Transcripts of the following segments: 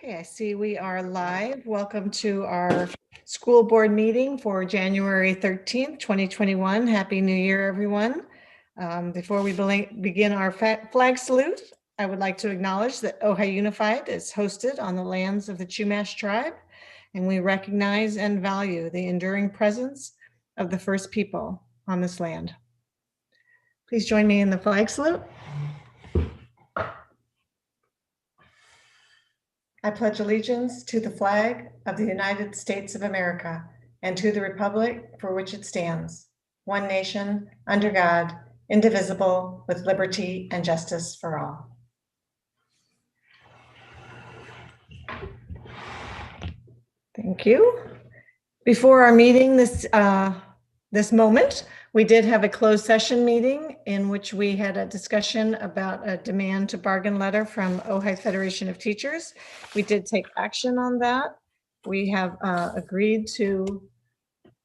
Okay, I see we are live. Welcome to our school board meeting for January 13th, 2021. Happy New Year, everyone. Before we begin our flag salute, I would like to acknowledge that Ojai Unified is hosted on the lands of the Chumash tribe, and we recognize and value the enduring presence of the first people on this land. Please join me in the flag salute. I pledge allegiance to the flag of the United States of America and to the republic for which it stands, one nation, under God, indivisible, with liberty and justice for all. Thank you. Before our meeting this moment, we did have a closed session meeting in which we had a discussion about a demand to bargain letter from Ojai Federation of Teachers. We did take action on that. We have agreed to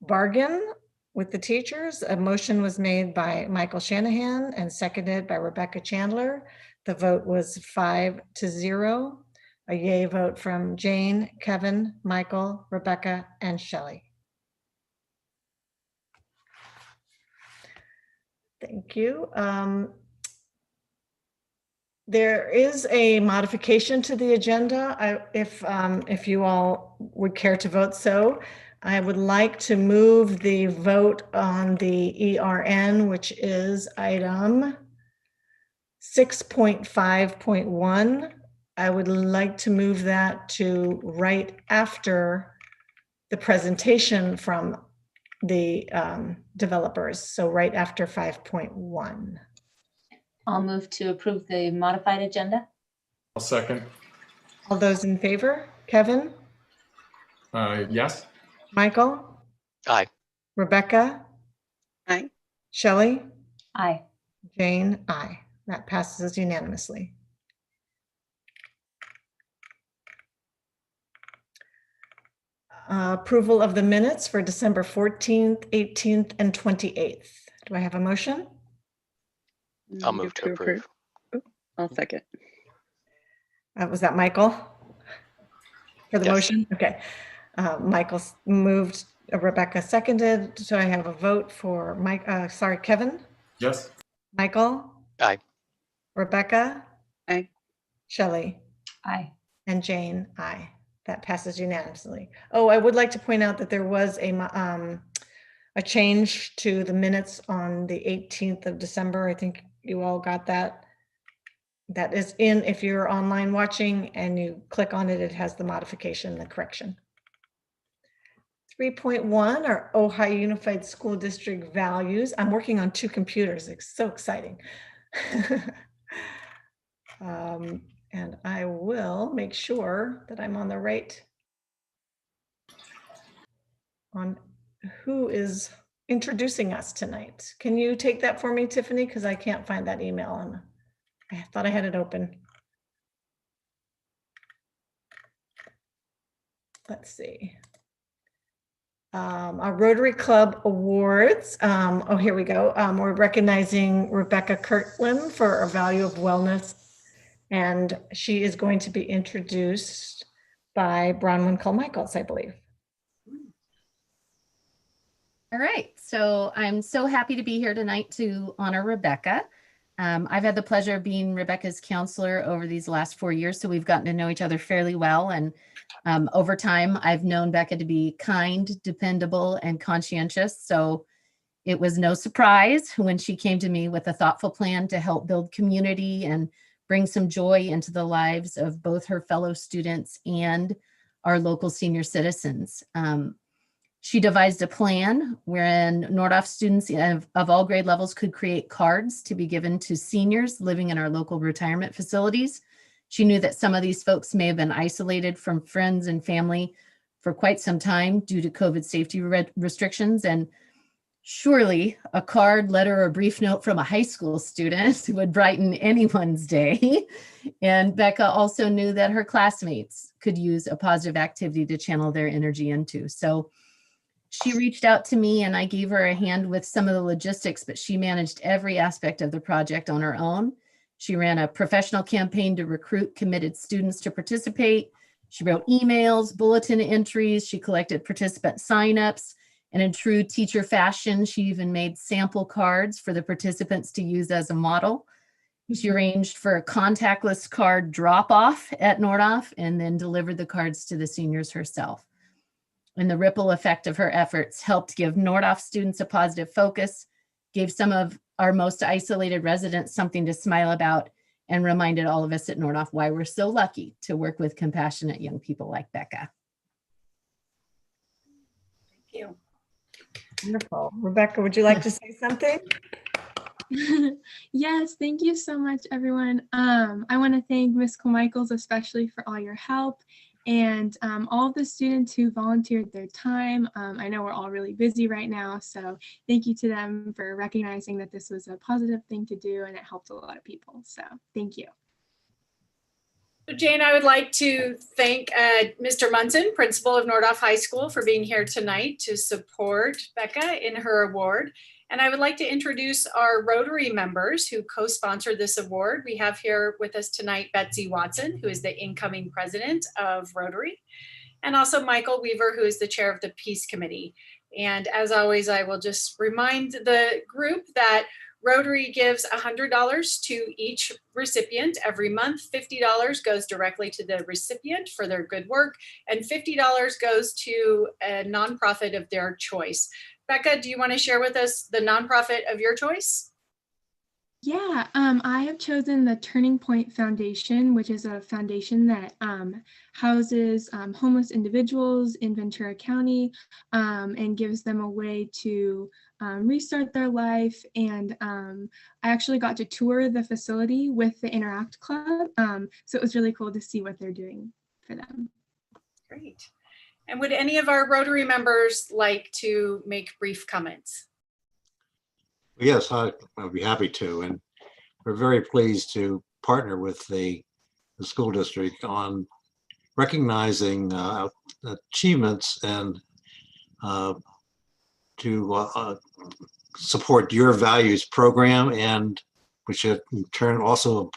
bargain with the teachers. A motion was made by Michael Shanahan and seconded by Rebecca Chandler. The vote was 5-0. A yay vote from Jane, Kevin, Michael, Rebecca, and Shelley. Thank you. There is a modification to the agenda. If you all would care to vote so, I would like to move the vote on the ERN, which is item 6.5.1. I would like to move that to right after the presentation from the developers, so right after 5.1. I'll move to approve the modified agenda. I'll second. All those in favor? Kevin? Yes. Michael? Aye. Rebecca? Aye. Shelley? Aye. Jane? Aye. That passes unanimously. Approval of the minutes for December 14th, 18th, and 28th. Do I have a motion? I'll move to approve. I'll second. Was that Michael? For the Yes. motion? Okay. Michael moved, Rebecca seconded. So I have a vote for Kevin? Yes. Michael? Aye. Rebecca? Aye. Shelley? Aye. And Jane? Aye. That passes unanimously. Oh, I would like to point out that there was a change to the minutes on the 18th of December. I think you all got that. That is in, if you're online watching and you click on it, it has the modification, the correction. 3.1 are Ojai Unified School District values. I'm working on 2 computers. It's so exciting. And I will make sure that I'm on the right on who is introducing us tonight. Can you take that for me, Tiffany? Because I can't find that email and I thought I had it open. Let's see. Our Rotary Club Awards. Oh, here we go. We're recognizing Rebecca Kirtland for our value of wellness. And she is going to be introduced by Bronwyn Carmichaels, I believe. All right, so I'm so happy to be here tonight to honor Rebecca. I've had the pleasure of being Rebecca's counselor over these last 4 years, so we've gotten to know each other fairly well. And over time, I've known Becca to be kind, dependable, and conscientious. So it was no surprise when she came to me with a thoughtful plan to help build community and bring some joy into the lives of both her fellow students and our local senior citizens. She devised a plan wherein Nordhoff students of all grade levels could create cards to be given to seniors living in our local retirement facilities. She knew that some of these folks may have been isolated from friends and family for quite some time due to COVID safety restrictions, and surely a card, letter, or brief note from a high school student would brighten anyone's day. And Becca also knew that her classmates could use a positive activity to channel their energy into. So she reached out to me and I gave her a hand with some of the logistics, but she managed every aspect of the project on her own. She ran a professional campaign to recruit committed students to participate. She wrote emails, bulletin entries, she collected participant signups, and in true teacher fashion, she even made sample cards for the participants to use as a model. She arranged for a contactless card drop-off at Nordhoff and then delivered the cards to the seniors herself. And the ripple effect of her efforts helped give Nordhoff students a positive focus, gave some of our most isolated residents something to smile about, and reminded all of us at Nordhoff why we're so lucky to work with compassionate young people like Becca. Thank you. Wonderful. Rebecca, would you like to say something? Yes, thank you so much, everyone. I want to thank Ms. Michaels especially for all your help, and all of the students who volunteered their time. I know we're all really busy right now, so thank you to them for recognizing that this was a positive thing to do and it helped a lot of people. So thank you. So Jane, I would like to thank Mr. Munson, principal of Nordhoff High School, for being here tonight to support Becca in her award. And I would like to introduce our Rotary members who co-sponsored this award. We have here with us tonight Betsy Watson, who is the incoming president of Rotary, and also Michael Weaver, who is the chair of the Peace Committee. And as always, I will just remind the group that Rotary gives $100 to each recipient every month. $50 goes directly to the recipient for their good work, and $50 goes to a nonprofit of their choice. Becca, do you want to share with us the nonprofit of your choice? Yeah, I have chosen the Turning Point Foundation, which is a foundation that houses homeless individuals in Ventura County and gives them a way to restart their life. And I actually got to tour the facility with the Interact Club. So it was really cool to see what they're doing for them. Great. And would any of our Rotary members like to make brief comments? Yes, I'd be happy to. And we're very pleased to partner with the school district on recognizing achievements and to support your values program, and which in turn also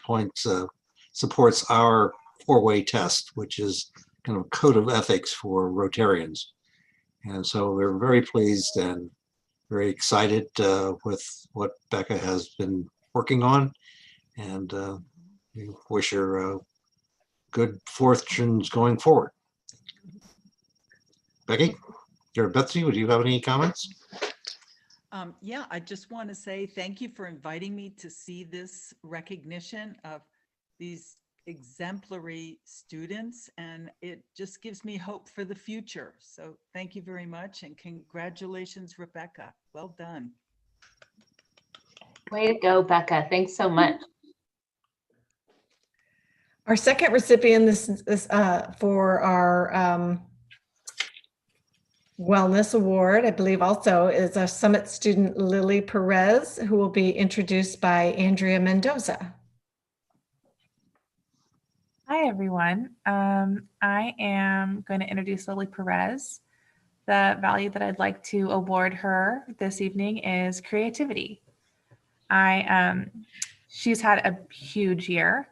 supports our four-way test, which is kind of a code of ethics for Rotarians. And so we're very pleased and very excited with what Becca has been working on, and we wish her good fortunes going forward. Becky, or Betsy, would you have any comments? Yeah, I just want to say thank you for inviting me to see this recognition of these exemplary students, and it just gives me hope for the future. So thank you very much, and congratulations, Rebecca. Well done. Way to go, Becca. Thanks so much. Our second recipient this for our Wellness Award, I believe also, is a Summit student, Lily Perez, who will be introduced by Andrea Mendoza. Hi, everyone. I am going to introduce Lily Perez. The value that I'd like to award her this evening is creativity. She's had a huge year.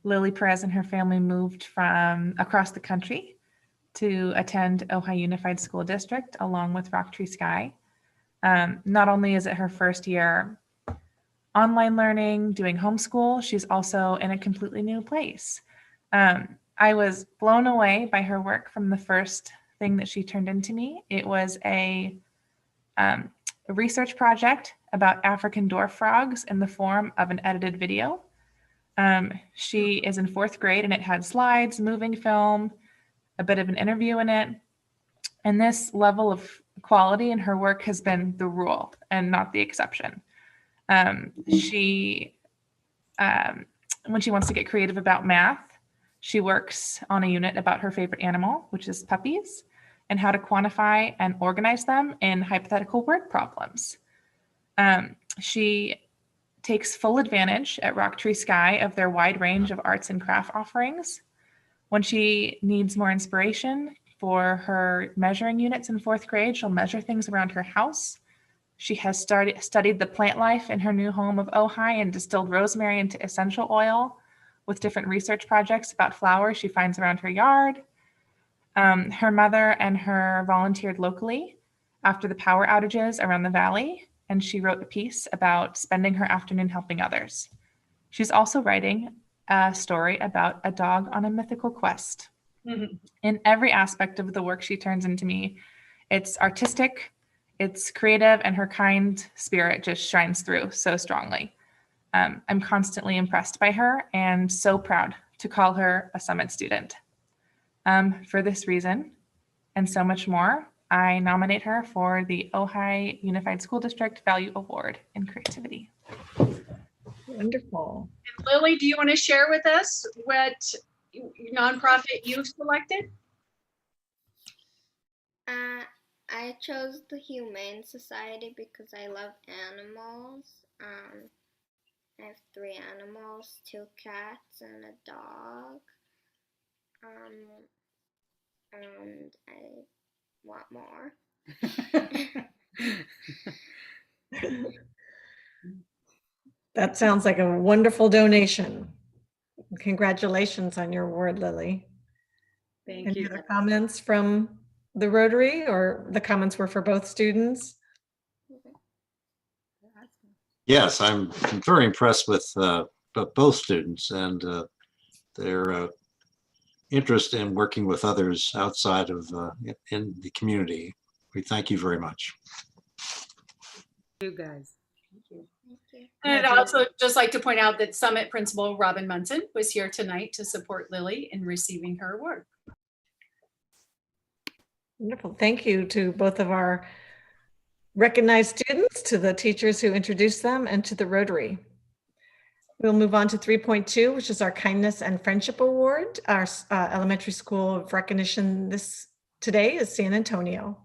Lily Perez and her family moved from across the country to attend Ojai Unified School District along with Rocktree Sky. Not only is it her first year online learning, doing homeschool, she's also in a completely new place. I was blown away by her work from the first thing that she turned into me. It was a research project about African dwarf frogs in the form of an edited video. She is in 4th grade, and it had slides, moving film, a bit of an interview in it. And this level of quality in her work has been the rule and not the exception. When she wants to get creative about math, she works on a unit about her favorite animal, which is puppies, and how to quantify and organize them in hypothetical word problems. She takes full advantage at Rocktree Sky of their wide range of arts and craft offerings. When she needs more inspiration for her measuring units in 4th grade, she'll measure things around her house. She has studied the plant life in her new home of Ojai and distilled rosemary into essential oil with different research projects about flowers she finds around her yard. Her mother and her volunteered locally after the power outages around the valley, and she wrote a piece about spending her afternoon helping others. She's also writing a story about a dog on a mythical quest. In every aspect of the work she turns into me, it's artistic, it's creative, and her kind spirit just shines through so strongly. I'm constantly impressed by her and so proud to call her a Summit student. For this reason and so much more, I nominate her for the Ojai Unified School District Value Award in Creativity. Wonderful. Lily, do you want to share with us what nonprofit you've selected? I chose the Humane Society because I love animals. I have 3 animals, 2 cats and a dog. And I want more. That sounds like a wonderful donation. Congratulations on your award, Lily. Thank Any you. other comments from the Rotary, or the comments were for both students? Yes, I'm very impressed with both students and their interest in working with others outside of in the community. We thank you very much. You guys. And I'd also just like to point out that Summit Principal Robin Munson was here tonight to support Lily in receiving her award. Wonderful. Thank you to both of our recognized students, to the teachers who introduced them, and to the Rotary. We'll move on to 3.2, which is our Kindness and Friendship Award. Our elementary school of recognition today is San Antonio.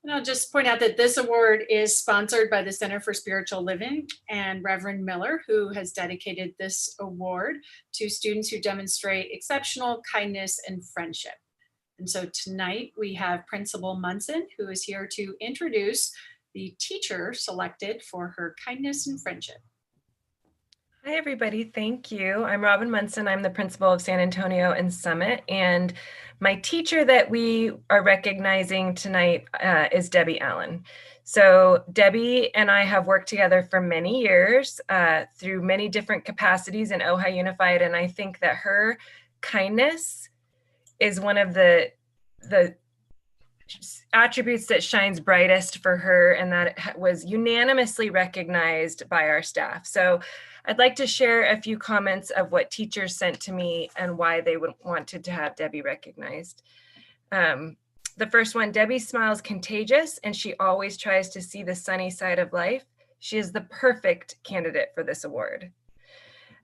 And I'll just point out that this award is sponsored by the Center for Spiritual Living and Reverend Miller, who has dedicated this award to students who demonstrate exceptional kindness and friendship. And so tonight we have Principal Munson, who is here to introduce the teacher selected for her kindness and friendship. Hi, everybody. Thank you. I'm Robin Munson. I'm the principal of San Antonio and Summit. And my teacher that we are recognizing tonight is Debbie Allen. So Debbie and I have worked together for many years through many different capacities in Ojai Unified. And I think that her kindness is one of the attributes that shines brightest for her, and that was unanimously recognized by our staff. So I'd like to share a few comments of what teachers sent to me and why they wanted to have Debbie recognized. The first one, Debbie's smile is contagious and she always tries to see the sunny side of life. She is the perfect candidate for this award.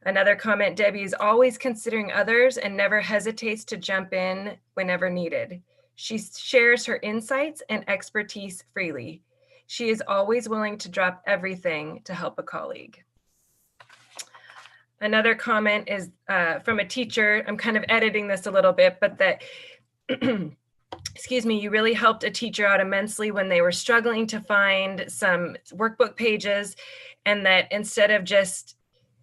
Another comment, Debbie is always considering others and never hesitates to jump in whenever needed. She shares her insights and expertise freely. She is always willing to drop everything to help a colleague. Another comment is from a teacher. I'm kind of editing this a little bit, but that, excuse me, you really helped a teacher out immensely when they were struggling to find some workbook pages, and that instead of just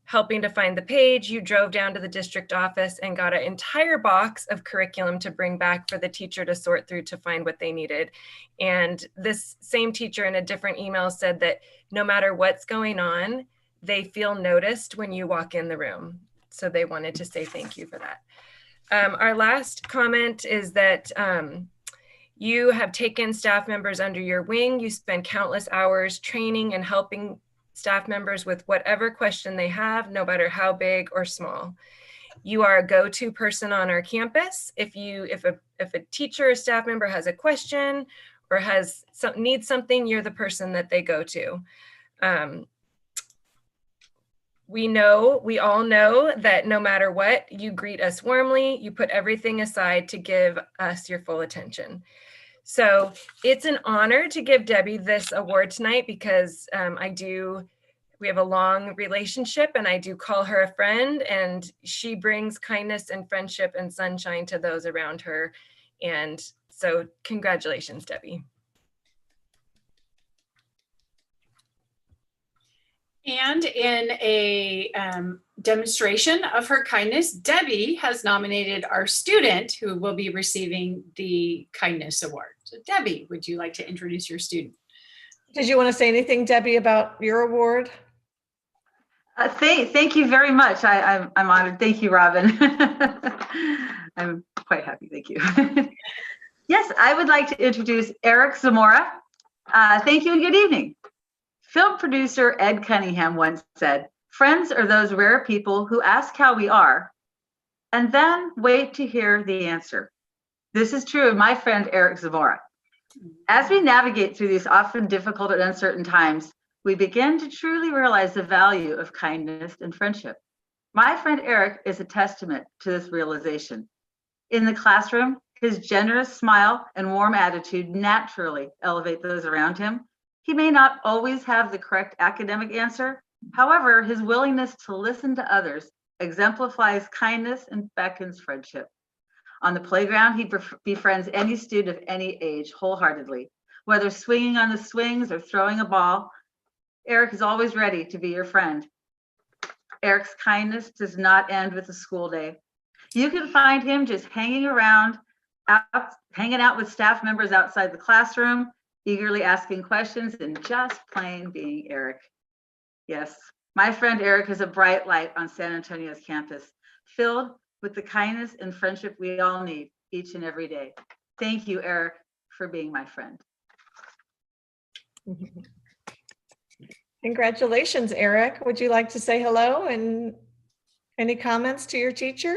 helping to find the page, you drove down to the district office and got an entire box of curriculum to bring back for the teacher to sort through to find what they needed. And this same teacher in a different email said that no matter what's going on, they feel noticed when you walk in the room. So they wanted to say thank you for that. Our last comment is that you have taken staff members under your wing. You spend countless hours training and helping staff members with whatever question they have, no matter how big or small. You are a go-to person on our campus. If a teacher or staff member has a question or needs something, you're the person that they go to. We all know that no matter what, you greet us warmly, you put everything aside to give us your full attention. So it's an honor to give Debbie this award tonight because we have a long relationship and I do call her a friend, and she brings kindness and friendship and sunshine to those around her. And so congratulations, Debbie. And in a demonstration of her kindness, Debbie has nominated our student who will be receiving the Kindness Award. So Debbie, would you like to introduce your student? Did you want to say anything, Debbie, about your award? Thank you very much. I'm honored. Thank you, Robin. I'm quite happy. Thank you. Yes, I would like to introduce Eric Zamora. Thank you and good evening. Film producer Ed Cunningham once said, "Friends are those rare people who ask how we are and then wait to hear the answer." This is true of my friend Eric Zamora. As we navigate through these often difficult and uncertain times, we begin to truly realize the value of kindness and friendship. My friend Eric is a testament to this realization. In the classroom, his generous smile and warm attitude naturally elevate those around him. He may not always have the correct academic answer. However, his willingness to listen to others exemplifies kindness and beckons friendship. On the playground, he befriends any student of any age wholeheartedly. Whether swinging on the swings or throwing a ball, Eric is always ready to be your friend. Eric's kindness does not end with the school day. You can find him just hanging out with staff members outside the classroom, eagerly asking questions and just plain being Eric. Yes, my friend Eric is a bright light on San Antonio's campus, filled with the kindness and friendship we all need each and every day. Thank you, Eric, for being my friend. Congratulations, Eric. Would you like to say hello and any comments to your teacher?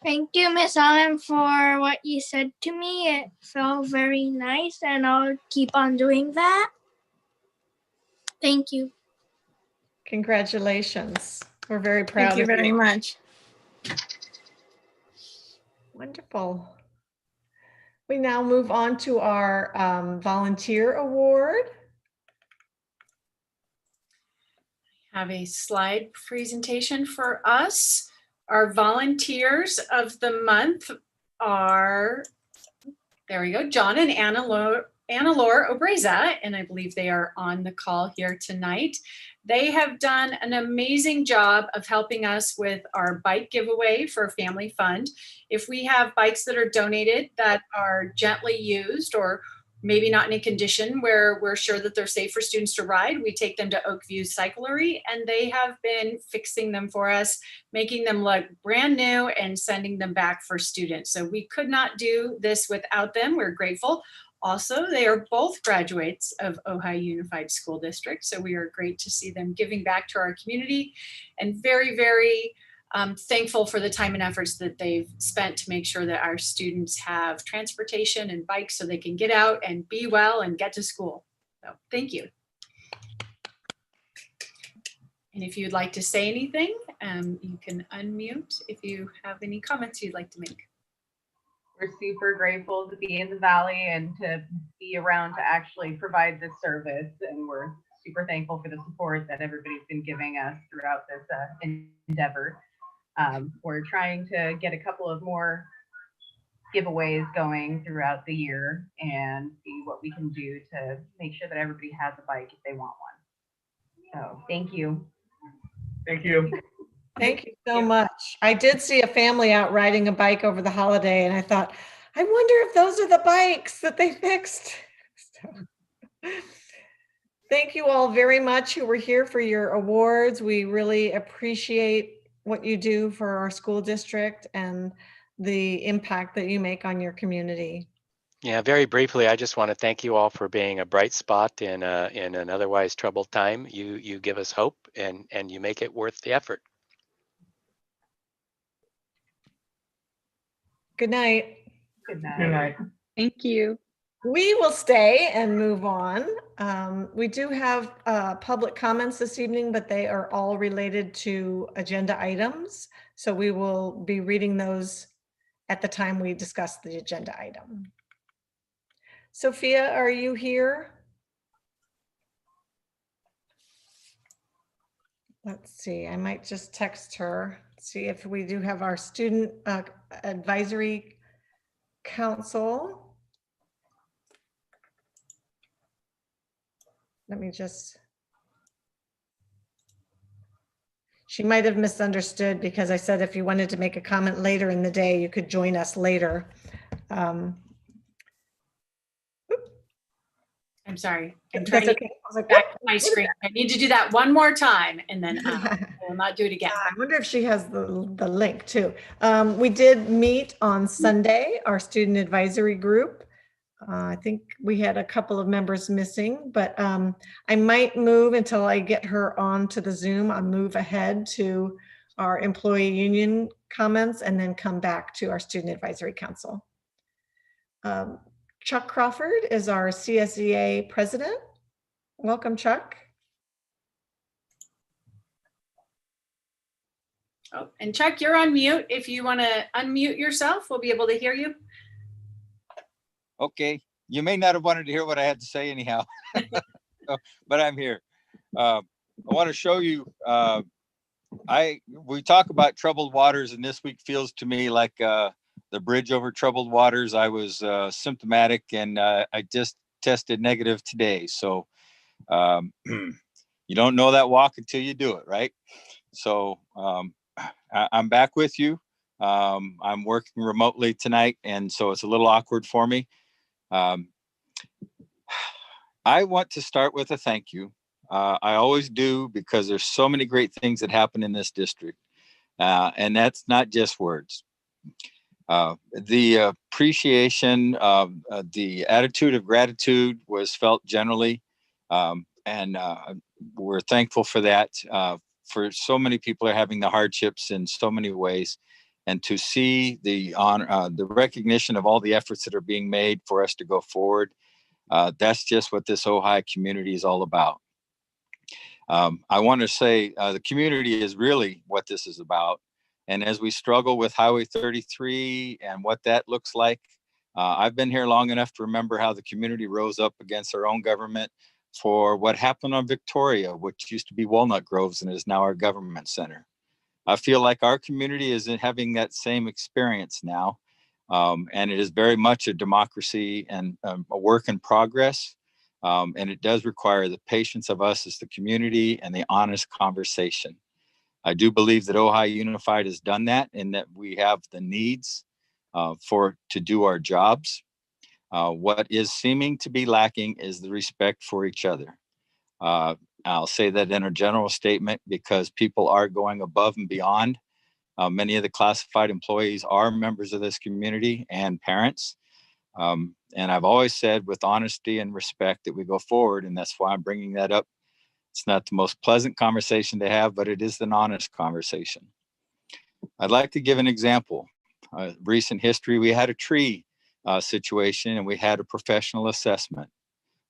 Thank you, Miss Allen, for what you said to me. It felt very nice, and I'll keep on doing that. Thank you. Congratulations. We're very proud of you. Thank you very much. Wonderful. We now move on to our volunteer award. Have a slide presentation for us. Our volunteers of the month are, there we go, John and Anna Laura Obreza, and I believe they are on the call here tonight. They have done an amazing job of helping us with our bike giveaway for Family Fund. If we have bikes that are donated that are gently used or maybe not in a condition where we're sure that they're safe for students to ride, we take them to Oakview Cyclery, and they have been fixing them for us, making them look brand new and sending them back for students. So we could not do this without them. We're grateful. Also, they are both graduates of Ojai Unified School District, so we are great to see them giving back to our community, and very, very thankful for the time and efforts that they've spent to make sure that our students have transportation and bikes so they can get out and be well and get to school. So thank you. And if you'd like to say anything, you can unmute if you have any comments you'd like to make. We're super grateful to be in the Valley and to be around to actually provide this service. And we're super thankful for the support that everybody's been giving us throughout this endeavor. We're trying to get a couple of more giveaways going throughout the year and see what we can do to make sure that everybody has a bike if they want one. So thank you. Thank you. Thank you so much. I did see a family out riding a bike over the holiday, and I thought, I wonder if those are the bikes that they fixed. So, thank you all very much who were here for your awards. We really appreciate what you do for our school district and the impact that you make on your community. Yeah, very briefly, I just want to thank you all for being a bright spot in an otherwise troubled time. You give us hope and you make it worth the effort. Good night. Good night. Good night. Thank you. We will stay and move on. We do have public comments this evening, but they are all related to agenda items. So we will be reading those at the time we discuss the agenda item. Sophia, are you here? Let's see, I might just text her, see if we do have our student advisory council. Let me just. She might have misunderstood because I said if you wanted to make a comment later in the day, you could join us later. I'm sorry. I'm That's trying to okay. I was like, get back to my screen. I need to do that one more time and then I will not do it again. I wonder if she has the link too. We did meet on Sunday, our student advisory group. I think we had a couple of members missing, but I might move until I get her on to the Zoom. I'll move ahead to our employee union comments and then come back to our student advisory council. Chuck Crawford is our CSEA president. Welcome, Chuck. Oh, and Chuck, you're on mute. If you want to unmute yourself, we'll be able to hear you. Okay, you may not have wanted to hear what I had to say anyhow, but I'm here. I want to show you, we talk about troubled waters, and this week feels to me like the bridge over troubled waters. I was symptomatic and I just tested negative today. So you don't know that walk until you do it, right? So I'm back with you. I'm working remotely tonight, and so it's a little awkward for me. I want to start with a thank you. I always do, because there's so many great things that happen in this district. And that's not just words. The appreciation, the attitude of gratitude was felt generally. And we're thankful for that. For so many people are having the hardships in so many ways. And to see the recognition of all the efforts that are being made for us to go forward, that's just what this Ojai community is all about. I want to say the community is really what this is about. And as we struggle with Highway 33 and what that looks like, I've been here long enough to remember how the community rose up against our own government for what happened on Victoria, which used to be Walnut Groves and is now our government center. I feel like our community is having that same experience now. And it is very much a democracy and a work in progress. And it does require the patience of us as the community and the honest conversation. I do believe that Ojai Unified has done that, and that we have the needs to do our jobs. What is seeming to be lacking is the respect for each other. I'll say that in a general statement because people are going above and beyond. Many of the classified employees are members of this community and parents. And I've always said with honesty and respect that we go forward, and that's why I'm bringing that up. It's not the most pleasant conversation to have, but it is an honest conversation. I'd like to give an example. Recent history, we had a tree situation and we had a professional assessment.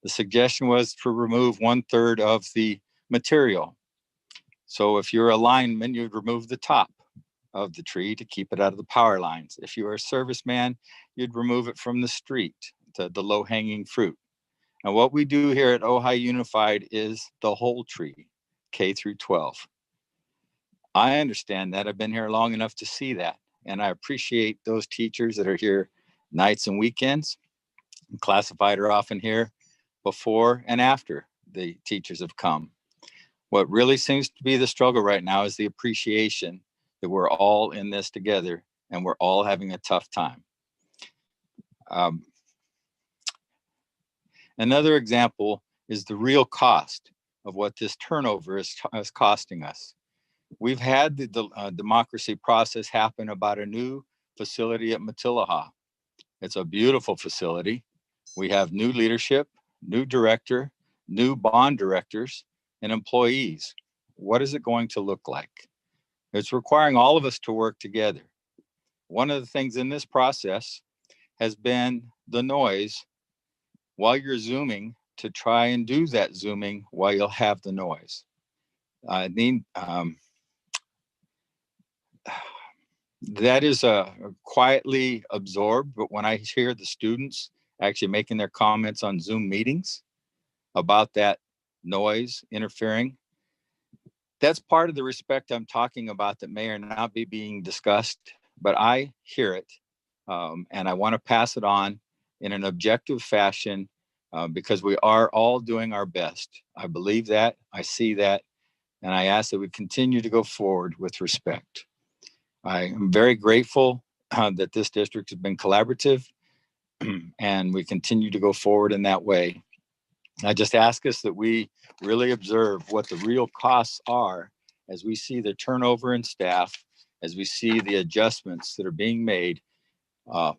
The suggestion was to remove 1/3 of the material. So if you're a lineman, you'd remove the top of the tree to keep it out of the power lines. If you were a serviceman, you'd remove it from the street, the low-hanging fruit. And what we do here at Ojai Unified is the whole tree, K through 12. I understand that. I've been here long enough to see that. And I appreciate those teachers that are here nights and weekends. Classified are often here before and after the teachers have come. What really seems to be the struggle right now is the appreciation that we're all in this together and we're all having a tough time. Another example is the real cost of what this turnover is costing us. We've had the democracy process happen about a new facility at Matilaha. It's a beautiful facility. We have new leadership, new director, new bond directors, and employees. What is it going to look like? It's requiring all of us to work together. One of the things in this process has been the noise while you're Zooming, to try and do that Zooming while you'll have the noise. That is quietly absorbed, but when I hear the students actually making their comments on Zoom meetings about that noise interfering, that's part of the respect I'm talking about that may or not be being discussed, but I hear it and I want to pass it on in an objective fashion because we are all doing our best. I believe that, I see that, and I ask that we continue to go forward with respect. I am very grateful that this district has been collaborative and we continue to go forward in that way. I just ask us that we really observe what the real costs are as we see the turnover in staff, as we see the adjustments that are being made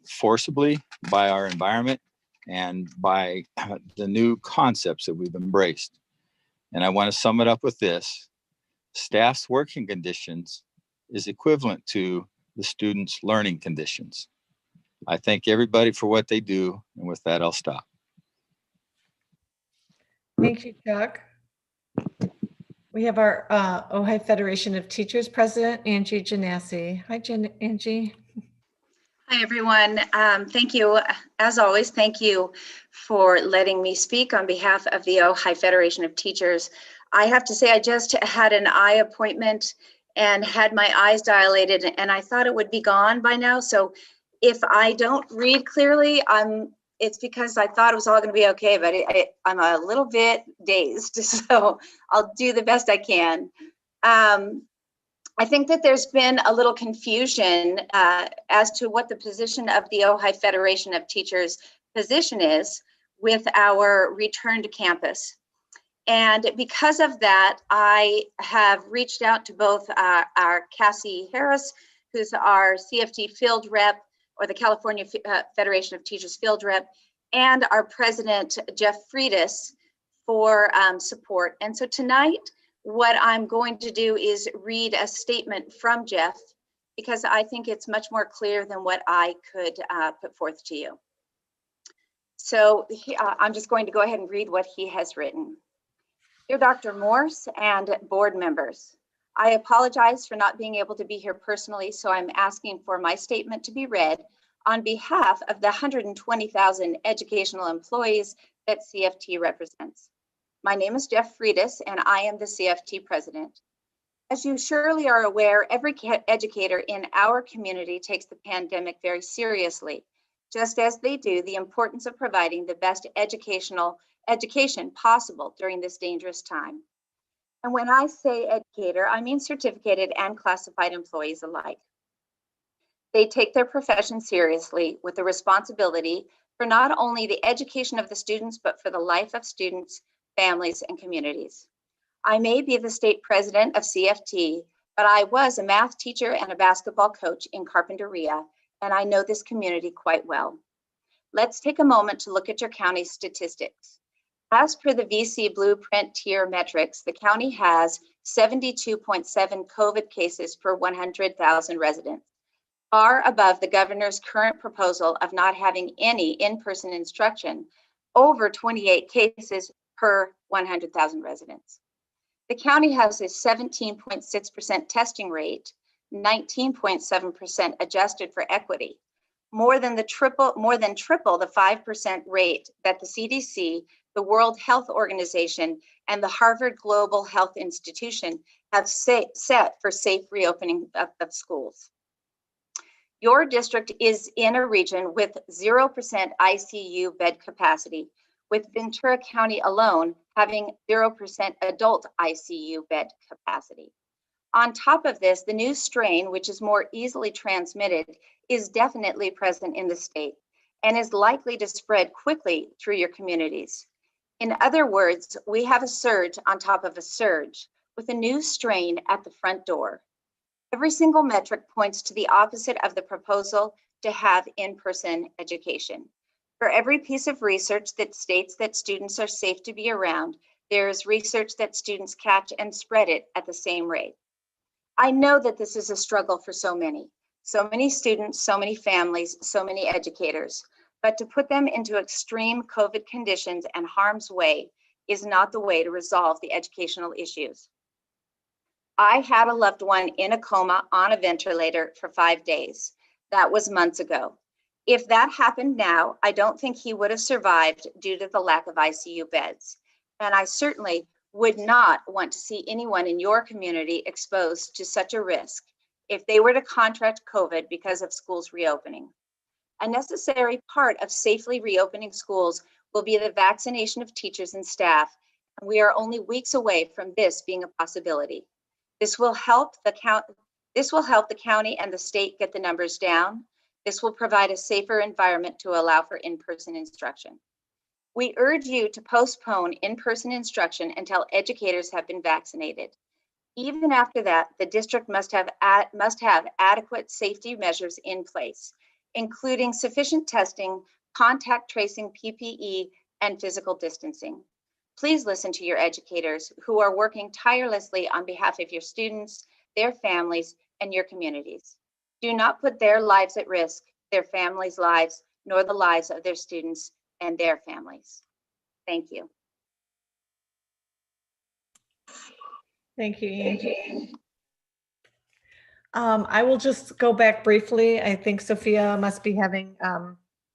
forcibly by our environment and by the new concepts that we've embraced. And I want to sum it up with this: staff's working conditions is equivalent to the students' learning conditions. I thank everybody for what they do. And with that, I'll stop. Thank you, Chuck. We have our Ojai Federation of Teachers President, Angie Janassi. Hi, Angie. Hi, everyone. Thank you. As always, thank you for letting me speak on behalf of the Ojai Federation of Teachers. I have to say, I just had an eye appointment and had my eyes dilated, and I thought it would be gone by now. So if I don't read clearly, it's because I thought it was all going to be okay, but I'm a little bit dazed, so I'll do the best I can. I think that there's been a little confusion as to what the position of the Ojai Federation of Teachers position is with our return to campus. And because of that, I have reached out to both our Cassie Harris, who's our CFT field rep, or the California Federation of Teachers field rep, and our president, Jeff Friedis, for support. And so tonight, what I'm going to do is read a statement from Jeff, because I think it's much more clear than what I could put forth to you. So I'm just going to go ahead and read what he has written. Dear Dr. Morse and board members, I apologize for not being able to be here personally, so I'm asking for my statement to be read on behalf of the 120,000 educational employees that CFT represents. My name is Jeff Friedis, and I am the CFT president. As you surely are aware, every educator in our community takes the pandemic very seriously, just as they do the importance of providing the best education possible during this dangerous time. And when I say educator, I mean certificated and classified employees alike. They take their profession seriously with the responsibility for not only the education of the students, but for the life of students, families, and communities. I may be the state president of CFT, but I was a math teacher and a basketball coach in Carpinteria, and I know this community quite well. Let's take a moment to look at your county's statistics. As per the VC Blueprint tier metrics, the county has 72.7 COVID cases per 100,000 residents, far above the governor's current proposal of not having any in-person instruction, over 28 cases per 100,000 residents. The county has a 17.6% testing rate, 19.7% adjusted for equity, more than triple the 5% rate that the CDC, the World Health Organization, and the Harvard Global Health Institution have set for safe reopening of schools. Your district is in a region with 0% ICU bed capacity, with Ventura County alone having 0% adult ICU bed capacity. On top of this, the new strain, which is more easily transmitted, is definitely present in the state and is likely to spread quickly through your communities. In other words, we have a surge on top of a surge with a new strain at the front door. Every single metric points to the opposite of the proposal to have in-person education. For every piece of research that states that students are safe to be around, there is research that students catch and spread it at the same rate. I know that this is a struggle for so many students, so many families, so many educators, but to put them into extreme COVID conditions and harm's way is not the way to resolve the educational issues. I had a loved one in a coma on a ventilator for 5 days. That was months ago. If that happened now, I don't think he would have survived due to the lack of ICU beds. And I certainly would not want to see anyone in your community exposed to such a risk if they were to contract COVID because of schools reopening. A necessary part of safely reopening schools will be the vaccination of teachers and staff, We are only weeks away from this being a possibility. This will help the county and the state get the numbers down. This will provide a safer environment to allow for in-person instruction. We urge you to postpone in-person instruction until educators have been vaccinated. Even after that, the district must have adequate safety measures in place, including sufficient testing, contact tracing, PPE, and physical distancing. Please listen to your educators who are working tirelessly on behalf of your students, their families, and your communities. Do not put their lives at risk, their families' lives, nor the lives of their students and their families. Thank you. Thank you, Angie. I will just go back briefly. I think Sophia must be having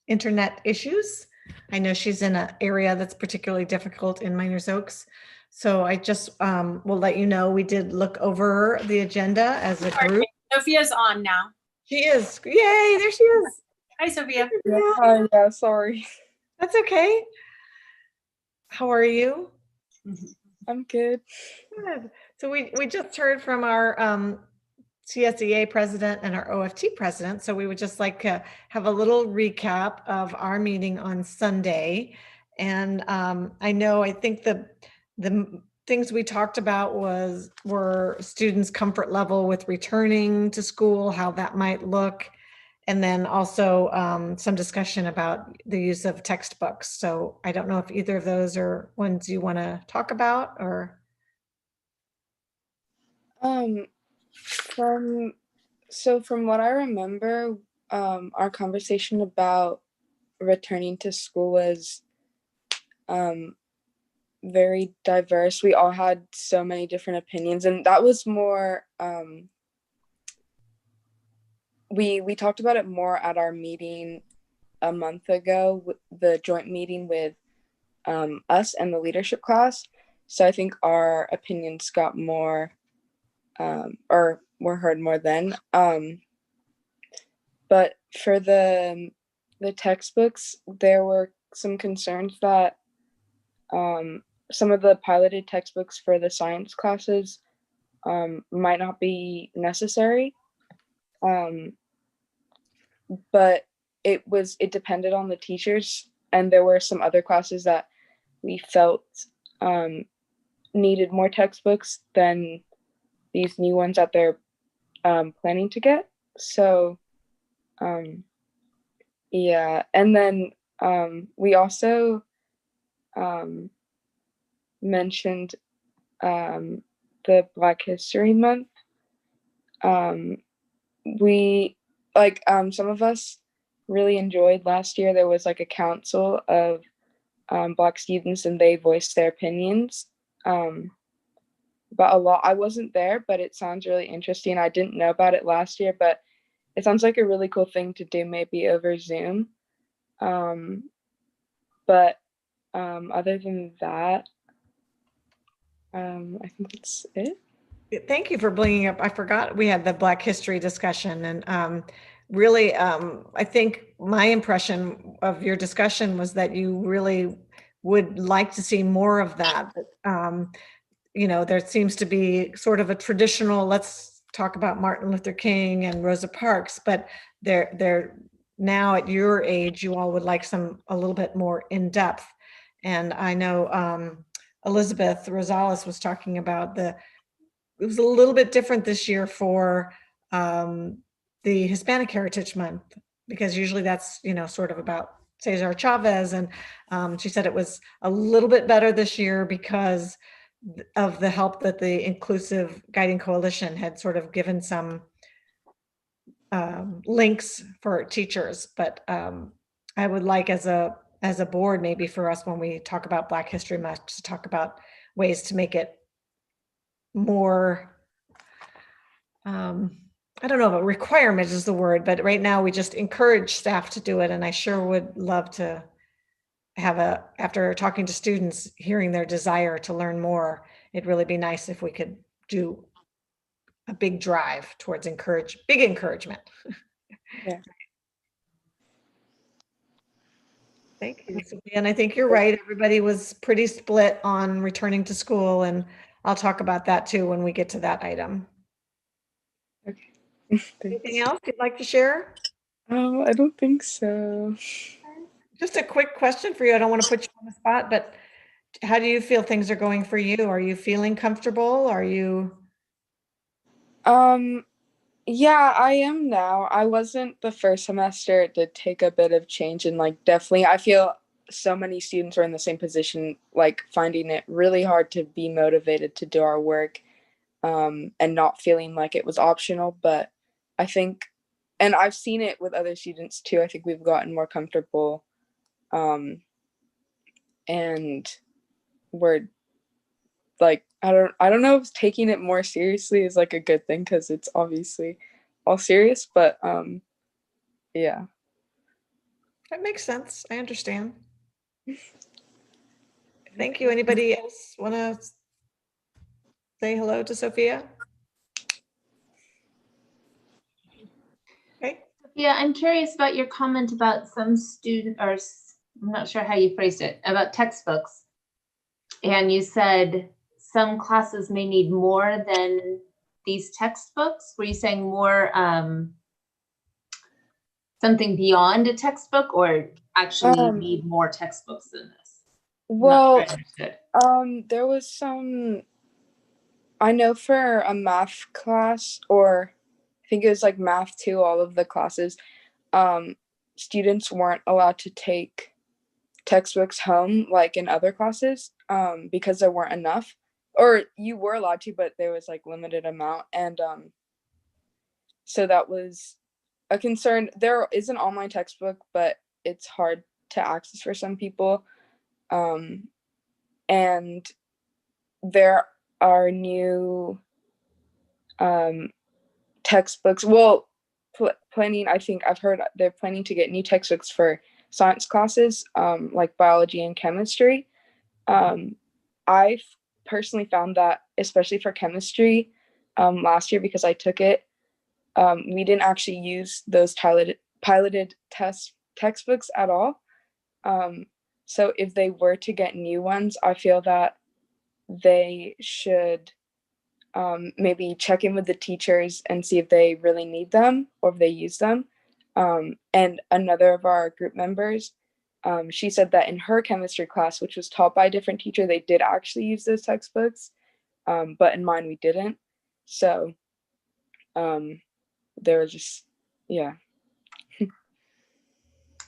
internet issues. I know she's in an area that's particularly difficult in Miners Oaks. So I just will let you know, we did look over the agenda as a group. Sophia's on now. She is. Yay, there she is. Hi, Sophia. Hi, yeah, sorry. That's okay. How are you? I'm good. Good. So we just heard from our CSEA president and our OFT president. So we would just like to have a little recap of our meeting on Sunday. And I think the things we talked about were students' comfort level with returning to school, how that might look, and then also some discussion about the use of textbooks. So I don't know if either of those are ones you want to talk about, or from what I remember, our conversation about returning to school was very diverse. We all had so many different opinions, and that was more we talked about it more at our meeting a month ago, the joint meeting with us and the leadership class. So I think our opinions got more or were heard more then. But for the textbooks, there were some concerns that some of the piloted textbooks for the science classes might not be necessary. But it depended on the teachers, and there were some other classes that we felt needed more textbooks than these new ones that they're planning to get. So yeah, and then we also mentioned the Black History Month. We some of us really enjoyed last year. There was like a council of Black students, and they voiced their opinions. But a lot, I wasn't there, but it sounds really interesting. I didn't know about it last year, but it sounds like a really cool thing to do, maybe over Zoom. But other than that, I think that's it. Thank you for bringing up, I forgot we had the Black History discussion, and really, I think my impression of your discussion was that you really would like to see more of that. There seems to be sort of a traditional, let's talk about Martin Luther King and Rosa Parks, but they're now at your age, you all would like a little bit more in depth. And I know Elizabeth Rosales was talking about it was a little bit different this year for the Hispanic Heritage Month, because usually that's, sort of about Cesar Chavez. And she said it was a little bit better this year because of the help that the Inclusive Guiding Coalition had sort of given some links for teachers. But I would like as a board, maybe for us, when we talk about Black History Month, to talk about ways to make it more, I don't know if a requirement is the word, but right now we just encourage staff to do it. And I sure would love to have after talking to students, hearing their desire to learn more, it'd really be nice if we could do a big drive towards big encouragement. Yeah. Thank you, Sophia. And I think you're right. Everybody was pretty split on returning to school, and I'll talk about that too when we get to that item. Anything else you'd like to share? I don't think so. Just a quick question for you. I don't want to put you on the spot, but how do you feel things are going for you? Are you feeling comfortable? Are you? Yeah, I am now. I wasn't the first semester. It did take a bit of change, and like definitely I feel so many students are in the same position, like finding it really hard to be motivated to do our work, and not feeling like it was optional. But I think, and I've seen it with other students too, I think we've gotten more comfortable, and we're like, I don't know if taking it more seriously is like a good thing, because it's obviously all serious, but yeah. That makes sense. I understand. Thank you. Anybody else want to say hello to Sophia? Okay. Yeah, I'm curious about your comment about some student, or I'm not sure how you phrased it, about textbooks. And you said some classes may need more than these textbooks. Were you saying more something beyond a textbook, or actually need more textbooks than this? Well, there was some, I know for a math class, or I think it was like math 2, all of the classes, students weren't allowed to take textbooks home like in other classes, because there weren't enough. Or you were allowed to, but there was like limited amount. And so that was a concern. There is an online textbook, but it's hard to access for some people. And there are new textbooks. Well, planning, I think I've heard they're planning to get new textbooks for science classes, like biology and chemistry. I personally found that, especially for chemistry, last year, because I took it, we didn't actually use those piloted textbooks at all. So if they were to get new ones, I feel that they should maybe check in with the teachers and see if they really need them or if they use them. And another of our group members, she said that in her chemistry class, which was taught by a different teacher, they did actually use those textbooks, but in mine we didn't. So there was just, yeah.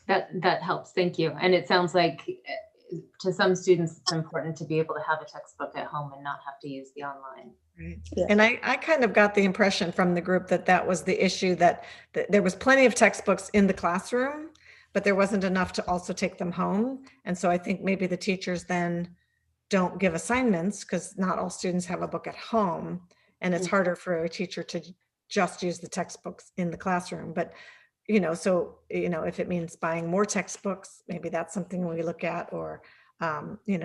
That helps. Thank you. And it sounds like to some students, it's important to be able to have a textbook at home and not have to use the online. Right. Yeah. And I kind of got the impression from the group that that was the issue, that there was plenty of textbooks in the classroom, but there wasn't enough to also take them home. And so I think maybe the teachers then don't give assignments because not all students have a book at home, and it's harder for a teacher to just use the textbooks in the classroom. But so, if it means buying more textbooks, maybe that's something we look at, or,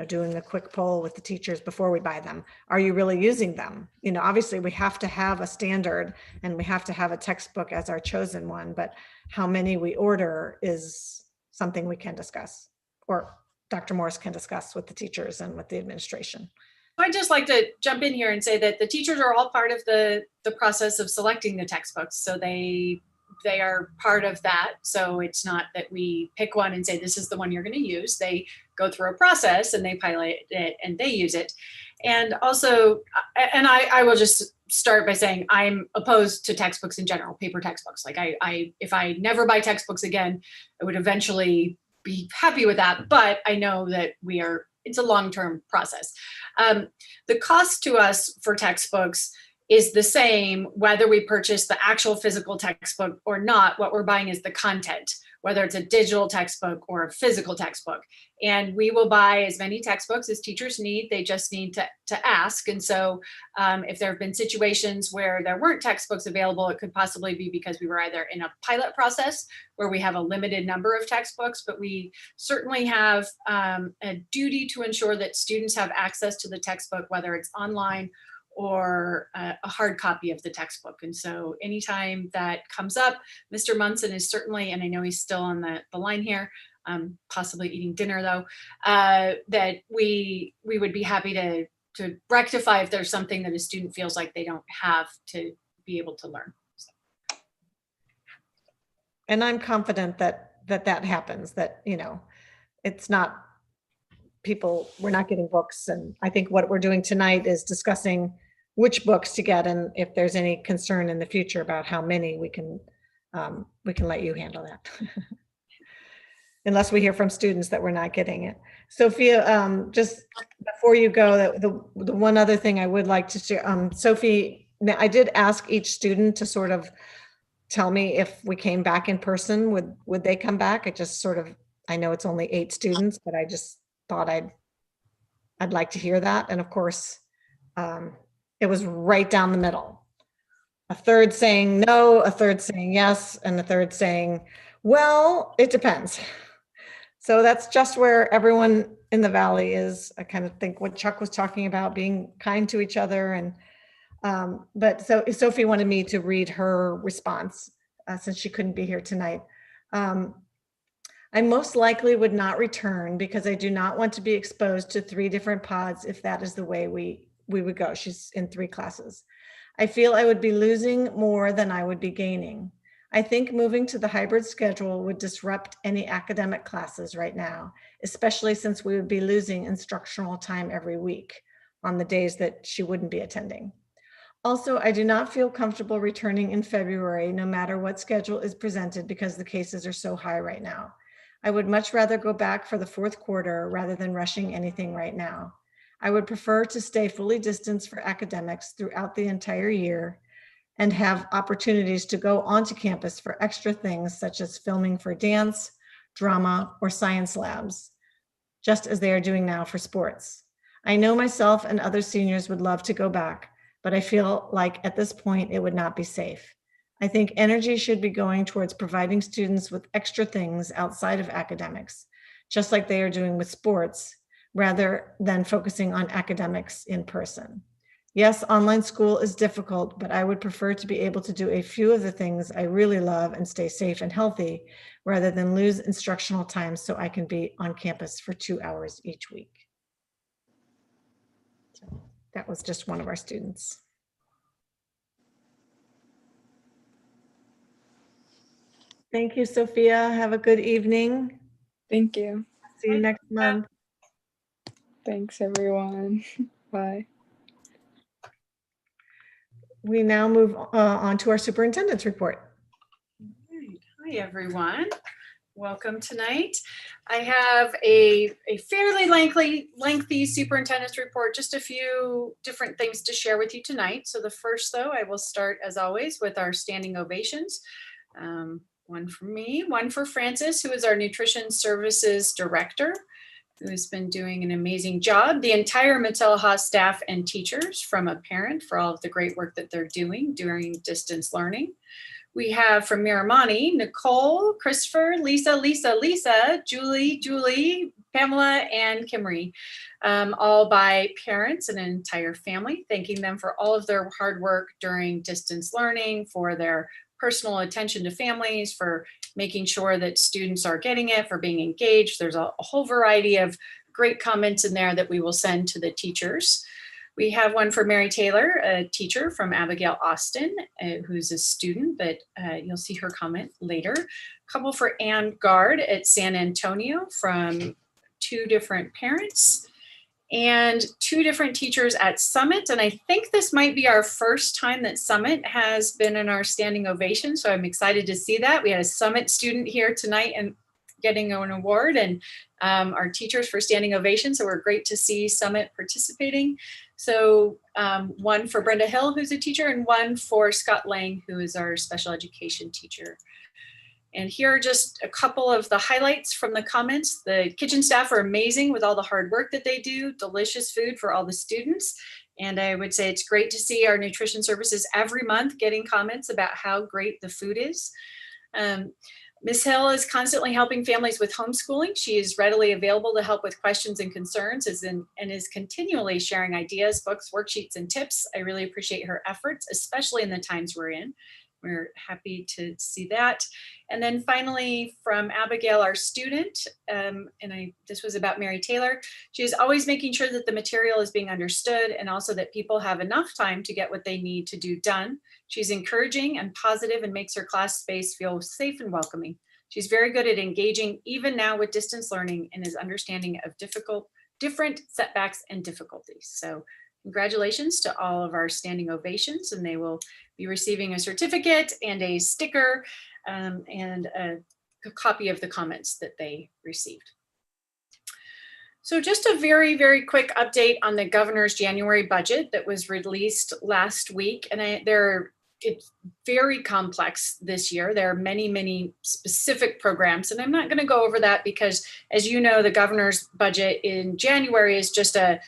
doing a quick poll with the teachers before we buy them. Are you really using them? Obviously we have to have a standard and we have to have a textbook as our chosen one, but how many we order is something we can discuss, or Dr. Morris can discuss with the teachers and with the administration. I'd just like to jump in here and say that the teachers are all part of the process of selecting the textbooks. So they are part of that. So it's not that we pick one and say, this is the one you're going to use. They go through a process and they pilot it and they use it. And also, and I will just start by saying I'm opposed to textbooks in general, paper textbooks. Like if I never buy textbooks again, I would eventually be happy with that. But I know that it's a long-term process. The cost to us for textbooks is the same whether we purchase the actual physical textbook or not. What we're buying is the content, whether it's a digital textbook or a physical textbook. And we will buy as many textbooks as teachers need. They just need to ask. And so if there have been situations where there weren't textbooks available, it could possibly be because we were either in a pilot process where we have a limited number of textbooks, but we certainly have a duty to ensure that students have access to the textbook, whether it's online or a hard copy of the textbook. And so anytime that comes up, Mr. Munson is certainly, and I know he's still on the line here, possibly eating dinner though, that we would be happy to rectify if there's something that a student feels like they don't have to be able to learn. And I'm confident that happens, that, you know, it's not people, we're not getting books. And I think what we're doing tonight is discussing which books to get, and if there's any concern in the future about how many, we can let you handle that. Unless we hear from students that we're not getting it. Sophia, just before you go, the one other thing I would like to share, Sophie, I did ask each student to sort of tell me if we came back in person, would they come back? I just sort of, I know it's only 8 students, but I just thought I'd like to hear that. And of course, it was right down the middle. A third saying no, a third saying yes, and a third saying, well, it depends. So that's just where everyone in the Valley is. I kind of think what Chuck was talking about, being kind to each other. And but so Sophie wanted me to read her response since she couldn't be here tonight. I most likely would not return because I do not want to be exposed to 3 different pods if that is the way we would go. She's in 3 classes. I feel I would be losing more than I would be gaining. I think moving to the hybrid schedule would disrupt any academic classes right now, especially since we would be losing instructional time every week on the days that she wouldn't be attending. Also, I do not feel comfortable returning in February, no matter what schedule is presented, because the cases are so high right now. I would much rather go back for the 4th quarter rather than rushing anything right now. I would prefer to stay fully distanced for academics throughout the entire year and have opportunities to go onto campus for extra things such as filming for dance, drama, or science labs, just as they are doing now for sports. I know myself and other seniors would love to go back, but I feel like at this point it would not be safe. I think energy should be going towards providing students with extra things outside of academics, just like they are doing with sports, rather than focusing on academics in person. Yes, online school is difficult, but I would prefer to be able to do a few of the things I really love and stay safe and healthy, rather than lose instructional time so I can be on campus for 2 hours each week. So that was just one of our students. Thank you, Sophia. Have a good evening. Thank you. See you next month. Thanks, everyone. Bye. We now move on to our superintendent's report. Hi, everyone. Welcome tonight. I have a fairly lengthy superintendent's report, just a few different things to share with you tonight. So the first, though, I will start, as always, with our standing ovations. One for me, one for Francis, who is our Nutrition Services Director, who has been doing an amazing job. The entire Matilla staff and teachers, from a parent, for all of the great work that they're doing during distance learning. We have from Miramani, Nicole, Christopher, Lisa, Julie, Pamela, and Kimry, all by parents and an entire family, thanking them for all of their hard work during distance learning, for their personal attention to families, for making sure that students are getting it, for being engaged. There's a whole variety of great comments in there that we will send to the teachers. We have one for Mary Taylor, a teacher from Abigail Austin, who's a student, but you'll see her comment later. A couple for Ann Gard at San Antonio from 2 different parents, and 2 different teachers at Summit. And I think this might be our first time that Summit has been in our standing ovation. So I'm excited to see that. We had a Summit student here tonight and getting an award, and our teachers for standing ovation. So we're great to see Summit participating. So one for Brenda Hill, who's a teacher, and one for Scott Lang, who is our special education teacher. And here are just a couple of the highlights from the comments. The kitchen staff are amazing with all the hard work that they do, delicious food for all the students. And I would say it's great to see our nutrition services every month getting comments about how great the food is. Ms. Hill is constantly helping families with homeschooling. She is readily available to help with questions and concerns and is continually sharing ideas, books, worksheets, and tips. I really appreciate her efforts, especially in the times we're in. we're happy to see that. And then finally from Abigail, our student, this was about Mary Taylor. She is always making sure that the material is being understood and also that people have enough time to get what they need to do done. She's encouraging and positive and makes her class space feel safe and welcoming. She's very good at engaging even now with distance learning and is understanding of different setbacks and difficulties. So congratulations to all of our standing ovations, and they will be receiving a certificate and a sticker and a copy of the comments that they received. So just a very, very quick update on the governor's January budget that was released last week. And it's very complex this year. There are many, many specific programs, and I'm not going to go over that because, as you know, the governor's budget in January is just a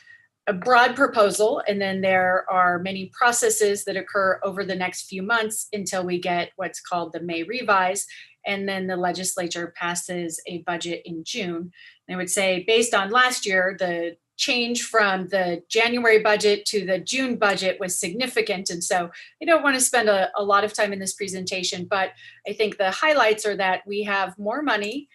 broad proposal, and then there are many processes that occur over the next few months until we get what's called the May revise, and then the legislature passes a budget in June. And I would say, based on last year, the change from the January budget to the June budget was significant. And so I don't want to spend a lot of time in this presentation, but I think the highlights are that we have more money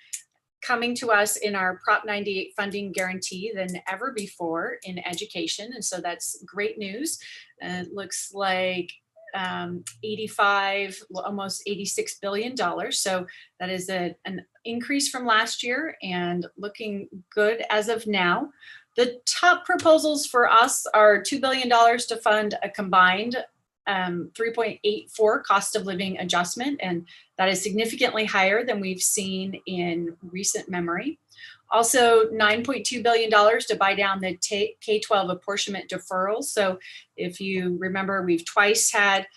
coming to us in our Prop 98 funding guarantee than ever before in education. And so that's great news. It looks like 85, almost $86 billion. So that is an increase from last year and looking good as of now. The top proposals for us are $2 billion to fund a combined 3.84 cost of living adjustment, and that is significantly higher than we've seen in recent memory. Also $9.2 billion to buy down the K-12 apportionment deferrals. So if you remember, we've twice had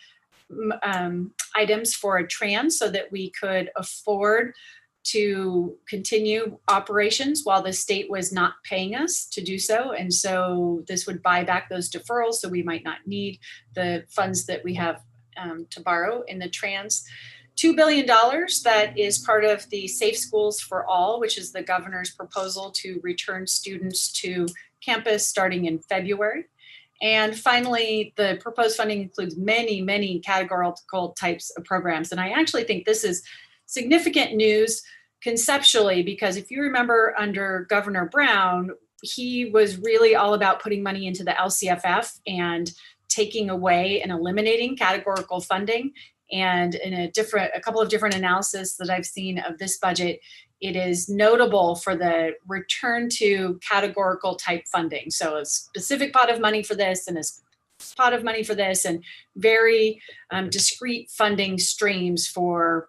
items for a trans so that we could afford to continue operations while the state was not paying us to do so. And so this would buy back those deferrals, so we might not need the funds that we have to borrow in the trans. $2 billion that is part of the Safe Schools for All, which is the governor's proposal to return students to campus starting in February. And finally, the proposed funding includes many, many categorical types of programs. And I actually think this is significant news conceptually, because if you remember under Governor Brown, he was really all about putting money into the LCFF and taking away and eliminating categorical funding. And in a couple of different analyses that I've seen of this budget, it is notable for the return to categorical type funding. So a specific pot of money for this and a pot of money for this, and very discrete funding streams for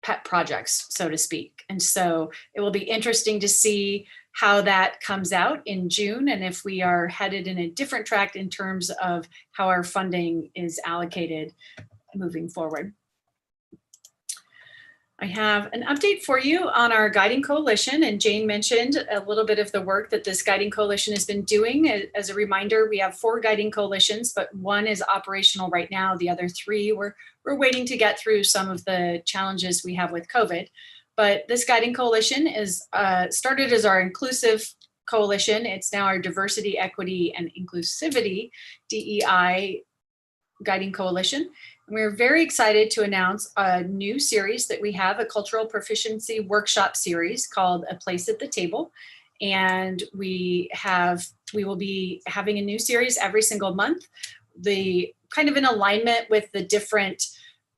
pet projects, so to speak. And so it will be interesting to see how that comes out in June and if we are headed in a different track in terms of how our funding is allocated moving forward. I have an update for you on our Guiding Coalition, and Jane mentioned a little bit of the work that this Guiding Coalition has been doing. As a reminder, we have 4 Guiding Coalitions, but 1 is operational right now. The other 3, we're waiting to get through some of the challenges we have with COVID. But this Guiding Coalition is started as our inclusive coalition. It's now our Diversity, Equity, and Inclusivity, DEI Guiding Coalition. And we're very excited to announce a new series that we have, a cultural proficiency workshop series called A Place at the Table. And we will be having a new series every single month, the kind of in alignment with the different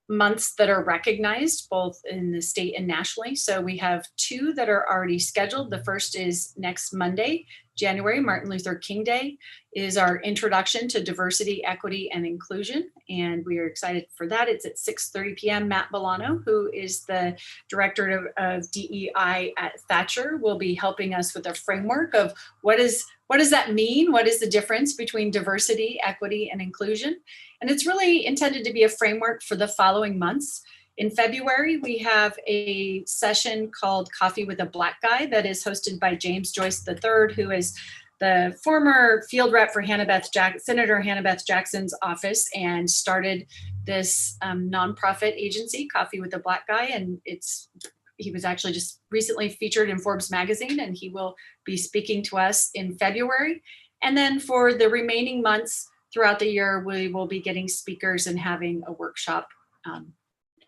months that are recognized both in the state and nationally. So we have 2 that are already scheduled. The first is next Monday, January, Martin Luther King Day, is our introduction to diversity, equity, and inclusion. And we are excited for that. It's at 6:30 p.m. Matt Bolano, who is the director of DEI at Thatcher, will be helping us with a framework of what does that mean? What is the difference between diversity, equity, and inclusion? And it's really intended to be a framework for the following months. In February, we have a session called Coffee with a Black Guy that is hosted by James Joyce III, who is the former field rep for Senator Hannah Beth Jackson's office and started this nonprofit agency, Coffee with a Black Guy. And he was actually just recently featured in Forbes magazine, and he will be speaking to us in February. And then for the remaining months throughout the year, we will be getting speakers and having a workshop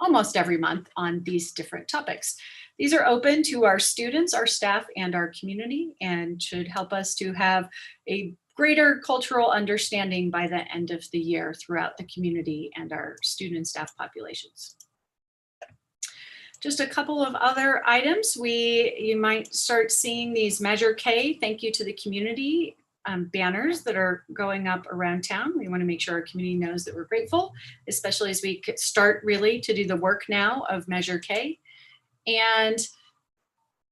almost every month on these different topics. These are open to our students, our staff, and our community, and should help us to have a greater cultural understanding by the end of the year throughout the community and our student and staff populations. Just a couple of other items. You might start seeing these Measure K, thank you to the community banners that are going up around town. We want to make sure our community knows that we're grateful, especially as we start really to do the work now of Measure K. And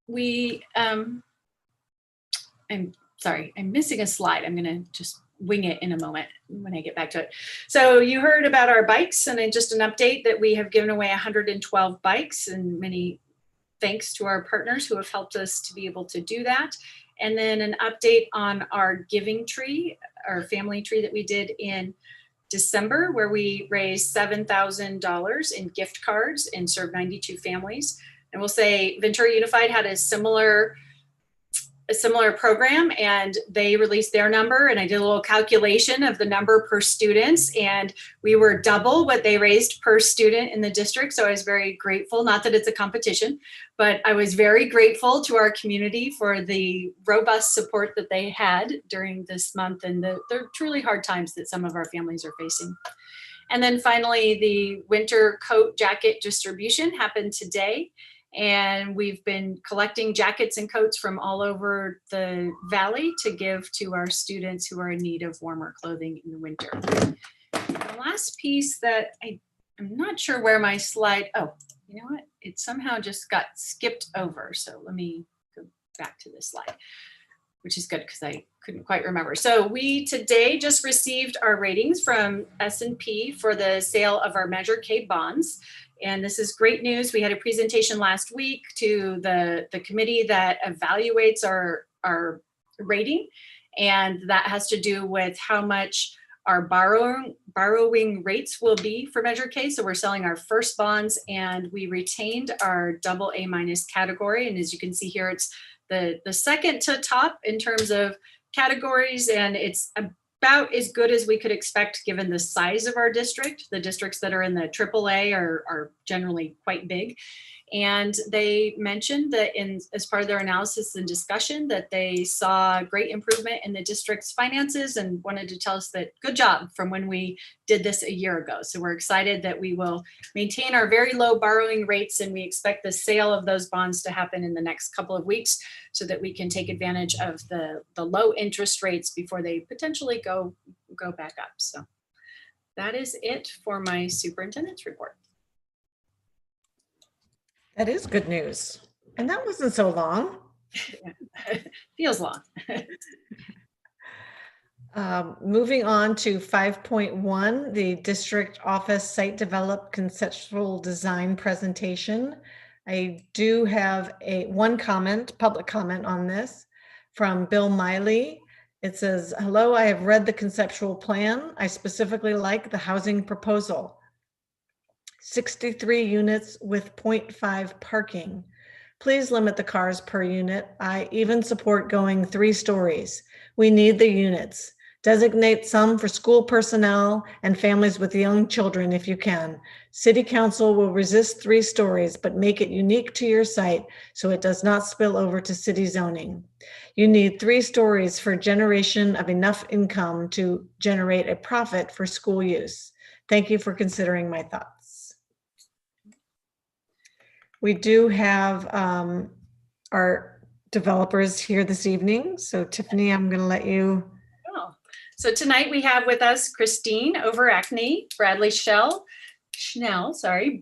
we, I'm sorry, I'm missing a slide. I'm going to just wing it in a moment when I get back to it. So you heard about our bikes, and then just an update that we have given away 112 bikes, and many thanks to our partners who have helped us to be able to do that. And then an update on our giving tree, our family tree that we did in December, where we raised $7,000 in gift cards and served 92 families. And we'll say Ventura Unified had a similar program, and they released their number, and I did a little calculation of the number per students, and we were double what they raised per student in the district. So I was very grateful, not that it's a competition, but I was very grateful to our community for the robust support that they had during this month and the truly hard times that some of our families are facing. And then finally, the winter coat jacket distribution happened today. And we've been collecting jackets and coats from all over the valley to give to our students who are in need of warmer clothing in the winter. The last piece that I'm not sure where my slide, oh, you know what? It somehow just got skipped over. So let me go back to this slide, which is good because I couldn't quite remember. So we today just received our ratings from S&P for the sale of our Measure K bonds. And this is great news. We had a presentation last week to the committee that evaluates our rating. And that has to do with how much our borrowing rates will be for Measure K. So we're selling our first bonds, and we retained our AA- category. And as you can see here, it's the second to top in terms of categories, and it's about as good as we could expect given the size of our district. The districts that are in the AAA are generally quite big. And they mentioned that as part of their analysis and discussion that they saw great improvement in the district's finances and wanted to tell us that good job from when we did this a year ago. So we're excited that we will maintain our very low borrowing rates, and we expect the sale of those bonds to happen in the next couple of weeks so that we can take advantage of the low interest rates before they potentially go back up. So that is it for my superintendent's report. That is good news. And that wasn't so long. Feels long. Moving on to 5.1, the district office site develop conceptual design presentation. I do have one comment, public comment on this from Bill Miley. It says, hello, I have read the conceptual plan. I specifically like the housing proposal. 63 units with 0.5 parking. Please limit the cars per unit. I even support going 3 stories. We need the units. Designate some for school personnel and families with young children if you can. City Council will resist 3 stories, but make it unique to your site so it does not spill over to city zoning. You need 3 stories for generation of enough income to generate a profit for school use. Thank you for considering my thoughts. We do have our developers here this evening. So Tiffany, I'm going to let you. Oh. So tonight we have with us Christine Overacne, Bradley Schnell,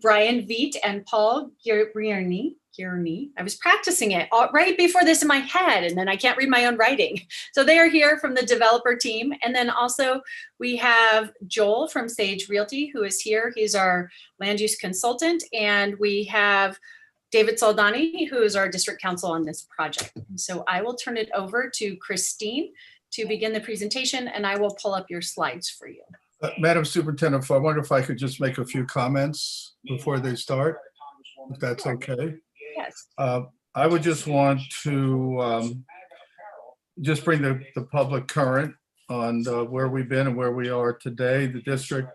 Brian Veet, and Paul Gierney. I was practicing it right before this in my head, and then I can't read my own writing. So they are here from the developer team. And then also we have Joel from Sage Realty, who is here. He's our land use consultant. And we have David Saldani, who is our district counsel on this project. And so I will turn it over to Christine to begin the presentation, and I will pull up your slides for you. Madam Superintendent, I wonder if I could just make a few comments before they start, if that's okay. Yes. I would just want to just bring the public current on where we've been and where we are today. The district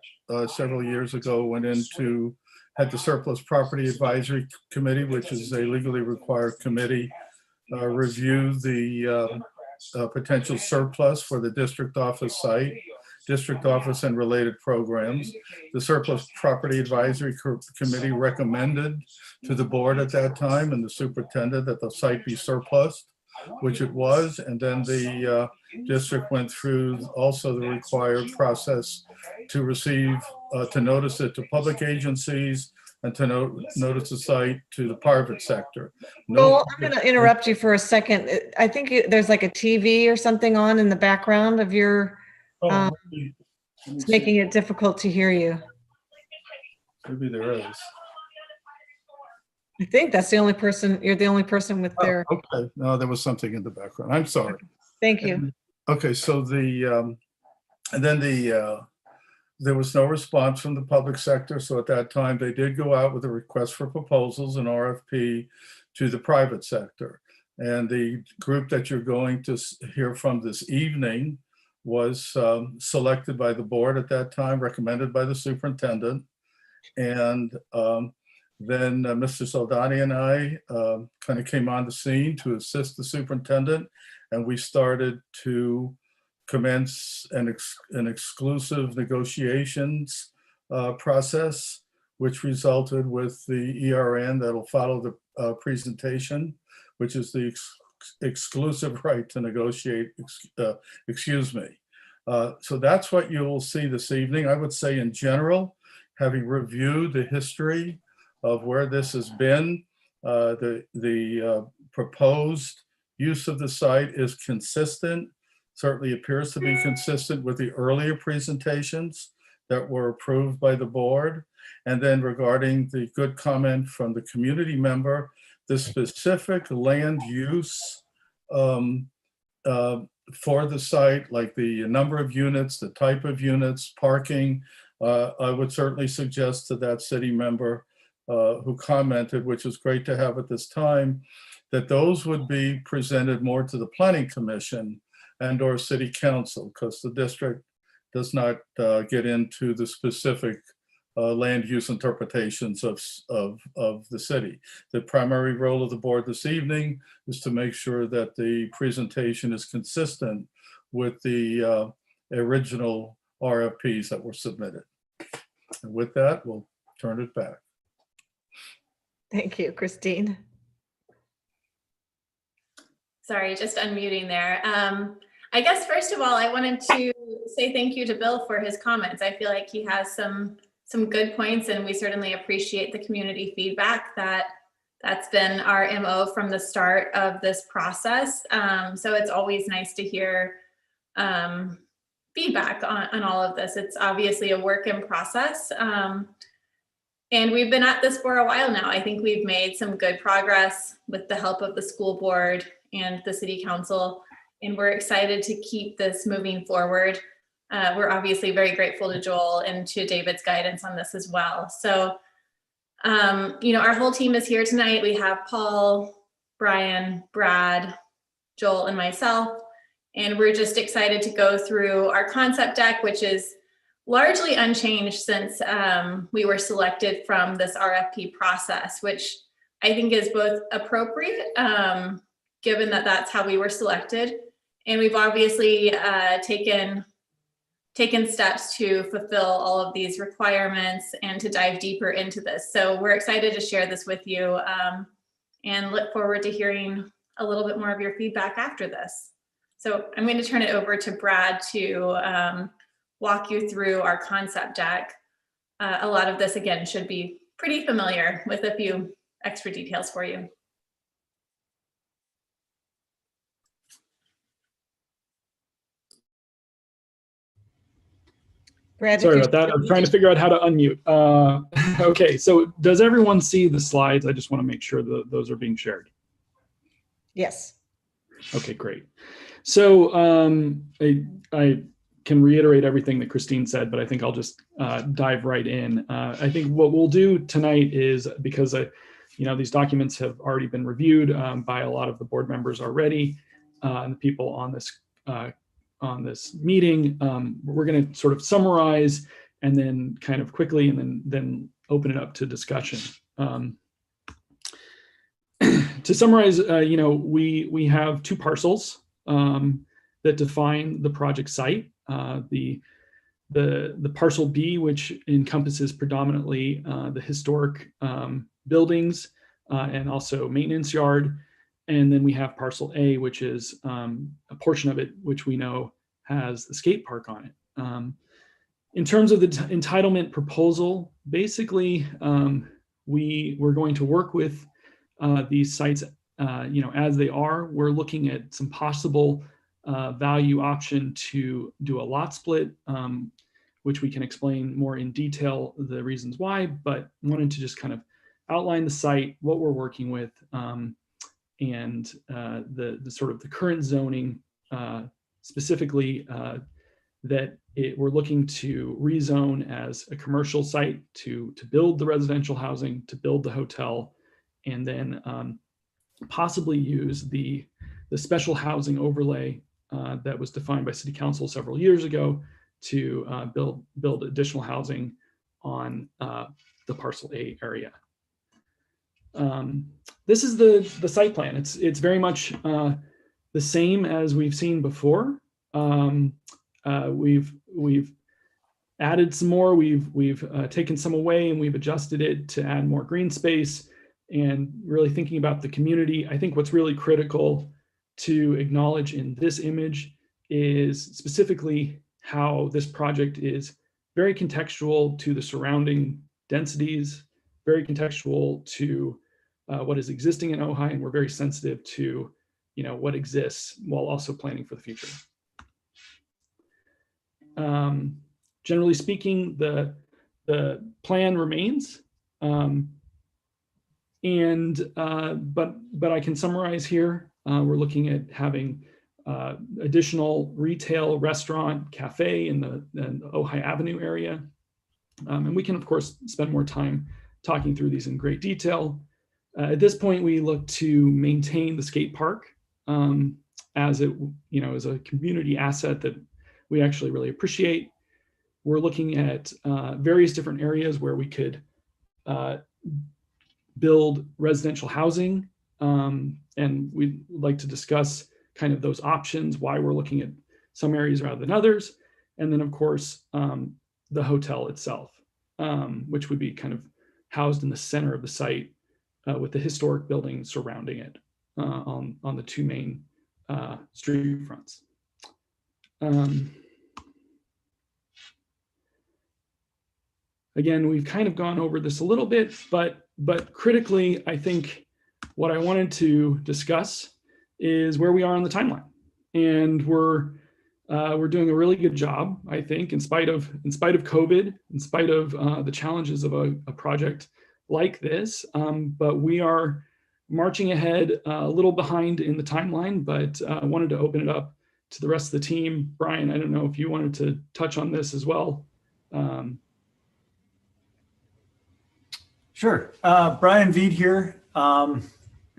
several years ago went into, had the Surplus Property Advisory Committee, which is a legally required committee, review the potential surplus for the district office site, district office and related programs. The Surplus Property Advisory Committee recommended to the board at that time and the superintendent that the site be surplused, which it was. And then the district went through also the required process to receive, to notice it to public agencies and to notice the site to the private sector. Well, I'm going to interrupt you for a second. I think there's like a TV or something on in the background of your, it's making it difficult to hear you. Maybe there is. I think that's the only person, you're the only person with their. Okay, no, there was something in the background. I'm sorry. Thank you. Okay, so the, and then there was no response from the public sector. So at that time, they did go out with a request for proposals, an RFP, to the private sector. And the group that you're going to hear from this evening was selected by the board at that time, recommended by the superintendent. And then Mr. Soldani and I kind of came on the scene to assist the superintendent. And we started to commence an exclusive negotiations process, which resulted with the ERN that'll follow the presentation, which is the exclusive right to negotiate, excuse me. So that's what you will see this evening. I would say in general, having reviewed the history of where this has been, the proposed use of the site is consistent, certainly appears to be consistent with the earlier presentations that were approved by the board. And then regarding the good comment from the community member, the specific land use for the site, like the number of units, the type of units, parking, I would certainly suggest to that city member who commented, which is great to have at this time, that those would be presented more to the Planning Commission and or City Council, because the district does not get into the specific land use interpretations of the city. The primary role of the board this evening is to make sure that the presentation is consistent with the original RFPs that were submitted. And with that, we'll turn it back. Thank you, Christine. Sorry, just unmuting there. I guess first of all, I wanted to say thank you to Bill for his comments. I feel like he has some good points, and we certainly appreciate the community feedback that's been our MO from the start of this process. So it's always nice to hear feedback on all of this. It's obviously a work in process. And we've been at this for a while now. I think we've made some good progress with the help of the school board and the city council, and we're excited to keep this moving forward. We're obviously very grateful to Joel and to David's guidance on this as well. So, our whole team is here tonight. We have Paul, Brian, Brad, Joel, and myself, and we're just excited to go through our concept deck, which is largely unchanged since we were selected from this RFP process, which I think is both appropriate, given that that's how we were selected. And we've obviously taken steps to fulfill all of these requirements and to dive deeper into this. So we're excited to share this with you and look forward to hearing a little bit more of your feedback after this. So I'm going to turn it over to Brad to walk you through our concept deck. A lot of this, again, should be pretty familiar with a few extra details for you. Brad, sorry about that. I'm trying to figure out how to unmute. Okay, so does everyone see the slides? I just want to make sure that those are being shared. Yes. Okay, great. So I can reiterate everything that Christine said, but I think I'll just dive right in. I think what we'll do tonight is, because these documents have already been reviewed by a lot of the board members already, and the people on this meeting, we're going to sort of summarize and then kind of quickly, and then open it up to discussion. To summarize, we have 2 parcels that define the project site. The parcel B, which encompasses predominantly the historic buildings and also maintenance yard. And then we have parcel A, which is a portion of it, which we know has the skate park on it. In terms of the entitlement proposal, basically, we're going to work with these sites, as they are. We're looking at some possible value option to do a lot split, which we can explain more in detail the reasons why, but wanted to just kind of outline the site, what we're working with, and the sort of the current zoning, specifically that we're looking to rezone as a commercial site to build the residential housing, to build the hotel, and then possibly use the special housing overlay that was defined by City Council several years ago to build additional housing on the parcel A area. This is the site plan. It's very much the same as we've seen before. We've added some more. We've taken some away, and we've adjusted it to add more green space, and really thinking about the community. I think what's really critical to acknowledge in this image is specifically how this project is very contextual to the surrounding densities, very contextual to what is existing in Ojai, and we're very sensitive to what exists while also planning for the future. Generally speaking, the plan remains, but I can summarize here. We're looking at having additional retail, restaurant, cafe in the Ojai Avenue area. And we can, of course, spend more time talking through these in great detail. At this point, we look to maintain the skate park as as a community asset that we actually really appreciate. We're looking at various different areas where we could build residential housing, and we'd like to discuss kind of those options, why we're looking at some areas rather than others. And then, of course, the hotel itself, which would be kind of housed in the center of the site with the historic building surrounding it on the 2 main street fronts. Again, we've kind of gone over this a little bit, but critically, I think what I wanted to discuss is where we are on the timeline, and we're doing a really good job, I think, in spite of COVID, in spite of the challenges of a project like this. But we are marching ahead, a little behind in the timeline, but I wanted to open it up to the rest of the team. Brian, I don't know if you wanted to touch on this as well. Sure. Brian Veed here.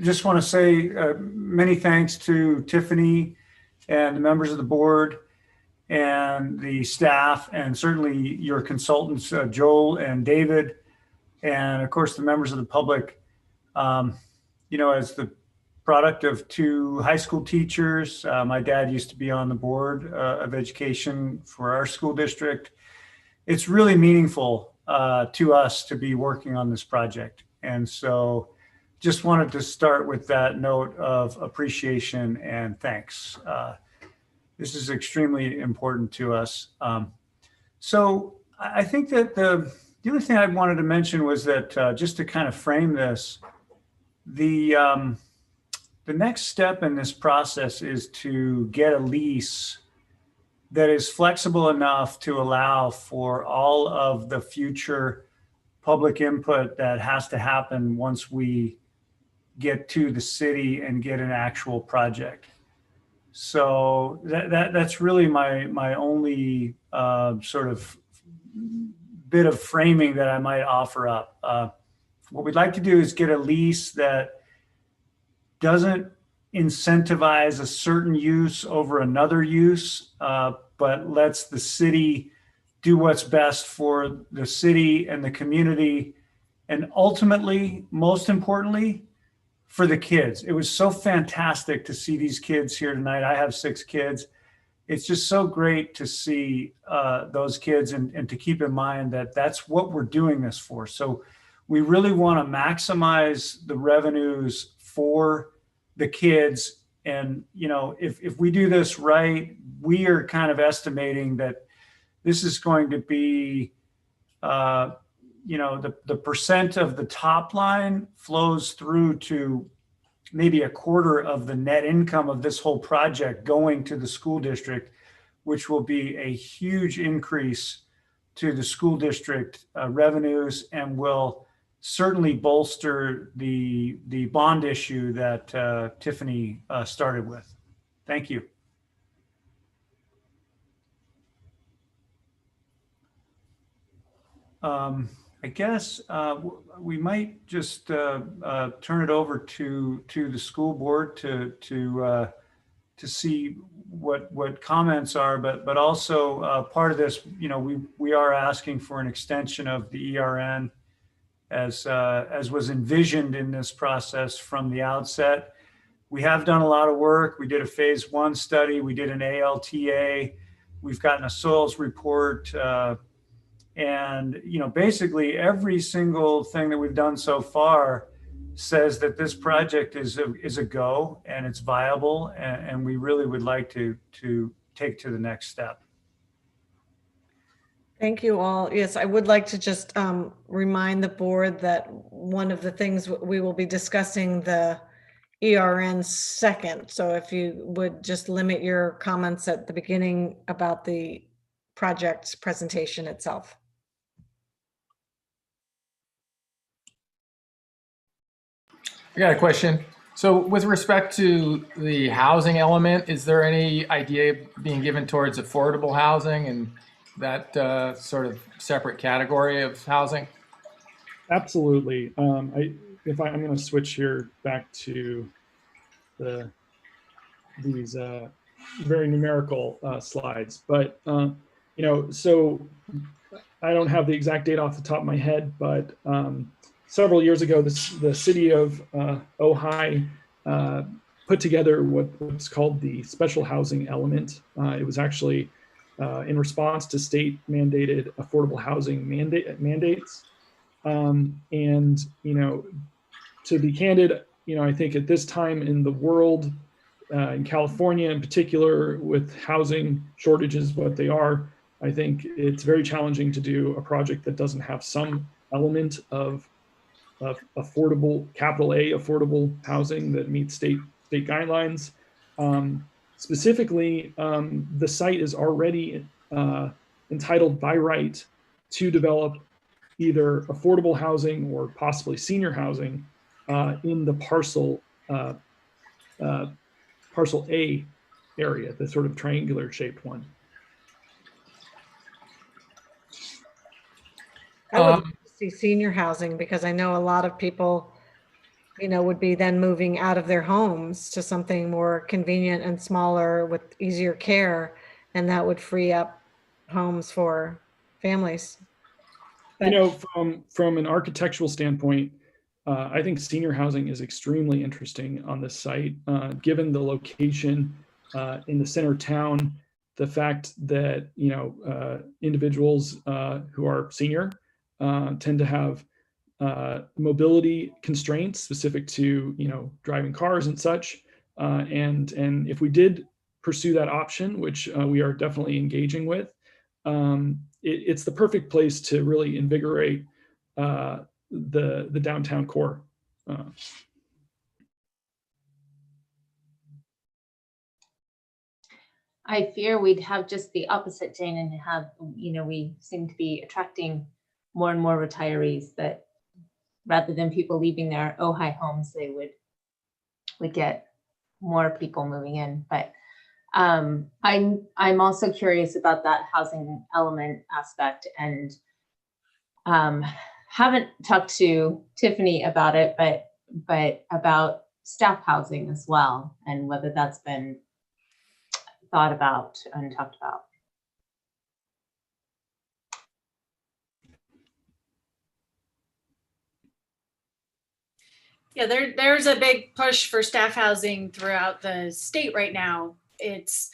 Just want to say many thanks to Tiffany and the members of the board and the staff, and certainly your consultants, Joel and David, and of course the members of the public. As the product of 2 high school teachers, my dad used to be on the board of education for our school district. It's really meaningful to us to be working on this project. And so just wanted to start with that note of appreciation and thanks. This is extremely important to us. So I think that the other thing I wanted to mention was that just to kind of frame this, the next step in this process is to get a lease that is flexible enough to allow for all of the future public input that has to happen once we get to the city and get an actual project. So that's really my only sort of bit of framing that I might offer up. What we'd like to do is get a lease that doesn't incentivize a certain use over another use, but lets the city do what's best for the city and the community, and ultimately, most importantly, for the kids. It was so fantastic to see these kids here tonight. I have 6 kids. It's just so great to see those kids and to keep in mind that that's what we're doing this for. So we really want to maximize the revenues for the kids. And, you know, if we do this right, we are kind of estimating that this is going to be, you know, the percent of the top line flows through to maybe a quarter of the net income of this whole project going to the school district, which will be a huge increase to the school district revenues and will certainly bolster the bond issue that Tiffany started with. Thank you. I guess we might just turn it over to the school board to see what comments are, but also part of this, you know, we are asking for an extension of the ERN as was envisioned in this process from the outset. We have done a lot of work. We did a phase 1 study. We did an ALTA. We've gotten a soils report. And, you know, basically every single thing that we've done so far says that this project is a go and it's viable. And we really would like to take to the next step. Thank you all. Yes, I would like to just remind the board that one of the things we will be discussing the ERN second. So if you would just limit your comments at the beginning about the project presentation itself. I got a question. So with respect to the housing element, is there any idea being given towards affordable housing and that sort of separate category of housing? Absolutely. I'm going to switch here back to these very numerical slides, but you know, so I don't have the exact date off the top of my head, but several years ago, the city of Ojai put together what's called the special housing element. It was actually in response to state mandated affordable housing mandates. And, you know, to be candid, you know, I think at this time in the world, in California in particular, with housing shortages, what they are, I think it's very challenging to do a project that doesn't have some element of affordable, capital A, affordable housing that meets state guidelines. Specifically, the site is already entitled by right to develop either affordable housing or possibly senior housing in the parcel A area, the sort of triangular shaped one. I would like to see senior housing because I know a lot of people, you know, would be then moving out of their homes to something more convenient and smaller with easier care, and that would free up homes for families. You know, from an architectural standpoint, I think senior housing is extremely interesting on this site, given the location in the center of town, the fact that, you know, individuals who are senior tend to have mobility constraints specific to, you know, driving cars and such. And if we did pursue that option, which we are definitely engaging with, it's the perfect place to really invigorate the downtown core. I fear we'd have just the opposite, Jane, and have, you know, we seem to be attracting more and more retirees that rather than people leaving their Ojai homes, they would get more people moving in. But I'm also curious about that housing element aspect, and haven't talked to Tiffany about it, but about staff housing as well, and whether that's been thought about and talked about. Yeah, there's a big push for staff housing throughout the state right now. It's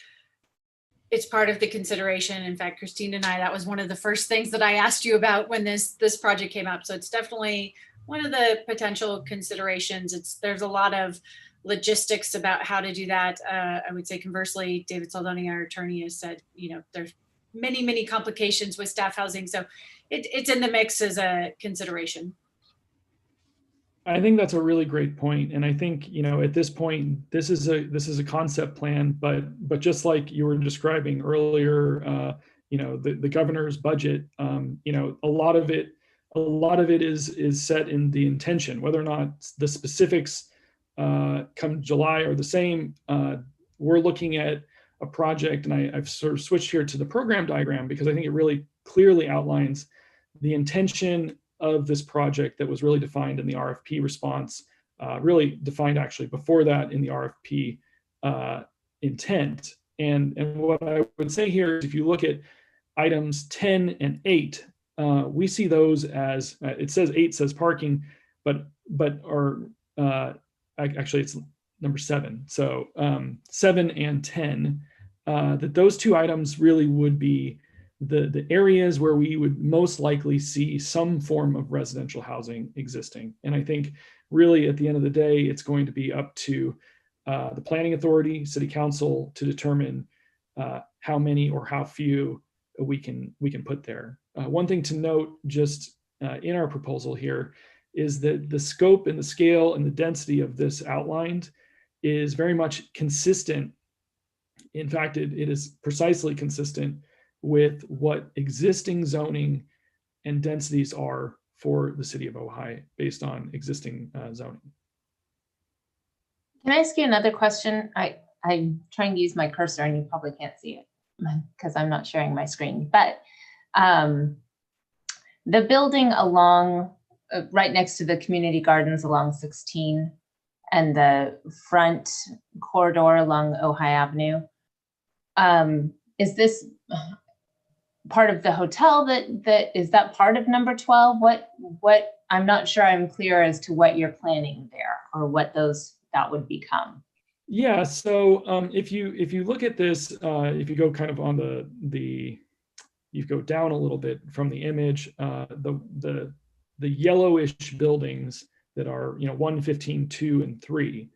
part of the consideration. In fact, Christine and I, that was one of the first things that I asked you about when this project came up. So it's definitely one of the potential considerations. There's a lot of logistics about how to do that. I would say conversely, David Saldoni, our attorney, has said, there's many complications with staff housing. So it's in the mix as a consideration. I think that's a really great point. And I think, at this point, this is a concept plan, but just like you were describing earlier, the governor's budget, a lot of it is set in the intention. Whether or not the specifics come July are the same, we're looking at a project, and I've sort of switched here to the program diagram because I think it really clearly outlines the intention of this project that was really defined in the RFP response, really defined actually before that in the RFP intent. And what I would say here is if you look at items 10 and 8, we see those as, it says 8 says parking, but actually it's number 7. So 7 and 10, that those two items really would be the areas where we would most likely see some form of residential housing existing. And I think really at the end of the day, it's going to be up to the planning authority, city council to determine how many or how few we can put there. One thing to note just in our proposal here is that the scope and the scale and the density of this outlined is very much consistent. In fact, it is precisely consistent with what existing zoning and densities are for the city of Ojai based on existing zoning. Can I ask you another question? I'm trying to use my cursor and you probably can't see it because I'm not sharing my screen, but the building along right next to the community gardens along 16 and the front corridor along Ojai Avenue, is this part of the hotel that is that part of number 12? What I'm not sure I'm clear as to what you're planning there or what that would become. Yeah, so if you look at this, if you go kind of on you go down a little bit from the image, the yellowish buildings that are 1, 15, 2, and 3,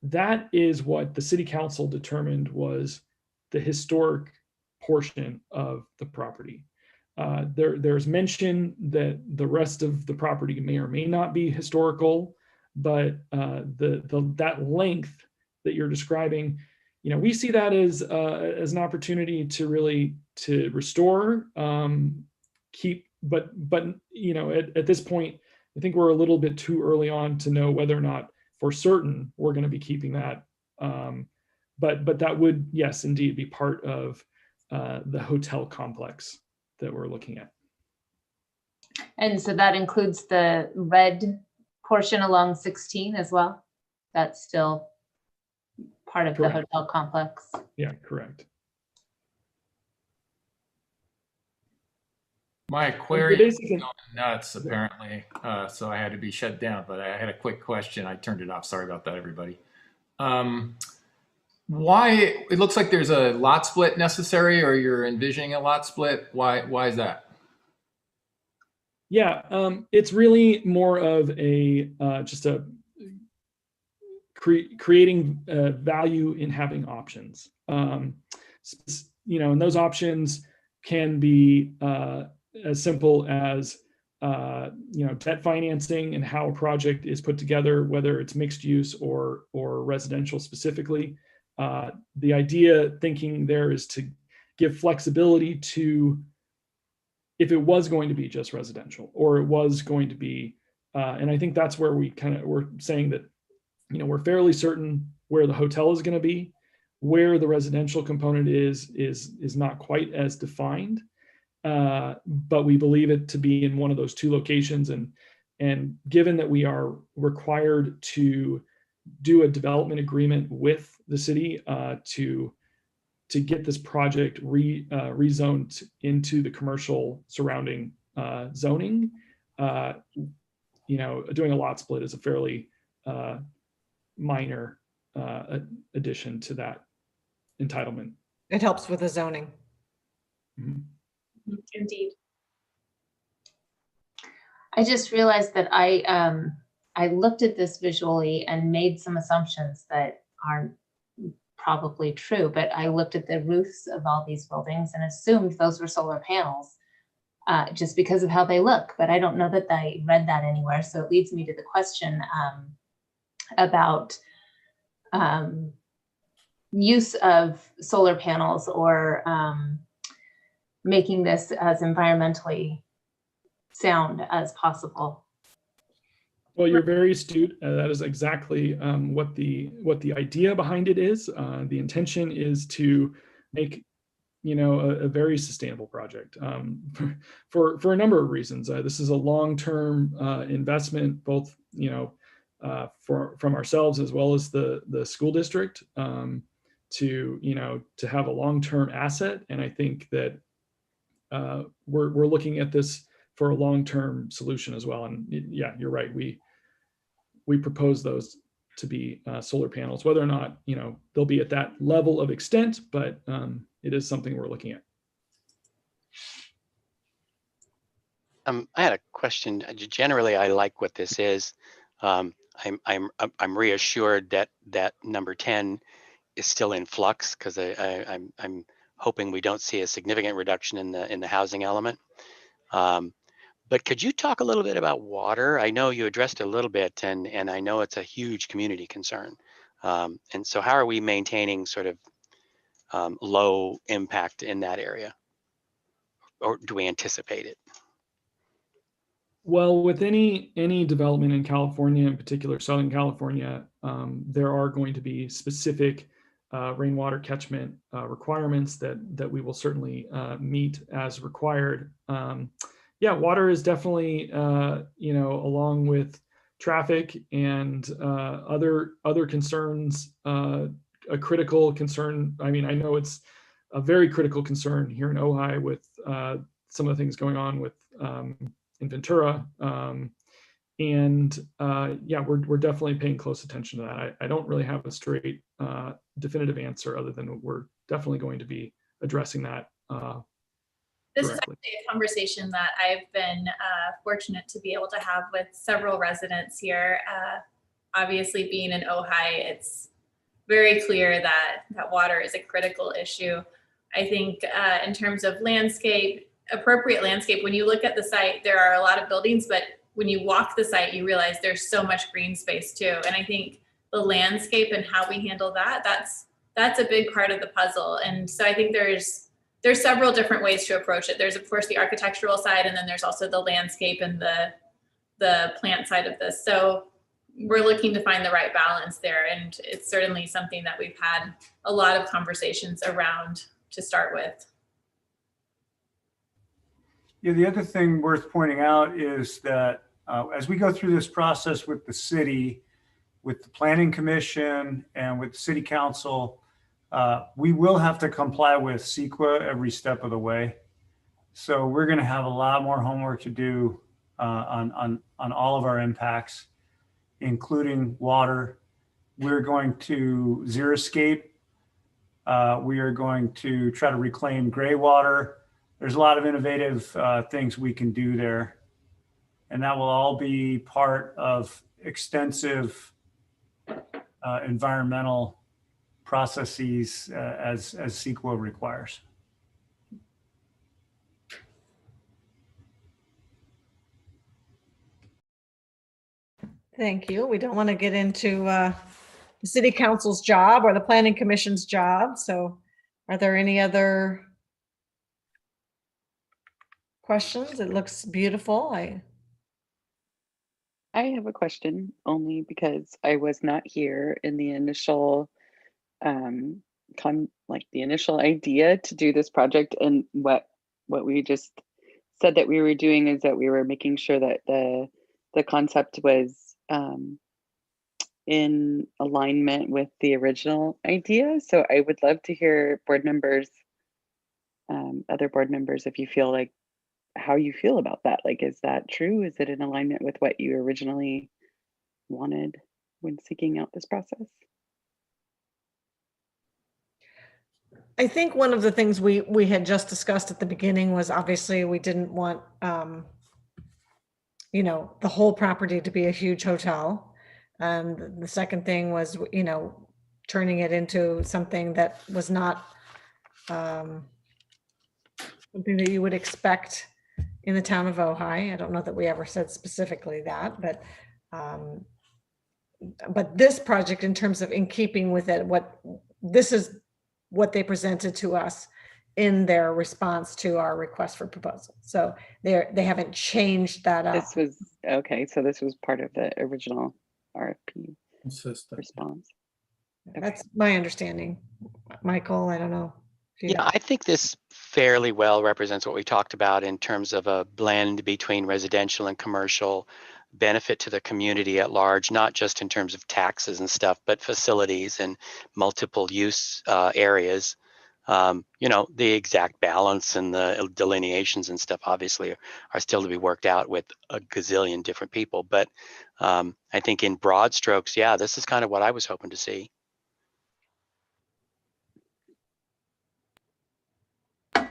that is what the city council determined was the historic portion of the property. There's mention that the rest of the property may or may not be historical, but that length that you're describing, we see that as an opportunity to really restore, keep, but at this point, I think we're a little bit too early on to know whether or not for certain we're going to be keeping that. But that would, yes, indeed be part of the hotel complex that we're looking at. And so that includes the red portion along 16 as well? That's still part of Correct. the hotel complex? Yeah, correct. My aquarium is going nuts, apparently, so I had to be shut down, but I had a quick question. I turned it off. Sorry about that, everybody. Why, it looks like there's a lot split necessary, or you're envisioning a lot split. Why is that? Yeah, it's really more of just creating value in having options. And those options can be as simple as debt financing and how a project is put together, whether it's mixed use or residential specifically. The idea thinking there is to give flexibility to if it was going to be just residential or it was going to be, and I think that's where we're saying that, we're fairly certain where the hotel is going to be, where the residential component is not quite as defined, but we believe it to be in one of those two locations. And given that we are required to do a development agreement with the city to get this project rezoned into the commercial surrounding zoning, doing a lot split is a fairly minor addition to that entitlement. It helps with the zoning. Mhm. Indeed. I just realized that I looked at this visually and made some assumptions that aren't probably true, but I looked at the roofs of all these buildings and assumed those were solar panels just because of how they look. But I don't know that I read that anywhere. So it leads me to the question about use of solar panels or making this as environmentally sound as possible. Well, you're very astute. That is exactly what the idea behind it is. The intention is to make a very sustainable project for a number of reasons. This is a long-term investment, both from ourselves as well as the school district to have a long-term asset. And I think that we're looking at this for a long-term solution as well. And yeah, you're right. We propose those to be solar panels, whether or not they'll be at that level of extent, but it is something we're looking at. I had a question. Generally, I like what this is. I'm reassured that number 10 is still in flux, because I'm hoping we don't see a significant reduction in the housing element. But could you talk a little bit about water? I know you addressed it a little bit, and I know it's a huge community concern. And so how are we maintaining sort of low impact in that area? Or do we anticipate it? Well, with any development in California, in particular Southern California, there are going to be specific rainwater catchment requirements that we will certainly meet as required. Yeah, water is definitely, along with traffic and other concerns, a critical concern. I mean, I know it's a very critical concern here in Ojai with some of the things going on with in Ventura. Yeah, we're definitely paying close attention to that. I don't really have a straight definitive answer other than we're definitely going to be addressing that This directly. is actually a conversation that I've been fortunate to be able to have with several residents here. Obviously, being in Ojai, it's very clear that water is a critical issue. I think in terms of appropriate landscape, when you look at the site, there are a lot of buildings, but when you walk the site, you realize there's so much green space too. And I think the landscape and how we handle that's a big part of the puzzle. And so I think there's several different ways to approach it. There's of course the architectural side, and then there's also the landscape and the plant side of this. So we're looking to find the right balance there. And it's certainly something that we've had a lot of conversations around to start with. Yeah, the other thing worth pointing out is that as we go through this process with the city, with the planning commission and with the city council, we will have to comply with CEQA every step of the way. So we're going to have a lot more homework to do on all of our impacts, including water. We're going to xeriscape. We are going to try to reclaim gray water. There's a lot of innovative things we can do there. And that will all be part of extensive environmental processes as CEQA requires. Thank you. We don't want to get into the city council's job or the planning commission's job. So are there any other questions? It looks beautiful. I have a question only because I was not here in the initial the initial idea to do this project, and what we just said that we were doing is that we were making sure that the concept was in alignment with the original idea. So I would love to hear board members, other board members, if you feel like how you feel about that. Like, is that true? Is it in alignment with what you originally wanted when seeking out this process? I think one of the things we had just discussed at the beginning was obviously we didn't want, you know, the whole property to be a huge hotel. The second thing was, you know, turning it into something that was not something that you would expect in the town of Ojai. I don't know that we ever said specifically that, but this project, in terms of in keeping with it, this is what they presented to us in their response to our request for proposal. So they haven't changed that up. This was, okay, so this was part of the original RFP response. That's my understanding. Michael, I don't know. Yeah, I think this fairly well represents what we talked about in terms of a blend between residential and commercial, benefit to the community at large, not just in terms of taxes and stuff, but facilities and multiple use areas. You know, the exact balance and the delineations and stuff obviously are still to be worked out with a gazillion different people. But I think in broad strokes, yeah, this is kind of what I was hoping to see.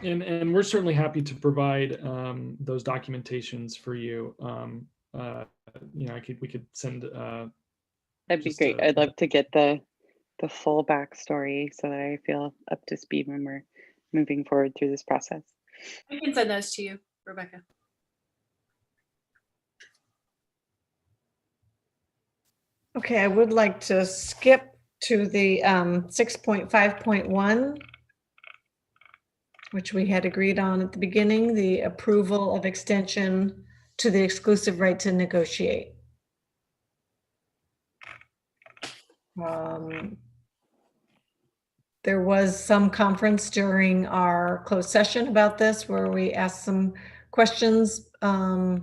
And we're certainly happy to provide those documentations for you. You know, we could send. That'd be great. I'd love to get the full backstory so that I feel up to speed when we're moving forward through this process. I can send those to you, Rebecca. Okay, I would like to skip to the 6.5.1, which we had agreed on at the beginning, the approval of extension to the exclusive right to negotiate. There was some conference during our closed session about this where we asked some questions, but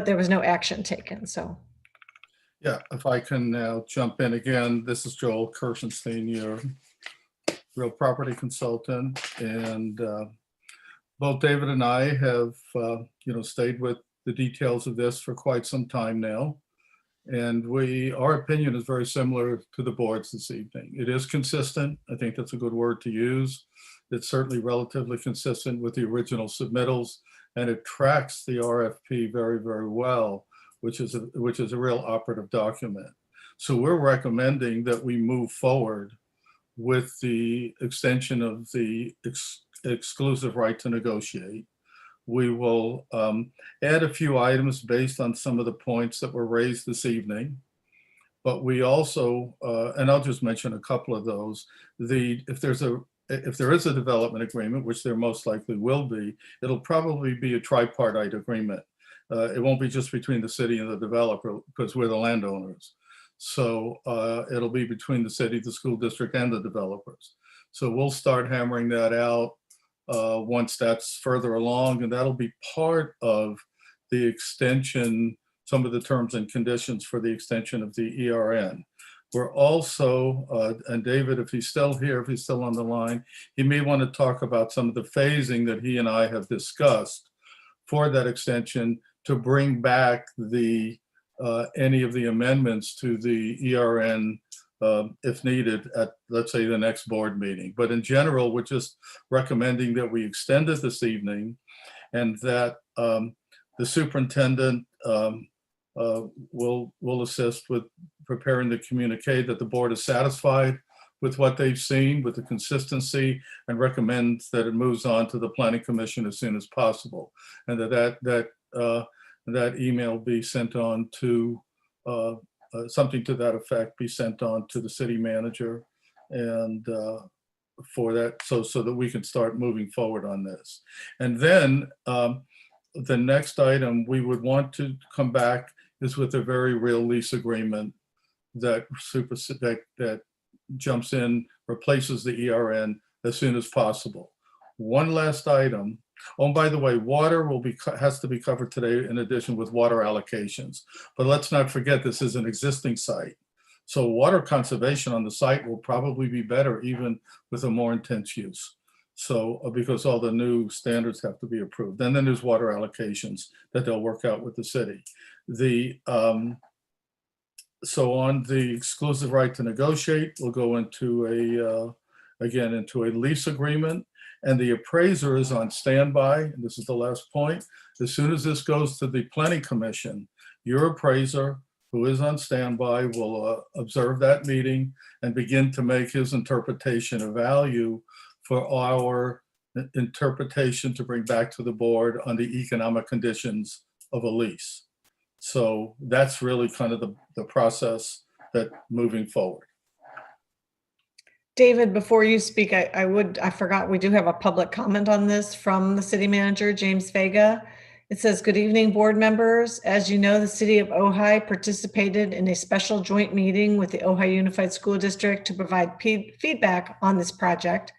there was no action taken, so. Yeah, if I can now jump in again, this is Joel Kirshenstein, your real property consultant, and both David and I have, you know, stayed with the details of this for quite some time now. And our opinion is very similar to the board's this evening. It is consistent. I think that's a good word to use. It's certainly relatively consistent with the original submittals, and it tracks the RFP very, very well, which is a real operative document. So we're recommending that we move forward with the extension of the exclusive right to negotiate. We will add a few items based on some of the points that were raised this evening. But we also, and I'll just mention a couple of those, if there is a development agreement, which there most likely will be, it'll probably be a tripartite agreement. It won't be just between the city and the developer because we're the landowners. So it'll be between the city, the school district, and the developers. So we'll start hammering that out once that's further along, and that'll be part of the extension, some of the terms and conditions for the extension of the ERN. We're also, and David, if he's still here, if he's still on the line, he may want to talk about some of the phasing that he and I have discussed for that extension to bring back any of the amendments to the ERN if needed at, let's say, the next board meeting. But in general, we're just recommending that we extend it this evening, and that the superintendent will assist with preparing the communique that the board is satisfied with what they've seen, with the consistency, and recommends that it moves on to the planning commission as soon as possible, and that email be sent on to something to that effect be sent on to the city manager, and for that, so that we can start moving forward on this. And then the next item we would want to come back is with a very real lease agreement that jumps in, replaces the ERN as soon as possible. One last item. Oh, and by the way, water has to be covered today in addition with water allocations. But let's not forget, this is an existing site. So water conservation on the site will probably be better even with a more intense use. So, because all the new standards have to be approved. Then there's water allocations that they'll work out with the city. So on the exclusive right to negotiate, we'll go into again, into a lease agreement, and the appraiser is on standby. And this is the last point. As soon as this goes to the planning commission, your appraiser, who is on standby, will observe that meeting and begin to make his interpretation of value for our interpretation to bring back to the board on the economic conditions of a lease. So that's really kind of the process that moving forward. David, before you speak, I forgot, we do have a public comment on this from the city manager, James Vega. It says, good evening, board members. As you know, the city of Ojai participated in a special joint meeting with the Ojai Unified School District to provide feedback on this project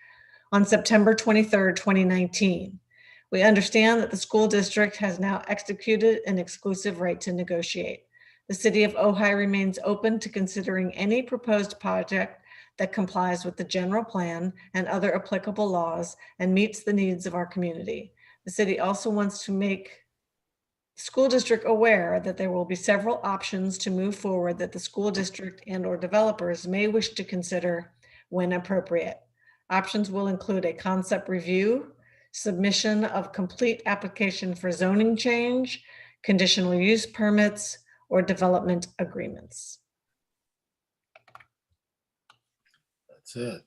on September 23rd, 2019. We understand that the school district has now executed an exclusive right to negotiate. The city of Ojai remains open to considering any proposed project that complies with the general plan and other applicable laws and meets the needs of our community. The city also wants to make the school district aware that there will be several options to move forward that the school district and/or developers may wish to consider when appropriate. Options will include a concept review, submission of complete application for zoning change, conditional use permits, or development agreements. That's it.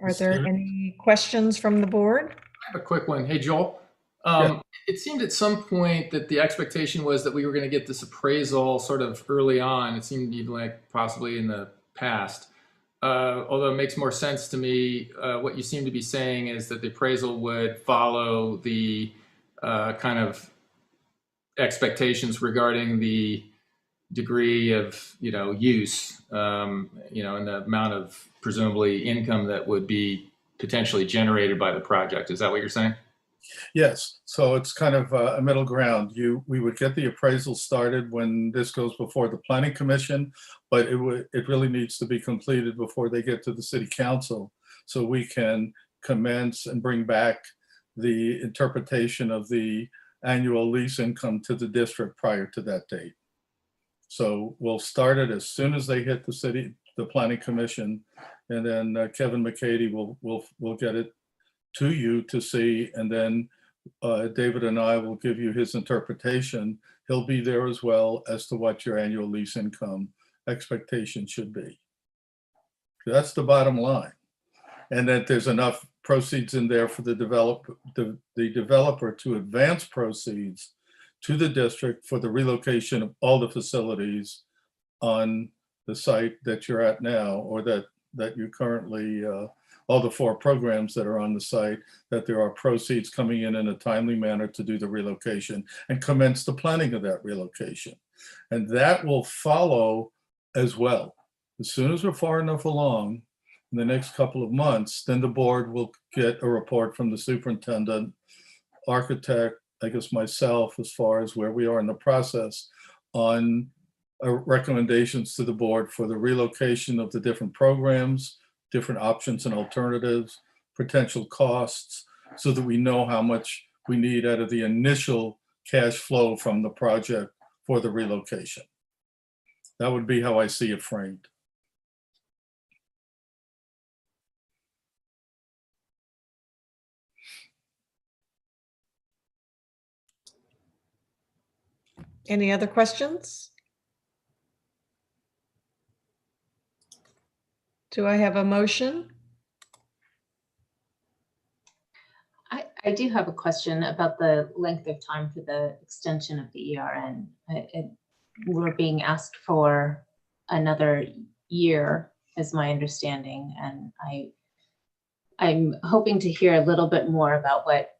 Are there any questions from the board? I have a quick one. Hey, Joel. Yeah. It seemed at some point that the expectation was that we were going to get this appraisal sort of early on. It seemed even like possibly in the past. Although it makes more sense to me, what you seem to be saying is that the appraisal would follow the kind of expectations regarding the degree of, use, and the amount of presumably income that would be potentially generated by the project. Is that what you're saying? Yes, so it's kind of a middle ground. We would get the appraisal started when this goes before the planning commission, but it really needs to be completed before they get to the city council, so we can commence and bring back the interpretation of the annual lease income to the district prior to that date. So we'll start it as soon as they hit the planning commission, and then Kevin McCady will get it to you to see, and then David and I will give you his interpretation. He'll be there as well as to what your annual lease income expectation should be. That's the bottom line. And that there's enough proceeds in there for the developer to advance proceeds to the district for the relocation of all the facilities on the site that you're at now, or that you currently all the 4 programs that are on the site, that there are proceeds coming in a timely manner to do the relocation and commence the planning of that relocation. And that will follow as well. As soon as we're far enough along in the next couple of months, then the board will get a report from the superintendent, architect, I guess myself, as far as where we are in the process on recommendations to the board for the relocation of the different programs, different options and alternatives, potential costs, so that we know how much we need out of the initial cash flow from the project for the relocation. That would be how I see it framed. Any other questions? Do I have a motion? I do have a question about the length of time for the extension of the ERN. We're being asked for another year, is my understanding, and I'm hoping to hear a little bit more about what,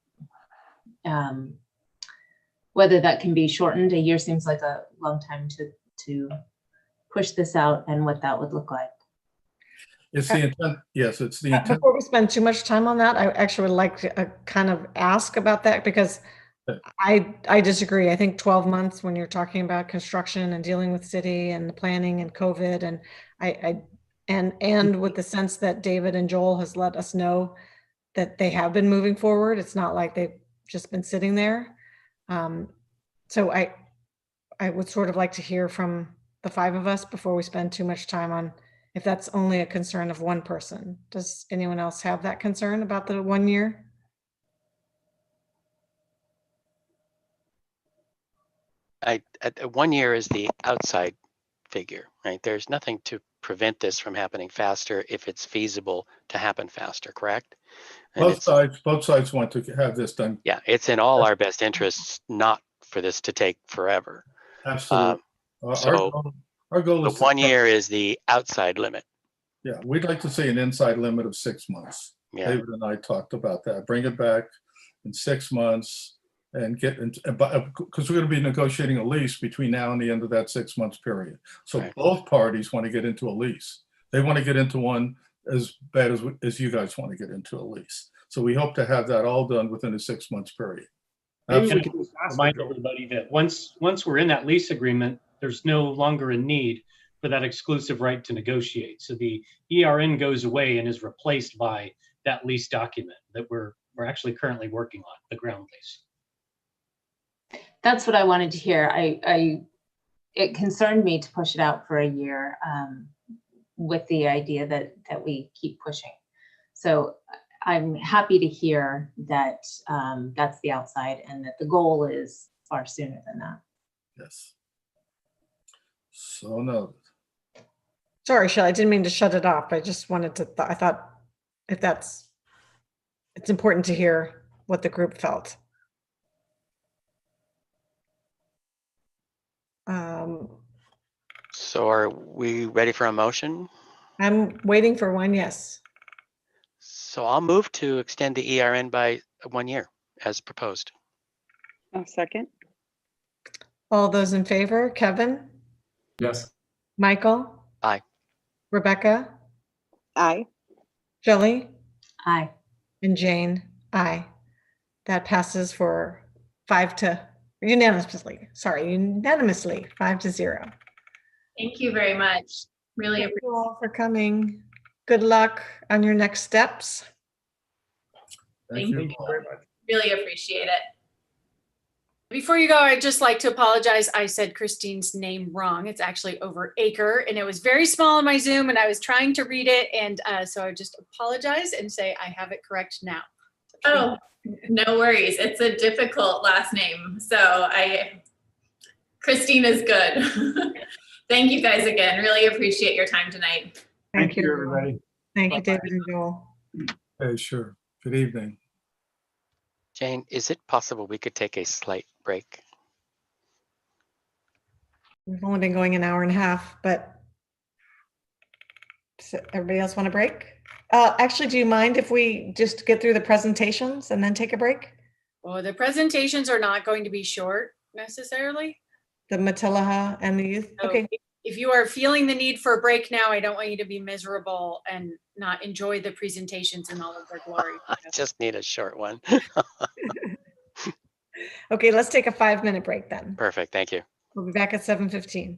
whether that can be shortened. A year seems like a long time to push this out, and what that would look like. It's the intent. Yes, it's the intent. Before we spend too much time on that, I actually would like to kind of ask about that, because I disagree. I think 12 months when you're talking about construction and dealing with city and the planning and COVID and and with the sense that David and Joel has let us know that they have been moving forward. It's not like they've just been sitting there. So I would sort of like to hear from the five of us before we spend too much time on if that's only a concern of one person. Does anyone else have that concern about the 1 year? I 1 year is the outside figure, right? There's nothing to prevent this from happening faster if it's feasible to happen faster, correct? And Both sides want to have this done. yeah, it's in all our best interests not for this to take forever. Absolutely. So our goal the is 1 year is the outside limit. Yeah, we'd like to see an inside limit of 6 months. Yeah. David and I talked about that. Bring it back in 6 months and get into, because we're going to be negotiating a lease between now and the end of that 6 months period. So Right. both parties want to get into a lease. They want to get into one as bad as you guys want to get into a lease. So we hope to have that all done within a 6 months period. Maybe we can remind everybody that once we're in that lease agreement, there's no longer a need for that exclusive right to negotiate. So the ERN goes away and is replaced by that lease document that we're actually currently working on, the ground lease. That's what I wanted to hear. It concerned me to push it out for a year with the idea that we keep pushing. So I'm happy to hear that that's the outside and that the goal is far sooner than that. Yes. So noted. Sorry, Shelley, I didn't mean to shut it off. I just wanted to, I thought if it's important to hear what the group felt. So are we ready for a motion? I'm waiting for one, yes. So I'll move to extend the ERN by 1 year as proposed. I'll second. All those in favor, Kevin? Yes. Michael? Aye. Rebecca? Aye. Shelley? Aye. And Jane? Aye. That passes for unanimously, 5-0. Thank you very much. Really Thank appreciate you all for coming. Good luck on your next steps. Thank you very much. Really appreciate it. Before you go, I'd just like to apologize. I said Christine's name wrong. It's actually over acre, and it was very small in my Zoom, and I was trying to read it, and so I just apologize and say I have it correct now. Oh, no worries. It's a difficult last name, so Christine is good. Thank you guys again. Really appreciate your time tonight. Thank you, everybody. Thank you, David and Joel. Okay, sure. Good evening. Jane, is it possible we could take a slight break? We've only been going an hour and a half, but does everybody else want a break? Actually, do you mind if we just get through the presentations and then take a break? Well, the presentations are not going to be short necessarily. The Matilaha and the youth? So Okay. if you are feeling the need for a break now, I don't want you to be miserable and not enjoy the presentations in all of their glory. I just need a short one. Okay, let's take a 5-minute break then. Perfect, thank you. We'll be back at 7:15.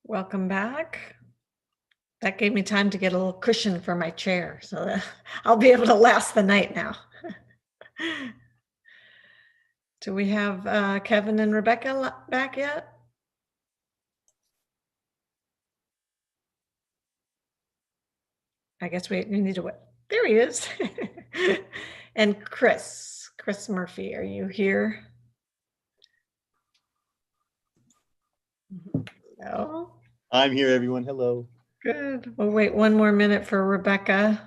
Welcome back. That gave me time to get a little cushion for my chair so that I'll be able to last the night now. Do we have Kevin and Rebecca back yet? I guess we need to wait. There he is. And Chris Murphy, are you here? No. I'm here, everyone. Hello. Good. We'll wait one more minute for Rebecca.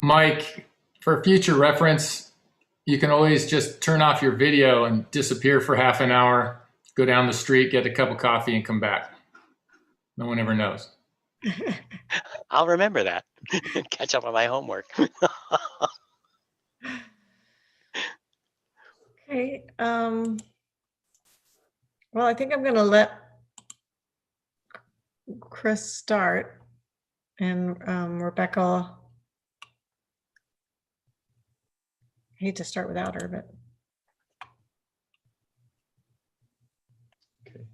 Mike, for future reference, you can always just turn off your video and disappear for half an hour, go down the street, get a cup of coffee, and come back. No one ever knows. I'll remember that. Catch up on my homework. Okay. Well, I think I'm going to let Chris start, and Rebecca. I hate to start without her, but. Okay.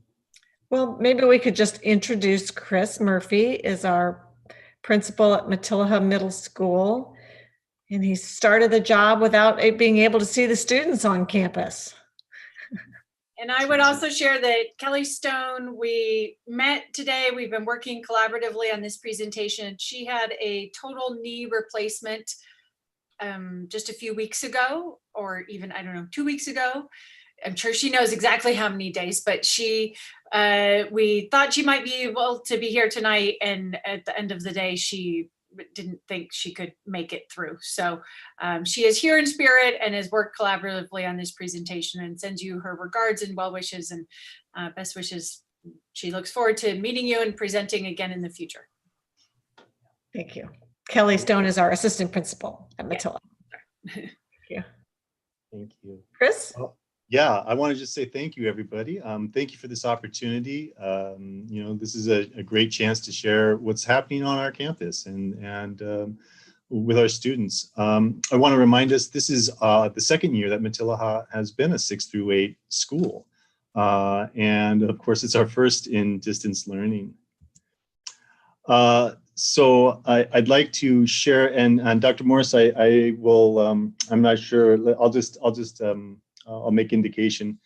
Well, maybe we could just introduce Chris Murphy is our principal at Matilla Middle School. And he started the job without being able to see the students on campus. And I would also share that Kelly Stone, we met today. We've been working collaboratively on this presentation. She had a total knee replacement just a few weeks ago, or even, I don't know, 2 weeks ago. I'm sure she knows exactly how many days, but we thought she might be able to be here tonight. And at the end of the day, she didn't think she could make it through. So she is here in spirit and has worked collaboratively on this presentation, and sends you her regards and well wishes and best wishes. She looks forward to meeting you and presenting again in the future. Thank you. Kelly Stone is our assistant principal at Matilla. Yeah. Thank you. Thank you. Chris? Yeah, I want to just say thank you, everybody. Thank you for this opportunity. This is a great chance to share what's happening on our campus and with our students. I want to remind us this is the second year that Matilla has been a 6 through 8 school. And of course, it's our first in distance learning. So I'd like to share, and Dr. Morris, I will, I'm not sure, I'll make indication.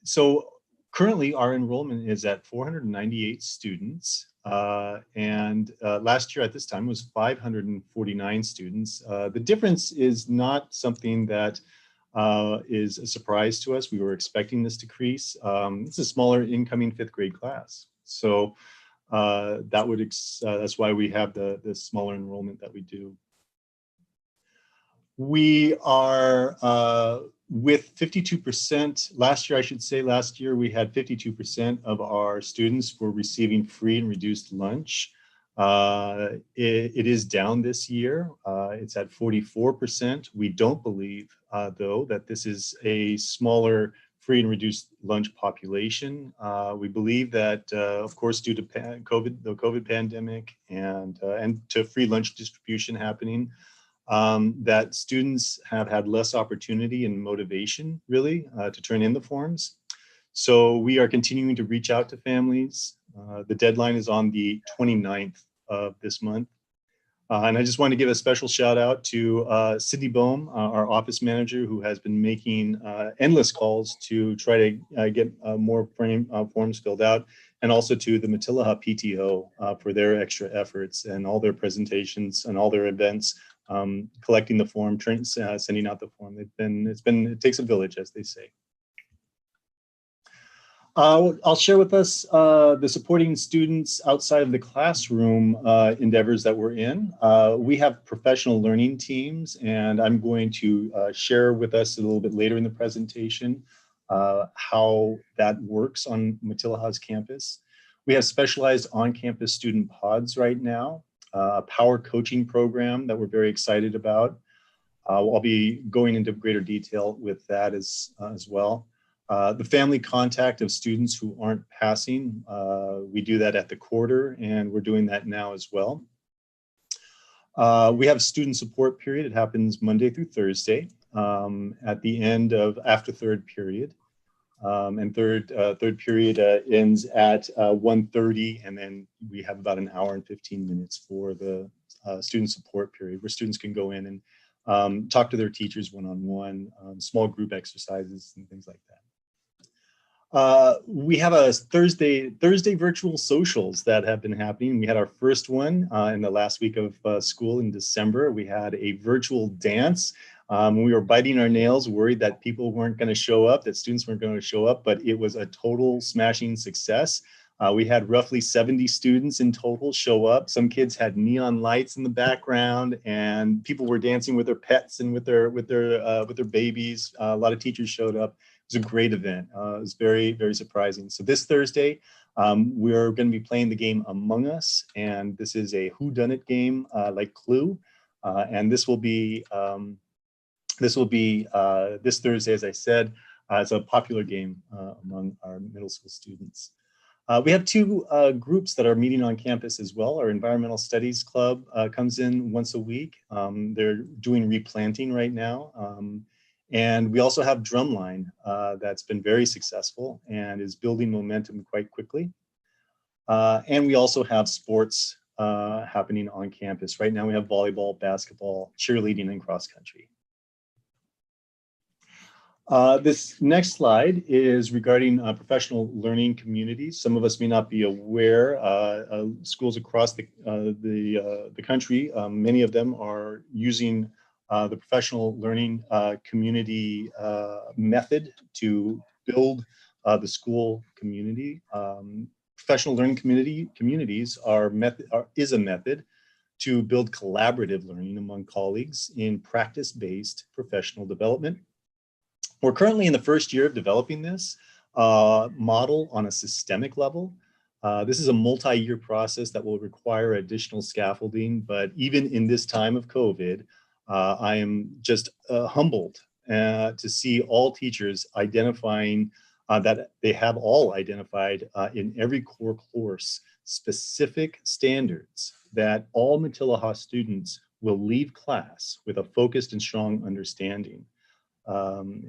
So currently our enrollment is at 498 students. And last year at this time was 549 students. The difference is not something that is a surprise to us. We were expecting this decrease. It's a smaller incoming 5th grade class. So that's why we have the smaller enrollment that we do. We are with 52%, last year we had 52% of our students were receiving free and reduced lunch. It is down this year. It's at 44%. We don't believe, though, that this is a smaller free and reduced lunch population. We believe that, of course, due to the COVID pandemic and to free lunch distribution happening, that students have had less opportunity and motivation, really, to turn in the forms. So we are continuing to reach out to families. The deadline is on the 29th of this month. And I just want to give a special shout out to Sydney Bohm, our office manager, who has been making endless calls to try to get more forms filled out, and also to the Matilla PTO for their extra efforts and all their presentations and all their events, collecting the form, sending out the form. It takes a village, as they say. I'll share with us the supporting students outside of the classroom endeavors that we're in. We have professional learning teams, and I'm going to share with us a little bit later in the presentation how that works on Matilla's campus. We have specialized on-campus student pods right now, a power coaching program that we're very excited about. I'll be going into greater detail with that as well. The family contact of students who aren't passing, we do that at the quarter, and we're doing that now as well. We have student support period. It happens Monday through Thursday at the end of after third period. And third period ends at 1:30, and then we have about an hour and 15 minutes for the student support period, where students can go in and talk to their teachers one-on-one, small group exercises and things like that. We have a Thursday virtual socials that have been happening. We had our first one in the last week of school in December. We had a virtual dance. We were biting our nails, worried that people weren't going to show up, that students weren't going to show up, but it was a total smashing success. We had roughly 70 students in total show up. Some kids had neon lights in the background, and people were dancing with their pets and with their babies. A lot of teachers showed up. It was a great event. It was very, very surprising. So this Thursday, we're going to be playing the game Among Us, and this is a whodunit game like Clue, and this will be this Thursday, as I said. It's a popular game among our middle school students. We have two groups that are meeting on campus as well. Our Environmental Studies Club comes in once a week. They're doing replanting right now. And we also have Drumline that's been very successful and is building momentum quite quickly. And we also have sports happening on campus. Right now we have volleyball, basketball, cheerleading, and cross country. This next slide is regarding professional learning communities. Some of us may not be aware, schools across the country, many of them are using the professional learning community method to build the school community. Professional learning communities is a method to build collaborative learning among colleagues in practice-based professional development. We're currently in the first year of developing this model on a systemic level. This is a multi-year process that will require additional scaffolding, but even in this time of COVID, I am just humbled to see all teachers identifying that they have all identified in every core course specific standards that all Matilaha students will leave class with a focused and strong understanding.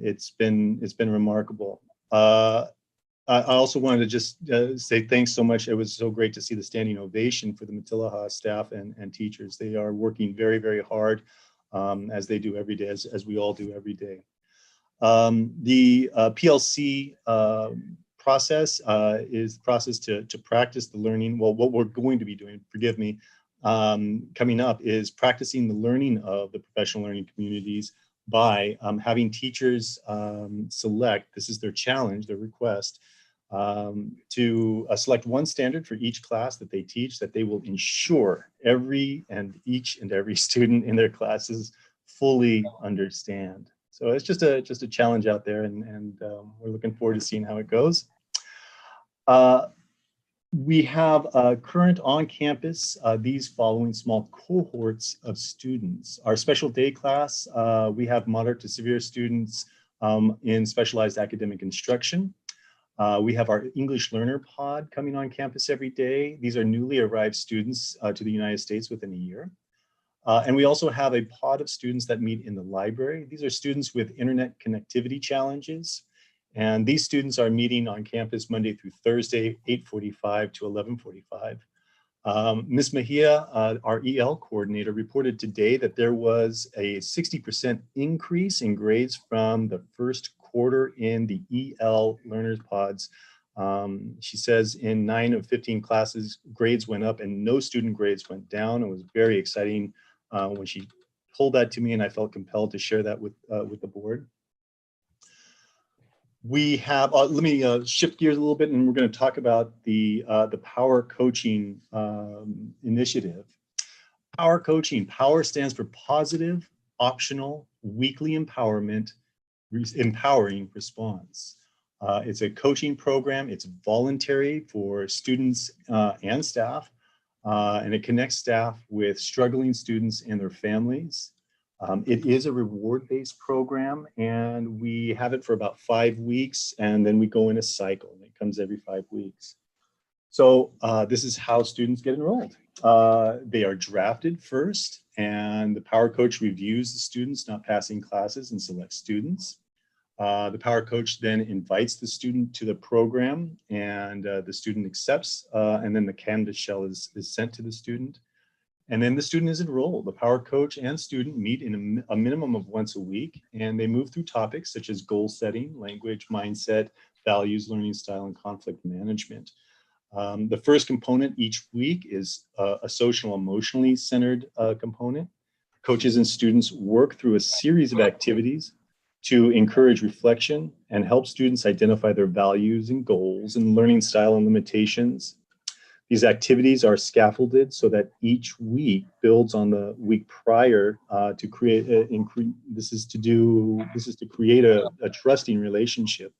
It's been remarkable. I also wanted to just say thanks so much. It was so great to see the standing ovation for the Matilaha staff and teachers. They are working very, very hard as they do every day, as we all do every day. The PLC process is the process to practice the learning. Well, what we're going to be doing, forgive me, coming up is practicing the learning of the professional learning communities by having teachers select, this is their challenge, their request, to select one standard for each class that they teach that they will ensure each and every student in their classes fully understand. So it's just a challenge out there, and we're looking forward to seeing how it goes. We have current on campus these following small cohorts of students. Our special day class, we have moderate to severe students in specialized academic instruction. We have our English learner pod coming on campus every day. These are newly arrived students to the United States within a year. And we also have a pod of students that meet in the library. These are students with internet connectivity challenges. And these students are meeting on campus Monday through Thursday, 8:45 to 11:45. Ms. Mejia, our EL coordinator, reported today that there was a 60% increase in grades from the first quarter in the EL learners pods. She says in 9 of 15 classes, grades went up and no student grades went down. It was very exciting when she told that to me, and I felt compelled to share that with the board. We have, let me shift gears a little bit, and we're going to talk about the Power Coaching initiative. Power Coaching, POWER stands for Positive, Optional, Weekly Empowerment, Empowering Response. It's a coaching program. It's voluntary for students and staff, and it connects staff with struggling students and their families. It is a reward-based program, and we have it for about 5 weeks, and then we go in a cycle, and it comes every 5 weeks. So this is how students get enrolled. They are drafted first, and the Power Coach reviews the students not passing classes and selects students. The Power Coach then invites the student to the program, and the student accepts, and then the Canvas shell is sent to the student. And then the student is enrolled. The Power Coach and student meet in a minimum of once a week, and they move through topics such as goal setting, language, mindset, values, learning style, and conflict management. The first component each week is a social, emotionally centered component. Coaches and students work through a series of activities to encourage reflection and help students identify their values and goals and learning style and limitations. These activities are scaffolded so that each week builds on the week prior to create. This is to create a trusting relationship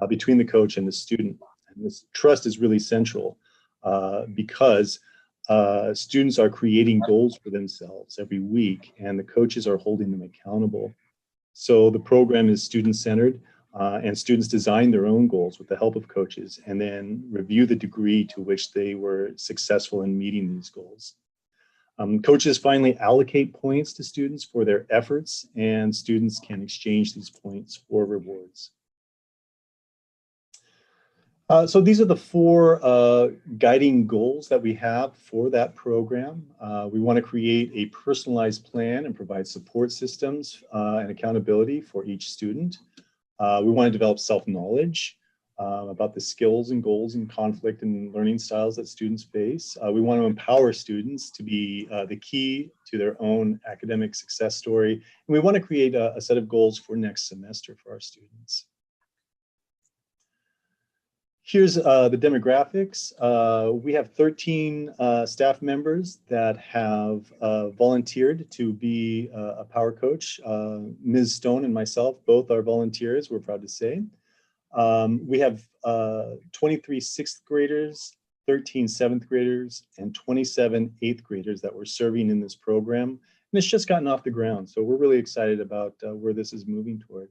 between the coach and the student. And this trust is really central because students are creating goals for themselves every week, and the coaches are holding them accountable. So the program is student-centered, and students design their own goals with the help of coaches and then review the degree to which they were successful in meeting these goals. Coaches finally allocate points to students for their efforts, and students can exchange these points for rewards. So these are the 4 guiding goals that we have for that program. We want to create a personalized plan and provide support systems and accountability for each student. We want to develop self-knowledge about the skills and goals and conflict and learning styles that students face. We want to empower students to be the key to their own academic success story. And we want to create a set of goals for next semester for our students. Here's the demographics. We have 13 staff members that have volunteered to be a Power Coach. Ms. Stone and myself both are volunteers, we're proud to say. We have 23 6th graders, 13 7th graders, and 27 8th graders that we're serving in this program. And it's just gotten off the ground, so we're really excited about where this is moving toward.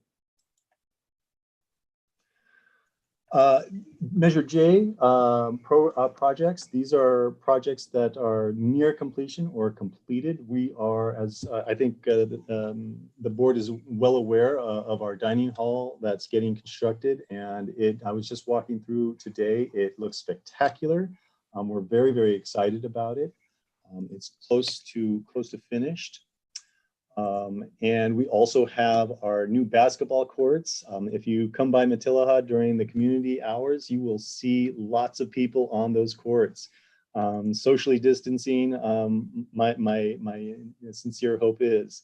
Measure J projects. These are projects that are near completion or completed. We are, as I think the board is well aware of our dining hall that's getting constructed, and I was just walking through today. It looks spectacular. We're very, very excited about it. It's close to finished. And we also have our new basketball courts. If you come by Matilaha during the community hours, you will see lots of people on those courts. Socially distancing, my sincere hope is.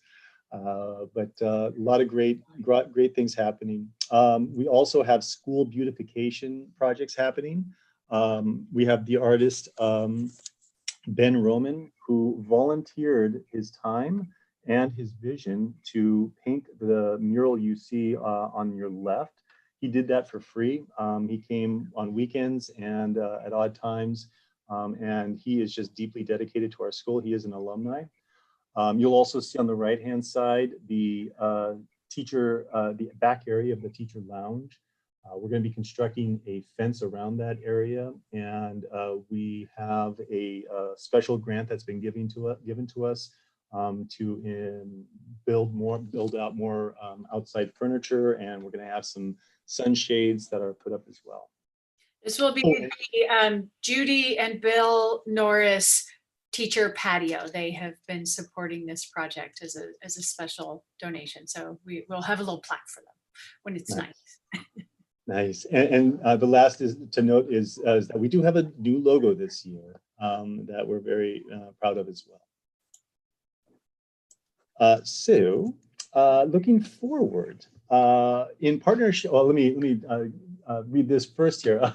But a lot of great things happening. We also have school beautification projects happening. We have the artist Ben Roman, who volunteered his time and his vision to paint the mural you see on your left. He did that for free. He came on weekends and at odd times, and he is just deeply dedicated to our school. He is an alumni. You'll also see on the right-hand side the the back area of the teacher lounge. We're going to be constructing a fence around that area, and we have a special grant that's been given to us to build out more outside furniture, and we're going to have some sunshades that are put up as well. This will be the Judy and Bill Norris teacher patio. They have been supporting this project as a special donation, so we will have a little plaque for them when it's nice. Nice. And the last to note is that we do have a new logo this year that we're very proud of as well. So looking forward, in partnership, well, let me read this first here.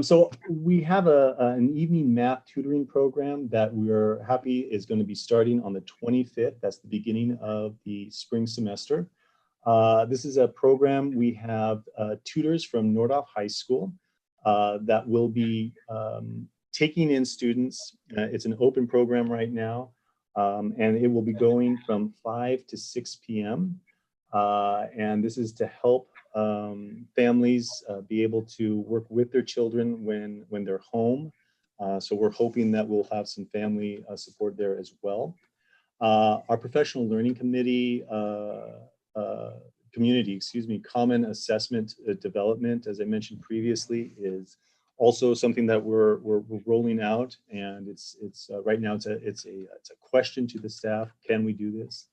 So we have an evening math tutoring program that we're happy is going to be starting on the 25th. That's the beginning of the spring semester. This is a program. We have tutors from Nordhoff High School that will be taking in students. It's an open program right now. And it will be going from 5 to 6 p.m. And this is to help families be able to work with their children when they're home. So we're hoping that we'll have some family support there as well. Our professional learning committee common assessment development, as I mentioned previously, is also something that we're rolling out, and it's right now it's a question to the staff: can we do this?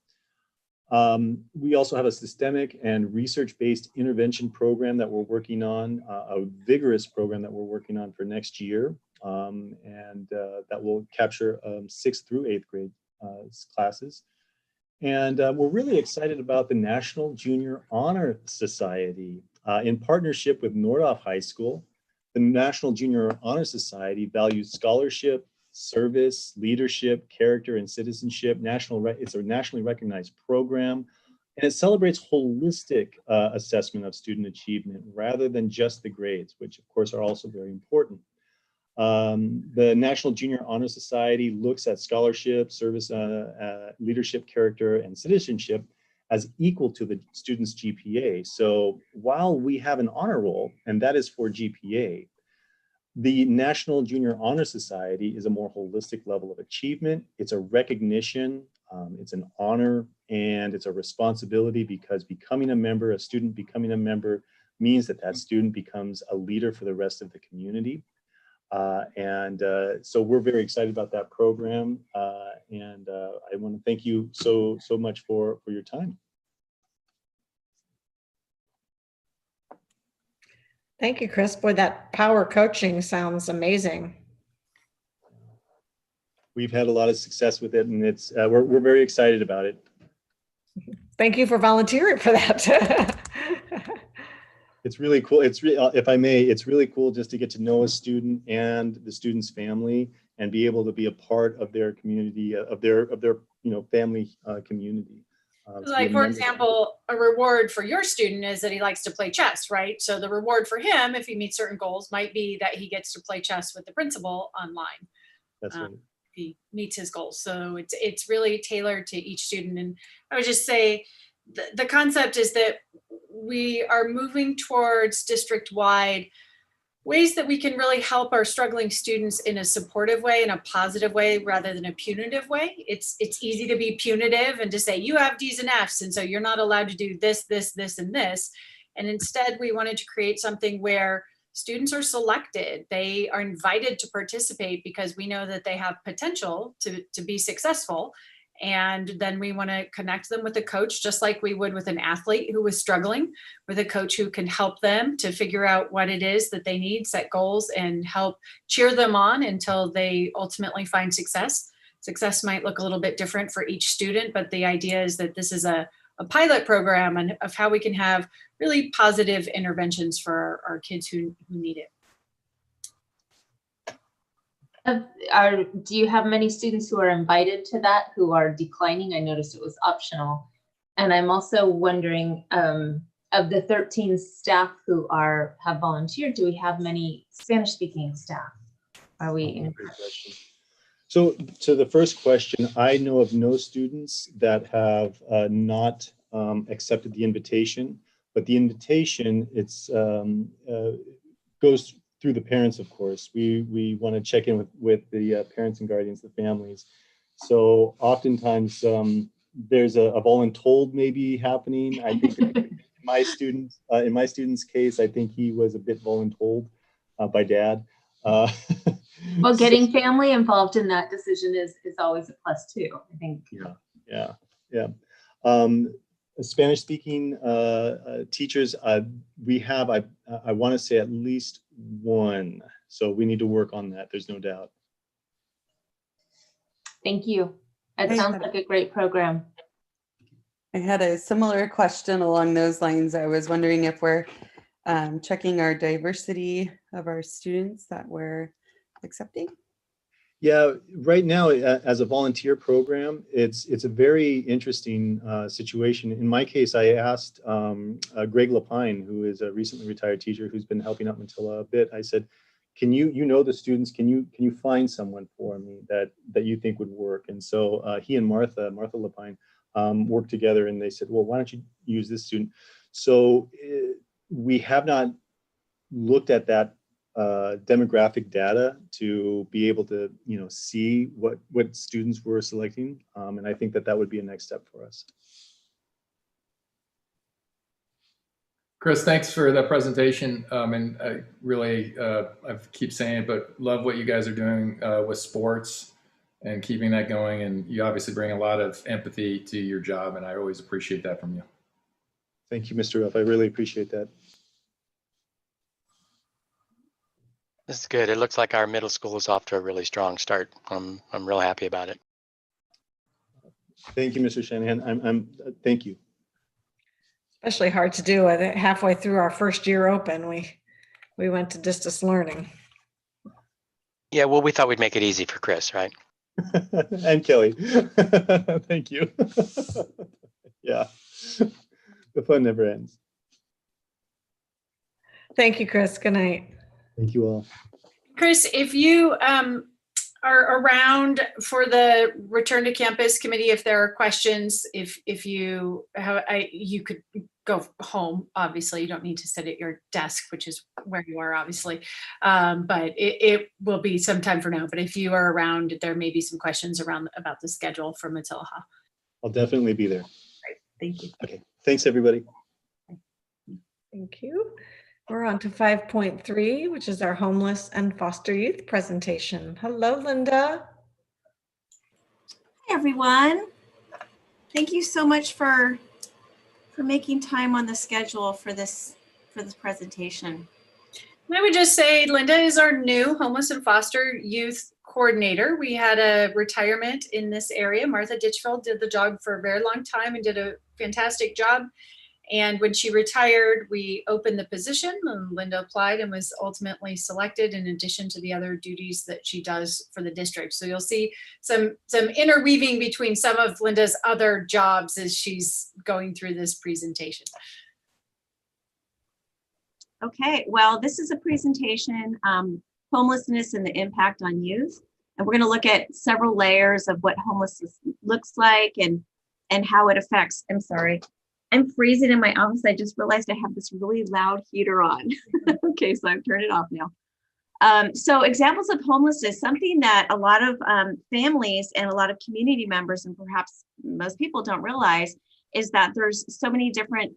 We also have a systemic and research-based intervention program that we're working on, a vigorous program that we're working on for next year, and that will capture 6th through 8th grade classes. And we're really excited about the National Junior Honor Society. In partnership with Nordhoff High School, the National Junior Honor Society values scholarship, service, leadership, character, and citizenship. It's a nationally recognized program, and it celebrates holistic assessment of student achievement rather than just the grades, which of course are also very important. The National Junior Honor Society looks at scholarship, service, leadership, character, and citizenship as equal to the student's GPA. So while we have an honor roll, and that is for GPA, the National Junior Honor Society is a more holistic level of achievement. It's a recognition, it's an honor, and it's a responsibility, because becoming a member, a student becoming a member, means that that student becomes a leader for the rest of the community. So we're very excited about that program, and I want to thank you so much for your time. Thank you, Chris. Boy, that power coaching sounds amazing. We've had a lot of success with it, and it's we're very excited about it. Thank you for volunteering for that. It's really cool. If I may, it's really cool just to get to know a student and the student's family, and be able to be a part of their community, of their family community. Like, for example, a reward for your student is that he likes to play chess, right? So the reward for him, if he meets certain goals, might be that he gets to play chess with the principal online. That's right. If he meets his goals. So it's really tailored to each student. And I would just say the concept is that we are moving towards district-wide ways that we can really help our struggling students in a supportive way, in a positive way, rather than a punitive way. It's easy to be punitive and to say, you have D's and F's, and so you're not allowed to do this, this, this, and this. And instead, we wanted to create something where students are selected. They are invited to participate because we know that they have potential to be successful. And then we want to connect them with a coach, just like we would with an athlete who was struggling, with a coach who can help them to figure out what it is that they need, set goals, and help cheer them on until they ultimately find success. Success might look a little bit different for each student, but the idea is that this is a pilot program and of how we can have really positive interventions for our kids who need it. Do you have many students who are invited to that who are declining? I noticed it was optional. And I'm also wondering, of the 13 staff who have volunteered, do we have many Spanish-speaking staff? Are we in? So to the first question, I know of no students that have not accepted the invitation, but the invitation, goes through the parents, of course. We want to check in with the parents and guardians, the families. So oftentimes there's a voluntold maybe happening. I think in my student's case, I think he was a bit voluntold by dad. Well, getting family involved in that decision is always a plus too, I think. Yeah. Spanish-speaking teachers, we have, I want to say, at least one. So we need to work on that. There's no doubt. Thank you. That sounds like a great program. I had a similar question along those lines. I was wondering if we're checking our diversity of our students that we're accepting. Yeah, right now, as a volunteer program, it's a very interesting situation. In my case, I asked Greg Lapine, who is a recently retired teacher who's been helping out until a bit. I said, can you, the students, can you find someone for me that you think would work? And so he and Martha Lapine, worked together, and they said, well, why don't you use this student? So we have not looked at that demographic data to be able to, see what students we're selecting. And I think that would be a next step for us. Chris, thanks for that presentation. And I really, I keep saying it, but love what you guys are doing with sports and keeping that going. And you obviously bring a lot of empathy to your job, and I always appreciate that from you. Thank you, Mr. Ruff. I really appreciate that. This is good. It looks like our middle school is off to a really strong start. I'm real happy about it. Thank you, Mr. Shanahan. Thank you. Especially hard to do. Halfway through our first year open, we went to distance learning. Yeah, well, we thought we'd make it easy for Chris, right? And Kelly. Thank you. Yeah, the fun never ends. Thank you, Chris. Good night. Thank you all. Chris, if you are around for the return to campus committee, if there are questions, if you have, you could go home. Obviously, you don't need to sit at your desk, which is where you are, obviously. But it will be some time for now. But if you are around, there may be some questions about the schedule for Matilah. I'll definitely be there. Right. Thank you. Okay. Thanks, everybody. Thank you. We're on to 5.3, which is our homeless and foster youth presentation. Hello, Linda. Hi, everyone. Thank you so much for making time on the schedule for this presentation. I would just say Linda is our new homeless and foster youth coordinator. We had a retirement in this area. Martha Ditchfield did the job for a very long time and did a fantastic job. And when she retired, we opened the position, and Linda applied and was ultimately selected, in addition to the other duties that she does for the district. So you'll see some interweaving between some of Linda's other jobs as she's going through this presentation. Okay, well, this is a presentation, homelessness and the impact on youth. And we're going to look at several layers of what homelessness looks like and how it affects, I'm sorry. I'm freezing in my office. I just realized I have this really loud heater on. Okay, so I've turned it off now. So examples of homelessness, something that a lot of families and a lot of community members, and perhaps most people don't realize, is that there's so many different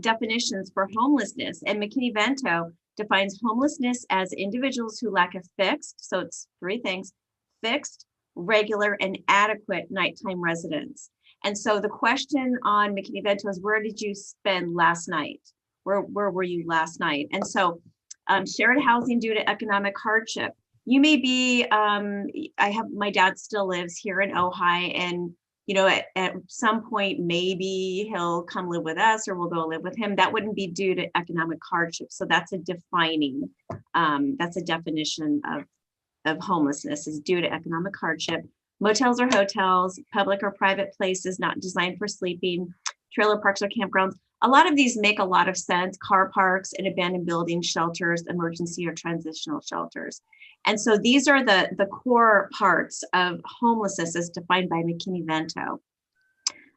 definitions for homelessness. And McKinney-Vento defines homelessness as individuals who lack a fixed, so it's three things, fixed, regular, and adequate nighttime residence. And so the question on McKinney-Vento is, where did you spend last night? Where were you last night? And so shared housing due to economic hardship. You may be, my dad still lives here in Ojai, and at some point, maybe he'll come live with us or we'll go live with him. That wouldn't be due to economic hardship. So that's a definition of homelessness, is due to economic hardship. Motels or hotels, public or private places not designed for sleeping, trailer parks or campgrounds. A lot of these make a lot of sense. Car parks and abandoned buildings, shelters, emergency or transitional shelters. And so these are the core parts of homelessness as defined by McKinney-Vento.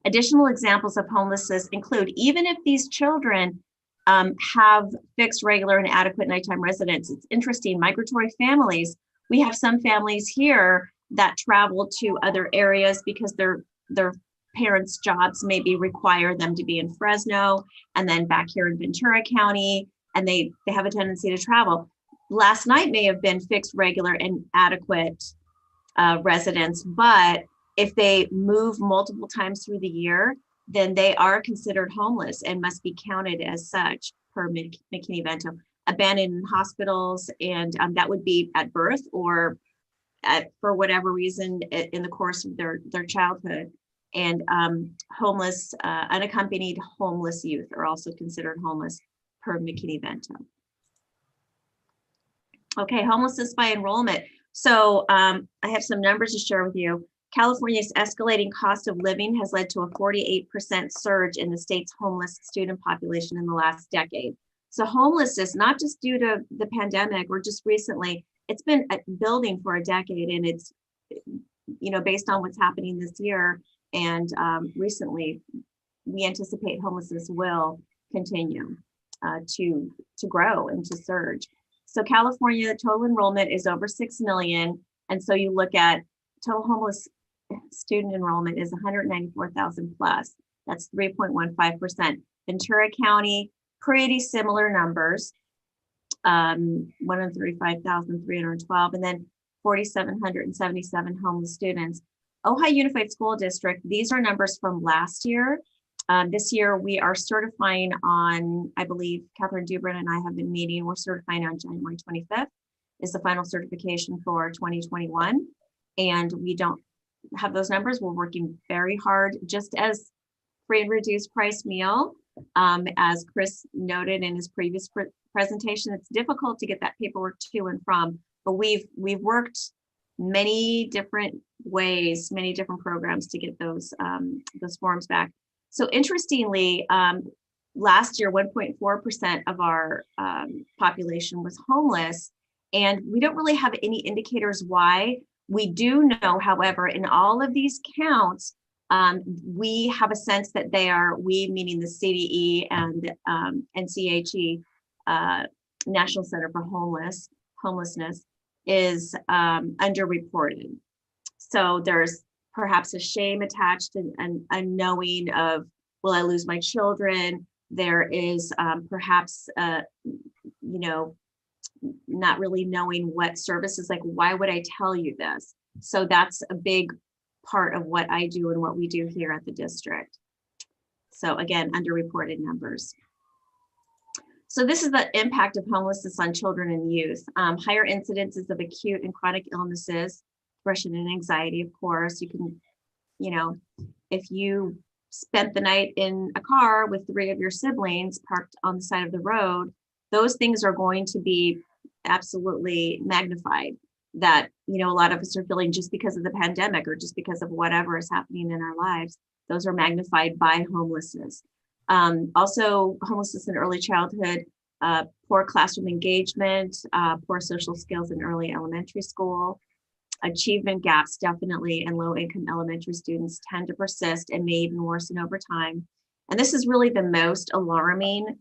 Additional examples of homelessness include, even if these children have fixed, regular, and adequate nighttime residence. It's interesting, migratory families, we have some families here that travel to other areas because their parents' jobs maybe require them to be in Fresno and then back here in Ventura County, and they have a tendency to travel. Last night may have been fixed, regular, and adequate residence, but if they move multiple times through the year, then they are considered homeless and must be counted as such per McKinney-Vento. Abandoned in hospitals, and that would be at birth or for whatever reason in the course of their childhood. And homeless, unaccompanied homeless youth are also considered homeless per McKinney-Vento. Okay, homelessness by enrollment. So I have some numbers to share with you. California's escalating cost of living has led to a 48% surge in the state's homeless student population in the last decade. So homelessness, not just due to the pandemic or just recently, it's been building for a decade, and it's, you know, based on what's happening this year and recently, we anticipate homelessness will continue to grow and to surge. So California, total enrollment is over 6 million. And so you look at total homeless student enrollment is 194,000 plus. That's 3.15%. Ventura County, pretty similar numbers, 135,312, and then 4,777 homeless students. Ojai Unified School District, these are numbers from last year. This year we are certifying on, I believe Catherine Dubrin and I have been meeting, we're certifying on January 25th is the final certification for 2021. And we don't have those numbers. We're working very hard, just as free and reduced price meal. As Chris noted in his previous presentation, it's difficult to get that paperwork to and from, but we've worked many different ways, many different programs to get those forms back. So interestingly, last year, 1.4% of our population was homeless, and we don't really have any indicators why. We do know, however, in all of these counts, we have a sense that they are, we meaning the CDE and NCHE, National Center for Homelessness, is underreported. So there's perhaps a shame attached and a knowing of, will I lose my children? There is perhaps, you know, not really knowing what services, like, why would I tell you this? So that's a big part of what I do and what we do here at the district. So again, underreported numbers. So this is the impact of homelessness on children and youth. Higher incidences of acute and chronic illnesses, depression and anxiety, of course. You can, you know, if you spent the night in a car with 3 of your siblings parked on the side of the road, those things are going to be absolutely magnified. That, you know, a lot of us are feeling just because of the pandemic or just because of whatever is happening in our lives. Those are magnified by homelessness. Also, homelessness in early childhood, poor classroom engagement, poor social skills in early elementary school, achievement gaps definitely, and low income elementary students tend to persist and may even worsen over time. And this is really the most alarming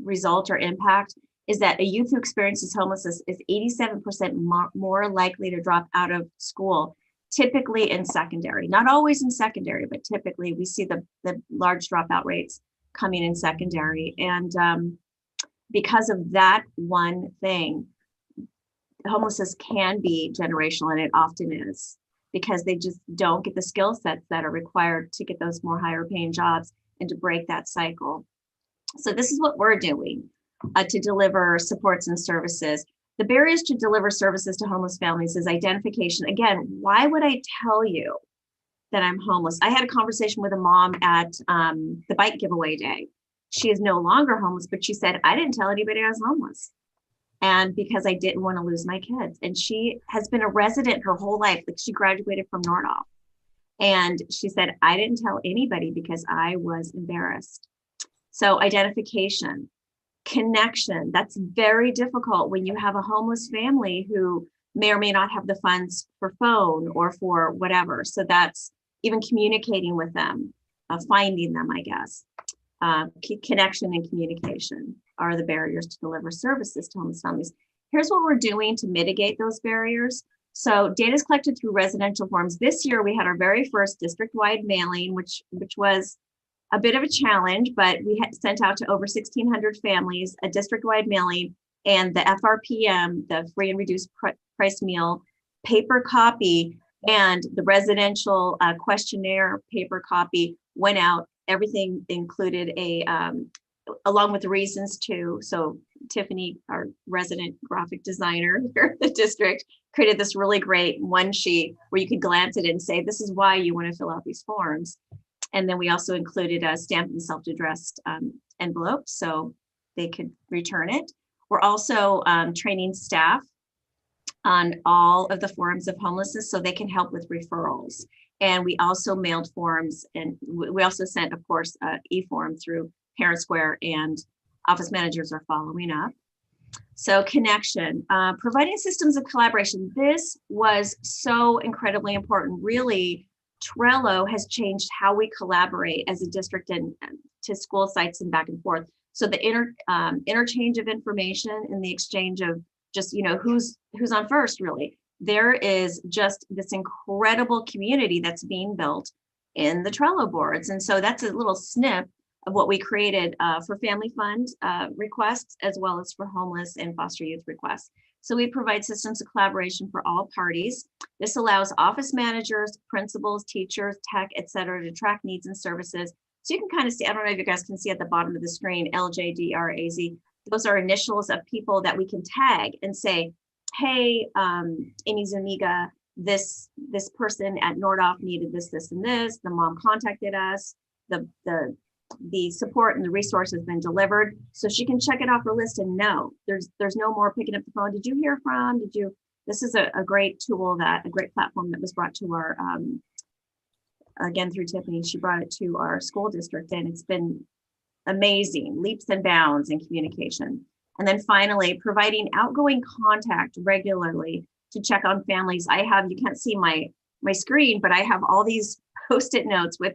result or impact, is that a youth who experiences homelessness is 87% more likely to drop out of school, typically in secondary. Not always in secondary, but typically we see the large dropout rates coming in secondary. And because of that one thing, homelessness can be generational, and it often is, because they just don't get the skill sets that are required to get those more higher paying jobs and to break that cycle. So this is what we're doing to deliver supports and services. The barriers to deliver services to homeless families is identification. Again, why would I tell you that I'm homeless? I had a conversation with a mom at the bike giveaway day. She is no longer homeless, but she said, I didn't tell anybody I was homeless. And because I didn't want to lose my kids. And she has been a resident her whole life. Like, she graduated from Nordhoff. And she said, I didn't tell anybody because I was embarrassed. So identification, connection, that's very difficult when you have a homeless family who may or may not have the funds for phone or for whatever. So that's even communicating with them, finding them, I guess. Connection and communication are the barriers to deliver services to homeless families. Here's what we're doing to mitigate those barriers. So data is collected through residential forms. This year we had our very first district-wide mailing, which was a bit of a challenge, but we had sent out to over 1,600 families a district-wide mailing, and the FRPM, the free and reduced price meal paper copy, and the residential questionnaire paper copy went out. Everything included along with the reasons too. So Tiffany, our resident graphic designer here at the district, created this really great one sheet where you could glance at it and say, this is why you want to fill out these forms. And then we also included a stamped and self-addressed envelope so they could return it. We're also training staff on all of the forms of homelessness so they can help with referrals. And we also mailed forms, and we also sent, of course, e-form through Parent Square and Office managers are following up. So connection, providing systems of collaboration. This was so incredibly important. Really, Trello has changed how we collaborate as a district and to school sites and back and forth. So the interchange of information and the exchange of just, who's on first, really. There is just this incredible community that's being built in the Trello boards. And so that's a little snip of what we created for family fund requests, as well as for homeless and foster youth requests. So we provide systems of collaboration for all parties. This allows office managers, principals, teachers, tech, et cetera, to track needs and services. So you can kind of see, I don't know if you guys can see at the bottom of the screen, LJDRAZ. Those are initials of people that we can tag and say, hey, Amy Zuniga, this person at Nordhoff needed this, this, and this. The mom contacted us. The support and the resource has been delivered, so she can check it off her list and know there's no more picking up the phone. Did you hear from? Did you? This is a great tool, a great platform that was brought to our again through Tiffany. She brought it to our school district, and it's been amazing, leaps and bounds in communication. And then finally, providing outgoing contact regularly to check on families. You can't see my screen, but I have all these Post-it notes with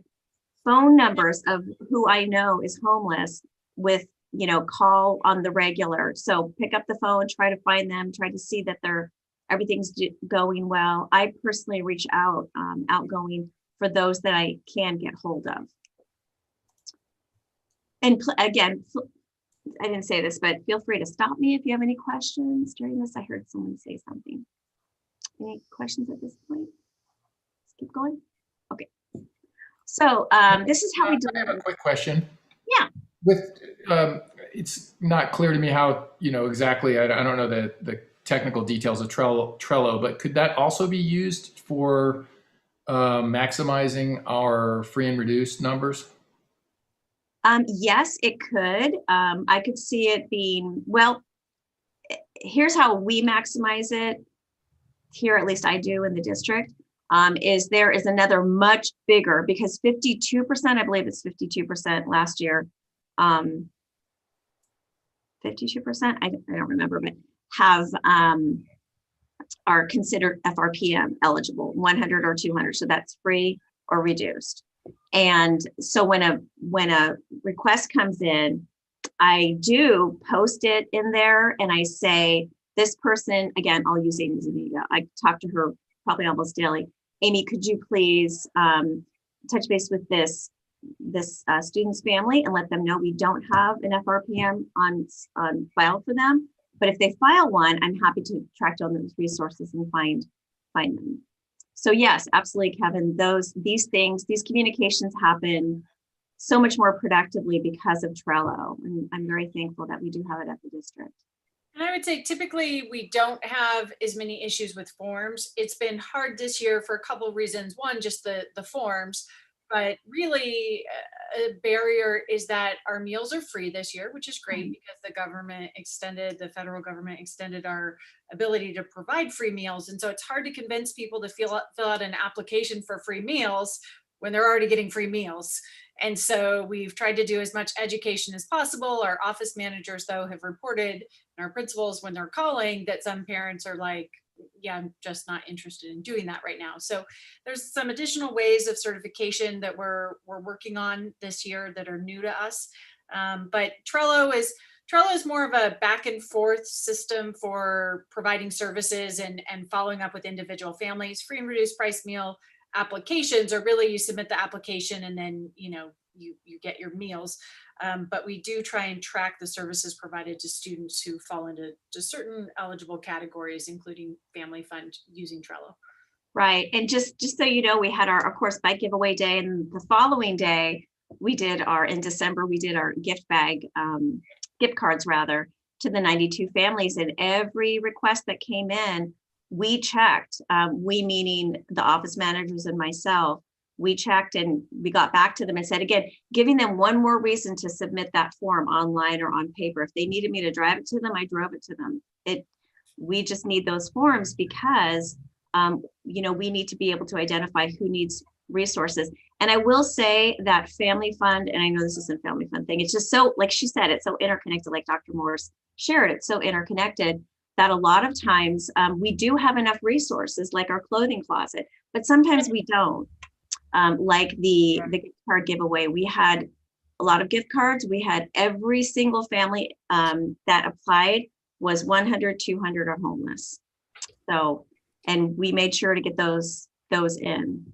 phone numbers of who I know is homeless with, call on the regular. So pick up the phone, try to find them, try to see that everything's going well. I personally reach out outgoing for those that I can get hold of. And again, I didn't say this, but feel free to stop me if you have any questions during this. I heard someone say something. Any questions at this point? Let's keep going. Okay. So this is how we do. I have a quick question. Yeah. With it's not clear to me how exactly. I don't know the technical details of Trello, but could that also be used for maximizing our free and reduced numbers? Yes, it could. I could see it being, well, here's how we maximize it here, at least I do in the district. Is there is another much bigger, because 52%, I believe it's 52% last year, 52%, I don't remember, but have are considered FRPM eligible, 100 or 200. So that's free or reduced. And so when a request comes in, I do post it in there and I say, this person, again, I'll use Amy Zuniga. I talk to her probably almost daily. Amy, could you please touch base with this student's family and let them know we don't have an FRPM on file for them. But if they file one, I'm happy to track down those resources and find them. So yes, absolutely, Kevin. These communications happen so much more productively because of Trello. And I'm very thankful that we do have it at the district. And I would say typically we don't have as many issues with forms. It's been hard this year for a couple of reasons. One, just the forms, but really a barrier is that our meals are free this year, which is great because the federal government extended our ability to provide free meals. And so it's hard to convince people to fill out an application for free meals when they're already getting free meals. And so we've tried to do as much education as possible. Our office managers, though, have reported, and our principals, when they're calling, that some parents are like, yeah, I'm just not interested in doing that right now. So there's some additional ways of certification that we're working on this year that are new to us. But Trello is more of a back and forth system for providing services and following up with individual families. Free and reduced price meal applications are really, you submit the application and then you get your meals, but we do try and track the services provided to students who fall into certain eligible categories, including Family Fund using Trello. Right, and just so you know, we had our course bag giveaway day, and the following day in December we did our gift cards rather, to the 92 families, and every request that came in, we checked, we meaning the office managers and myself, we checked and we got back to them and said, again, giving them one more reason to submit that form online or on paper. If they needed me to drive it to them, I drove it to them. We just need those forms because, we need to be able to identify who needs resources. And I will say that Family Fund, and I know this isn't Family Fund thing, it's just so, like she said, it's so interconnected, like Dr. Morris shared, it's so interconnected that a lot of times we do have enough resources like our clothing closet, but sometimes we don't. Like the gift card giveaway, we had a lot of gift cards. We had every single family that applied was 100, 200 are homeless. So, and we made sure to get those in.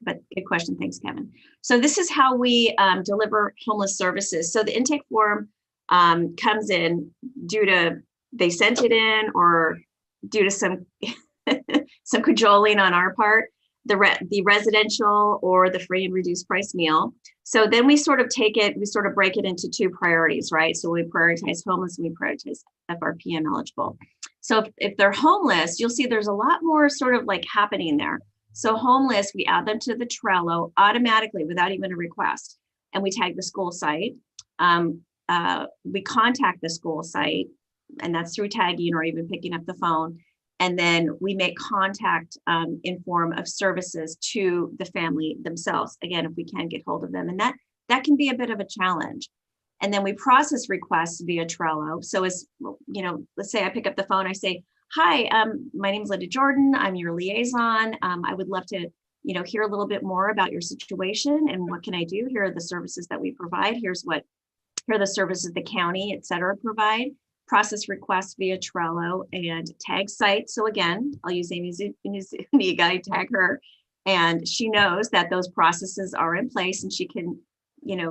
But good question, thanks, Kevin. So this is how we deliver homeless services. So the intake form comes in due to, they sent it in or due to some some cajoling on our part, the residential or the free and reduced price meal. So then we sort of take it, we sort of break it into two priorities, right? So we prioritize homeless and we prioritize FRPM eligible. So if they're homeless, you'll see there's a lot more sort of like happening there. So homeless, we add them to the Trello automatically without even a request. And we tag the school site. We contact the school site, and that's through tagging or even picking up the phone. And then we make contact in form of services to the family themselves. Again, if we can get hold of them, and that can be a bit of a challenge. And then we process requests via Trello. So as you know, let's say I pick up the phone, I say, "Hi, my name is Linda Jordan. I'm your liaison. I would love to, hear a little bit more about your situation and what can I do? Here are the services that we provide. Here are the services the county, et cetera, provide." Process requests via Trello and tag site. So again, I'll use Amy Zuniga, tag her, and she knows that those processes are in place and she can,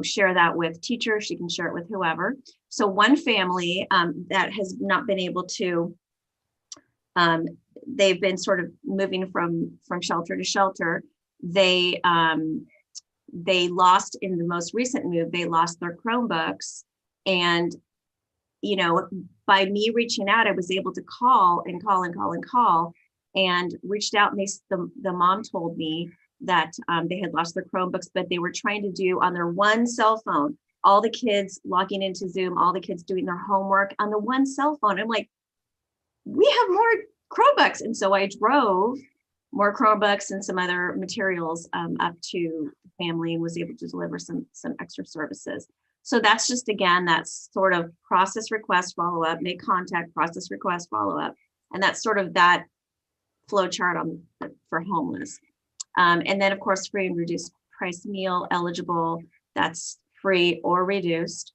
share that with teachers. She can share it with whoever. So one family that has not been able to, they've been sort of moving from shelter to shelter. They lost in the most recent move, they lost their Chromebooks, and by me reaching out, I was able to call and reached out, and the mom told me that they had lost their Chromebooks, but they were trying to do on their one cell phone, all the kids logging into Zoom, all the kids doing their homework on the one cell phone. I'm like, we have more Chromebooks. And so I drove more Chromebooks and some other materials up to the family and was able to deliver some extra services. So that's just, again, that's sort of process request, follow up, make contact, process request, follow up. And that's sort of that flow chart for homeless. And then of course, free and reduced price meal eligible, that's free or reduced.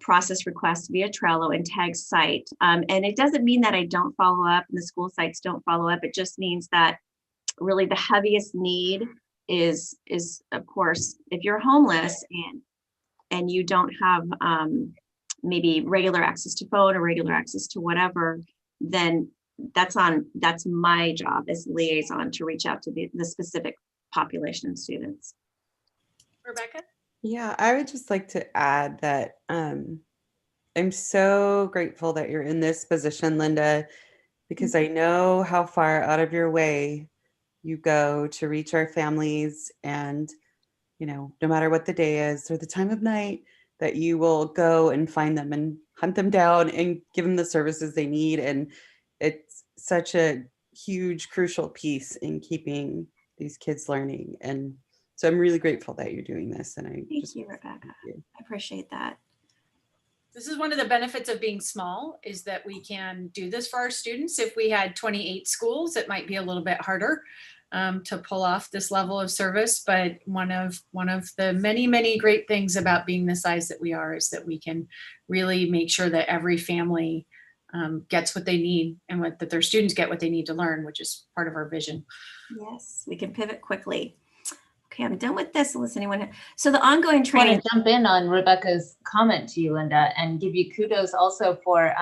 Process request via Trello and tag site. And it doesn't mean that I don't follow up and the school sites don't follow up. It just means that really the heaviest need is of course, if you're homeless and you don't have maybe regular access to phone or regular access to whatever, then that's my job as liaison to reach out to the specific population of students. Rebecca? Yeah, I would just like to add that I'm so grateful that you're in this position, Linda, because I know how far out of your way you go to reach our families, and no matter what the day is or the time of night, that you will go and find them and hunt them down and give them the services they need. And it's such a huge, crucial piece in keeping these kids learning. And so I'm really grateful that you're doing this. And Thank you, Rebecca. I appreciate that. This is one of the benefits of being small, is that we can do this for our students. If we had 28 schools, it might be a little bit harder to pull off this level of service. But one of the many, many great things about being the size that we are is that we can really make sure that every family gets what they need, and that their students get what they need to learn, which is part of our vision. Yes, we can pivot quickly. Okay, I'm done with this unless anyone. So the ongoing training. I want to jump in on Rebecca's comment to you, Linda, and give you kudos also for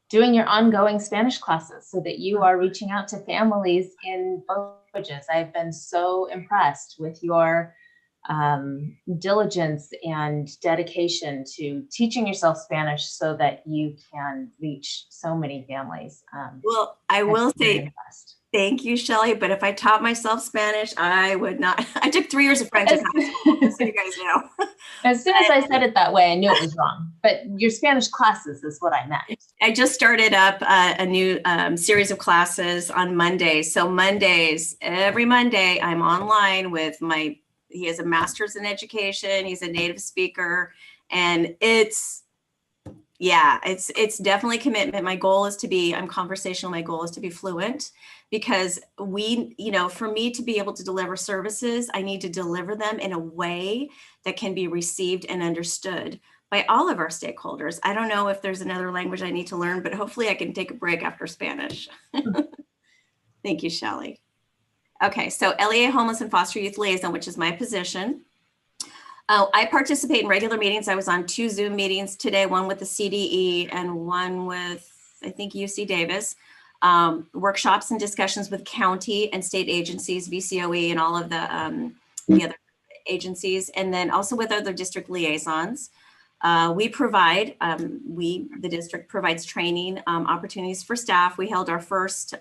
doing your ongoing Spanish classes so that you are reaching out to families in both languages. I've been so impressed with your diligence and dedication to teaching yourself Spanish so that you can reach so many families. Well, I will say, Thank you, Shelley. But if I taught myself Spanish, I would not. I took 3 years of French in high school, just so you guys know. As soon as I said it that way, I knew it was wrong. But your Spanish classes is what I meant. I just started up a new series of classes on Mondays. So Mondays, every Monday, I'm online with he has a master's in education. He's a native speaker. And it's definitely commitment. My goal is to be, I'm conversational. My goal is to be fluent, because for me to be able to deliver services, I need to deliver them in a way that can be received and understood by all of our stakeholders. I don't know if there's another language I need to learn, but hopefully I can take a break after Spanish. Thank you, Shelley. Okay, so LEA Homeless and Foster Youth Liaison, which is my position. I participate in regular meetings. I was on 2 Zoom meetings today, one with the CDE and one with, I think, UC Davis. Workshops and discussions with county and state agencies, VCOE, and all of the other agencies, and then also with other district liaisons. The district provides training opportunities for staff. We held our first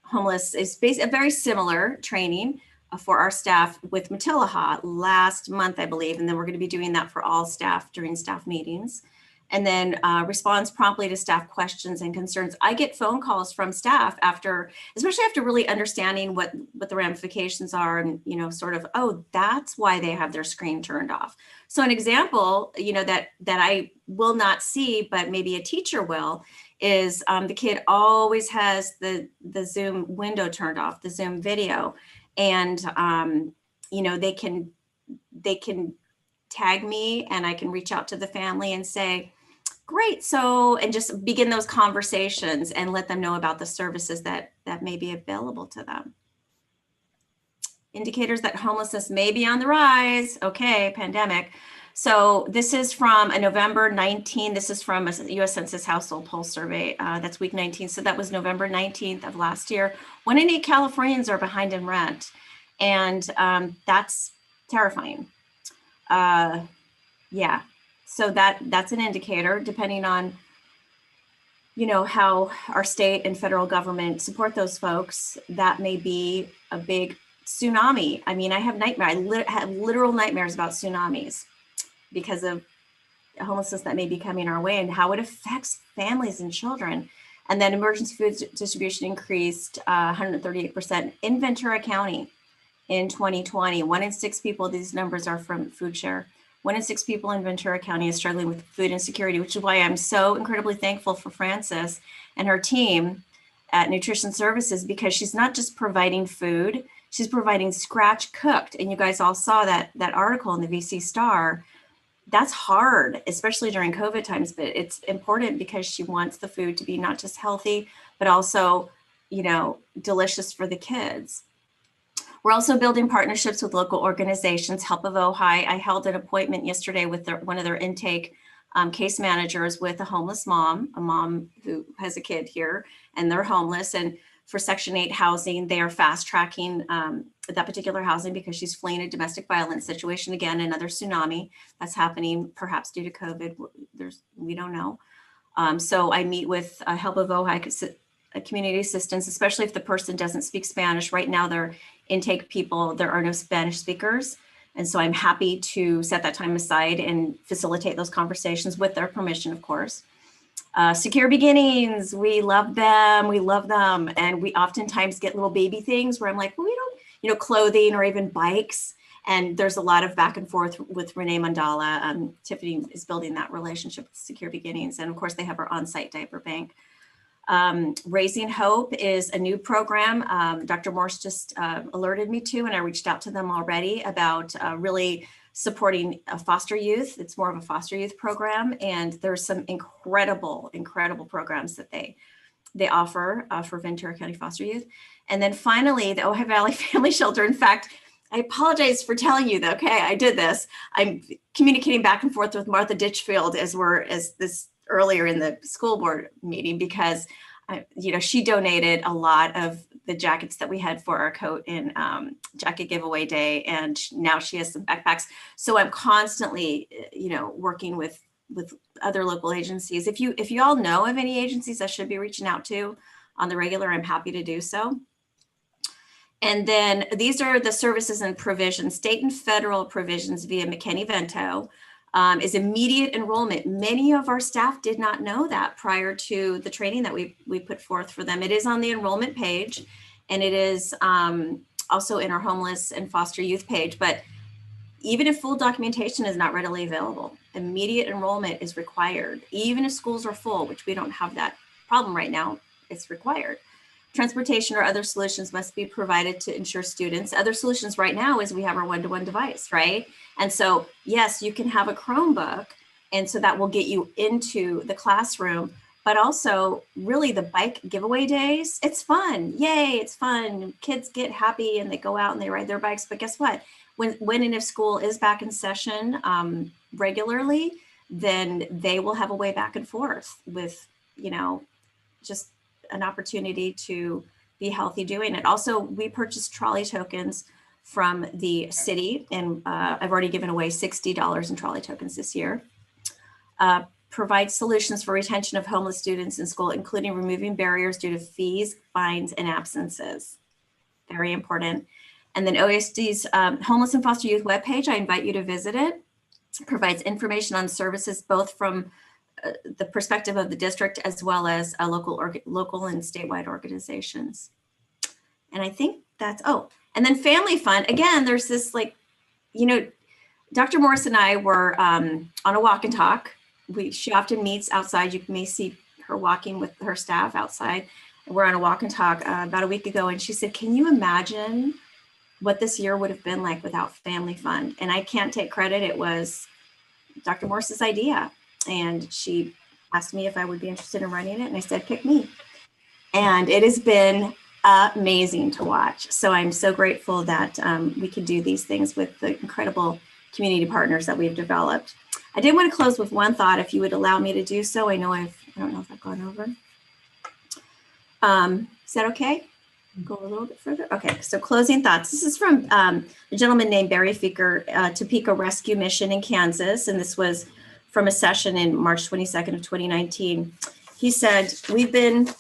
homeless, it's a very similar training for our staff with Matilaha last month, I believe, and then we're going to be doing that for all staff during staff meetings. And then responds promptly to staff questions and concerns. I get phone calls from staff especially after really understanding what the ramifications are, and sort of, oh, that's why they have their screen turned off. So an example, that I will not see, but maybe a teacher will, is the kid always has the Zoom window turned off, the Zoom video, and they can tag me, and I can reach out to the family and say, great, and just begin those conversations and let them know about the services that may be available to them. Indicators that homelessness may be on the rise. Okay, pandemic. So this is from a November 19, this is from a US Census household pulse survey. That's week 19. So that was November 19th of last year. 1 in 8 Californians are behind in rent. And that's terrifying. Yeah. So that's an indicator, depending on, how our state and federal government support those folks. That may be a big tsunami. I mean, I have have literal nightmares about tsunamis because of homelessness that may be coming our way and how it affects families and children. And then emergency food distribution increased 138% in Ventura County in 2020. 1 in 6 people, these numbers are from Food Share. 1 in 6 people in Ventura County is struggling with food insecurity, which is why I'm so incredibly thankful for Frances and her team at Nutrition Services, because she's not just providing food, she's providing scratch cooked. And you guys all saw that article in the VC Star. That's hard, especially during COVID times, but it's important because she wants the food to be not just healthy, but also, delicious for the kids. We're also building partnerships with local organizations. Help of Ojai. I held an appointment yesterday with one of their intake case managers with a homeless mom, a mom who has a kid here, and they're homeless. And for Section 8 housing, they are fast tracking that particular housing because she's fleeing a domestic violence situation. Again, another tsunami that's happening, perhaps due to COVID. We don't know. So I meet with Help of Ojai, community assistance, especially if the person doesn't speak Spanish. Right now, their intake people, there are no Spanish speakers. And so I'm happy to set that time aside and facilitate those conversations with their permission, of course. Secure Beginnings, we love them. And we oftentimes get little baby things where I'm like, well, we don't, clothing or even bikes. And there's a lot of back and forth with Renee Mandala. Tiffany is building that relationship with Secure Beginnings. And of course, they have our on-site diaper bank. Raising Hope is a new program. Dr. Morse just alerted me to, and I reached out to them already about really supporting foster youth. It's more of a foster youth program, and there's some incredible programs that they offer for Ventura County foster youth. And then finally, the Ojai Valley Family Shelter. In fact, I apologize for telling you that, okay, I did this. I'm communicating back and forth with Martha Ditchfield as this earlier in the school board meeting, because she donated a lot of the jackets that we had for our coat and jacket giveaway day, and now she has some backpacks. So I'm constantly working with other local agencies. If you all know of any agencies I should be reaching out to, on the regular, I'm happy to do so. And then these are the services and provisions, state and federal provisions via McKinney-Vento is immediate enrollment. Many of our staff did not know that prior to the training that we put forth for them. It is on the enrollment page, and it is also in our homeless and foster youth page. But even if full documentation is not readily available, immediate enrollment is required. Even if schools are full, which we don't have that problem right now, it's required. Transportation or other solutions must be provided to ensure students. Other solutions right now is we have our one-to-one device, right? And so, yes, you can have a Chromebook, and so that will get you into the classroom, but also really the bike giveaway days, it's fun. Yay, it's fun. Kids get happy and they go out and they ride their bikes, but guess what? When and if school is back in session regularly, then they will have a way back and forth with, you know, just an opportunity to be healthy doing it. Also, we purchased trolley tokens from the city, and I've already given away $60 in trolley tokens this year. Provide solutions for retention of homeless students in school, including removing barriers due to fees, fines, and absences. Very important. And then OUSD's Homeless and Foster Youth webpage, I invite you to visit it. It provides information on services both from the perspective of the district as well as local and statewide organizations. And I think that's, oh, and then Family Fund. Again, there's this, like, you know, Dr. Morris and I were on a walk and talk. She often meets outside. You may see her walking with her staff outside. We're on a walk and talk about a week ago, and she said, can you imagine what this year would have been like without Family Fund? And I can't take credit. It was Dr. Morris's idea. And she asked me if I would be interested in running it. And I said, pick me. And it has been amazing to watch. So I'm so grateful that we can do these things with the incredible community partners that we've developed. I did want to close with one thought, if you would allow me to do so. I know I don't know if I've gone over. Is that okay? Go a little bit further. Okay, so closing thoughts. This is from a gentleman named Barry Feaker, Topeka Rescue Mission in Kansas. And this was from a session in March 22nd of 2019. He said, we've been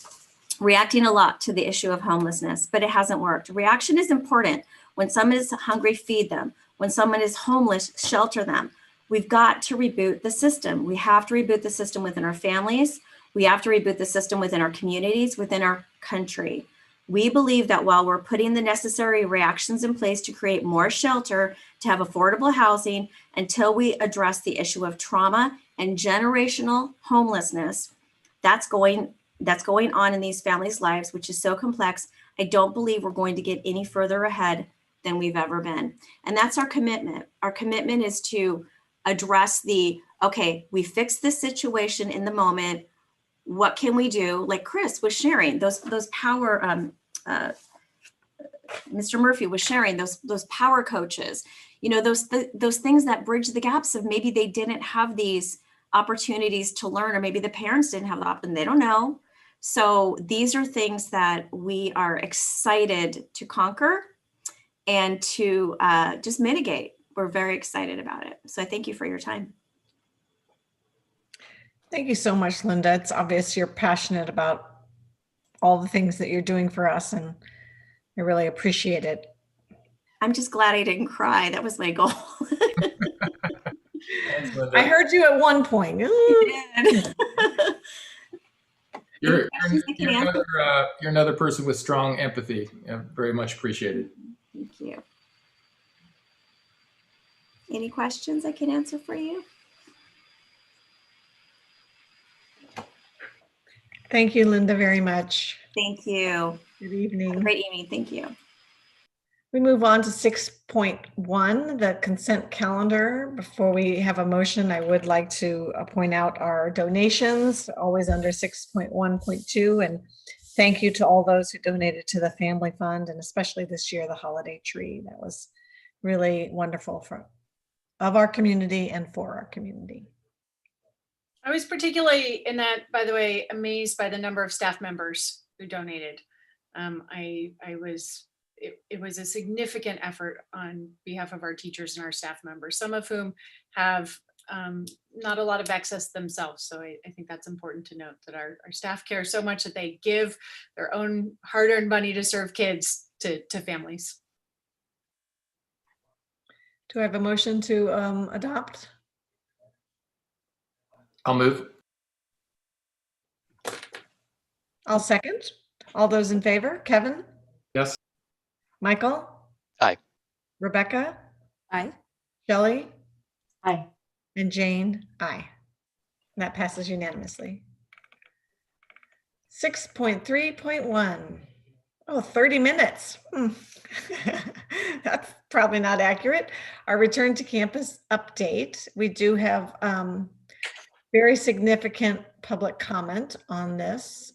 reacting a lot to the issue of homelessness, but it hasn't worked. Reaction is important. When someone is hungry, feed them. When someone is homeless, shelter them. We've got to reboot the system. We have to reboot the system within our families. We have to reboot the system within our communities, within our country. We believe that while we're putting the necessary reactions in place to create more shelter, to have affordable housing, until we address the issue of trauma and generational homelessness, that's going on in these families' lives, which is so complex. I don't believe we're going to get any further ahead than we've ever been. And that's our commitment. Our commitment is to address okay, we fixed this situation in the moment. What can we do? Like Chris was sharing, those power, Mr. Murphy was sharing those power coaches, you know, those things that bridge the gaps of maybe they didn't have these opportunities to learn, or maybe the parents didn't have the option, they don't know. So these are things that we are excited to conquer and to just mitigate. We're very excited about it. So I thank you for your time. Thank you so much, Linda. It's obvious you're passionate about all the things that you're doing for us, and I really appreciate it. I'm just glad I didn't cry. That was my goal. I heard you at one point. You're another person with strong empathy. Very much appreciated. Thank you. Any questions I can answer for you? Thank you, Linda, very much. Thank you. Good evening. Great evening. Thank you. We move on to 6.1, the consent calendar. Before we have a motion, I would like to point out our donations, always under 6.1.2. And thank you to all those who donated to the Family Fund, and especially this year, the holiday tree. That was really wonderful of our community and for our community. I was particularly in that, by the way, amazed by the number of staff members who donated. It was a significant effort on behalf of our teachers and our staff members, some of whom have not a lot of access themselves. So I think that's important to note, that our staff care so much that they give their own hard-earned money to serve kids to families. Do I have a motion to adopt? I'll move. I'll second. All those in favor? Kevin? Yes. Michael? Aye. Rebecca? Aye. Shelley? Aye. And Jane? Aye. That passes unanimously. 6.3.1. Oh, 30 minutes. That's probably not accurate. Our return to campus update. We do have very significant public comment on this.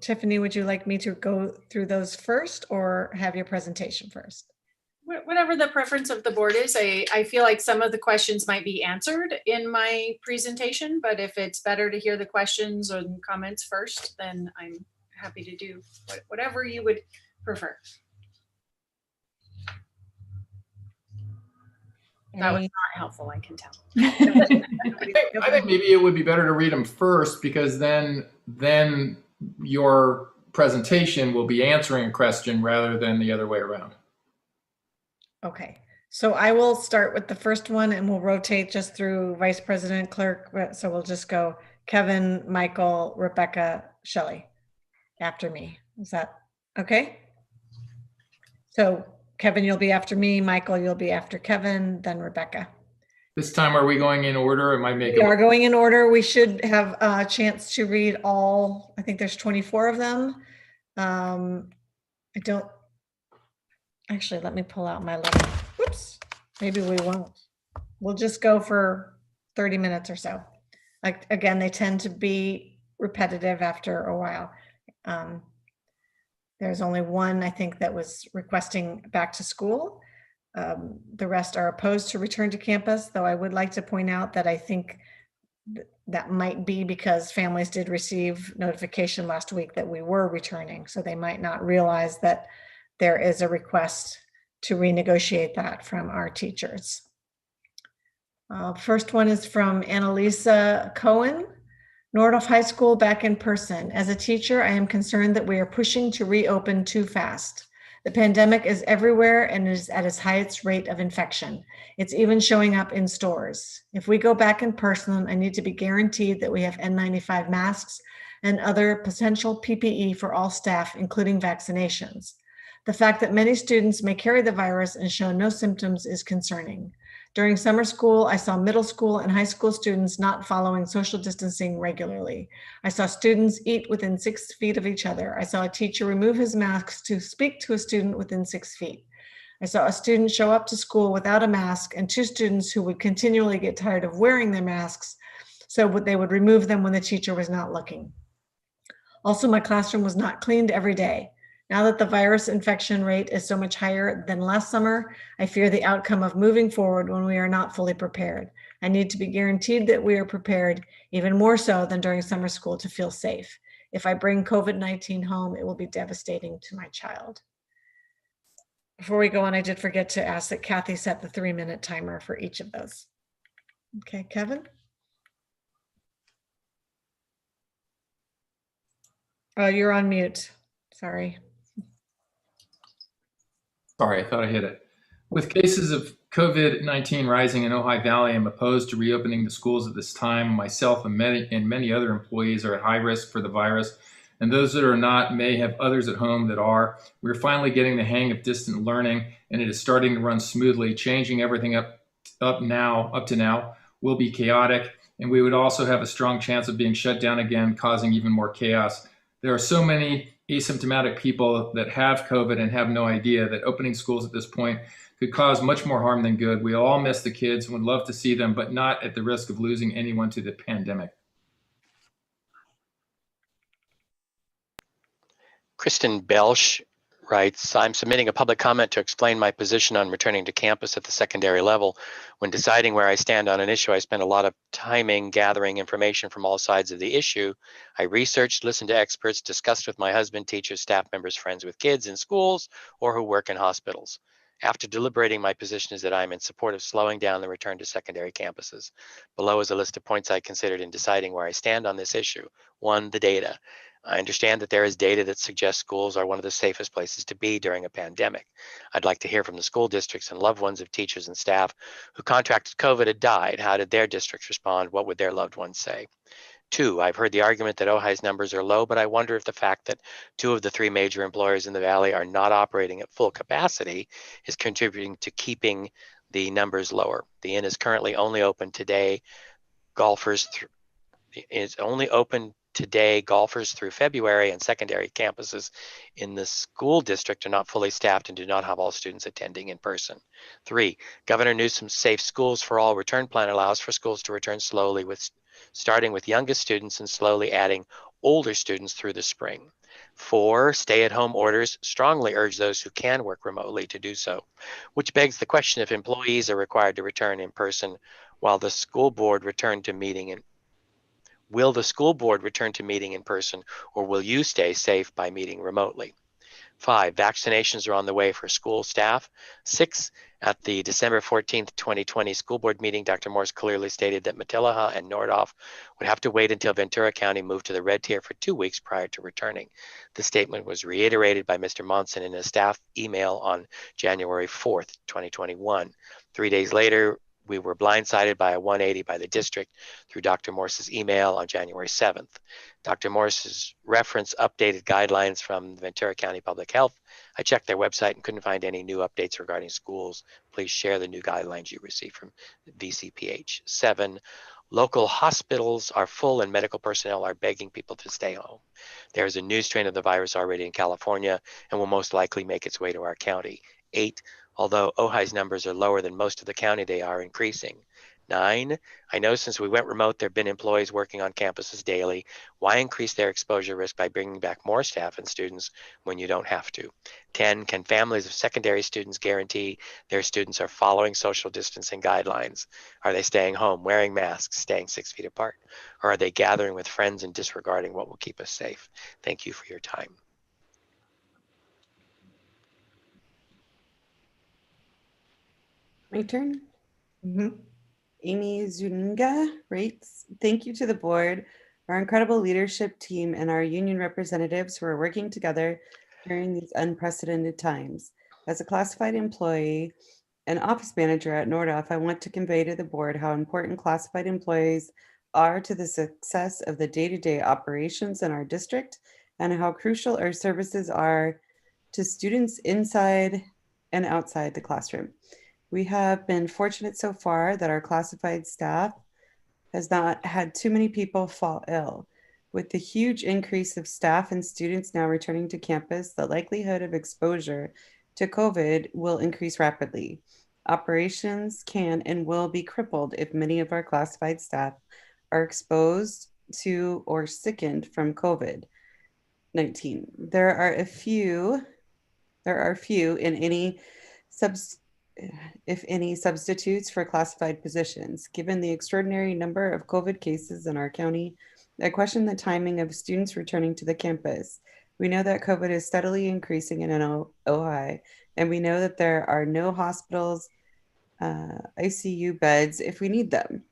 Tiffany, would you like me to go through those first or have your presentation first? Whatever the preference of the board is. I feel like some of the questions might be answered in my presentation, but if it's better to hear the questions or comments first, then I'm happy to do whatever you would prefer. That was not helpful, I can tell. I think maybe it would be better to read them first, because then your presentation will be answering a question rather than the other way around. Okay, so I will start with the first one and we'll rotate just through vice president, clerk. So we'll just go Kevin, Michael, Rebecca, Shelley after me. Is that okay? So Kevin, you'll be after me. Michael, you'll be after Kevin, then Rebecca. This time, are we going in order? Am I making? We are going in order. We should have a chance to read all, I think there's 24 of them. I don't, actually, let me pull out my little, whoops, maybe we won't. We'll just go for 30 minutes or so. Like, again, they tend to be repetitive after a while. There's only one, I think, that was requesting back to school. The rest are opposed to return to campus, though I would like to point out that I think that might be because families did receive notification last week that we were returning, so they might not realize that there is a request to renegotiate that from our teachers. First one is from Annalisa Cohen. Nordhoff High School back in person. As a teacher, I am concerned that we are pushing to reopen too fast. The pandemic is everywhere and is at its highest rate of infection. It's even showing up in stores. If we go back in person, I need to be guaranteed that we have N95 masks and other potential PPE for all staff, including vaccinations. The fact that many students may carry the virus and show no symptoms is concerning. During summer school, I saw middle school and high school students not following social distancing regularly. I saw students eat within 6 feet of each other. I saw a teacher remove his mask to speak to a student within 6 feet. I saw a student show up to school without a mask and 2 students who would continually get tired of wearing their masks, so they would remove them when the teacher was not looking. Also, my classroom was not cleaned every day. Now that the virus infection rate is so much higher than last summer, I fear the outcome of moving forward when we are not fully prepared. I need to be guaranteed that we are prepared, even more so than during summer school, to feel safe. If I bring COVID-19 home, it will be devastating to my child. Before we go on, I did forget to ask that Kathy set the 3-minute timer for each of those. Okay, Kevin? Oh, you're on mute. Sorry. Sorry, I thought I hit it. With cases of COVID-19 rising in Ojai Valley, I'm opposed to reopening the schools at this time. Myself and many other employees are at high risk for the virus, and those that are not may have others at home that are. We're finally getting the hang of distant learning, and it is starting to run smoothly. Changing everything up to now will be chaotic, and we would also have a strong chance of being shut down again, causing even more chaos. There are so many asymptomatic people that have COVID and have no idea that opening schools at this point could cause much more harm than good. We all miss the kids and would love to see them, but not at the risk of losing anyone to the pandemic. Kristen Belsch writes, I'm submitting a public comment to explain my position on returning to campus at the secondary level. When deciding where I stand on an issue, I spend a lot of timing gathering information from all sides of the issue. I researched, listened to experts, discussed with my husband, teachers, staff members, friends with kids in schools, or who work in hospitals. After deliberating, my position is that I'm in support of slowing down the return to secondary campuses. Below is a list of points I considered in deciding where I stand on this issue. 1, the data. I understand that there is data that suggests schools are one of the safest places to be during a pandemic. I'd like to hear from the school districts and loved ones of teachers and staff who contracted COVID and died. How did their districts respond? What would their loved ones say? 2, I've heard the argument that Ojai's numbers are low, but I wonder if the fact that 2 of the 3 major employers in the Valley are not operating at full capacity is contributing to keeping the numbers lower. The inn is currently only open today. Golfers through February, and secondary campuses in the school district are not fully staffed and do not have all students attending in person. 3, Governor Newsom's Safe Schools for All return plan allows for schools to return slowly, starting with youngest students and slowly adding older students through the spring. 4, stay-at-home orders strongly urge those who can work remotely to do so, which begs the question if employees are required to return in person while the school board return to meeting in Will the school board return to meeting in person, or will you stay safe by meeting remotely? 5, vaccinations are on the way for school staff. 6, at the December 14th, 2020 school board meeting, Dr. Morse clearly stated that Matilaha and Nordhoff would have to wait until Ventura County moved to the red tier for 2 weeks prior to returning. The statement was reiterated by Mr. Monson in a staff email on January 4th, 2021. 3 days later, we were blindsided by a 180 by the district through Dr. Morse's email on January 7th. Dr. Morse's reference updated guidelines from Ventura County Public Health. I checked their website and couldn't find any new updates regarding schools. Please share the new guidelines you received from VCPH. 7, local hospitals are full and medical personnel are begging people to stay home. There is a new strain of the virus already in California and will most likely make its way to our county. 8, although Ojai's numbers are lower than most of the county, they are increasing. 9, I know since we went remote, there have been employees working on campuses daily. Why increase their exposure risk by bringing back more staff and students when you don't have to? 10, can families of secondary students guarantee their students are following social distancing guidelines? Are they staying home, wearing masks, staying 6 feet apart? Or are they gathering with friends and disregarding what will keep us safe? Thank you for your time. My turn. Mhm. Amy Zuniga writes, thank you to the board, our incredible leadership team, and our union representatives who are working together during these unprecedented times. As a classified employee and office manager at Nordhoff, I want to convey to the board how important classified employees are to the success of the day-to-day operations in our district and how crucial our services are to students inside and outside the classroom. We have been fortunate so far that our classified staff has not had too many people fall ill. With the huge increase of staff and students now returning to campus, the likelihood of exposure to COVID will increase rapidly. Operations can and will be crippled if many of our classified staff are exposed to or sickened from COVID-19. There are few, if any, substitutes for classified positions. Given the extraordinary number of COVID cases in our county, I question the timing of students returning to the campus. We know that COVID is steadily increasing in Ojai, and we know that there are no hospitals, ICU beds if we need them.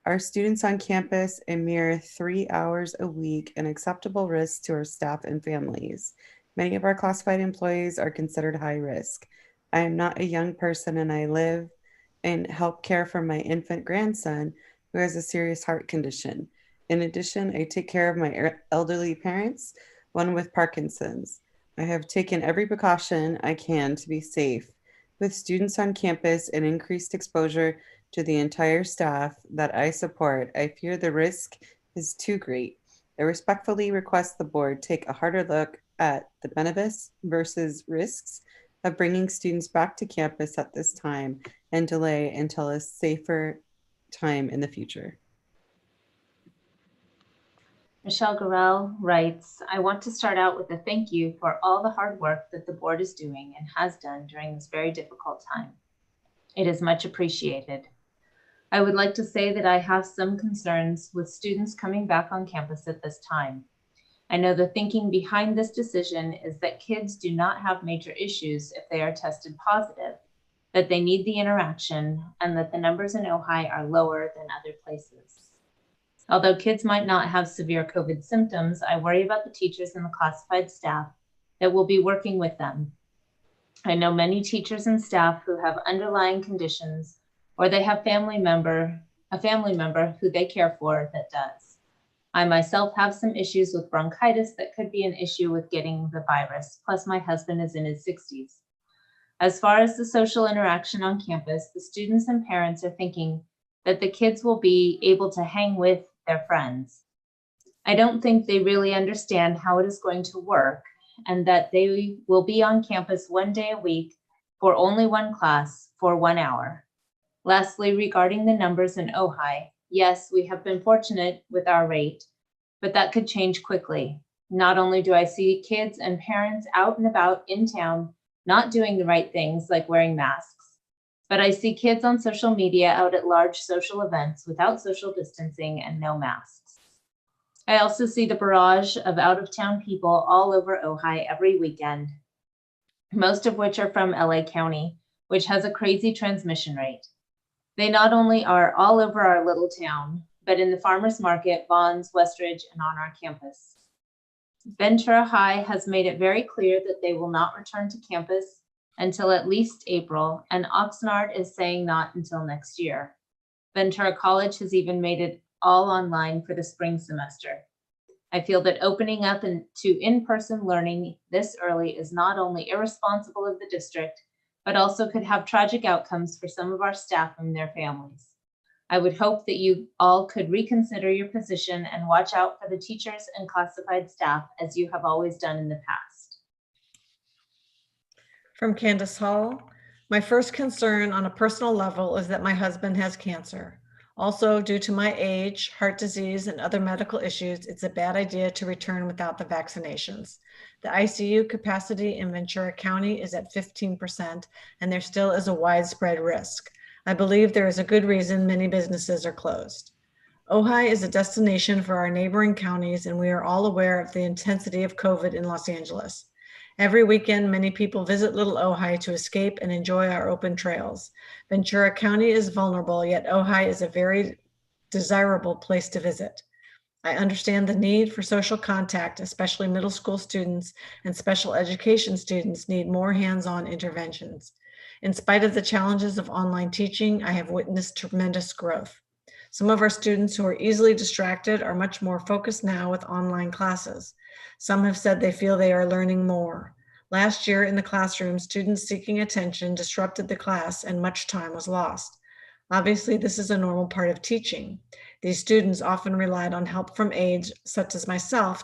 Our students on campus a mere 3 hours a week, an acceptable risk to our staff and families. Many of our classified employees are considered high risk. I am not a young person and I live and help care for my infant grandson who has a serious heart condition. In addition, I take care of my elderly parents, one with Parkinson's. I have taken every precaution I can to be safe. With students on campus and increased exposure to the entire staff that I support, I fear the risk is too great. I respectfully request the board take a harder look at the benefits versus risks of bringing students back to campus at this time and delay until a safer time in the future. Michelle Gorell writes, I want to start out with a thank you for all the hard work that the board is doing and has done during this very difficult time. It is much appreciated. I would like to say that I have some concerns with students coming back on campus at this time. I know the thinking behind this decision is that kids do not have major issues if they are tested positive, that they need the interaction, and that the numbers in Ojai are lower than other places. Although kids might not have severe COVID symptoms, I worry about the teachers and the classified staff that will be working with them. I know many teachers and staff who have underlying conditions, or they have a family member who they care for that does. I myself have some issues with bronchitis that could be an issue with getting the virus, plus my husband is in his 60s. As far as the social interaction on campus, the students and parents are thinking that the kids will be able to hang with their friends. I don't think they really understand how it is going to work, and that they will be on campus 1 day a week for only one class for 1 hour. Lastly, regarding the numbers in Ojai, yes, we have been fortunate with our rate, but that could change quickly. Not only do I see kids and parents out and about in town not doing the right things like wearing masks, but I see kids on social media out at large social events without social distancing and no masks. I also see the barrage of out-of-town people all over Ojai every weekend, most of which are from LA County, which has a crazy transmission rate. They not only are all over our little town, but in the farmers market, Bonds, Westridge, and on our campus. Ventura High has made it very clear that they will not return to campus until at least April, and Oxnard is saying not until next year. Ventura College has even made it all online for the spring semester. I feel that opening up to in-person learning this early is not only irresponsible of the district, but also could have tragic outcomes for some of our staff and their families. I would hope that you all could reconsider your position and watch out for the teachers and classified staff as you have always done in the past. From Candace Hall, my first concern on a personal level is that my husband has cancer. Also, due to my age, heart disease, and other medical issues, it's a bad idea to return without the vaccinations. The ICU capacity in Ventura County is at 15%, and there still is a widespread risk. I believe there is a good reason many businesses are closed. Ojai is a destination for our neighboring counties, and we are all aware of the intensity of COVID in Los Angeles. Every weekend, many people visit Little Ojai to escape and enjoy our open trails. Ventura County is vulnerable, yet Ojai is a very desirable place to visit. I understand the need for social contact, especially middle school students and special education students need more hands-on interventions. In spite of the challenges of online teaching, I have witnessed tremendous growth. Some of our students who are easily distracted are much more focused now with online classes. Some have said they feel they are learning more. Last year in the classroom, students seeking attention disrupted the class and much time was lost. Obviously, this is a normal part of teaching. These students often relied on help from aides such as myself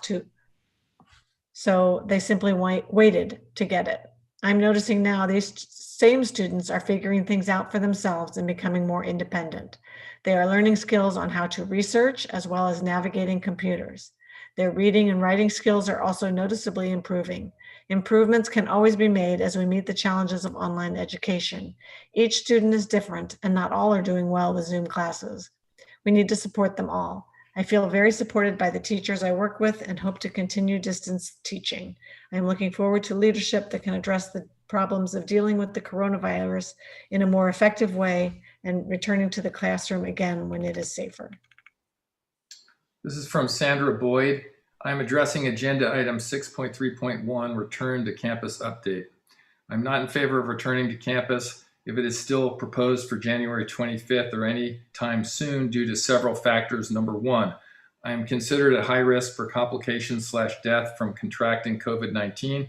so they simply waited to get it. I'm noticing now these same students are figuring things out for themselves and becoming more independent. They are learning skills on how to research as well as navigating computers. Their reading and writing skills are also noticeably improving. Improvements can always be made as we meet the challenges of online education. Each student is different and not all are doing well with Zoom classes. We need to support them all. I feel very supported by the teachers I work with and hope to continue distance teaching. I am looking forward to leadership that can address the problems of dealing with the coronavirus in a more effective way and returning to the classroom again when it is safer. This is from Sandra Boyd. I'm addressing agenda item 6.3.1, return to campus update. I'm not in favor of returning to campus if it is still proposed for January 25th or any time soon due to several factors. Number one, I am considered at high risk for complications/death from contracting COVID-19,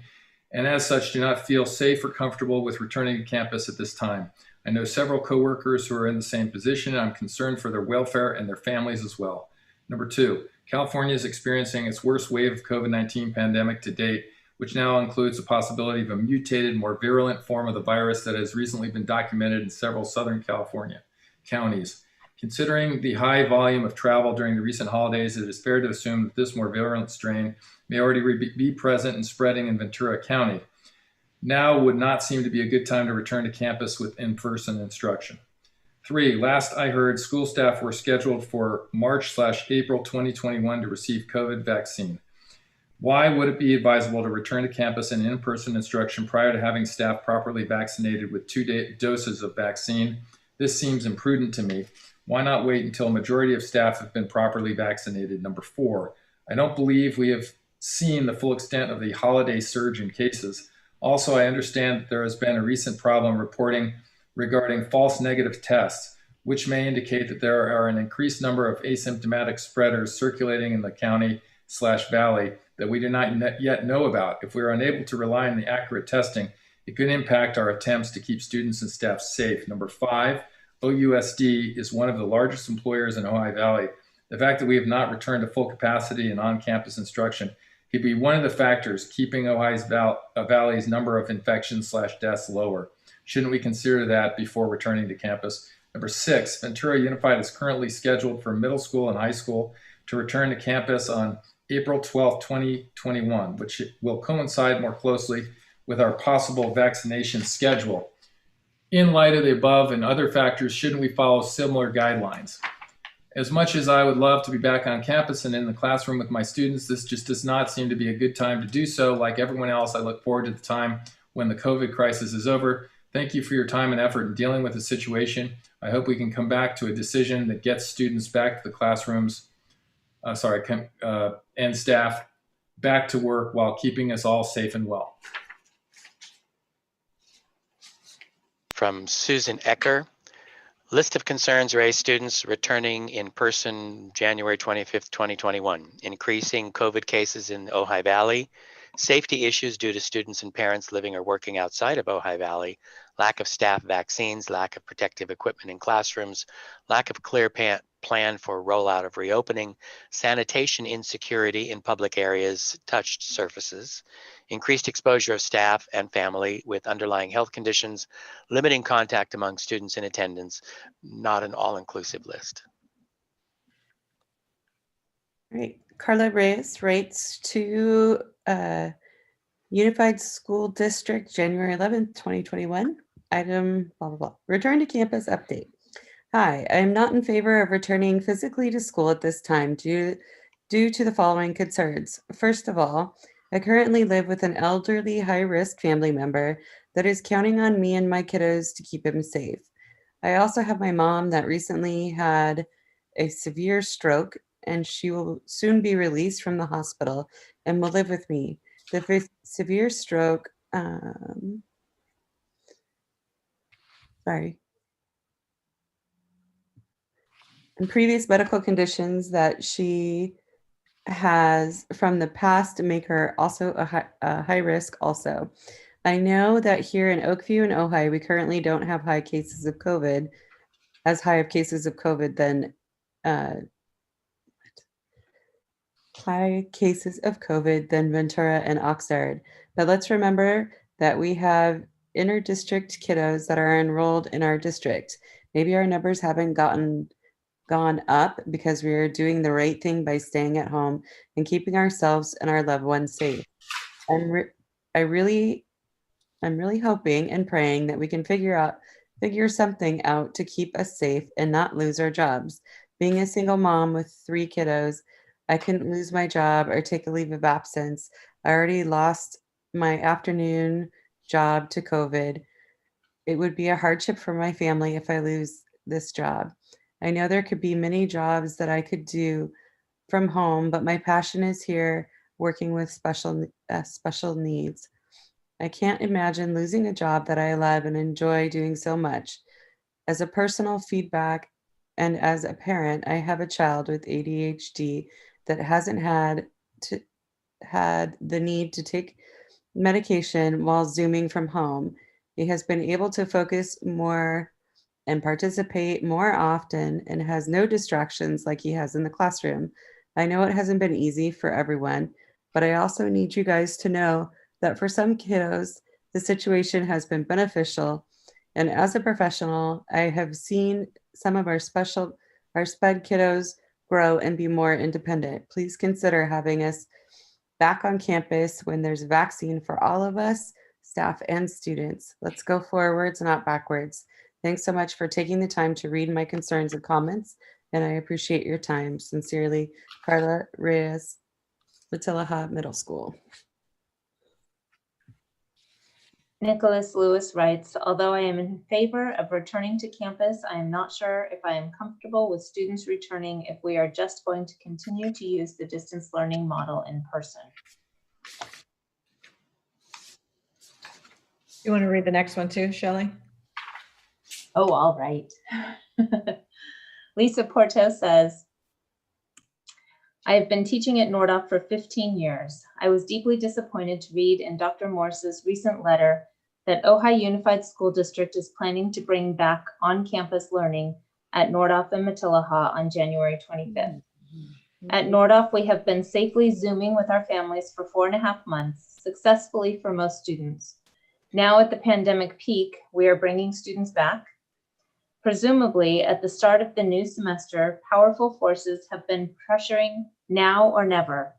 and as such do not feel safe or comfortable with returning to campus at this time. I know several coworkers who are in the same position, and I'm concerned for their welfare and their families as well. Number two, California is experiencing its worst wave of COVID-19 pandemic to date, which now includes the possibility of a mutated, more virulent form of the virus that has recently been documented in several Southern California counties. Considering the high volume of travel during the recent holidays, it is fair to assume that this more virulent strain may already be present and spreading in Ventura County. Now would not seem to be a good time to return to campus with in-person instruction. Three, last I heard, school staff were scheduled for March/April 2021 to receive COVID vaccine. Why would it be advisable to return to campus and in-person instruction prior to having staff properly vaccinated with 2 doses of vaccine? This seems imprudent to me. Why not wait until a majority of staff have been properly vaccinated? Number 4, I don't believe we have seen the full extent of the holiday surge in cases. Also, I understand that there has been a recent problem reporting regarding false negative tests, which may indicate that there are an increased number of asymptomatic spreaders circulating in the county/valley that we do not yet know about. If we are unable to rely on the accurate testing, it could impact our attempts to keep students and staff safe. Number 5, OUSD is one of the largest employers in Ojai Valley. The fact that we have not returned to full capacity in on-campus instruction could be one of the factors keeping Ojai's Valley's number of infections/deaths lower. Shouldn't we consider that before returning to campus? Number 6, Ventura Unified is currently scheduled for middle school and high school to return to campus on April 12, 2021, which will coincide more closely with our possible vaccination schedule. In light of the above and other factors, shouldn't we follow similar guidelines? As much as I would love to be back on campus and in the classroom with my students, this just does not seem to be a good time to do so. Like everyone else, I look forward to the time when the COVID crisis is over. Thank you for your time and effort in dealing with the situation. I hope we can come back to a decision that gets students back to the classrooms, and staff back to work while keeping us all safe and well. From Susan Ecker, list of concerns raised students returning in person January 25th, 2021, increasing COVID cases in Ojai Valley, safety issues due to students and parents living or working outside of Ojai Valley, lack of staff vaccines, lack of protective equipment in classrooms, lack of clear plan for rollout of reopening, sanitation insecurity in public areas, touched surfaces, increased exposure of staff and family with underlying health conditions, limiting contact among students in attendance, not an all-inclusive list. Right. Carla Reyes writes to Unified School District, January 11th, 2021. Item, blah, blah, blah. Return to campus update. Hi, I am not in favor of returning physically to school at this time due to the following concerns. First of all, I currently live with an elderly high-risk family member that is counting on me and my kiddos to keep him safe. I also have my mom that recently had a severe stroke and she will soon be released from the hospital and will live with me. The severe stroke, and previous medical conditions that she has from the past make her also a high risk also. I know that here in Oakview and Ojai, we currently don't have high cases of COVID than Ventura and Oxnard. But let's remember that we have inter-district kiddos that are enrolled in our district. Maybe our numbers haven't gone up because we are doing the right thing by staying at home and keeping ourselves and our loved ones safe. I'm really hoping and praying that we can figure something out to keep us safe and not lose our jobs. Being a single mom with 3 kiddos, I couldn't lose my job or take a leave of absence. I already lost my afternoon job to COVID. It would be a hardship for my family if I lose this job. I know there could be many jobs that I could do from home, but my passion is here working with special needs. I can't imagine losing a job that I love and enjoy doing so much. As a personal feedback and as a parent, I have a child with ADHD that hasn't had the need to take medication while Zooming from home. He has been able to focus more and participate more often and has no distractions like he has in the classroom. I know it hasn't been easy for everyone, but I also need you guys to know that for some kiddos, the situation has been beneficial. And as a professional, I have seen some of our SPED kiddos grow and be more independent. Please consider having us back on campus when there's a vaccine for all of us, staff and students. Let's go forwards, not backwards. Thanks so much for taking the time to read my concerns and comments, and I appreciate your time. Sincerely, Carla Reyes. Matilaha Middle School. Nicholas Lewis writes, although I am in favor of returning to campus, I am not sure if I am comfortable with students returning if we are just going to continue to use the distance learning model in person. You want to read the next one too, Shelley? Oh, all right. Lisa Porto says, I have been teaching at Nordoff for 15 years. I was deeply disappointed to read in Dr. Morse's recent letter that Ojai Unified School District is planning to bring back on-campus learning at Nordoff and Matilaha on January 25th. At Nordoff, we have been safely Zooming with our families for 4.5 months, successfully for most students. Now at the pandemic peak, we are bringing students back. Presumably, at the start of the new semester, powerful forces have been pressuring now or never.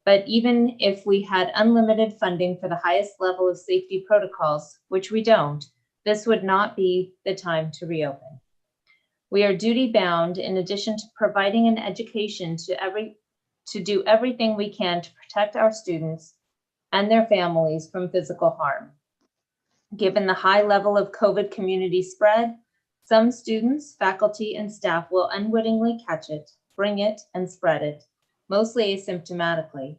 But even if we had unlimited funding for the highest level of safety protocols, which we don't, this would not be the time to reopen. We are duty bound, in addition to providing an education to do everything we can to protect our students and their families from physical harm. Given the high level of COVID community spread, some students, faculty, and staff will unwittingly catch it, bring it, and spread it, mostly asymptomatically.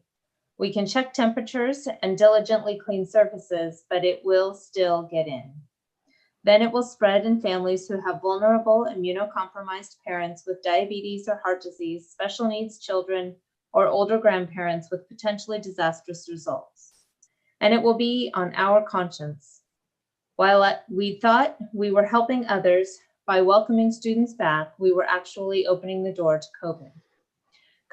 We can check temperatures and diligently clean surfaces, but it will still get in. Then it will spread in families who have vulnerable, immunocompromised parents with diabetes or heart disease, special needs children, or older grandparents with potentially disastrous results. And it will be on our conscience. While we thought we were helping others by welcoming students back, we were actually opening the door to COVID.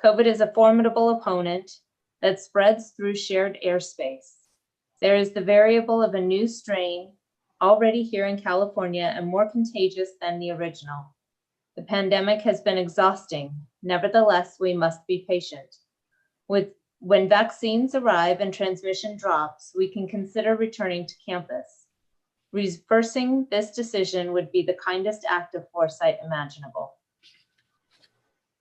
COVID is a formidable opponent that spreads through shared airspace. There is the variable of a new strain already here in California and more contagious than the original. The pandemic has been exhausting. Nevertheless, we must be patient. When vaccines arrive and transmission drops, we can consider returning to campus. Reversing this decision would be the kindest act of foresight imaginable.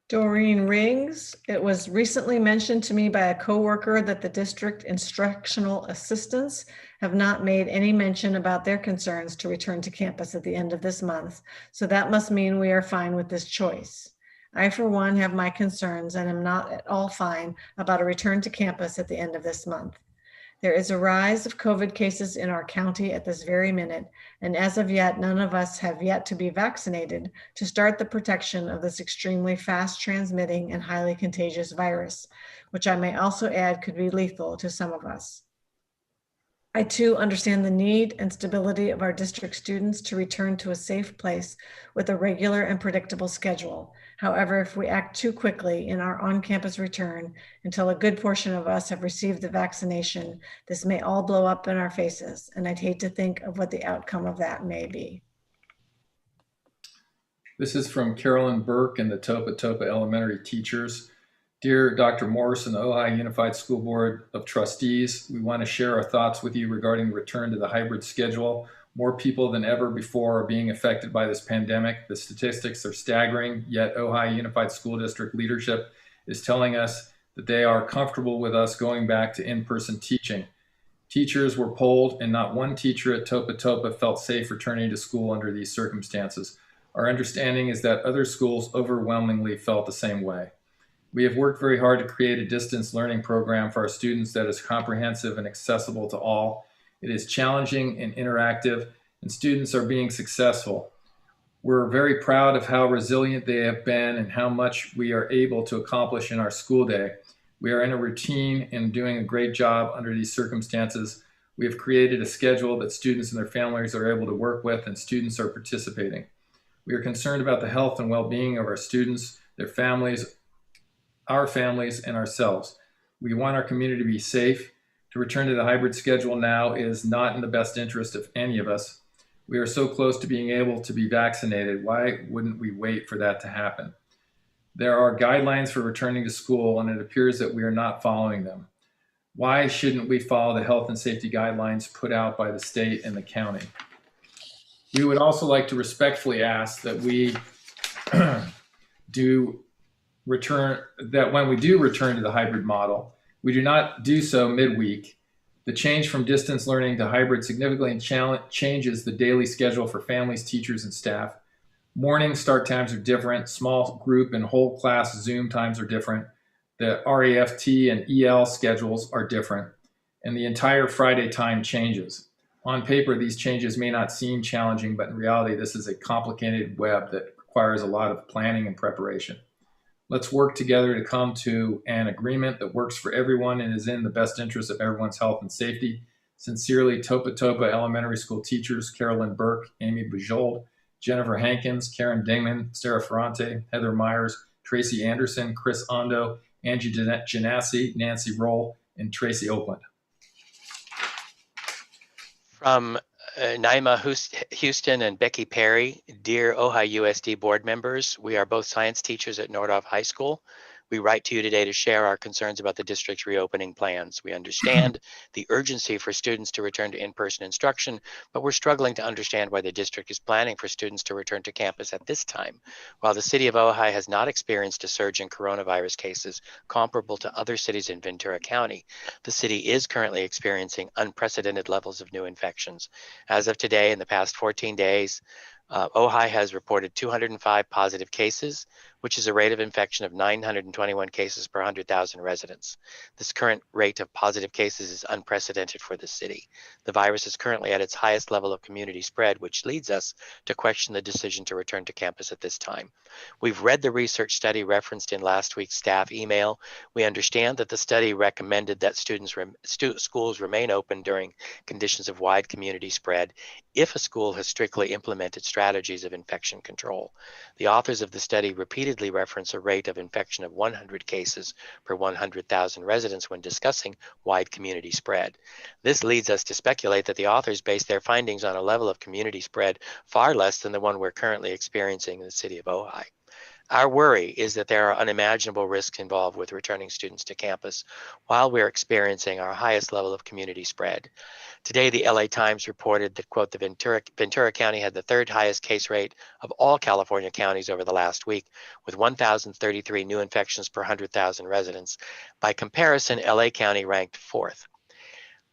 Doreen Riggs, it was recently mentioned to me by a coworker that the district instructional assistants have not made any mention about their concerns to return to campus at the end of this month. So that must mean we are fine with this choice. I, for one, have my concerns and am not at all fine about a return to campus at the end of this month. There is a rise of COVID cases in our county at this very minute, and as of yet, none of us have yet to be vaccinated to start the protection of this extremely fast transmitting and highly contagious virus, which I may also add could be lethal to some of us. I too understand the need and stability of our district students to return to a safe place with a regular and predictable schedule. However, if we act too quickly in our on-campus return until a good portion of us have received the vaccination, this may all blow up in our faces, and I'd hate to think of what the outcome of that may be. This is from Carolyn Burke and the Topa Topa Elementary teachers. Dear Dr. Morse and the Ojai Unified School Board of Trustees, we want to share our thoughts with you regarding the return to the hybrid schedule. More people than ever before are being affected by this pandemic. The statistics are staggering, yet Ojai Unified School District leadership is telling us that they are comfortable with us going back to in-person teaching. Teachers were polled, and not one teacher at Topa Topa felt safe returning to school under these circumstances. Our understanding is that other schools overwhelmingly felt the same way. We have worked very hard to create a distance learning program for our students that is comprehensive and accessible to all. It is challenging and interactive, and students are being successful. We're very proud of how resilient they have been and how much we are able to accomplish in our school day. We are in a routine and doing a great job under these circumstances. We have created a schedule that students and their families are able to work with, and students are participating. We are concerned about the health and well-being of our students, their families, our families, and ourselves. We want our community to be safe. To return to the hybrid schedule now is not in the best interest of any of us. We are so close to being able to be vaccinated. Why wouldn't we wait for that to happen? There are guidelines for returning to school, and it appears that we are not following them. Why shouldn't we follow the health and safety guidelines put out by the state and the county? We would also like to respectfully ask that we when we do return to the hybrid model, We do not do so midweek. The change from distance learning to hybrid significantly changes the daily schedule for families, teachers, and staff. Morning start times are different. Small group and whole class Zoom times are different. The RAFT and EL schedules are different, and the entire Friday time changes. On paper, these changes may not seem challenging, but in reality, this is a complicated web that requires a lot of planning and preparation. Let's work together to come to an agreement that works for everyone and is in the best interest of everyone's health and safety. Sincerely, Topa Topa Elementary School teachers, Carolyn Burke, Amy Bujold, Jennifer Hankins, Karen Dingman, Sarah Ferrante, Heather Myers, Tracy Anderson, Chris Ondo, Angie Janassi, Nancy Roll, and Tracy Oakland. From Naima Houston and Becky Perry, dear Ojai USD board members, we are both science teachers at Nordhoff High School. We write to you today to share our concerns about the district's reopening plans. We understand the urgency for students to return to in-person instruction, but we're struggling to understand why the district is planning for students to return to campus at this time. While the city of Ojai has not experienced a surge in coronavirus cases comparable to other cities in Ventura County, the city is currently experiencing unprecedented levels of new infections. As of today, in the past 14 days, Ojai has reported 205 positive cases, which is a rate of infection of 921 cases per 100,000 residents. This current rate of positive cases is unprecedented for the city. The virus is currently at its highest level of community spread, which leads us to question the decision to return to campus at this time. We've read the research study referenced in last week's staff email. We understand that the study recommended that schools remain open during conditions of wide community spread if a school has strictly implemented strategies of infection control. The authors of the study repeatedly reference a rate of infection of 100 cases per 100,000 residents when discussing wide community spread. This leads us to speculate that the authors base their findings on a level of community spread far less than the one we're currently experiencing in the city of Ojai. Our worry is that there are unimaginable risks involved with returning students to campus while we're experiencing our highest level of community spread. Today, the LA Times reported that, quote, the Ventura County had the third highest case rate of all California counties over the last week, with 1,033 new infections per 100,000 residents. By comparison, LA County ranked fourth.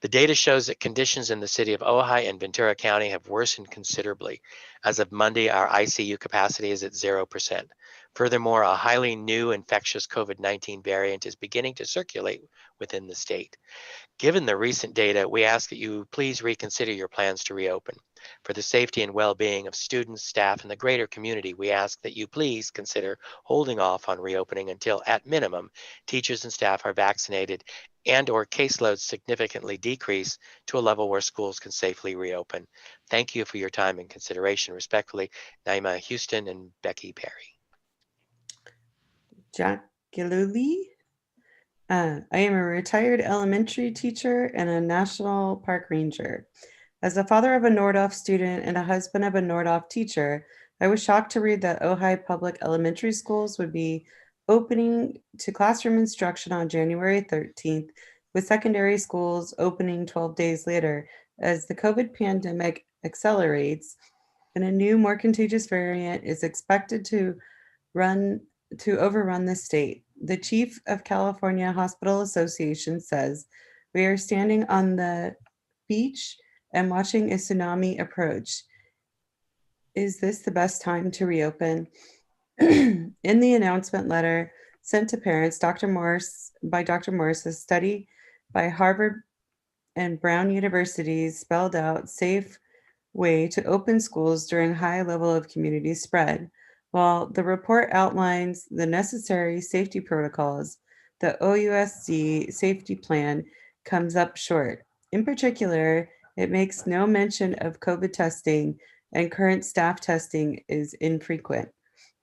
The data shows that conditions in the city of Ojai and Ventura County have worsened considerably. As of Monday, our ICU capacity is at 0%. Furthermore, a highly new infectious COVID-19 variant is beginning to circulate within the state. Given the recent data, we ask that you please reconsider your plans to reopen. For the safety and well-being of students, staff, and the greater community, we ask that you please consider holding off on reopening until, at minimum, teachers and staff are vaccinated and or caseloads significantly decrease to a level where schools can safely reopen. Thank you for your time and consideration. Respectfully, Naima Houston and Becky Perry. Jack Gillooly. I am a retired elementary teacher and a national park ranger. As the father of a Nordhoff student and a husband of a Nordhoff teacher, I was shocked to read that Ojai Public Elementary Schools would be opening to classroom instruction on January 13th, with secondary schools opening 12 days later as the COVID pandemic accelerates and a new, more contagious variant is expected to overrun the state. The chief of California Hospital Association says, "We are standing on the beach and watching a tsunami approach. Is this the best time to reopen?" In the announcement letter sent to parents, Dr. Morris, a study by Harvard and Brown universities spelled out safe way to open schools during high level of community spread. While the report outlines the necessary safety protocols, the OUSD safety plan comes up short. In particular, it makes no mention of COVID testing, and current staff testing is infrequent.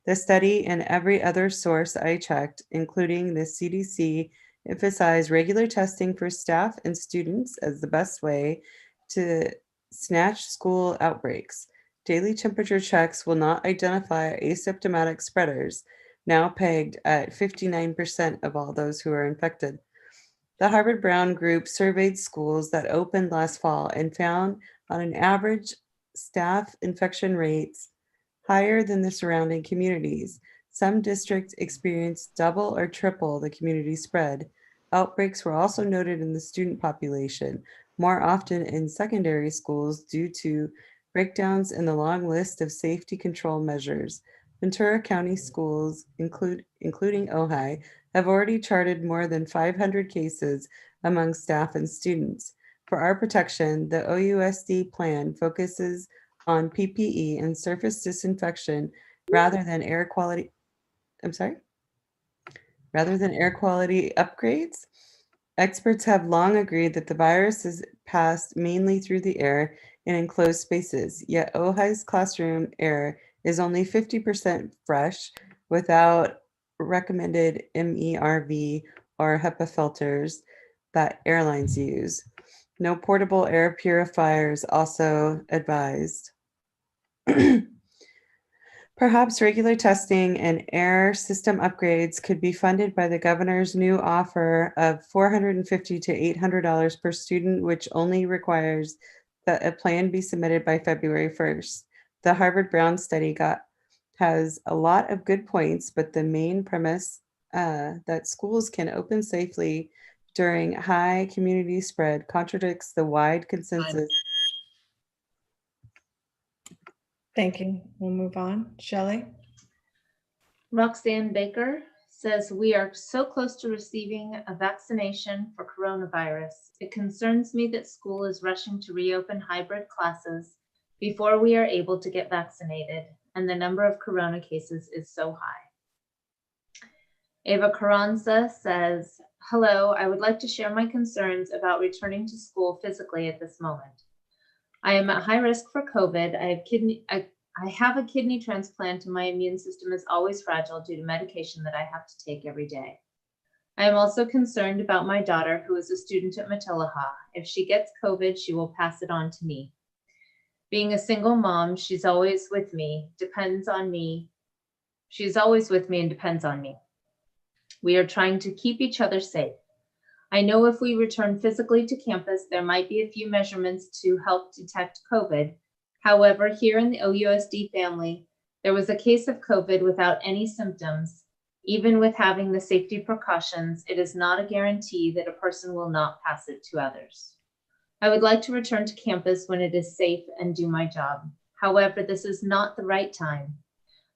The study and every other source I checked, including the CDC, emphasize regular testing for staff and students as the best way to snatch school outbreaks. Daily temperature checks will not identify asymptomatic spreaders, now pegged at 59% of all those who are infected. The Harvard Brown Group surveyed schools that opened last fall and found, on an average, staff infection rates higher than the surrounding communities. Some districts experienced double or triple the community spread. Outbreaks were also noted in the student population, more often in secondary schools due to breakdowns in the long list of safety control measures. Ventura County schools, including Ojai, have already charted more than 500 cases among staff and students. For our protection, the OUSD plan focuses on PPE and surface disinfection rather than air quality. Rather than air quality upgrades. Experts have long agreed that the virus is passed mainly through the air in enclosed spaces, yet Ojai's classroom air is only 50% fresh without recommended MERV or HEPA filters that airlines use. No portable air purifiers also advised. Perhaps regular testing and air system upgrades could be funded by the governor's new offer of $450 to $800 per student, which only requires that a plan be submitted by February 1st. The Harvard Brown study has a lot of good points, but the main premise that schools can open safely during high community spread contradicts the wide consensus. Thank you. We'll move on. Shelley? Roxanne Baker says, we are so close to receiving a vaccination for coronavirus. It concerns me that school is rushing to reopen hybrid classes before we are able to get vaccinated, and the number of corona cases is so high. Ava Carranza says, hello, I would like to share my concerns about returning to school physically at this moment. I am at high risk for COVID. I have a kidney transplant and my immune system is always fragile due to medication that I have to take every day. I am also concerned about my daughter, who is a student at Matilaha. If she gets COVID, she will pass it on to me. Being a single mom, she's always with me, depends on me. She's always with me and depends on me. We are trying to keep each other safe. I know if we return physically to campus, there might be a few measurements to help detect COVID. However, here in the OUSD family, there was a case of COVID without any symptoms. Even with having the safety precautions, it is not a guarantee that a person will not pass it to others. I would like to return to campus when it is safe and do my job. However, this is not the right time.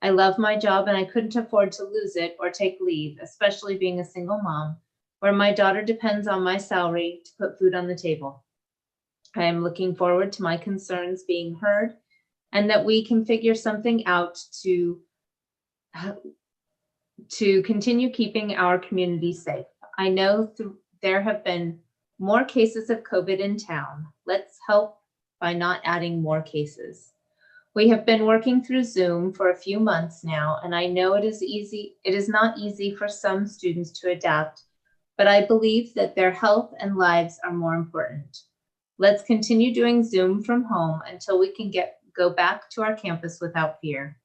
I love my job and I couldn't afford to lose it or take leave, especially being a single mom, where my daughter depends on my salary to put food on the table. I am looking forward to my concerns being heard and that we can figure something out to continue keeping our community safe. I know there have been more cases of COVID in town. Let's help by not adding more cases. We have been working through Zoom for a few months now, and I know it is not easy for some students to adapt, but I believe that their health and lives are more important. Let's continue doing Zoom from home until we can go back to our campus without fear.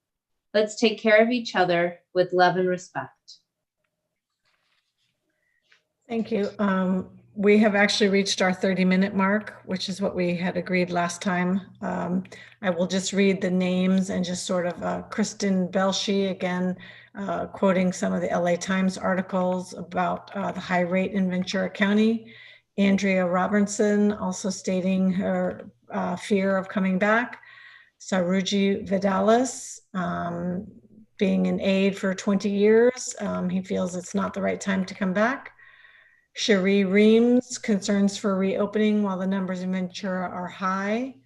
Let's take care of each other with love and respect. Thank you. We have actually reached our 30-minute mark, which is what we had agreed last time. I will just read the names and just sort of Kristen Belshi, again, quoting some of the LA Times articles about the high rate in Ventura County. Andrea Robertson also stating her fear of coming back. Saruji Vidalis, being an aide for 20 years, he feels it's not the right time to come back. Cherie Reams, concerns for reopening while the numbers in Ventura are high.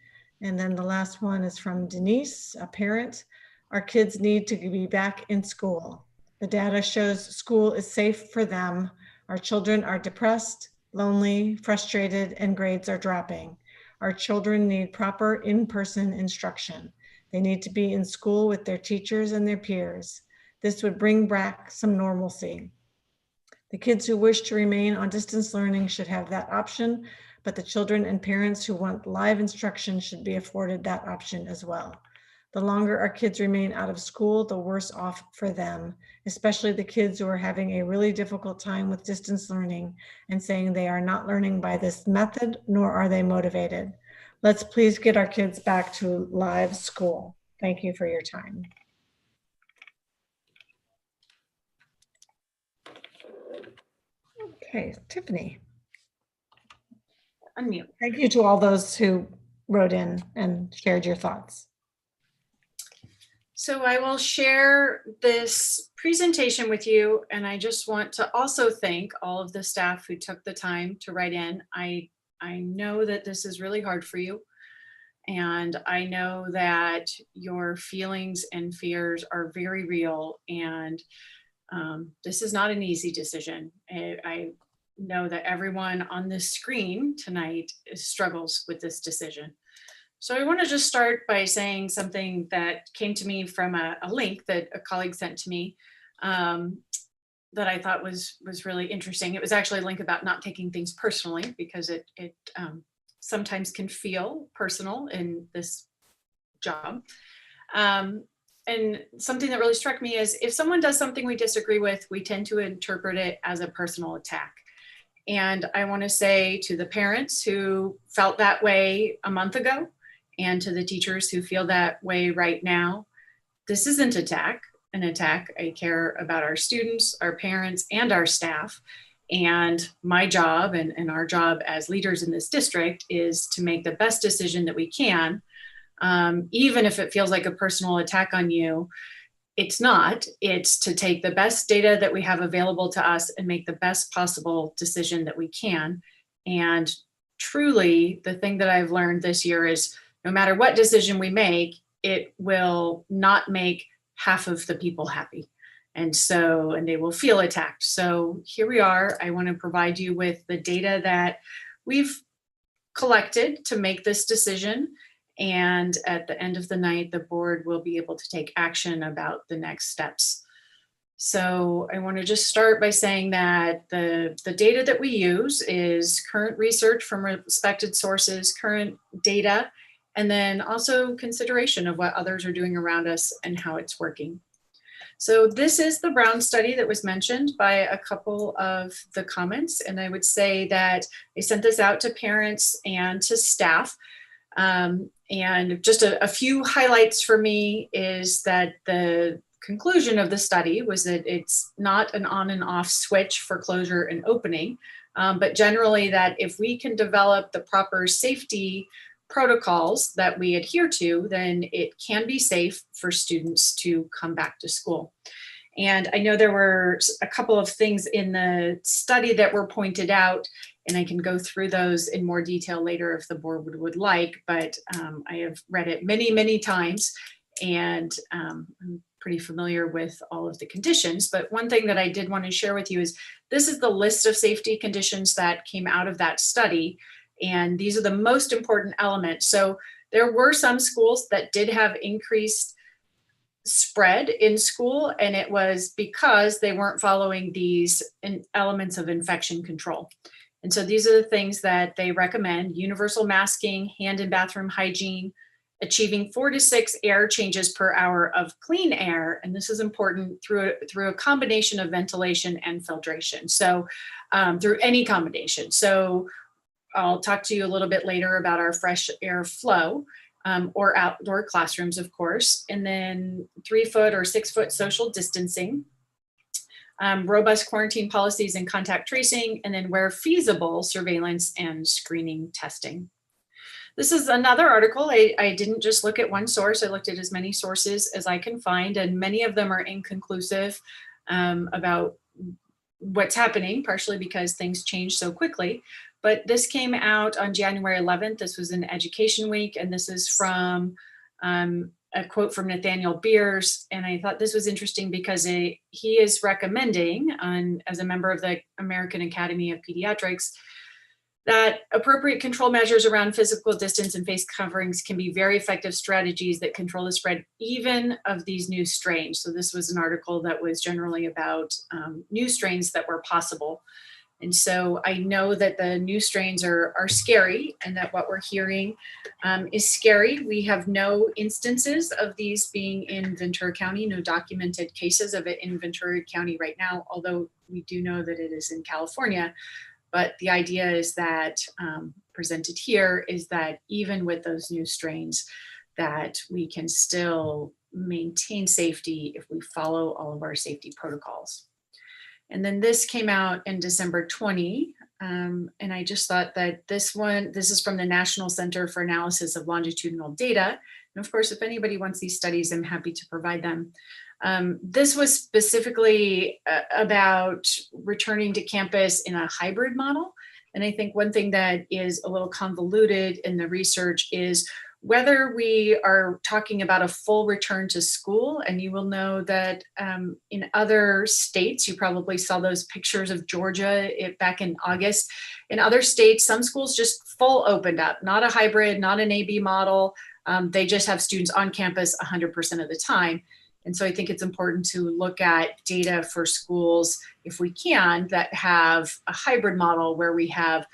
And then the last one is from Denise, a parent. Our kids need to be back in school. The data shows school is safe for them. Our children are depressed, lonely, frustrated, and grades are dropping. Our children need proper in-person instruction. They need to be in school with their teachers and their peers. This would bring back some normalcy. The kids who wish to remain on distance learning should have that option, but the children and parents who want live instruction should be afforded that option as well. The longer our kids remain out of school, the worse off for them, especially the kids who are having a really difficult time with distance learning and saying they are not learning by this method, nor are they motivated. Let's please get our kids back to live school. Thank you for your time. Okay, Tiffany. Unmute. Thank you to all those who wrote in and shared your thoughts. So I will share this presentation with you, and I just want to also thank all of the staff who took the time to write in. I know that this is really hard for you, and I know that your feelings and fears are very real, and this is not an easy decision. I know that everyone on this screen tonight struggles with this decision. So I want to just start by saying something that came to me from a link that a colleague sent to me that I thought was really interesting. It was actually a link about not taking things personally, because it sometimes can feel personal in this job. And something that really struck me is if someone does something we disagree with, we tend to interpret it as a personal attack. And I want to say to the parents who felt that way a month ago, and to the teachers who feel that way right now, this isn't an attack. I care about our students, our parents, and our staff. And my job and our job as leaders in this district is to make the best decision that we can. Even if it feels like a personal attack on you, it's not. It's to take the best data that we have available to us and make the best possible decision that we can. And truly, the thing that I've learned this year is no matter what decision we make, it will not make half of the people happy. And they will feel attacked. So here we are. I want to provide you with the data that we've collected to make this decision. And at the end of the night, the board will be able to take action about the next steps. So I want to just start by saying that the data that we use is current research from respected sources, current data, and then also consideration of what others are doing around us and how it's working. So this is the Brown study that was mentioned by a couple of the comments. And I would say that I sent this out to parents and to staff. And just a few highlights for me is that the conclusion of the study was that it's not an on and off switch for closure and opening, but generally that if we can develop the proper safety protocols that we adhere to, then it can be safe for students to come back to school. And I know there were a couple of things in the study that were pointed out, and I can go through those in more detail later if the board would like, but I have read it many, many times, and I'm pretty familiar with all of the conditions. But one thing that I did want to share with you is this is the list of safety conditions that came out of that study. And these are the most important elements. So there were some schools that did have increased spread in school, and it was because they weren't following these elements of infection control. And so these are the things that they recommend: universal masking, hand and bathroom hygiene, achieving 4 to 6 air changes per hour of clean air. And this is important through a combination of ventilation and filtration. So through any combination. So I'll talk to you a little bit later about our fresh air flow, or outdoor classrooms, of course, and then 3-foot or 6-foot social distancing, robust quarantine policies and contact tracing, and then where feasible, surveillance and screening testing. This is another article. I didn't just look at one source. I looked at as many sources as I can find, and many of them are inconclusive about what's happening, partially because things change so quickly. But this came out on January 11th. This was in Education Week, and this is from a quote from Nathaniel Beers. And I thought this was interesting because he is recommending, as a member of the American Academy of Pediatrics, that appropriate control measures around physical distance and face coverings can be very effective strategies that control the spread even of these new strains. So this was an article that was generally about new strains that were possible. And so I know that the new strains are scary, and that what we're hearing is scary. We have no instances of these being in Ventura County, no documented cases of it in Ventura County right now, although we do know that it is in California. But the idea is that presented here is that even with those new strains, that we can still maintain safety if we follow all of our safety protocols. And then this came out in December 20. And I just thought that this is from the National Center for Analysis of Longitudinal Data. And of course, if anybody wants these studies, I'm happy to provide them. This was specifically about returning to campus in a hybrid model. And I think one thing that is a little convoluted in the research is whether we are talking about a full return to school. And you will know that in other states, you probably saw those pictures of Georgia back in August. In other states, some schools just full opened up, not a hybrid, not an AB model. They just have students on campus 100% of the time. And so I think it's important to look at data for schools, if we can, that have a hybrid model where we have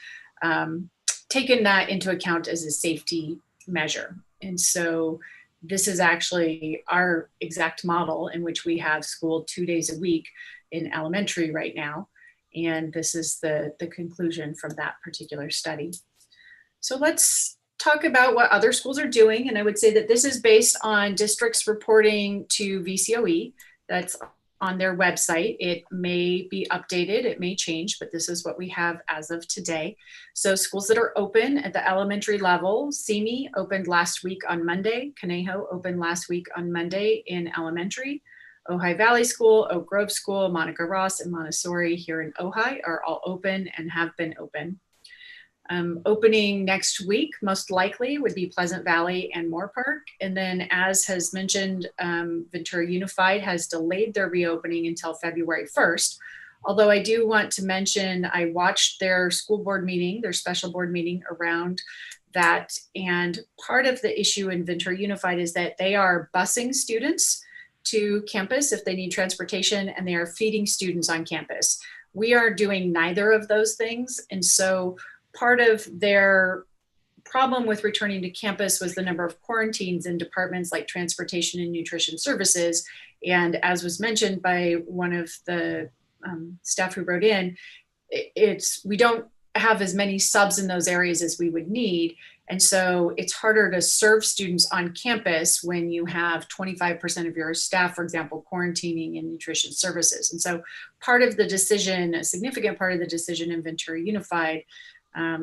taken that into account as a safety measure. And so this is actually our exact model in which we have school 2 days a week in elementary right now. And this is the conclusion from that particular study. So let's talk about what other schools are doing. And I would say that this is based on districts reporting to VCOE. That's on their website. It may be updated, it may change, but this is what we have as of today. So schools that are open at the elementary level, Simi opened last week on Monday, Conejo opened last week on Monday in elementary, Ojai Valley School, Oak Grove School, Monica Ross, and Montessori here in Ojai are all open and have been open. Opening next week, most likely, would be Pleasant Valley and Moore Park. And then, as has mentioned, Ventura Unified has delayed their reopening until February 1st. Although I do want to mention, I watched their school board meeting, their special board meeting around that. And part of the issue in Ventura Unified is that they are busing students to campus if they need transportation, and they are feeding students on campus. We are doing neither of those things. And so part of their problem with returning to campus was the number of quarantines in departments like transportation and nutrition services. And as was mentioned by one of the staff who wrote in, we don't have as many subs in those areas as we would need. And so it's harder to serve students on campus when you have 25% of your staff, for example, quarantining in nutrition services. And so part of the decision, a significant part of the decision in Ventura Unified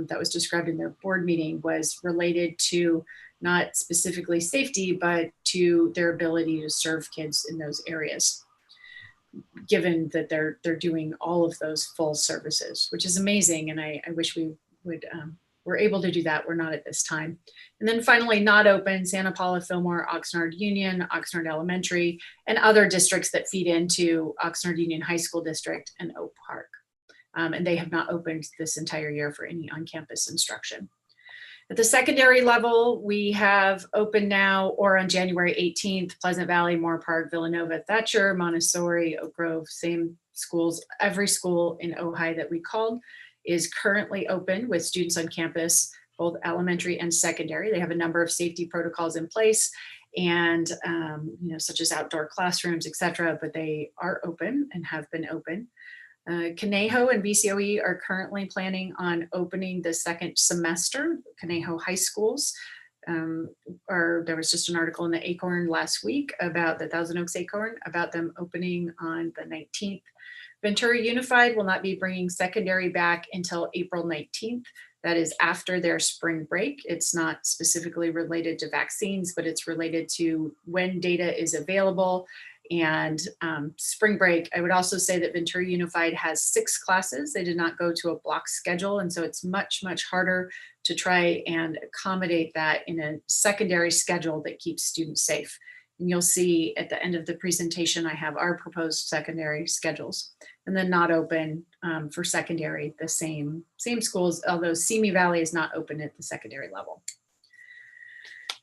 that was described in their board meeting was related to not specifically safety, but to their ability to serve kids in those areas, given that they're doing all of those full services, which is amazing. And I wish we were able to do that. We're not at this time. And then finally, not open, Santa Paula, Fillmore, Oxnard Union, Oxnard Elementary, and other districts that feed into Oxnard Union High School District and Oak Park. And they have not opened this entire year for any on-campus instruction. At the secondary level, we have open now or on January 18th, Pleasant Valley, Moore Park, Villanova, Thatcher, Montessori, Oak Grove, same schools. Every school in Ojai that we called is currently open with students on campus, both elementary and secondary. They have a number of safety protocols in place and such as outdoor classrooms, et cetera, but they are open and have been open. Conejo and VCOE are currently planning on opening the second semester. Conejo high schools, there was just an article in the Acorn last week about the Thousand Oaks Acorn about them opening on the 19th. Ventura Unified will not be bringing secondary back until April 19th. That is after their spring break. It's not specifically related to vaccines, but it's related to when data is available and spring break. I would also say that Ventura Unified has 6 classes. They did not go to a block schedule. And so it's much, much harder to try and accommodate that in a secondary schedule that keeps students safe. And you'll see at the end of the presentation, I have our proposed secondary schedules, and then not open for secondary, the same schools, although Simi Valley is not open at the secondary level.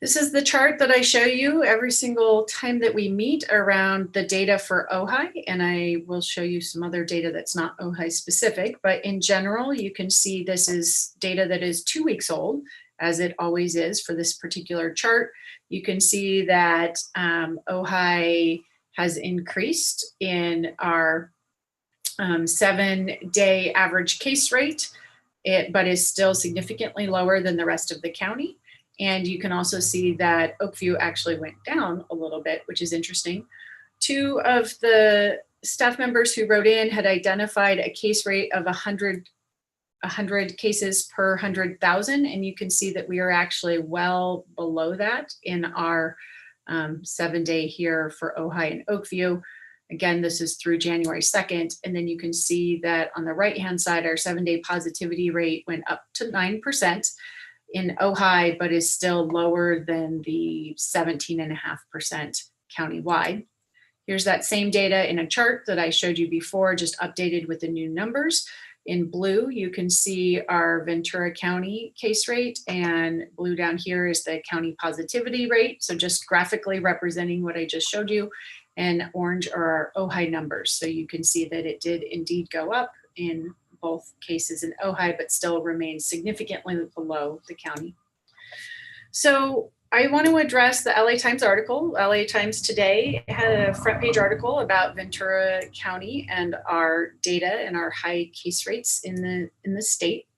This is the chart that I show you every single time that we meet around the data for Ojai, and I will show you some other data that's not Ojai specific, but in general, you can see this is data that is 2 weeks old, as it always is for this particular chart. You can see that Ojai has increased in our 7-day average case rate, but is still significantly lower than the rest of the county. And you can also see that Oakview actually went down a little bit, which is interesting. 2 of the staff members who wrote in had identified a case rate of 100 cases per 100,000, and you can see that we are actually well below that in our 7-day here for Ojai and Oakview. Again, this is through January 2nd, and then you can see that on the right-hand side, our 7-day positivity rate went up to 9% in Ojai, but is still lower than the 17.5% countywide. Here's that same data in a chart that I showed you before, just updated with the new numbers. In blue, you can see our Ventura County case rate, and blue down here is the county positivity rate. So just graphically representing what I just showed you, and orange are our Ojai numbers. So you can see that it did indeed go up in both cases in Ojai, but still remains significantly below the county. So I want to address the LA Times article. LA Times today had a front page article about Ventura County and our data and our high case rates in the state.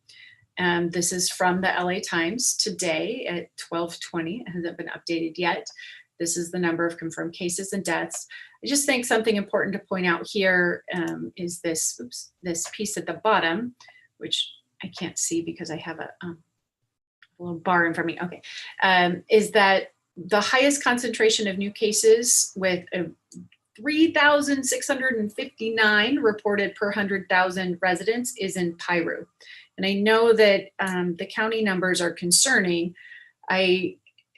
This is from the LA Times today at 12:20. It hasn't been updated yet. This is the number of confirmed cases and deaths. I just think something important to point out here is this piece at the bottom, which I can't see because I have a little bar in front of me. Okay, is that the highest concentration of new cases with 3,659 reported per 100,000 residents is in Piru. And I know that the county numbers are concerning. I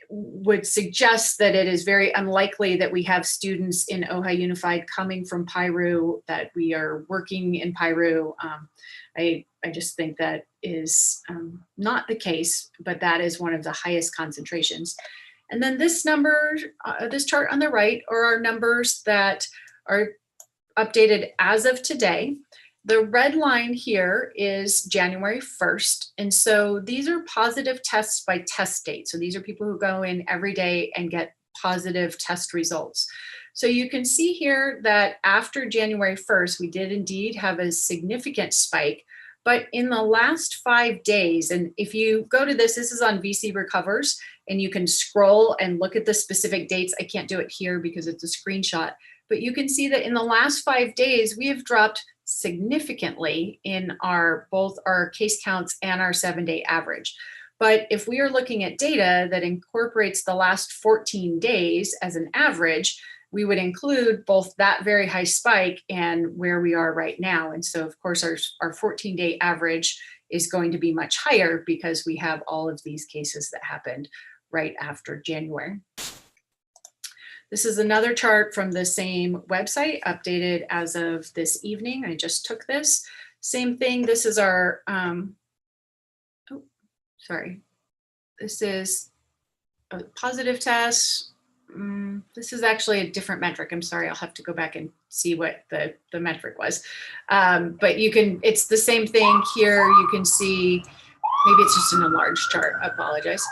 would suggest that it is very unlikely that we have students in Ojai Unified coming from Piru, that we are working in Piru. I just think that is not the case, but that is one of the highest concentrations. And then this number, this chart on the right, are our numbers that are updated as of today. The red line here is January 1st. And so these are positive tests by test date. So these are people who go in every day and get positive test results. So you can see here that after January 1st, we did indeed have a significant spike. But in the last 5 days, and if you go to this is on VC Recovers, and you can scroll and look at the specific dates. I can't do it here because it's a screenshot, but you can see that in the last 5 days, we have dropped significantly in both our case counts and our 7-day average. But if we are looking at data that incorporates the last 14 days as an average, we would include both that very high spike and where we are right now. And so of course our 14-day average is going to be much higher because we have all of these cases that happened right after January. This is another chart from the same website, updated as of this evening. I just took this. Same thing, this is our, this is a positive test. This is actually a different metric. I'm sorry, I'll have to go back and see what the metric was. But you can, it's the same thing here. You can see, maybe it's just an enlarged chart, I apologize.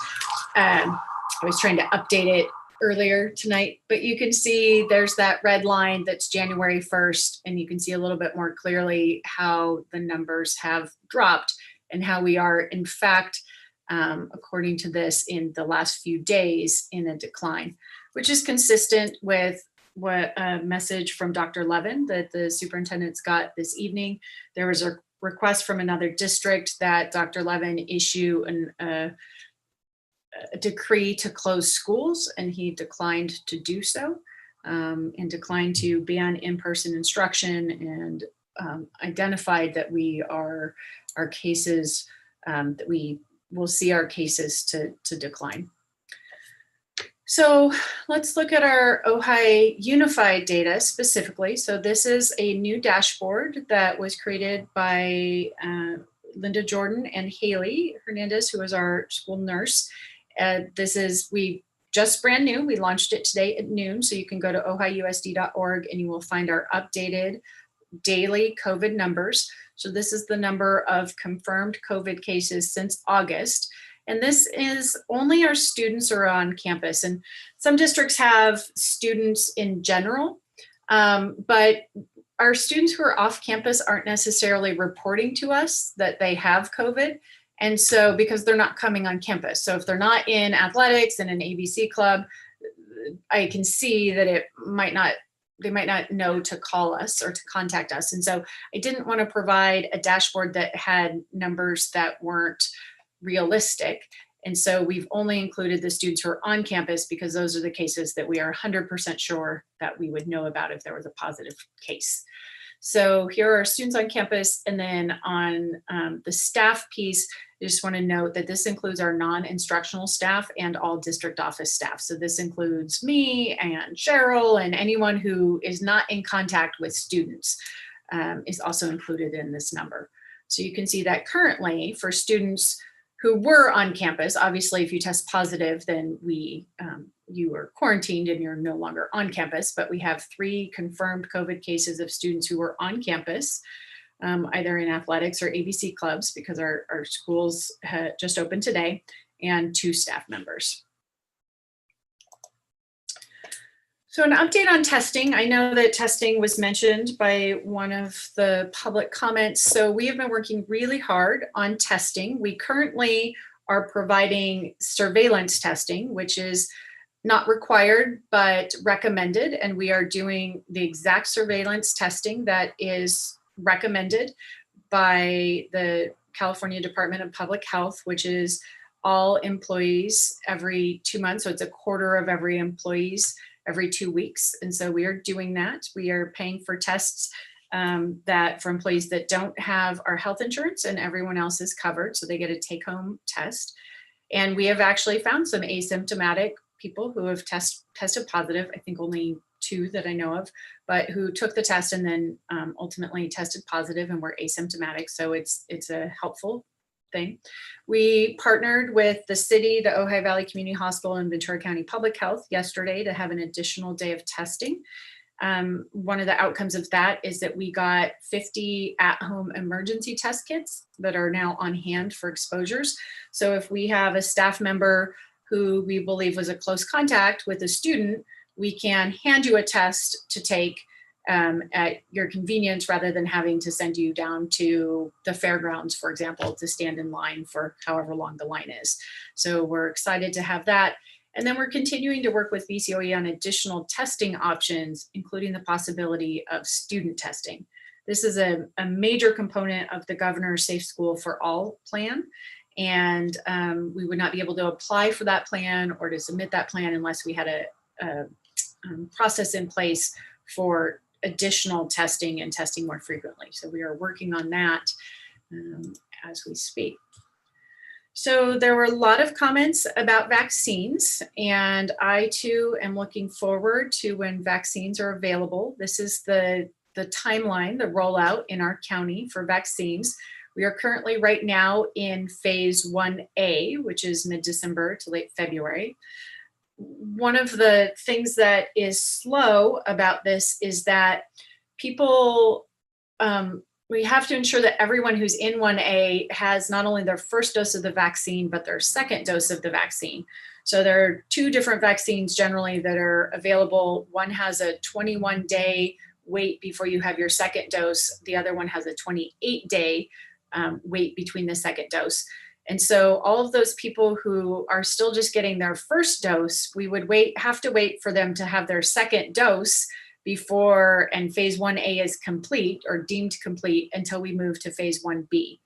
I was trying to update it earlier tonight, but you can see there's that red line that's January 1st, and you can see a little bit more clearly how the numbers have dropped and how we are, in fact, according to this, in the last few days in a decline, which is consistent with what a message from Dr. Levin that the superintendents got this evening. There was a request from another district that Dr. Levin issue a decree to close schools, and he declined to do so, and declined to ban in-person instruction, and identified that our cases, that we will see our cases to decline. So let's look at our Ojai Unified data specifically. So this is a new dashboard that was created by Linda Jordan and Haley Hernandez, who is our school nurse. This is, we just brand new. We launched it today at noon. So you can go to ohiusd.org and you will find our updated daily COVID numbers. So this is the number of confirmed COVID cases since August. And this is only our students who are on campus. And some districts have students in general, but our students who are off campus aren't necessarily reporting to us that they have COVID. And so, because they're not coming on campus. So if they're not in athletics and an ABC club, I can see that it might not they might not know to call us or to contact us. And so I didn't want to provide a dashboard that had numbers that weren't realistic. And so we've only included the students who are on campus because those are the cases that we are 100% sure that we would know about if there was a positive case. So here are students on campus, and then on the staff piece, I just want to note that this includes our non-instructional staff and all district office staff. So this includes me and Cheryl, and anyone who is not in contact with students is also included in this number. So you can see that currently for students who were on campus, obviously if you test positive, then you are quarantined and you're no longer on campus, but we have 3 confirmed COVID cases of students who were on campus, either in athletics or ABC clubs, because our schools had just opened today, and 2 staff members. So an update on testing. I know that testing was mentioned by one of the public comments. So we have been working really hard on testing. We currently are providing surveillance testing, which is not required, but recommended. And we are doing the exact surveillance testing that is recommended by the California Department of Public Health, which is all employees every 2 months. So it's a quarter of every employees every 2 weeks. And so we are doing that. We are paying for tests that for employees that don't have our health insurance, and everyone else is covered. So they get a take-home test. And we have actually found some asymptomatic people who have tested positive. I think only 2 that I know of, but who took the test and then ultimately tested positive and were asymptomatic. So it's a helpful thing. We partnered with the city, the Ojai Valley Community Hospital, and Ventura County Public Health yesterday to have an additional day of testing. One of the outcomes of that is that we got 50 at-home emergency test kits that are now on hand for exposures. So if we have a staff member who we believe was a close contact with a student, we can hand you a test to take at your convenience, rather than having to send you down to the fairgrounds, for example, to stand in line for however long the line is. So we're excited to have that. And then we're continuing to work with VCOE on additional testing options, including the possibility of student testing. This is a major component of the Governor's Safe School for All plan. And we would not be able to apply for that plan or to submit that plan unless we had a process in place for additional testing and testing more frequently. So we are working on that as we speak. So there were a lot of comments about vaccines, and I too am looking forward to when vaccines are available. This is the timeline, the rollout in our county for vaccines. We are currently right now in phase 1A, which is mid-December to late February. One of the things that is slow about this is that people, we have to ensure that everyone who's in 1A has not only their first dose of the vaccine, but their second dose of the vaccine. So there are 2 different vaccines generally that are available. One has a 21-day wait before you have your second dose. The other one has a 28-day wait between the second dose. And so all of those people who are still just getting their first dose, we would have to wait for them to have their second dose before, and phase 1A is complete or deemed complete until we move to phase 1B.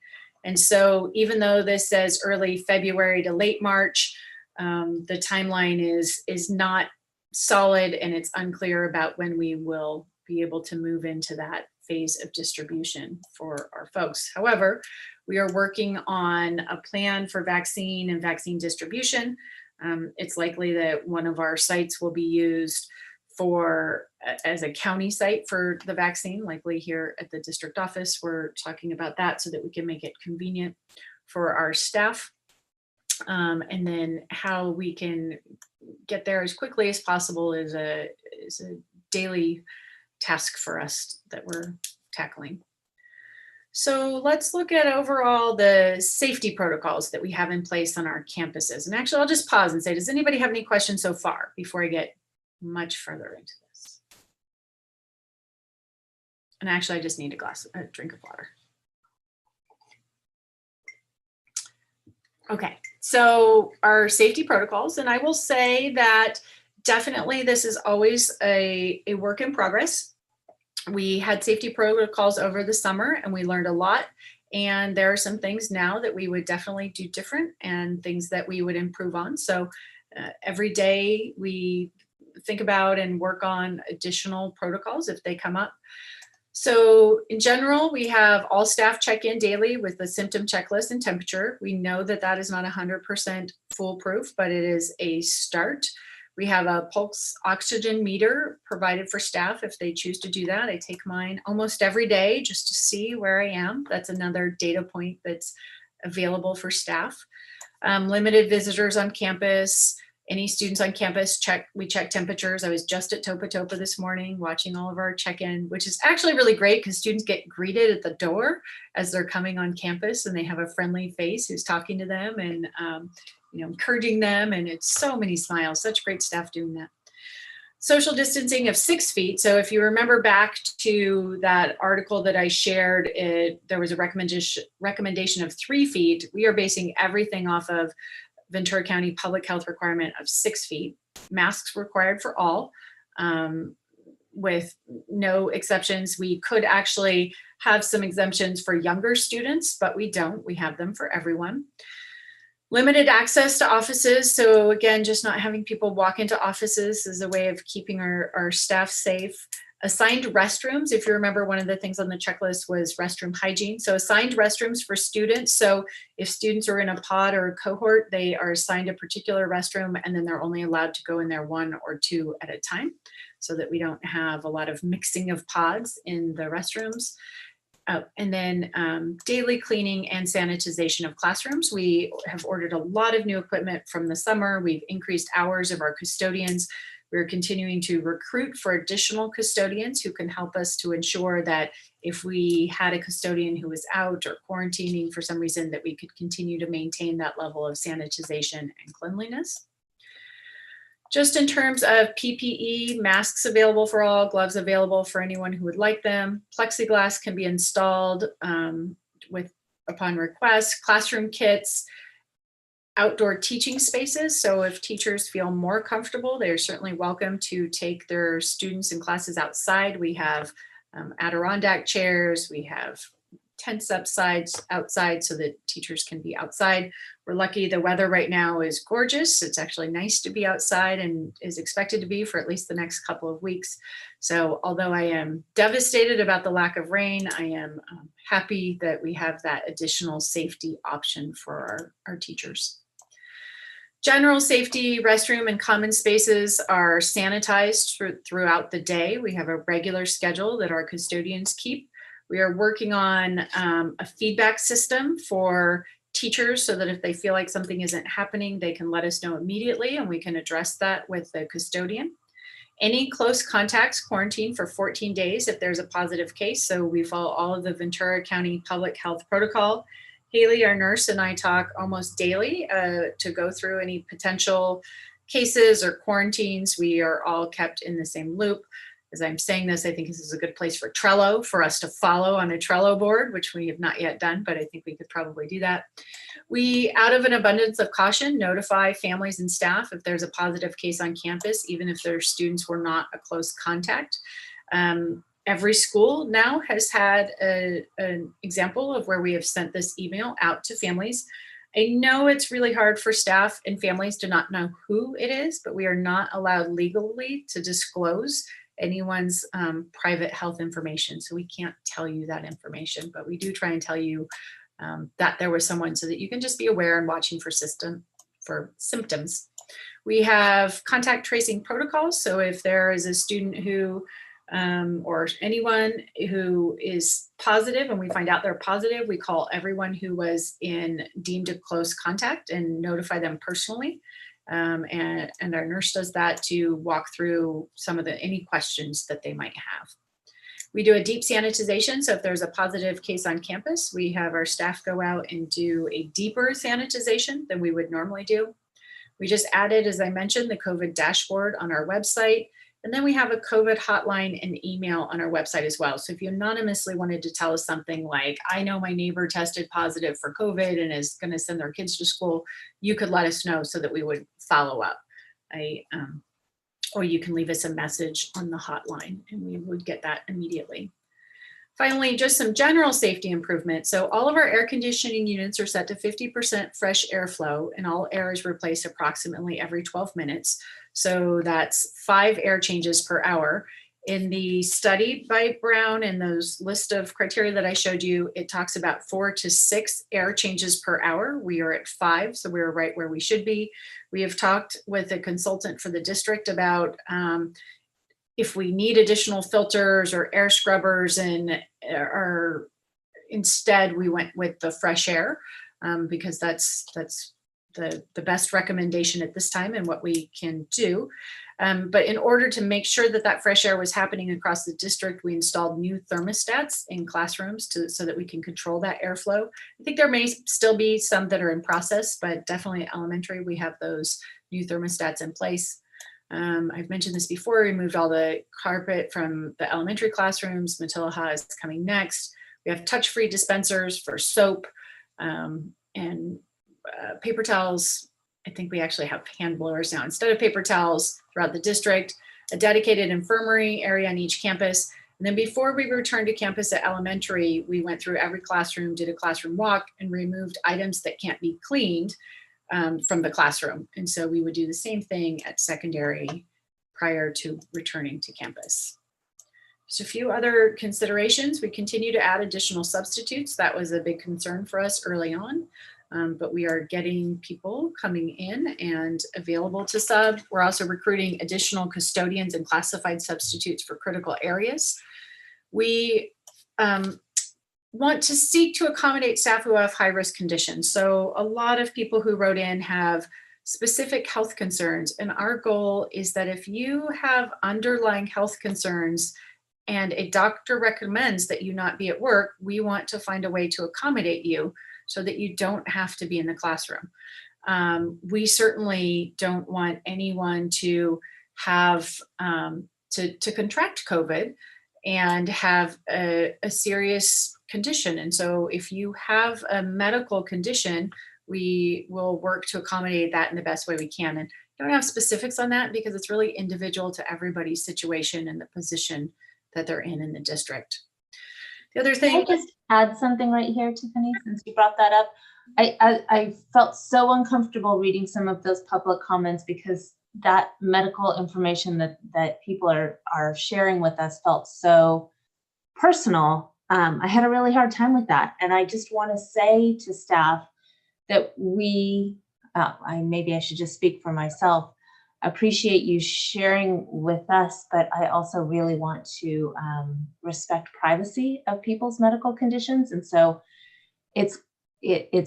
And so even though this says early February to late March, the timeline is not solid, and it's unclear about when we will be able to move into that phase of distribution for our folks. However, we are working on a plan for vaccine and vaccine distribution. It's likely that one of our sites will be used as a county site for the vaccine, likely here at the district office. We're talking about that so that we can make it convenient for our staff. And then how we can get there as quickly as possible is a daily task for us that we're tackling. So let's look at overall the safety protocols that we have in place on our campuses. And actually, I'll just pause and say, does anybody have any questions so far before I get much further into this? And actually, I just need a drink of water. Okay, so our safety protocols, and I will say that Definitely, this is always a work in progress. We had safety protocols over the summer and we learned a lot. And there are some things now that we would definitely do different and things that we would improve on. So every day we think about and work on additional protocols if they come up. So in general, we have all staff check in daily with the symptom checklist and temperature. We know that that is not 100% foolproof, but it is a start. We have a pulse oxygen meter provided for staff if they choose to do that. I take mine almost every day just to see where I am. That's another data point that's available for staff. Limited visitors on campus. Any students on campus, we check temperatures. I was just at Topa Topa this morning watching all of our check-in, which is actually really great because students get greeted at the door as they're coming on campus and they have a friendly face who's talking to them and encouraging them, and it's so many smiles, such great staff doing that. Social distancing of 6 feet. So if you remember back to that article that I shared, there was a recommendation of 3 feet. We are basing everything off of Ventura County public health requirement of 6 feet. Masks required for all, with no exceptions. We could actually have some exemptions for younger students, but we don't. We have them for everyone. Limited access to offices. So again, just not having people walk into offices is a way of keeping our staff safe. Assigned restrooms. If you remember, one of the things on the checklist was restroom hygiene. So assigned restrooms for students. So if students are in a pod or a cohort, they are assigned a particular restroom and then they're only allowed to go in there 1 or 2 at a time so that we don't have a lot of mixing of pods in the restrooms. And then daily cleaning and sanitization of classrooms. We have ordered a lot of new equipment from the summer. We've increased hours of our custodians. We're continuing to recruit for additional custodians who can help us to ensure that if we had a custodian who was out or quarantining for some reason, that we could continue to maintain that level of sanitization and cleanliness. Just in terms of PPE, masks available for all, gloves available for anyone who would like them. Plexiglass can be installed upon request. Classroom kits, outdoor teaching spaces. So if teachers feel more comfortable, they're certainly welcome to take their students and classes outside. We have Adirondack chairs, we have tents outside so that teachers can be outside. We're lucky the weather right now is gorgeous. It's actually nice to be outside and is expected to be for at least the next couple of weeks. So although I am devastated about the lack of rain, I am happy that we have that additional safety option for our teachers. General safety, restroom and common spaces are sanitized throughout the day. We have a regular schedule that our custodians keep. We are working on a feedback system for teachers so that if they feel like something isn't happening, they can let us know immediately and we can address that with the custodian. Any close contacts quarantine for 14 days if there's a positive case. So we follow all of the Ventura County public health protocol. Haley, our nurse, and I talk almost daily to go through any potential cases or quarantines. We are all kept in the same loop. As I'm saying this, I think this is a good place for Trello, for us to follow on a Trello board, which we have not yet done, but I think we could probably do that. We, out of an abundance of caution, notify families and staff if there's a positive case on campus, even if their students were not a close contact. Every school now has had an example of where we have sent this email out to families. I know it's really hard for staff and families to not know who it is, but we are not allowed legally to disclose anyone's private health information. So we can't tell you that information, but we do try and tell you that there was someone so that you can just be aware and watching for symptoms. We have contact tracing protocols. So if there is a student who or anyone who is positive and we find out they're positive, we call everyone who was deemed a close contact and notify them personally. And our nurse does that to walk through some of any questions that they might have. We do a deep sanitization. So if there's a positive case on campus, we have our staff go out and do a deeper sanitization than we would normally do. We just added, as I mentioned, the COVID dashboard on our website. And then we have a COVID hotline and email on our website as well. So if you anonymously wanted to tell us something like, I know my neighbor tested positive for COVID and is going to send their kids to school, you could let us know so that we would follow up. or you can leave us a message on the hotline and we would get that immediately. Finally, just some general safety improvements. So all of our air conditioning units are set to 50% fresh airflow, and all air is replaced approximately every 12 minutes. So that's 5 air changes per hour. In the study by Brown and those list of criteria that I showed you, it talks about 4 to 6 air changes per hour. We are at 5, so we're right where we should be. We have talked with a consultant for the district about if we need additional filters or air scrubbers, and or instead we went with the fresh air because that's the best recommendation at this time and what we can do. But in order to make sure that that fresh air was happening across the district, we installed new thermostats in classrooms so that we can control that airflow. I think there may still be some that are in process, but definitely elementary, we have those new thermostats in place. I've mentioned this before, we moved all the carpet from the elementary classrooms. Matilaha is coming next. We have touch-free dispensers for soap and paper towels. I think we actually have hand blowers now instead of paper towels throughout the district, a dedicated infirmary area on each campus. And then before we returned to campus at elementary, we went through every classroom, did a classroom walk, and removed items that can't be cleaned from the classroom. And so we would do the same thing at secondary prior to returning to campus. Just a few other considerations. We continue to add additional substitutes. That was a big concern for us early on, but we are getting people coming in and available to sub. We're also recruiting additional custodians and classified substitutes for critical areas. We want to seek to accommodate staff who have high-risk conditions. So a lot of people who wrote in have specific health concerns, and our goal is that if you have underlying health concerns and a doctor recommends that you not be at work, we want to find a way to accommodate you so that you don't have to be in the classroom. We certainly don't want anyone to have to contract COVID and have a serious condition. And so if you have a medical condition, we will work to accommodate that in the best way we can. And I don't have specifics on that because it's really individual to everybody's situation and the position that they're in the district. The other thing— Can I just add something right here, Tiffany, since you brought that up? I felt so uncomfortable reading some of those public comments because that medical information that people are sharing with us felt so personal. I had a really hard time with that. And I just want to say to staff that maybe I should just speak for myself, appreciate you sharing with us, but I also really want to respect privacy of people's medical conditions. And so it's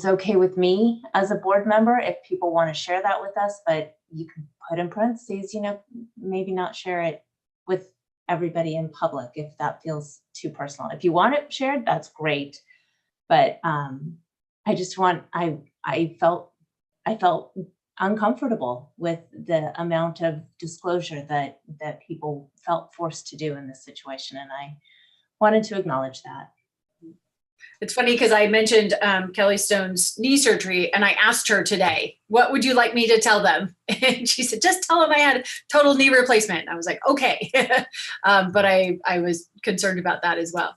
okay with me as a board member if people want to share that with us, but you can put in parentheses, maybe not share it with everybody in public if that feels too personal. If you want it shared, that's great. But I felt uncomfortable with the amount of disclosure that people felt forced to do in this situation. And I wanted to acknowledge that. It's funny because I mentioned Kelly Stone's knee surgery and I asked her today, what would you like me to tell them? And she said, just tell them I had total knee replacement. I was like, okay. But I was concerned about that as well.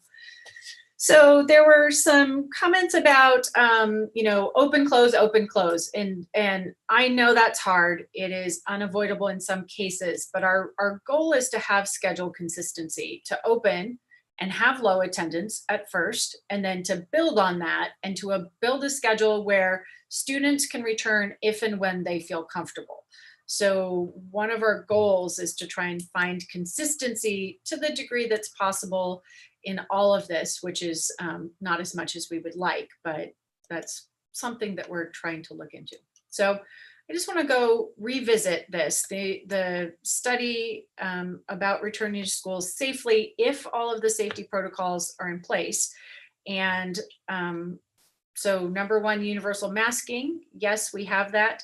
So there were some comments about, open, close. And I know that's hard. It is unavoidable in some cases, but our goal is to have schedule consistency, to open and have low attendance at first, and then to build on that and to build a schedule where students can return if and when they feel comfortable. So one of our goals is to try and find consistency to the degree that's possible in all of this, which is not as much as we would like, but that's something that we're trying to look into. So I just want to go revisit this, the study about returning to schools safely if all of the safety protocols are in place. And so number one, universal masking. Yes, we have that.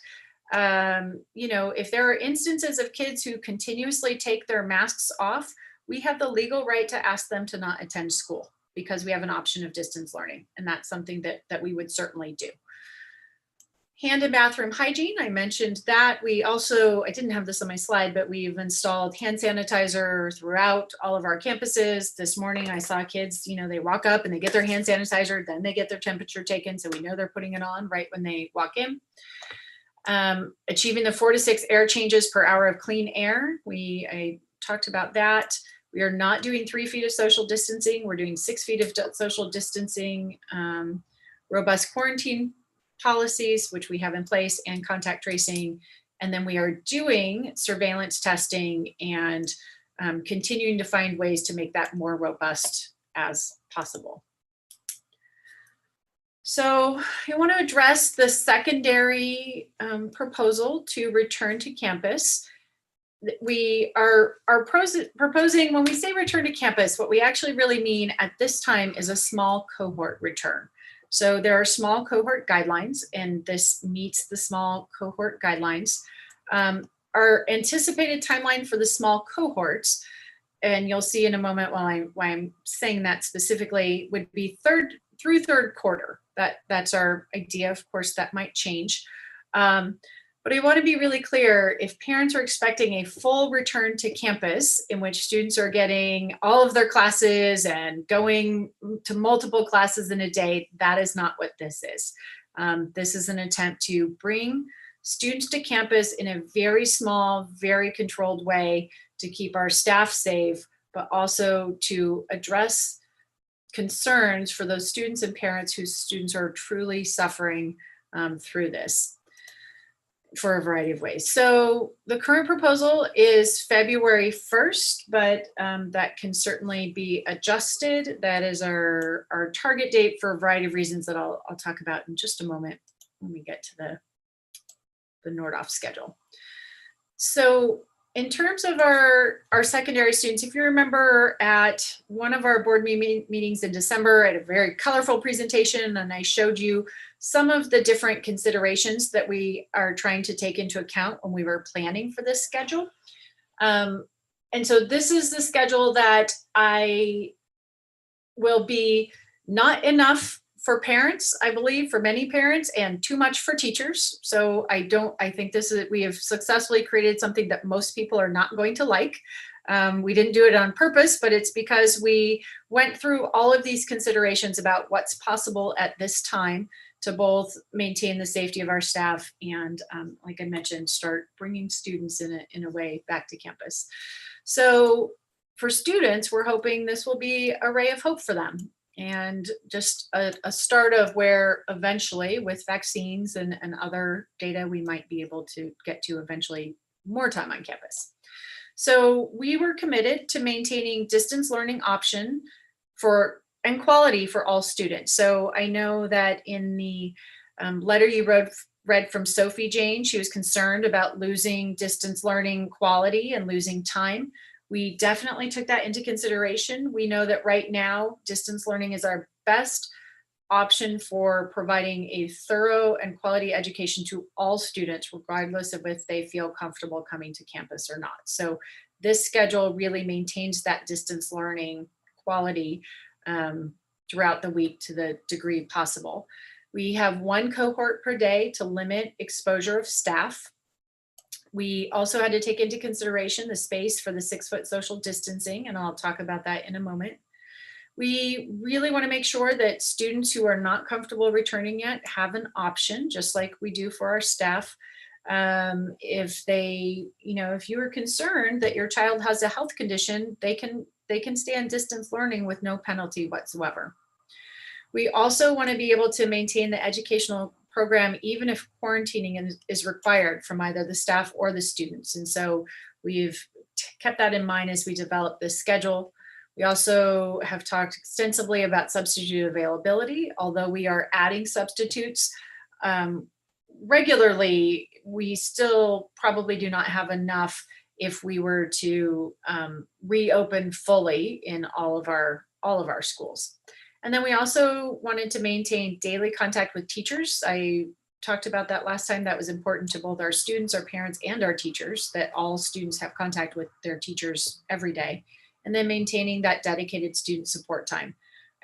If there are instances of kids who continuously take their masks off, we have the legal right to ask them to not attend school because we have an option of distance learning. And that's something that we would certainly do. Hand and bathroom hygiene, I mentioned that. We also, I didn't have this on my slide, but we've installed hand sanitizer throughout all of our campuses. This morning I saw kids, you know, they walk up and they get their hand sanitizer, then they get their temperature taken, so we know they're putting it on right when they walk in. Achieving the 4 to 6 air changes per hour of clean air. I talked about that. We are not doing 3 feet of social distancing. We're doing 6 feet of social distancing, robust quarantine policies, which we have in place, and contact tracing. And then we are doing surveillance testing and continuing to find ways to make that more robust as possible. So I want to address the secondary proposal to return to campus. We are proposing, when we say return to campus, what we actually really mean at this time is a small cohort return. So there are small cohort guidelines, and this meets the small cohort guidelines. Our anticipated timeline for the small cohorts, and you'll see in a moment why I'm saying that specifically, would be through third quarter. That's our idea. Of course, that might change. But I want to be really clear, if parents are expecting a full return to campus in which students are getting all of their classes and going to multiple classes in a day, that is not what this is. This is an attempt to bring students to campus in a very small, very controlled way to keep our staff safe, but also to address concerns for those students and parents whose students are truly suffering through this, for a variety of ways. So the current proposal is February 1st, but that can certainly be adjusted. That is our target date for a variety of reasons that I'll talk about in just a moment when we get to the Nordhoff schedule. So in terms of our secondary students, if you remember at one of our board meetings in December, I had a very colorful presentation, and I showed you some of the different considerations that we are trying to take into account when we were planning for this schedule. And so this is the schedule that I will be not enough for parents, I believe, for many parents, and too much for teachers. So I think we have successfully created something that most people are not going to like. We didn't do it on purpose, but it's because we went through all of these considerations about what's possible at this time to both maintain the safety of our staff and, like I mentioned, start bringing students in a way back to campus. So for students, we're hoping this will be a ray of hope for them, and just a start of where eventually, with vaccines and other data, we might be able to get to eventually more time on campus. So we were committed to maintaining distance learning option and quality for all students. So I know that in the letter you read from Sophie Jane, she was concerned about losing distance learning quality and losing time. We definitely took that into consideration. We know that right now, distance learning is our best option for providing a thorough and quality education to all students, regardless of if they feel comfortable coming to campus or not. So this schedule really maintains that distance learning quality throughout the week to the degree possible. We have 1 cohort per day to limit exposure of staff. We also had to take into consideration the space for the 6-foot social distancing, and I'll talk about that in a moment. We really want to make sure that students who are not comfortable returning yet have an option, just like we do for our staff. If you are concerned that your child has a health condition, they can stay on distance learning with no penalty whatsoever. We also want to be able to maintain the educational program even if quarantining is required from either the staff or the students. And so we've kept that in mind as we develop this schedule. We also have talked extensively about substitute availability. Although we are adding substitutes regularly, we still probably do not have enough if we were to reopen fully in all of our schools. And then we also wanted to maintain daily contact with teachers. I talked about that last time. That was important to both our students, our parents, and our teachers, that all students have contact with their teachers every day. And then maintaining that dedicated student support time.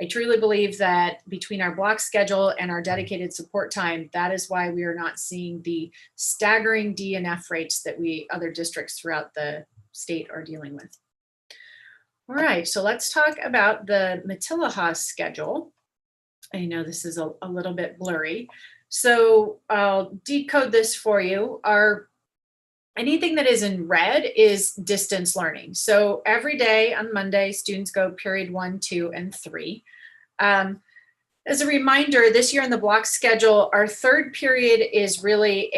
I truly believe that between our block schedule and our dedicated support time, that is why we are not seeing the staggering DNF rates that other districts throughout the state are dealing with. All right, so let's talk about the Matilaha schedule. I know this is a little bit blurry. So I'll decode this for you. Anything that is in red is distance learning. So every day on Monday, students go period 1, 2, and 3. As a reminder, this year in the block schedule, our third period is really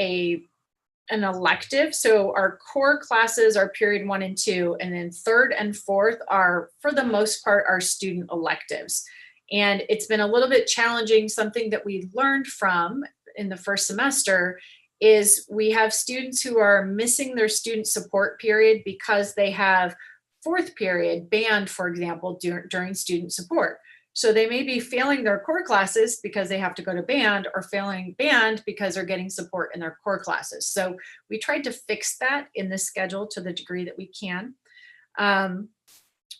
an elective. So our core classes are period 1 and 2, and then third and fourth are, for the most part, our student electives. And it's been a little bit challenging. Something that we learned from in the first semester is we have students who are missing their student support period because they have fourth period band, for example, during student support. So they may be failing their core classes because they have to go to band, or failing band because they're getting support in their core classes. So we tried to fix that in the schedule to the degree that we can.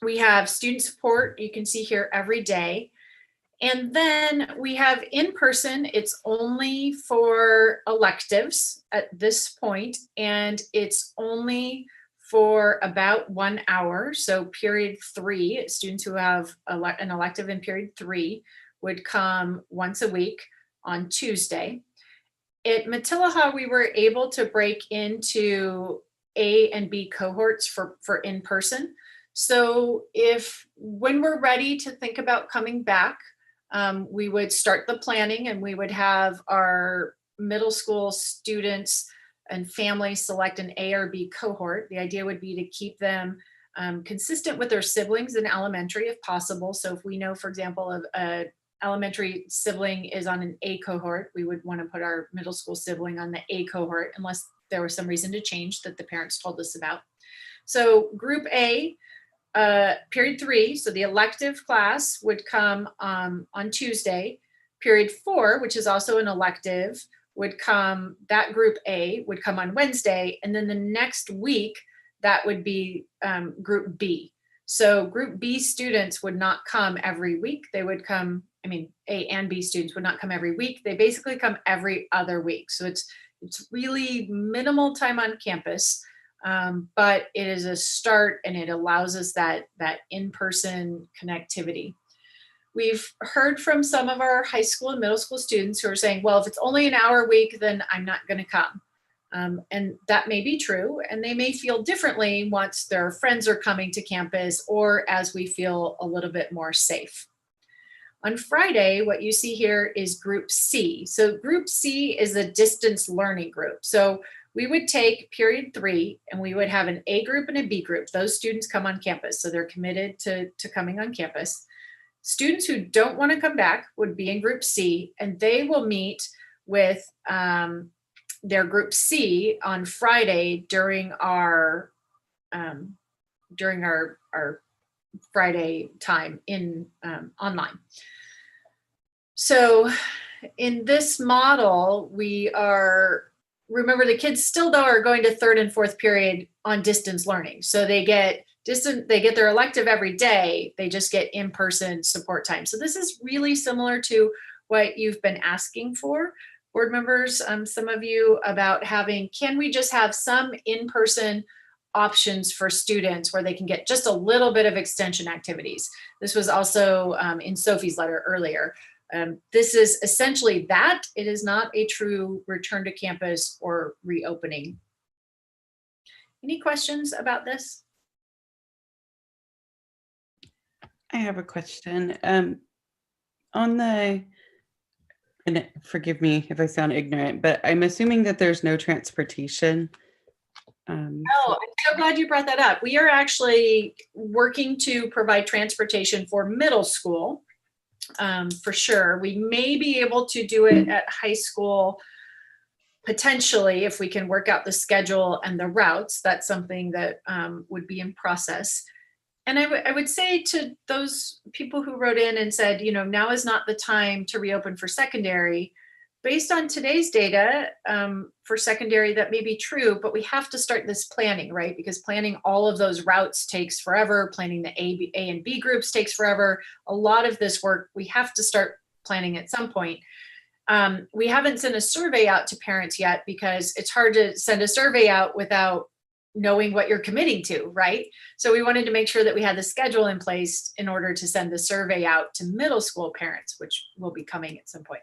We have student support, you can see here, every day. And then we have in-person, it's only for electives at this point, and it's only for about 1 hour. So period 3, students who have an elective in period 3 would come once a week on Tuesday. At Matilaha, we were able to break into A and B cohorts for in-person. So when we're ready to think about coming back, we would start the planning, and we would have our middle school students and families select an A or B cohort. The idea would be to keep them consistent with their siblings in elementary if possible. So if we know, for example, an elementary sibling is on an A cohort, we would want to put our middle school sibling on the A cohort unless there was some reason to change that the parents told us about. So group A, period 3, so the elective class would come on Tuesday. Period 4, which is also an elective, that group A would come on Wednesday, and then the next week that would be group B. So group B students would not come every week. They would come, A and B students would not come every week. They basically come every other week. So it's really minimal time on campus. But it is a start, and it allows us that in-person connectivity. We've heard from some of our high school and middle school students who are saying, well, if it's only an hour a week, then I'm not going to come. And that may be true, and they may feel differently once their friends are coming to campus, or as we feel a little bit more safe. On Friday, what you see here is group C. So group C is a distance learning group. So we would take period 3, and we would have an A group and a B group. Those students come on campus, so they're committed to coming on campus. Students who don't want to come back would be in group C, and they will meet with their group C on Friday during our Friday time in online. So in this model, remember, the kids still though are going to third and fourth period on distance learning. So they get their elective every day, they just get in-person support time. So this is really similar to what you've been asking for, board members, some of you, about can we just have some in-person options for students where they can get just a little bit of extension activities. This was also in Sophie's letter earlier. This is essentially that. It is not a true return to campus or reopening. Any questions about this? I have a question. And forgive me if I sound ignorant, but I'm assuming that there's no transportation. I'm so glad you brought that up. We are actually working to provide transportation for middle school, for sure. We may be able to do it at high school, potentially, if we can work out the schedule and the routes. That's something that would be in process. And I would say to those people who wrote in and said, now is not the time to reopen for secondary, based on today's data for secondary, that may be true, but we have to start this planning, right? Because planning all of those routes takes forever. Planning the A and B groups takes forever. A lot of this work, we have to start planning at some point. We haven't sent a survey out to parents yet because it's hard to send a survey out without knowing what you're committing to, right? So we wanted to make sure that we had the schedule in place in order to send the survey out to middle school parents, which will be coming at some point.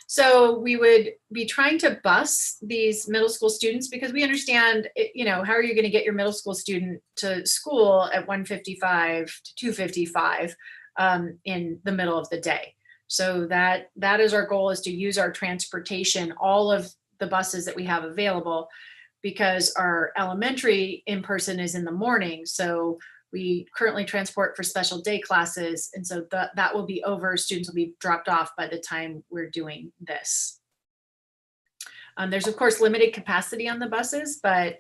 So we would be trying to bus these middle school students because we understand, you know, how are you going to get your middle school student to school at 1:55 to 2:55 in the middle of the day? So that is our goal, is to use our transportation, all of the buses that we have available, because our elementary in-person is in the morning. So we currently transport for special day classes. And so that will be over. Students will be dropped off by the time we're doing this. There's of course limited capacity on the buses, but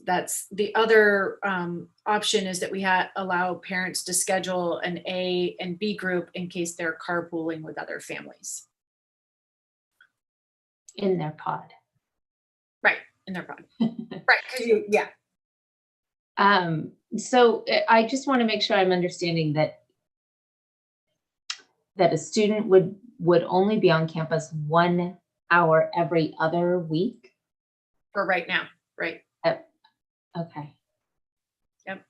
that's the other option, is that we allow parents to schedule an A and B group in case they're carpooling with other families. In their pod. Right, in their pod. Right, because yeah. So I just want to make sure I'm understanding that a student would only be on campus 1 hour every other week? For right now, right. Okay. Yep.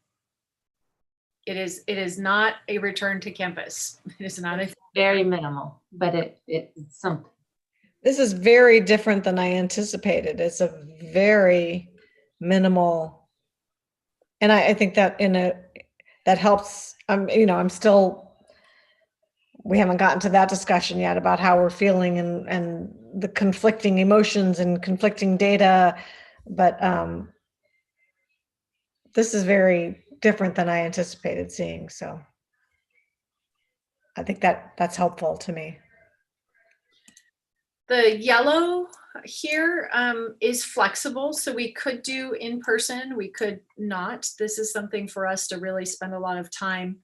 It is not a return to campus. It is not a very minimal, but it's something. This is very different than I anticipated. It's a very minimal, and I think that that helps. We haven't gotten to that discussion yet about how we're feeling and the conflicting emotions and conflicting data, but this is very different than I anticipated seeing. So I think that's helpful to me. The yellow here is flexible, so we could do in person, we could not. This is something for us to really spend a lot of time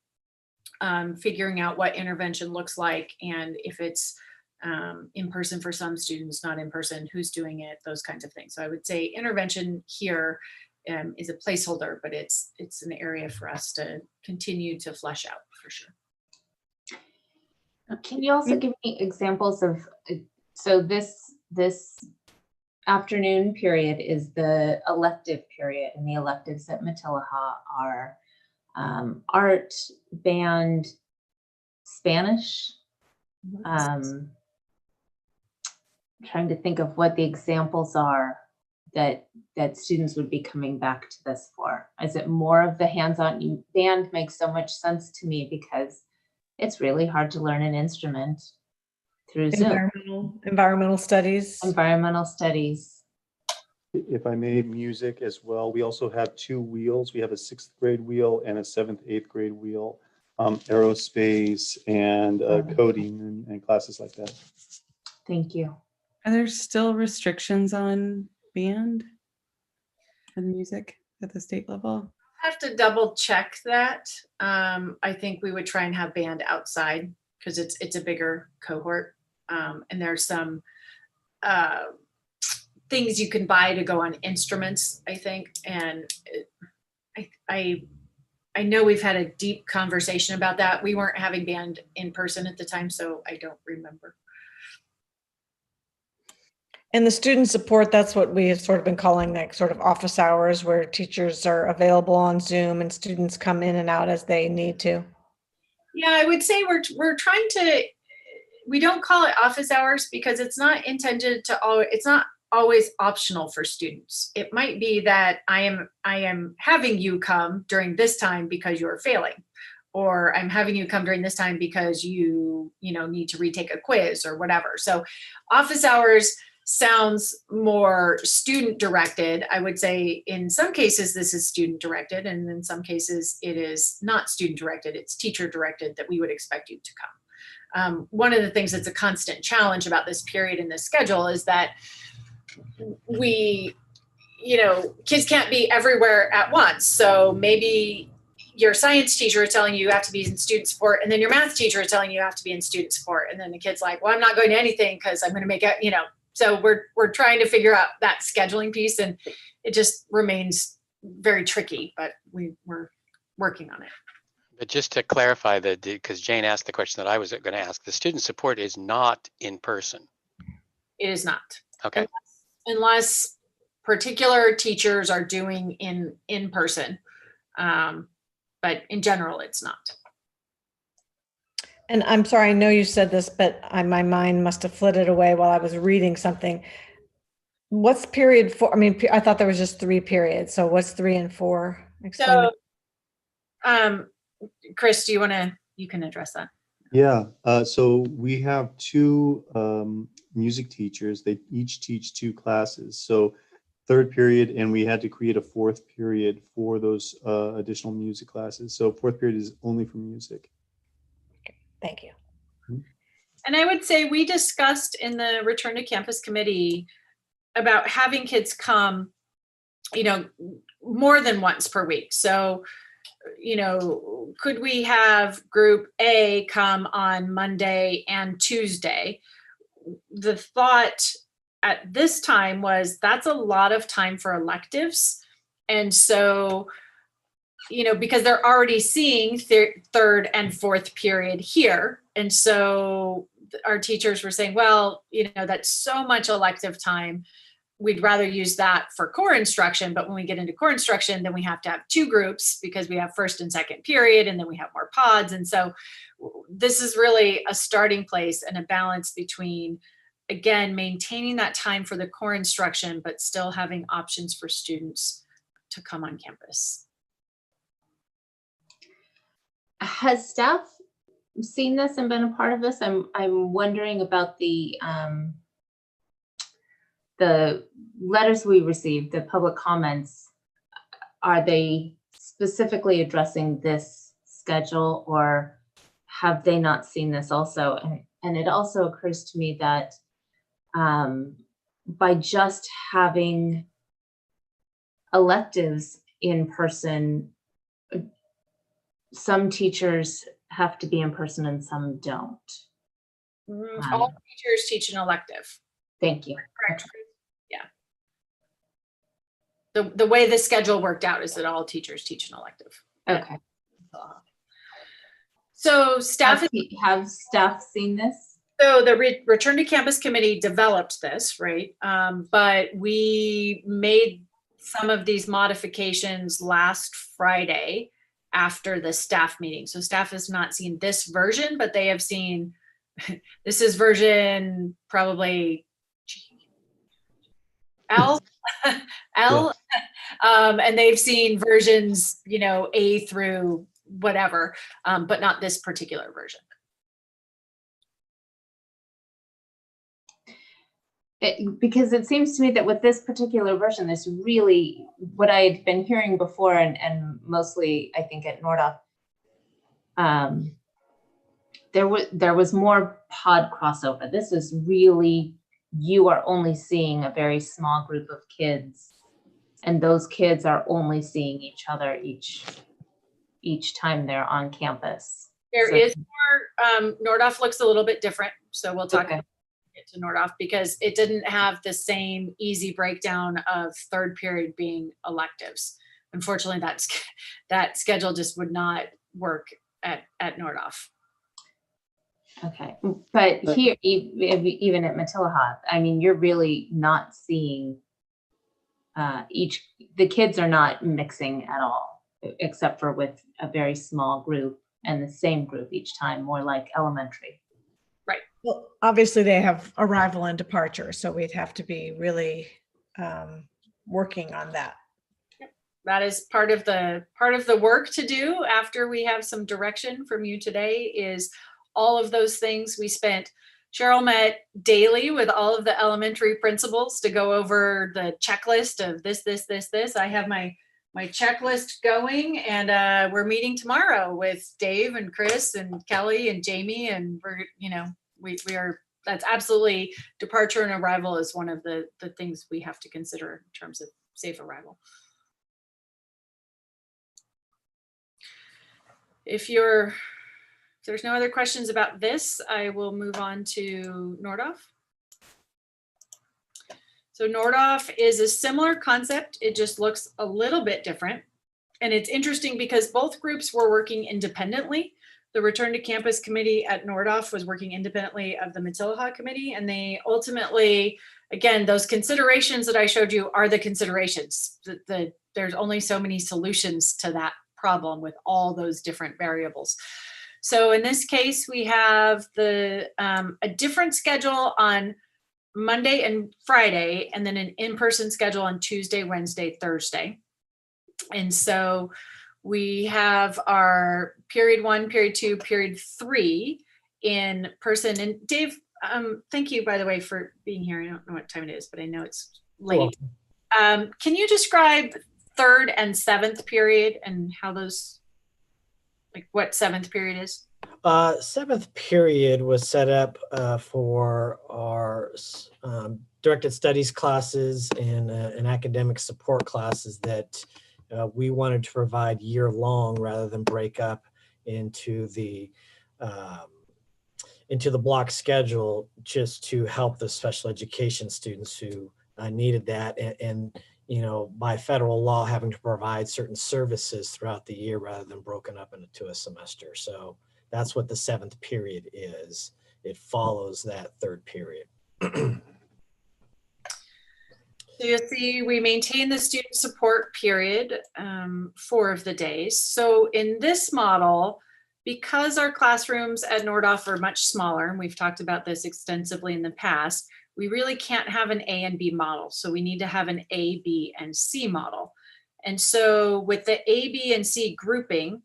figuring out what intervention looks like, and if it's in person for some students, not in person, who's doing it, those kinds of things. So I would say intervention here is a placeholder, but it's an area for us to continue to flesh out for sure. Can you also give me examples of, so this afternoon period is the elective period, and the electives at Matilaha are art, band, Spanish. Trying to think of what the examples are that students would be coming back to this for. Is it more of the hands-on? Band makes so much sense to me because it's really hard to learn an instrument through Zoom. Environmental studies. Environmental studies. If I may, music as well. We also have 2 wheels. We have a 6th grade wheel and a 7th, 8th grade wheel. Aerospace and coding and classes like that. Thank you. Are there still restrictions on band and music at the state level? I have to double check that. I think we would try and have band outside because it's a bigger cohort. And there's some things you can buy to go on instruments, I think. And I know we've had a deep conversation about that. We weren't having band in person at the time, so I don't remember. And the student support, that's what we have sort of been calling like sort of office hours, where teachers are available on Zoom and students come in and out as they need to. Yeah, I would say we're trying to, we don't call it office hours because it's not intended to it's not always optional for students. It might be that I am having you come during this time because you're failing, or I'm having you come during this time because you need to retake a quiz or whatever. So office hours sounds more student directed. I would say in some cases this is student directed, and in some cases it is not student directed, it's teacher directed that we would expect you to come. One of the things that's a constant challenge about this period in this schedule is that kids can't be everywhere at once. So maybe your science teacher is telling you have to be in student support, and then your math teacher is telling you have to be in student support, and then the kid's like, well, I'm not going to anything because I'm going to make it, you know. So we're trying to figure out that scheduling piece, and it just remains very tricky, but we're working on it. But just to clarify that, because Jane asked the question that I was going to ask, the student support is not in person. It is not. Okay. Unless particular teachers are doing in person. But in general, it's not. And I'm sorry, I know you said this, but my mind must have flitted away while I was reading something. What's period 4? I mean, I thought there was just 3 periods. So what's 3 and 4? Explain So, Chris, do you can address that. Yeah, so we have 2 music teachers. They each teach 2 classes. So 3rd period, and we had to create a 4th period for those additional music classes. So 4th period is only for music. Thank you. And I would say we discussed in the Return to Campus Committee about having kids come, you know, more than once per week. So, you know, could we have group A come on Monday and Tuesday? The thought at this time was that's a lot of time for electives. And so, you know, because they're already seeing 3rd and 4th period here. And so our teachers were saying, well, you know, that's so much elective time. We'd rather use that for core instruction. But when we get into core instruction, then we have to have 2 groups because we have 1st and 2nd period, and then we have more pods. And so this is really a starting place and a balance between, again, maintaining that time for the core instruction, but still having options for students to come on campus. Has staff seen this and been a part of this? I'm wondering about the letters we received, the public comments. Are they specifically addressing this schedule, or have they not seen this also? And it also occurs to me that by just having electives in person, some teachers have to be in person and some don't. All teachers teach an elective. Thank you. Correct. Yeah. The way the schedule worked out is that all teachers teach an elective. Okay. So staff have staff seen this? So the Return to Campus Committee developed this, right? But we made some of these modifications last Friday after the staff meeting. So staff has not seen this version, but they have seen, this is version probably L, and they've seen versions, you know, A through whatever, but not this particular version. Because it seems to me that with this particular version, this really, what I had been hearing before, and mostly I think at Nordhoff, there was more pod crossover. This is really, you are only seeing a very small group of kids, and those kids are only seeing each other each time they're on campus. There is more, Nordhoff looks a little bit different, so we'll talk about it to Nordhoff, because it didn't have the same easy breakdown of 3rd period being electives. Unfortunately, that schedule just would not work at Nordhoff. Okay, but here, even at Matilahath, I mean, you're really not seeing the kids are not mixing at all, except for with a very small group and the same group each time, more like elementary. Right. Well, obviously they have arrival and departure, so we'd have to be really working on that. That is part of the work to do after we have some direction from you today, is all of those things. Cheryl met daily with all of the elementary principals to go over the checklist of this. I have my checklist going, and we're meeting tomorrow with Dave and Chris and Kelly and Jamie, and we're, you know, we are, that's absolutely, departure and arrival is one of the things we have to consider in terms of safe arrival. If there's no other questions about this, I will move on to Nordhoff. So Nordhoff is a similar concept. It just looks a little bit different. And it's interesting because both groups were working independently. The Return to Campus Committee at Nordhoff was working independently of the Matilah Committee. And they ultimately, again, those considerations that I showed you are the considerations. There's only so many solutions to that problem with all those different variables. So in this case, we have a different schedule on Monday and Friday, and then an in-person schedule on Tuesday, Wednesday, Thursday. And so we have our period 1, period 2, period 3 in person. And Dave, thank you, by the way, for being here. I don't know what time it is, but I know it's late. Can you describe 3rd and 7th period and how those, like what 7th period is? 7th period was set up for our directed studies classes and academic support classes that we wanted to provide year long rather than break up into the block schedule, just to help the special education students who needed that, and you know, by federal law, having to provide certain services throughout the year rather than broken up into a semester. So that's what the 7th period is. It follows that 3rd period. So you'll see we maintain the student support period 4 of the days. So in this model, because our classrooms at Nordhoff are much smaller, and we've talked about this extensively in the past, we really can't have an A and B model. So we need to have an A, B, and C model. And so with the A, B, and C grouping,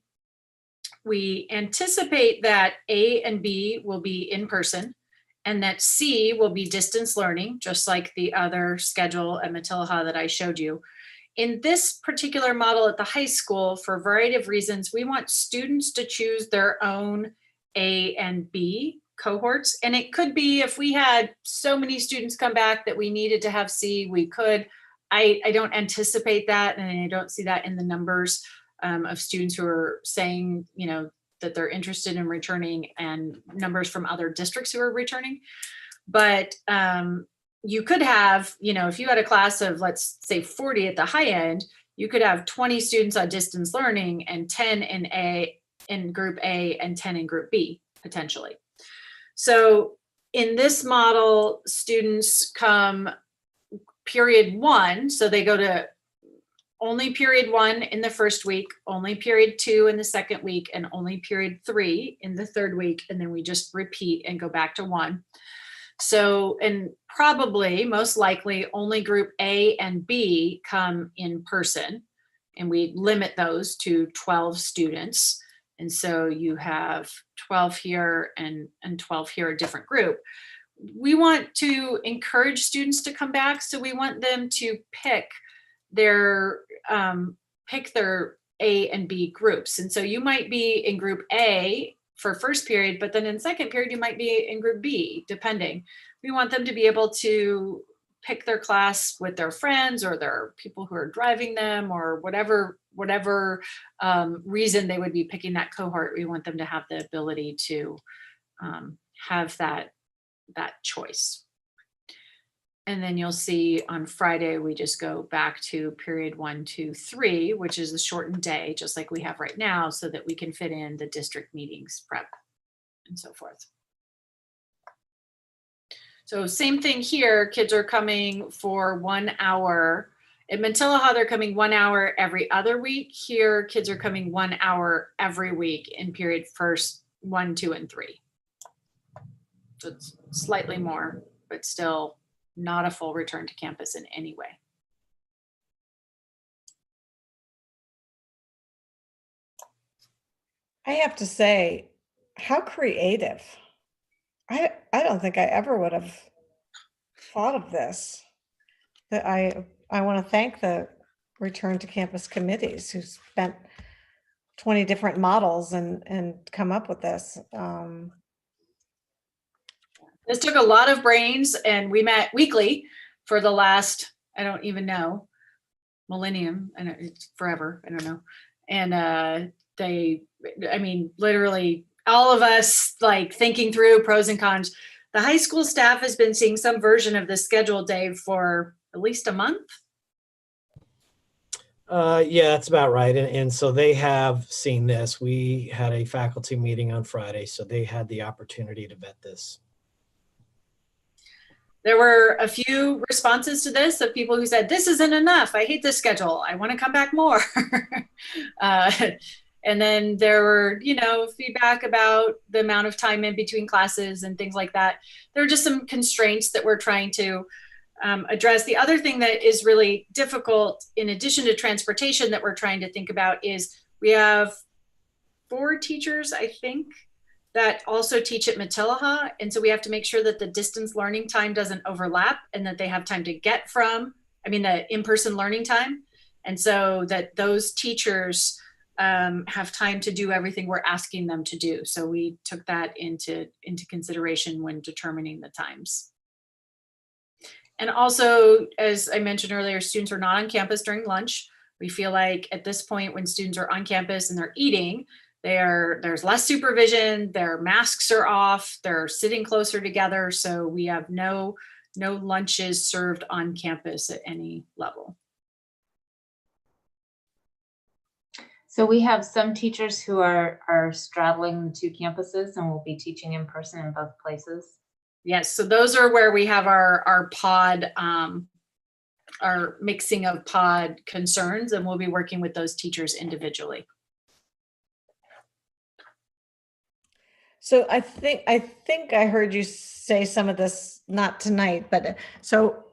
we anticipate that A and B will be in person, and that C will be distance learning, just like the other schedule at Matilah that I showed you. In this particular model at the high school, for a variety of reasons, we want students to choose their own A and B cohorts. And it could be if we had so many students come back that we needed to have C, we could. I don't anticipate that, and I don't see that in the numbers of students who are saying, you know, that they're interested in returning, and numbers from other districts who are returning. But you could have, you know, if you had a class of, let's say 40 at the high end, you could have 20 students on distance learning and 10 in group A and 10 in group B, potentially. So in this model, students come period 1, so they go to only period 1 in the first week, only period 2 in the second week, and only period 3 in the third week. And then we just repeat and go back to 1. So, and probably most likely only group A and B come in person, and we limit those to 12 students. And so you have 12 here and 12 here, a different group. We want to encourage students to come back. So we want them to pick their A and B groups. And so you might be in group A for first period, but then in second period, you might be in group B, depending. We want them to be able to pick their class with their friends or their people who are driving them, or whatever reason they would be picking that cohort. We want them to have the ability to have that choice. And then you'll see on Friday, we just go back to period 1, 2, 3, which is a shortened day, just like we have right now, so that we can fit in the district meetings prep and so forth. So same thing here, kids are coming for 1 hour. At Matilah, they're coming 1 hour every other week. Here, kids are coming 1 hour every week in period first 1, 2, and 3. So it's slightly more, but still not a full return to campus in any way. I have to say, how creative. I don't think I ever would have thought of this. That I want to thank the Return to Campus committees who spent 20 different models and come up with this. This took a lot of brains, and we met weekly for the last, I don't even know, millennium, and it's forever, I don't know. And I mean, literally all of us like thinking through pros and cons. The high school staff has been seeing some version of this schedule, Dave, for at least a month. Yeah, that's about right. And so they have seen this. We had a faculty meeting on Friday, so they had the opportunity to vet this. There were a few responses to this of people who said, this isn't enough. I hate this schedule. I want to come back more. And then there were, you know, feedback about the amount of time in between classes and things like that. There are just some constraints that we're trying to address. The other thing that is really difficult, in addition to transportation, that we're trying to think about is we have 4 teachers, I think, that also teach at Matilaha. And so we have to make sure that the distance learning time doesn't overlap and that they have time to get from, I mean, the in-person learning time. And so that those teachers have time to do everything we're asking them to do. So we took that into consideration when determining the times. And also, as I mentioned earlier, students are not on campus during lunch. We feel like at this point, when students are on campus and they're eating, there's less supervision, their masks are off, they're sitting closer together. So we have no lunches served on campus at any level. So we have some teachers who are straddling the 2 campuses and will be teaching in person in both places. Yes, so those are where we have our pod, our mixing of pod concerns, and we'll be working with those teachers individually. So I think I heard you say some of this, not tonight, but so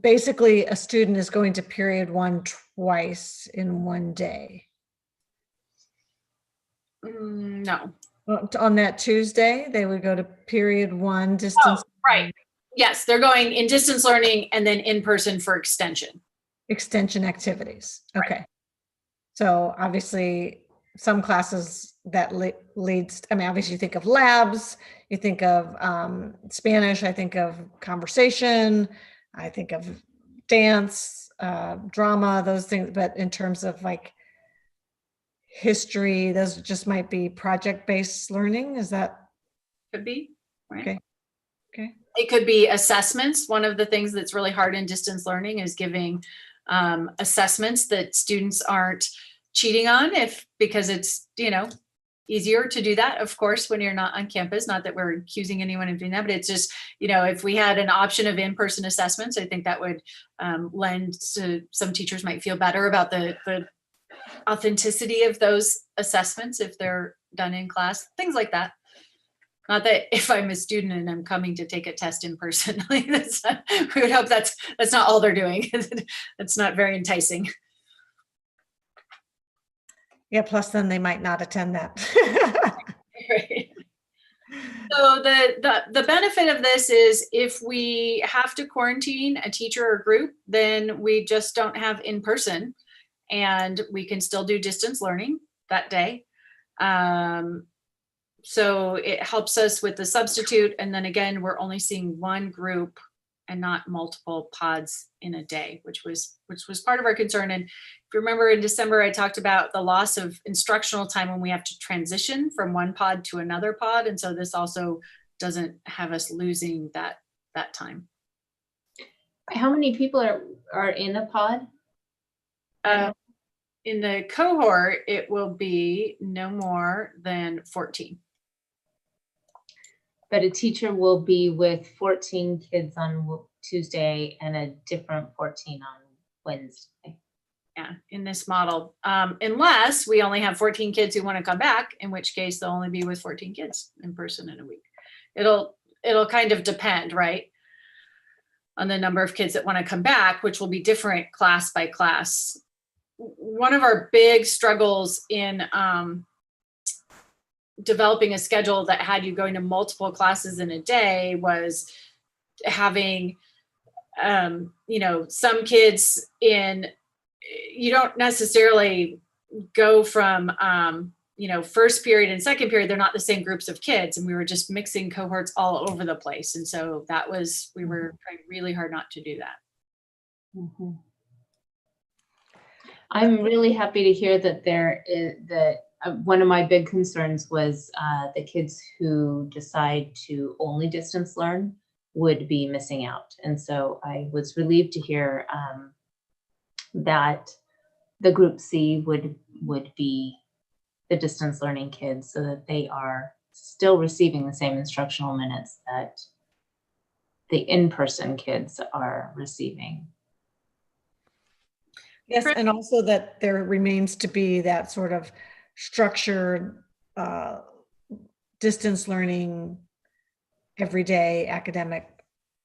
basically a student is going to period 1 twice in one day. No. On that Tuesday, they would go to period 1 distance. Oh, right. Yes, they're going in distance learning and then in person for extension. Extension activities. Okay. Right. So obviously some classes that leads, I mean, obviously you think of labs, you think of Spanish, I think of conversation, I think of dance, drama, those things. But in terms of like history, those just might be project-based learning. Is that? Could be, right? Okay. Okay. It could be assessments. One of the things that's really hard in distance learning is giving assessments that students aren't cheating on, because it's, you know, easier to do that, of course, when you're not on campus. Not that we're accusing anyone of doing that, but it's just, you know, if we had an option of in-person assessments, I think that would lend to, some teachers might feel better about the authenticity of those assessments if they're done in class, things like that. Not that if I'm a student and I'm coming to take a test in person, we would hope that's not all they're doing. It's not very enticing. Yeah, plus then they might not attend that. Right. So the benefit of this is if we have to quarantine a teacher or group, then we just don't have in person, and we can still do distance learning that day. So it helps us with the substitute. And then again, we're only seeing one group and not multiple pods in a day, which was part of our concern. And if you remember in December, I talked about the loss of instructional time when we have to transition from one pod to another pod. And so this also doesn't have us losing that time. How many people are in a pod? In the cohort, it will be no more than 14. But a teacher will be with 14 kids on Tuesday and a different 14 on Wednesday. Yeah, in this model, unless we only have 14 kids who want to come back, in which case they'll only be with 14 kids in person in a week. It'll kind of depend, right, on the number of kids that want to come back, which will be different class by class. One of our big struggles in developing a schedule that had you going to multiple classes in a day was having, you know, some kids in, you don't necessarily go from, you know, first period and second period, they're not the same groups of kids. And we were just mixing cohorts all over the place. And so that was, we were trying really hard not to do that. Mm-hmm. I'm really happy to hear that there is that one of my big concerns was the kids who decide to only distance learn would be missing out. And so I was relieved to hear that the group C would be the distance learning kids, so that they are still receiving the same instructional minutes that the in-person kids are receiving. Yes, and also that there remains to be that sort of structured distance learning, everyday academic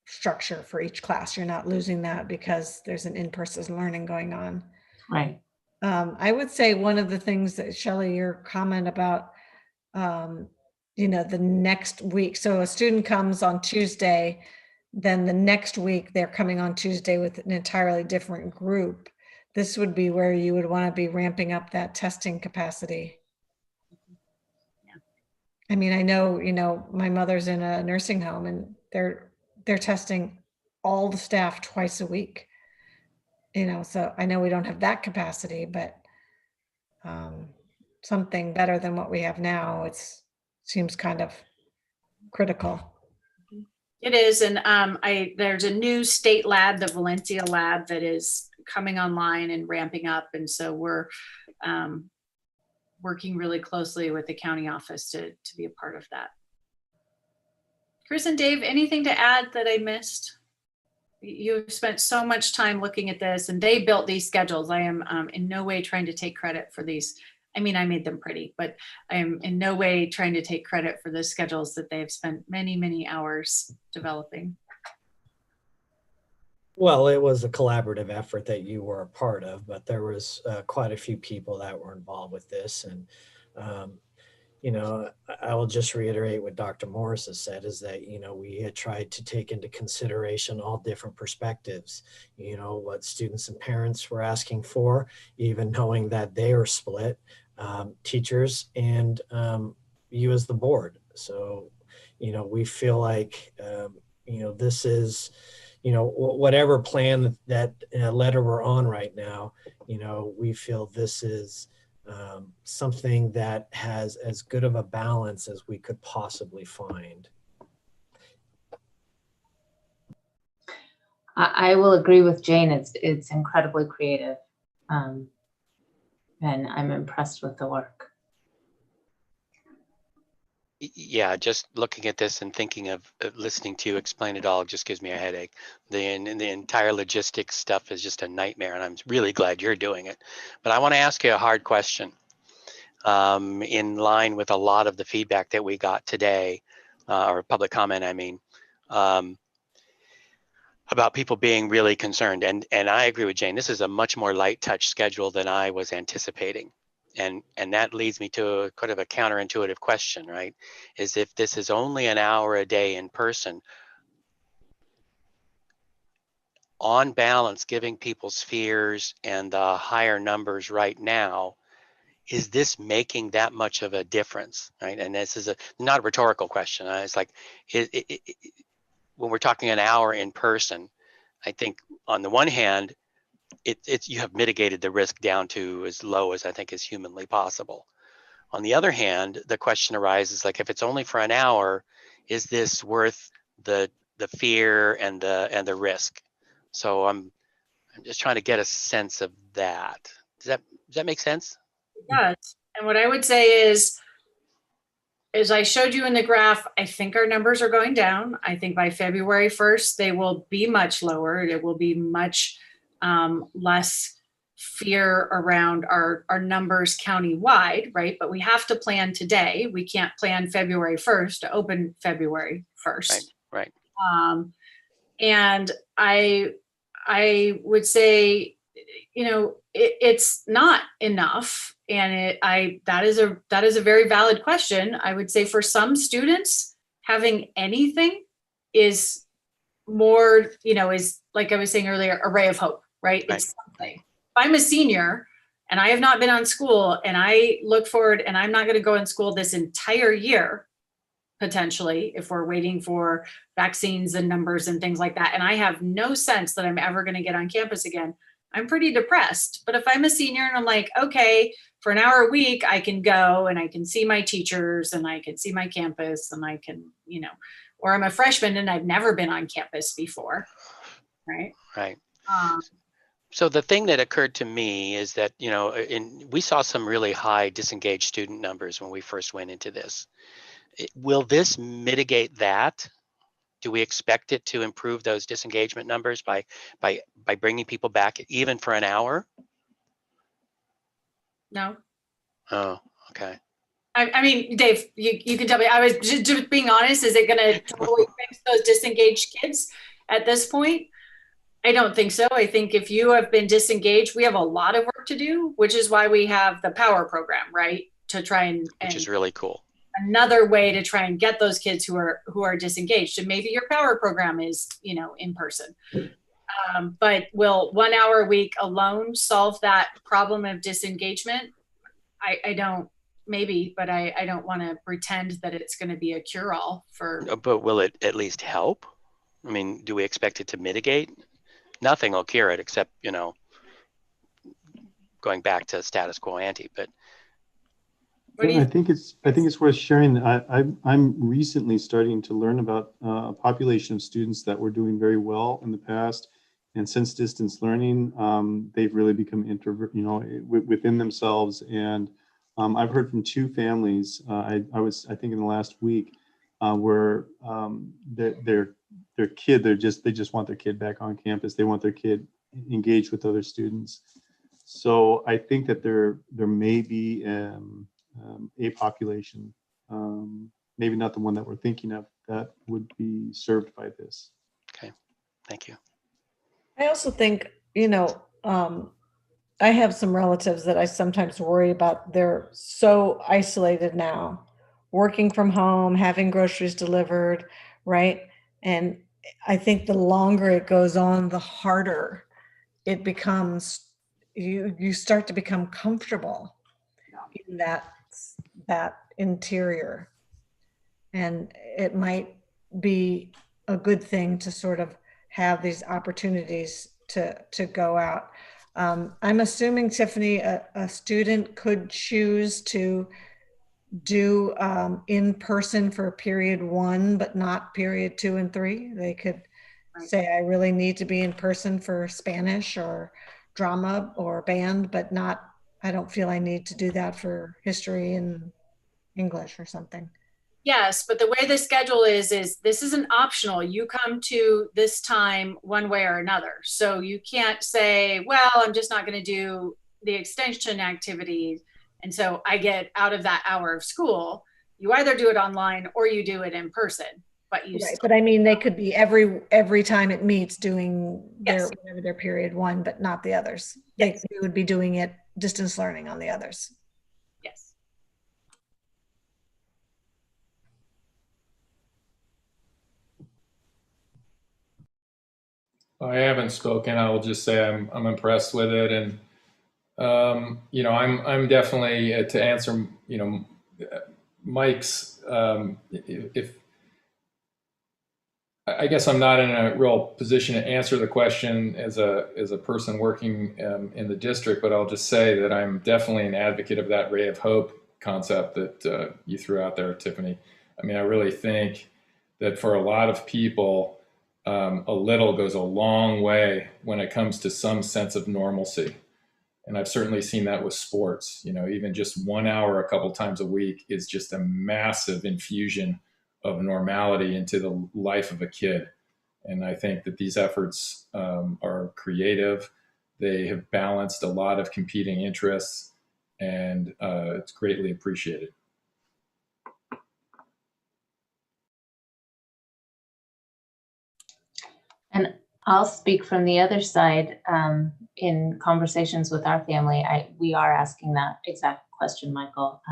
structure for each class. You're not losing that because there's an in-person learning going on. Right. I would say one of the things that, Shelley, your comment about, you know, the next week. So a student comes on Tuesday, then the next week they're coming on Tuesday with an entirely different group. This would be where you would want to be ramping up that testing capacity. Yeah. I mean, I know, you know, my mother's in a nursing home and they're testing all the staff twice a week. You know, so I know we don't have that capacity, but something better than what we have now, seems kind of critical. It is, and there's a new state lab, the Valencia lab, that is coming online and ramping up, and so we're working really closely with the county office to be a part of that. Chris and Dave, anything to add that I missed? You've spent so much time looking at this, and they built these schedules. I am in no way trying to take credit for these. I mean, I made them pretty, but I am in no way trying to take credit for the schedules that they've spent many, many hours developing. Well, it was a collaborative effort that you were a part of, but there was quite a few people that were involved with this. And, you know, I will just reiterate what Dr. Morris has said, is that, you know, we had tried to take into consideration all different perspectives, you know, what students and parents were asking for, even knowing that they are split, teachers and you as the board. So, you know, we feel like, you know, this is, you know, whatever plan that letter we're on right now, you know, we feel this is something that has as good of a balance as we could possibly find. I will agree with Jane. It's incredibly creative, and I'm impressed with the work. Yeah, just looking at this and thinking of listening to you explain it all just gives me a headache. The entire logistics stuff is just a nightmare, and I'm really glad you're doing it. But I want to ask you a hard question in line with a lot of the feedback that we got today, or public comment, I mean, about people being really concerned. And I agree with Jane, this is a much more light touch schedule than I was anticipating. And that leads me to a kind of a counterintuitive question, right? Is if this is only an hour a day in person, on balance, giving people's fears and the higher numbers right now, is this making that much of a difference, right? And this is not a rhetorical question. It's like, when we're talking an hour in person, I think on the one hand, you have mitigated the risk down to as low as I think is humanly possible. On the other hand, the question arises, like, if it's only for an hour, is this worth the fear and the risk? So I'm just trying to get a sense of that. Does that make sense? It does. And what I would say is, as I showed you in the graph, I think our numbers are going down. I think by February 1st, they will be much lower. It will be much less fear around our numbers countywide, right? But we have to plan today. We can't plan February 1st to open February 1st. Right. And I would say, you know, it's not enough. And that is a very valid question. I would say for some students, having anything is more, you know, is, like I was saying earlier, a ray of hope, right? It's something. If I'm a senior and I have not been on school and I look forward and I'm not going to go in school this entire year, potentially, if we're waiting for vaccines and numbers and things like that, and I have no sense that I'm ever going to get on campus again, I'm pretty depressed. But if I'm a senior and I'm like, okay, for an hour a week, I can go and I can see my teachers and I can see my campus and I can, or I'm a freshman and I've never been on campus before, right? Right. So the thing that occurred to me is that, we saw some really high disengaged student numbers when we first went into this. Will this mitigate that? Do we expect it to improve those disengagement numbers by bringing people back even for an hour? No. Oh, okay. I mean, Dave, you can tell me, I was just being honest, is it going to totally fix those disengaged kids at this point? I don't think so. I think if you have been disengaged, we have a lot of work to do, which is why we have the POWER program, right? To try and which is really cool. Another way to try and get those kids who are disengaged. And maybe your POWER program is, in person. But will 1 hour a week alone solve that problem of disengagement? I don't, maybe, but I don't want to pretend that it's going to be a cure-all for. But will it at least help? I mean, do we expect it to mitigate? Nothing will cure it except, going back to status quo ante, but. I think it's worth sharing. I'm recently starting to learn about a population of students that were doing very well in the past, and since distance learning, they've really become introvert, within themselves. And I've heard from 2 families. I think in the last week, where their kid, they just want their kid back on campus. They want their kid engaged with other students. So I think that there may be a population, maybe not the one that we're thinking of, that would be served by this. Okay, thank you. I also think, I have some relatives that I sometimes worry about. They're so isolated now, working from home, having groceries delivered, right? And I think the longer it goes on, the harder it becomes. You start to become comfortable in that interior. And it might be a good thing to sort of have these opportunities to go out. I'm assuming, Tiffany, a student could choose to do in person for period 1, but not period 2 and 3. They could say, I really need to be in person for Spanish or drama or band, but not, I don't feel I need to do that for history and English or something. Yes, but the way the schedule is this isn't optional. You come to this time one way or another. So you can't say, well, I'm just not going to do the extension activities. And so I get out of that hour of school. You either do it online or you do it in person. But you right. But I mean, they could be every time it meets doing their period 1, but not the others. Yes. They would be doing it distance learning on the others. Yes. I haven't spoken. I will just say I'm impressed with it, and I'm definitely to answer Mike's. If I guess I'm not in a real position to answer the question as a person working in the district, but I'll just say that I'm definitely an advocate of that ray of hope concept that you threw out there, Tiffany. I mean, I really think that for a lot of people, a little goes a long way when it comes to some sense of normalcy. And I've certainly seen that with sports. Even just 1 hour a couple times a week is just a massive infusion of normality into the life of a kid. And I think that these efforts are creative. They have balanced a lot of competing interests, and it's greatly appreciated. And I'll speak from the other side. In conversations with our family, we are asking that exact question, Michael.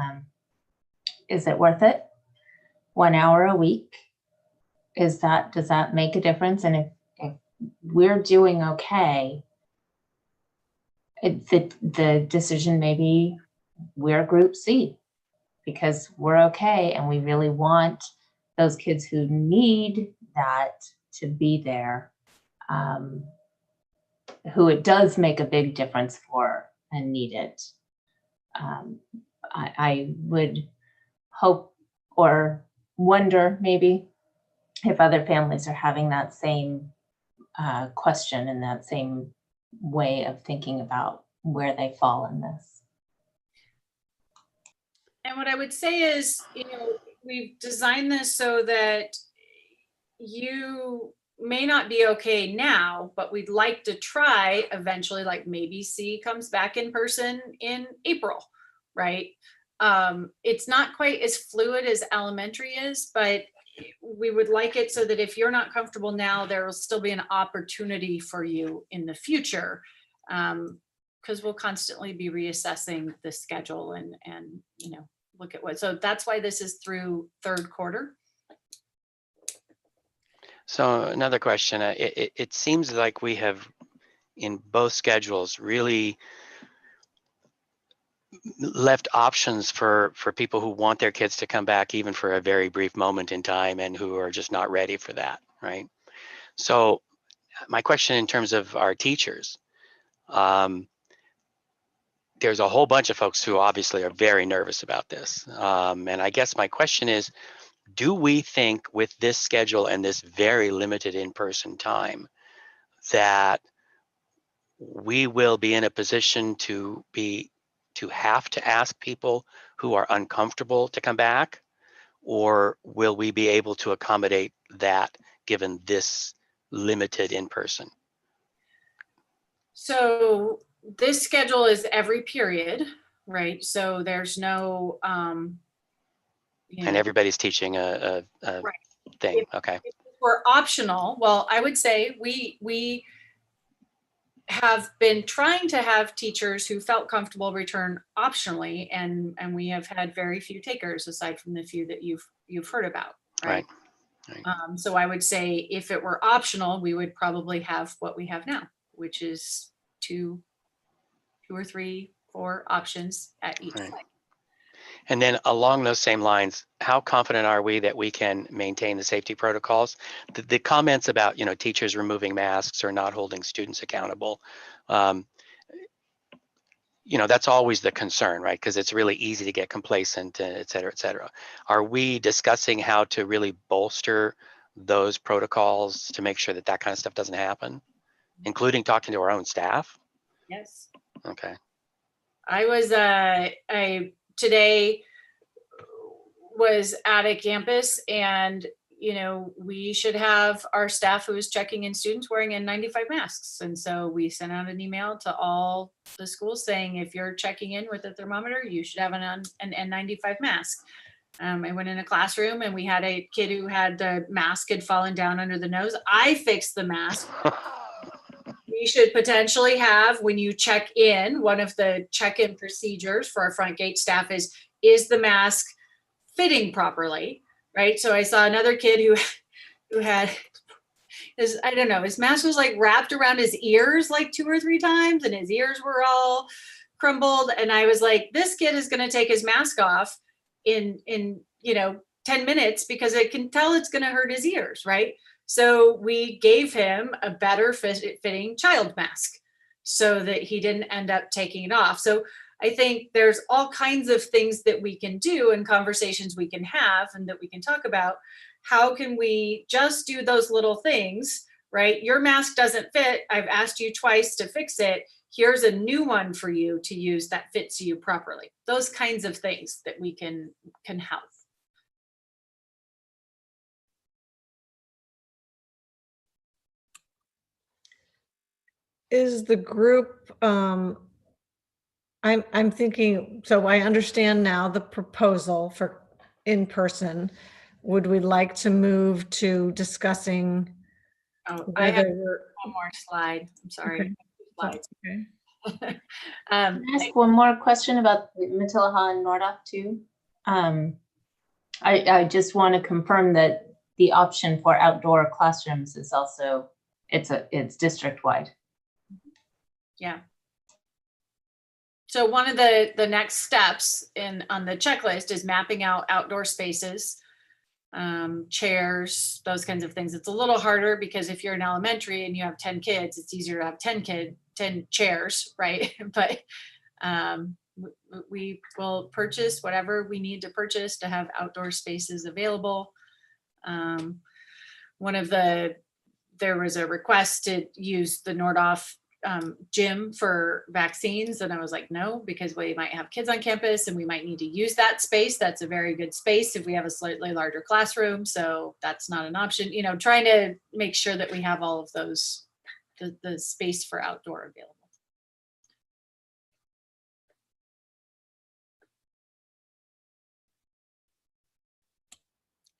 Is it worth it? 1 hour a week? Does that make a difference? And if we're doing okay, the decision may be we're group C because we're okay and we really want those kids who need that to be there. who it does make a big difference for and need it. I would hope or wonder maybe if other families are having that same question and that same way of thinking about where they fall in this. And what I would say is, we've designed this so that you may not be okay now, but we'd like to try eventually, like maybe C comes back in person in April, right? It's not quite as fluid as elementary is, but we would like it so that if you're not comfortable now, there will still be an opportunity for you in the future. Because we'll constantly be reassessing the schedule and look at what, so that's why this is through third quarter. So another question, it seems like we have in both schedules really left options for people who want their kids to come back even for a very brief moment in time and who are just not ready for that, right? So my question in terms of our teachers, there's a whole bunch of folks who obviously are very nervous about this. And I guess my question is, do we think with this schedule and this very limited in-person time that we will be in a position to have to ask people who are uncomfortable to come back, or will we be able to accommodate that given this limited in-person? So this schedule is every period, right? So there's no, And everybody's teaching a right. thing, okay. If it were optional, well, I would say we have been trying to have teachers who felt comfortable return optionally, and we have had very few takers aside from the few that you've heard about, right? So I would say if it were optional, we would probably have what we have now, which is two or three, 4 options at each site. And then along those same lines, how confident are we that we can maintain the safety protocols? The comments about, teachers removing masks or not holding students accountable, that's always the concern, right? Because it's really easy to get complacent, et cetera, et cetera. Are we discussing how to really bolster those protocols to make sure that that kind of stuff doesn't happen, including talking to our own staff? Yes. Okay. I was today was at a campus, and we should have our staff who is checking in students wearing N95 masks, and so we sent out an email to all the schools saying if you're checking in with a thermometer, you should have an N95 mask. I went in a classroom and we had a kid who had the mask had fallen down under the nose. I fixed the mask. We should potentially have, when you check in, one of the check-in procedures for our front gate staff is the mask fitting properly, right? So I saw another kid who had his mask was like wrapped around his ears like 2 or 3 times, and his ears were all crumbled. And I was like, this kid is going to take his mask off in 10 minutes because it can tell it's going to hurt his ears, right? So we gave him a better fitting child mask so that he didn't end up taking it off. So I think there's all kinds of things that we can do and conversations we can have and that we can talk about. How can we just do those little things, right? Your mask doesn't fit. I've asked you twice to fix it. Here's a new one for you to use that fits you properly. Those kinds of things that we can help. Is the group, I'm thinking, so I understand now the proposal for in person. Would we like to move to discussing? I have one more slide. I'm sorry. Okay. Slides. Okay. Can I ask one more question about Matilaha and Nordhoff too? I just want to confirm that the option for outdoor classrooms is also, it's district-wide. Yeah. So one of the next steps on the checklist is mapping out outdoor spaces chairs, those kinds of things. It's a little harder because if you're in elementary and you have 10 kids, it's easier to have 10 chairs, right? But we will purchase whatever we need to purchase to have outdoor spaces available. There was a request to use the Nordhoff gym for vaccines. And I was like, no, because we might have kids on campus and we might need to use that space. That's a very good space if we have a slightly larger classroom. So that's not an option, you know, trying to make sure that we have all of those, the space for outdoor available.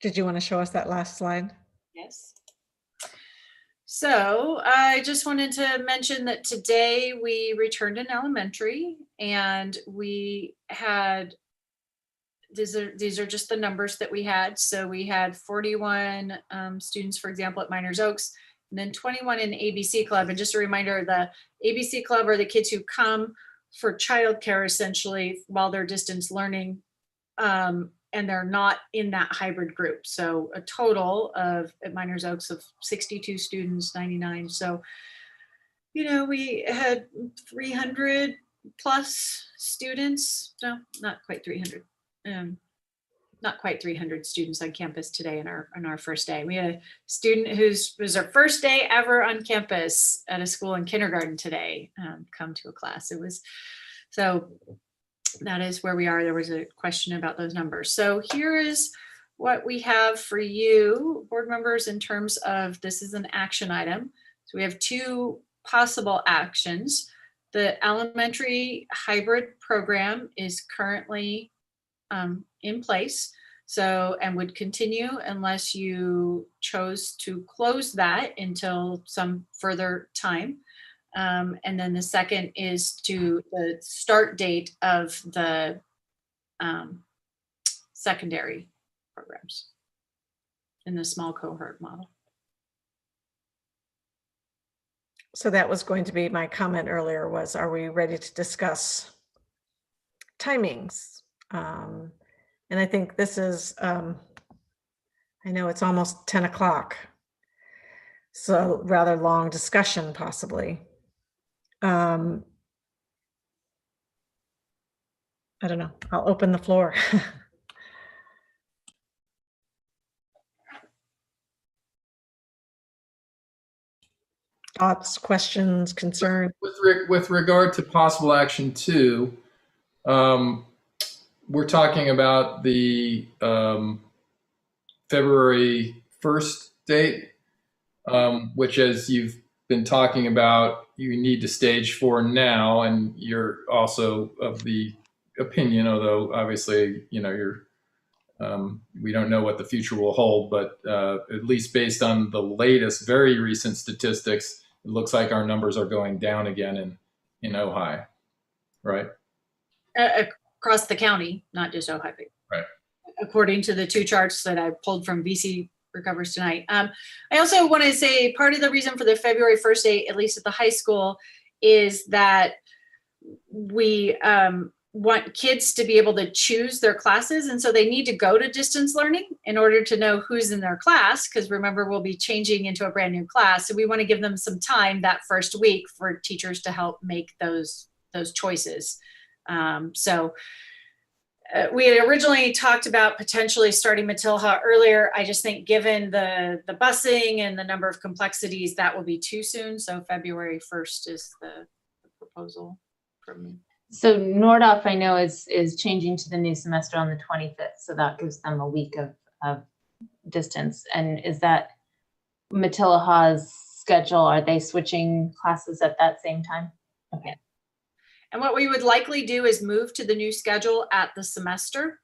Did you want to show us that last slide? Yes. So I just wanted to mention that today we returned in elementary, and we had, these are just the numbers that we had. So we had 41 students, for example, at Miners Oaks, and then 21 in ABC Club. And just a reminder, the ABC Club are the kids who come for childcare essentially while they're distance learning. And they're not in that hybrid group. So a total of at Miners Oaks of 62 students, 99. So, you know, we had 300 plus students. No, not quite 300. Not quite 300 students on campus today on our first day. We had a student whose was our first day ever on campus at a school in kindergarten today come to a class. It was so. That is where we are. There was a question about those numbers. So here is what we have for you, board members, in terms of this is an action item. So we have two possible actions. The elementary hybrid program is currently in place. So, and would continue unless you chose to close that until some further time. And then the second is to the start date of the secondary programs in the small cohort model. So that was going to be my comment earlier was, are we ready to discuss timings? And I think this is, I know it's almost 10 o'clock. So rather long discussion possibly. I don't know. I'll open the floor. Thoughts, questions, concerns? With regard to possible action 2, we're talking about the February 1st date, which, as you've been talking about, you need to stage for now, and you're also of the opinion, although obviously, you know, you're we don't know what the future will hold, but at least based on the latest, very recent statistics, it looks like our numbers are going down again in Ojai, right? Across the county, not just Ojai. Right. According to the two charts that I pulled from BC Recovers Tonight. I also want to say part of the reason for the February 1st date, at least at the high school, is that we want kids to be able to choose their classes. And so they need to go to distance learning in order to know who's in their class. Because remember, we'll be changing into a brand new class. So we want to give them some time that first week for teachers to help make those choices. We had originally talked about potentially starting Matilha earlier. I just think given the busing and the number of complexities, that will be too soon. So February 1st is the proposal from me. So Nordhoff, I know, is changing to the new semester on the 25th. So that gives them a week of distance. And is that Matilha's schedule? Are they switching classes at that same time? Okay. And what we would likely do is move to the new schedule at the semester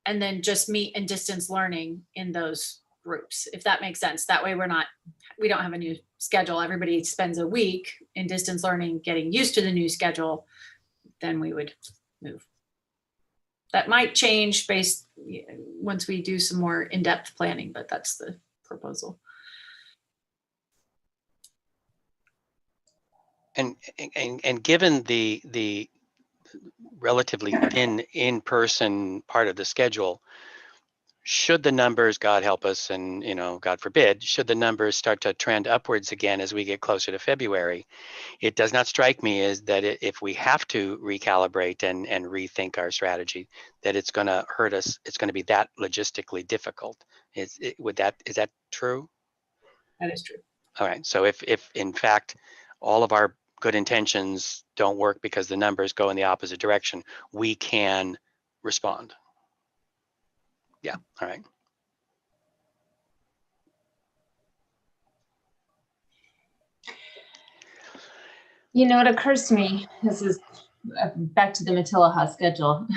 and then just meet in distance learning in those groups, if that makes sense. That way we don't have a new schedule. Everybody spends a week in distance learning, getting used to the new schedule, then we would move. That might change once we do some more in-depth planning, but that's the proposal. And given the relatively thin in-person part of the schedule, should the numbers, God help us, and God forbid, should the numbers start to trend upwards again as we get closer to February, it does not strike me as that if we have to recalibrate and rethink our strategy, that it's going to hurt us. It's going to be that logistically difficult. Is that true? That is true. All right. So if in fact all of our good intentions don't work because the numbers go in the opposite direction, we can respond. Yeah. All right. It occurs to me, this is back to the Matilaha schedule.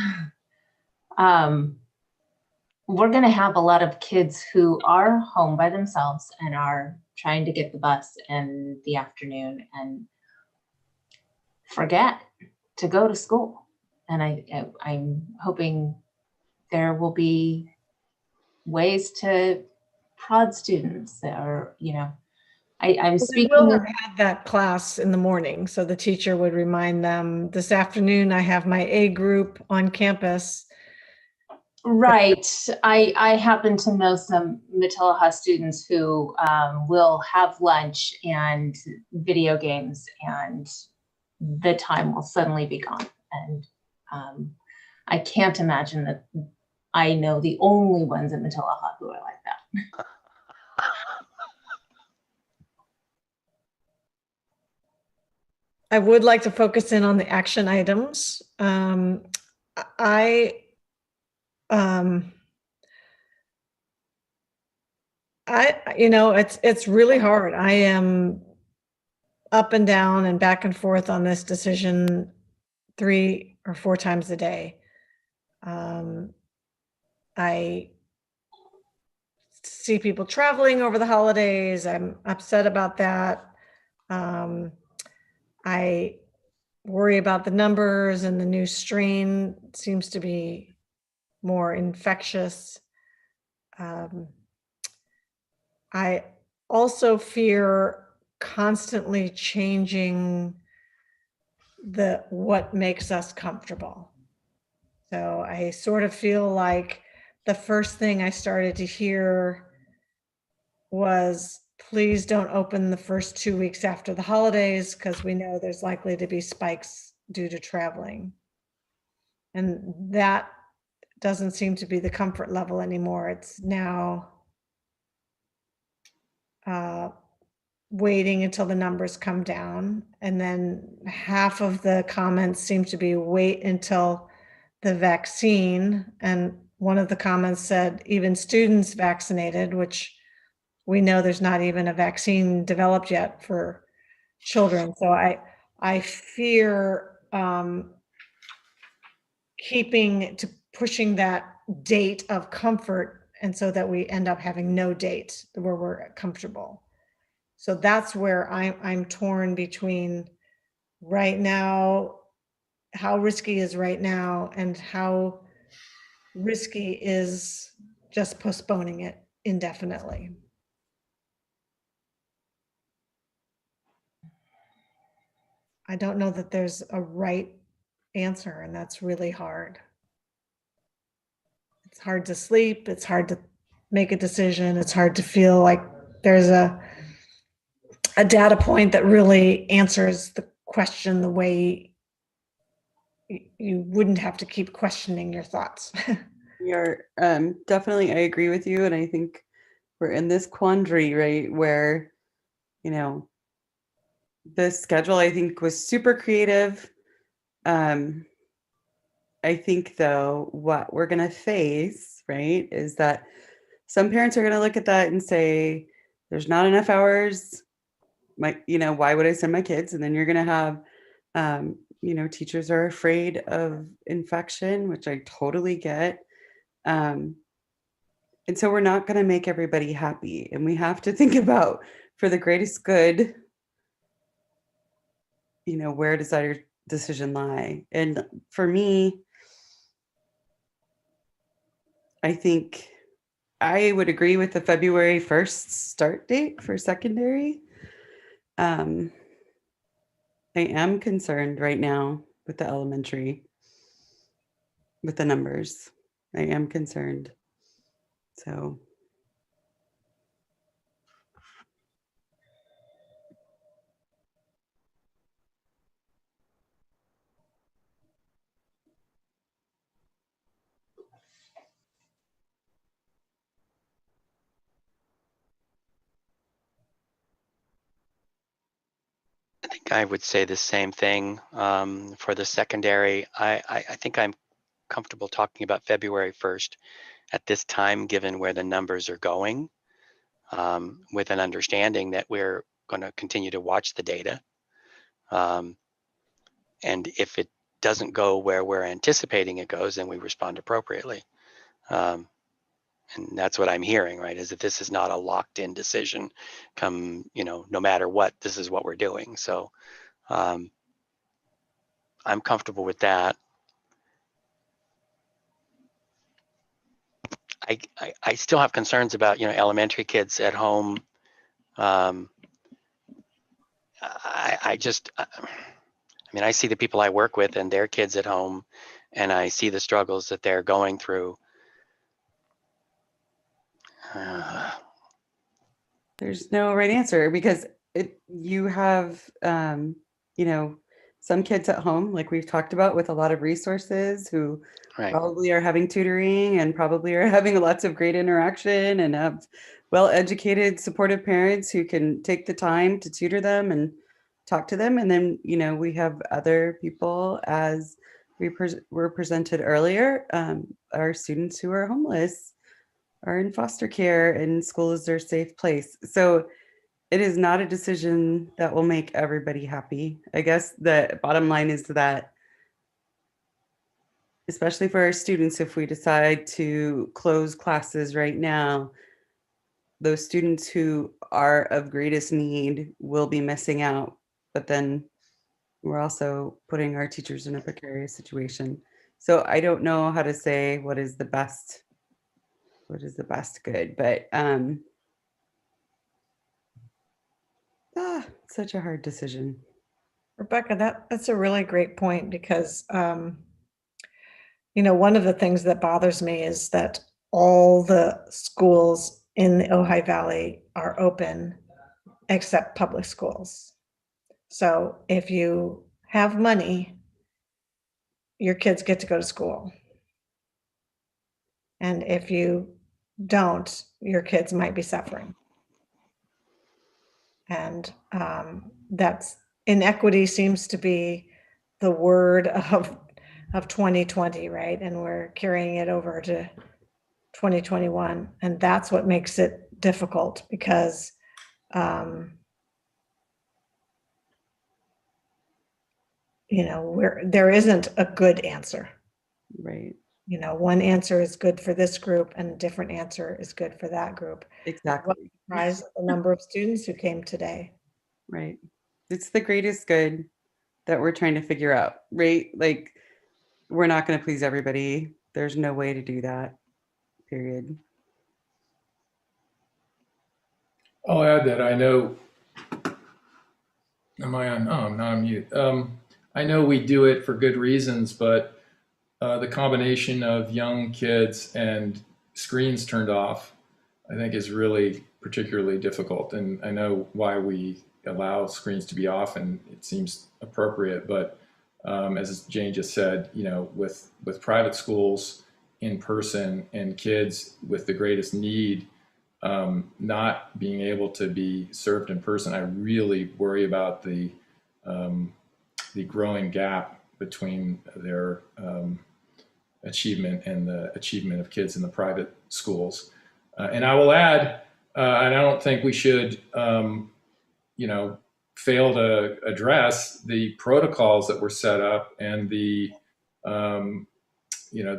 We're going to have a lot of kids who are home by themselves and are trying to get the bus in the afternoon and forget to go to school. And I'm hoping there will be ways to prod students that are, I'm speaking. We will have had that class in the morning, so the teacher would remind them, this afternoon I have my A group on campus. Right. I happen to know some Matilaha students who will have lunch and video games, and the time will suddenly be gone. And I can't imagine that I know the only ones in Matilaha who are like that. I would like to focus in on the action items. It's really hard. I am up and down and back and forth on this decision 3 or 4 times a day. I see people traveling over the holidays. I'm upset about that. I worry about the numbers, and the new strain seems to be more infectious. I also fear constantly changing what makes us comfortable. So I sort of feel like the first thing I started to hear was, please don't open the first 2 weeks after the holidays, because we know there's likely to be spikes due to traveling. And that doesn't seem to be the comfort level anymore. It's now waiting until the numbers come down. And then half of the comments seem to be wait until the vaccine. And one of the comments said, even students vaccinated, which we know there's not even a vaccine developed yet for children. So I fear pushing that date of comfort, and so that we end up having no date where we're comfortable. So that's where I'm torn between right now, how risky is right now, and how risky is just postponing it indefinitely. I don't know that there's a right answer, and that's really hard. It's hard to sleep. It's hard to make a decision. It's hard to feel like there's a data point that really answers the question the way you wouldn't have to keep questioning your thoughts. You're definitely, I agree with you. And I think we're in this quandary, right, where, the schedule, I think, was super creative. I think, though, what we're going to face, right, is that some parents are going to look at that and say, there's not enough hours. Why would I send my kids? And then you're going to have, teachers are afraid of infection, which I totally get. And so we're not going to make everybody happy. And we have to think about, for the greatest good, where does our decision lie? And for me, I think I would agree with the February 1st start date for secondary. I am concerned right now with the elementary, with the numbers. I am concerned. So. I think I would say the same thing for the secondary. I think I'm comfortable talking about February 1st at this time, given where the numbers are going, with an understanding that we're going to continue to watch the data. And if it doesn't go where we're anticipating it goes, then we respond appropriately. And that's what I'm hearing, right, is that this is not a locked in decision come, no matter what, this is what we're doing. So I'm comfortable with that. I still have concerns about, elementary kids at home. I see the people I work with and their kids at home, and I see the struggles that they're going through. There's no right answer because you have, some kids at home, like we've talked about, with a lot of resources who probably are having tutoring and probably are having lots of great interaction and have well-educated, supportive parents who can take the time to tutor them and talk to them. And then, we have other people, as we were presented earlier, our students who are homeless, are in foster care, and school is their safe place. So it is not a decision that will make everybody happy. I guess the bottom line is that, especially for our students, if we decide to close classes right now, those students who are of greatest need will be missing out. But then we're also putting our teachers in a precarious situation. So I don't know how to say what is the best good, but such a hard decision. Rebecca, that's a really great point because, one of the things that bothers me is that all the schools in the Ojai Valley are open except public schools. So if you have money, your kids get to go to school. And if you don't, your kids might be suffering. And that's inequity seems to be the word of 2020, right? And we're carrying it over to 2021. And that's what makes it difficult because there isn't a good answer. Right. One answer is good for this group and a different answer is good for that group. Exactly. Surprised at the number of students who came today. Right. It's the greatest good that we're trying to figure out, right? Like, we're not going to please everybody. There's no way to do that, period. I'll add that I know, am I on? Oh, I'm not on mute. I know we do it for good reasons, but the combination of young kids and screens turned off, I think, is really particularly difficult. And I know why we allow screens to be off, and it seems appropriate. But as Jane just said, with private schools in person and kids with the greatest need not being able to be served in person, I really worry about the growing gap between their achievement and the achievement of kids in the private schools. And I will add, and I don't think we should, fail to address the protocols that were set up and the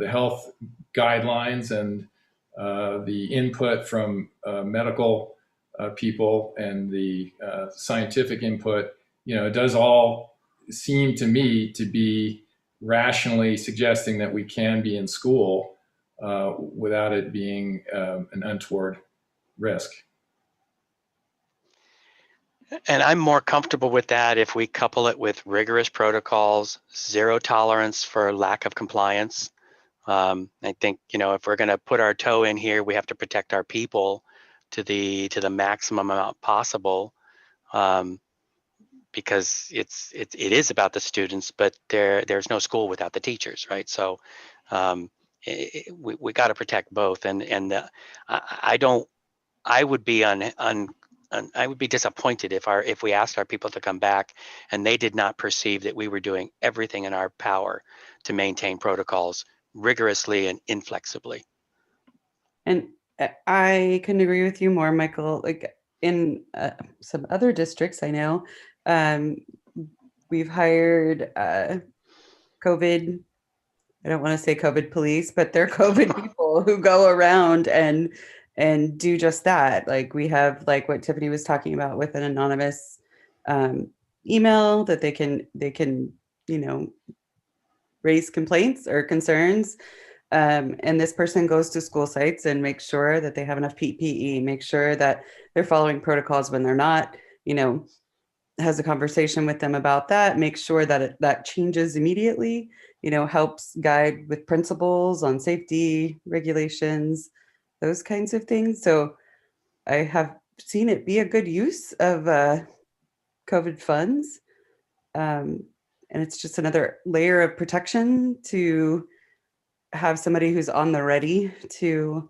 health guidelines and the input from medical people and the scientific input. It does all seem to me to be rationally suggesting that we can be in school without it being an untoward risk. And I'm more comfortable with that if we couple it with rigorous protocols, zero tolerance for lack of compliance, I think, you know, if we're going to put our toe in here, we have to protect our people to the maximum amount possible, because it is about the students, but there's no school without the teachers, right? So we got to protect both, and I would be I would be disappointed if we asked our people to come back and they did not perceive that we were doing everything in our power to maintain protocols rigorously and inflexibly. And I couldn't agree with you more, Michael. Like in some other districts, I know we've hired COVID. I don't want to say COVID police, but they're COVID people who go around and do just that. Like we have, like what Tiffany was talking about, with an anonymous email that they can you know, raise complaints or concerns. And this person goes to school sites and makes sure that they have enough PPE, make sure that they're following protocols when they're not, you know, has a conversation with them about that, make sure that that changes immediately, you know, helps guide with principles on safety regulations, those kinds of things. So I have seen it be a good use of COVID funds. And it's just another layer of protection to have somebody who's on the ready to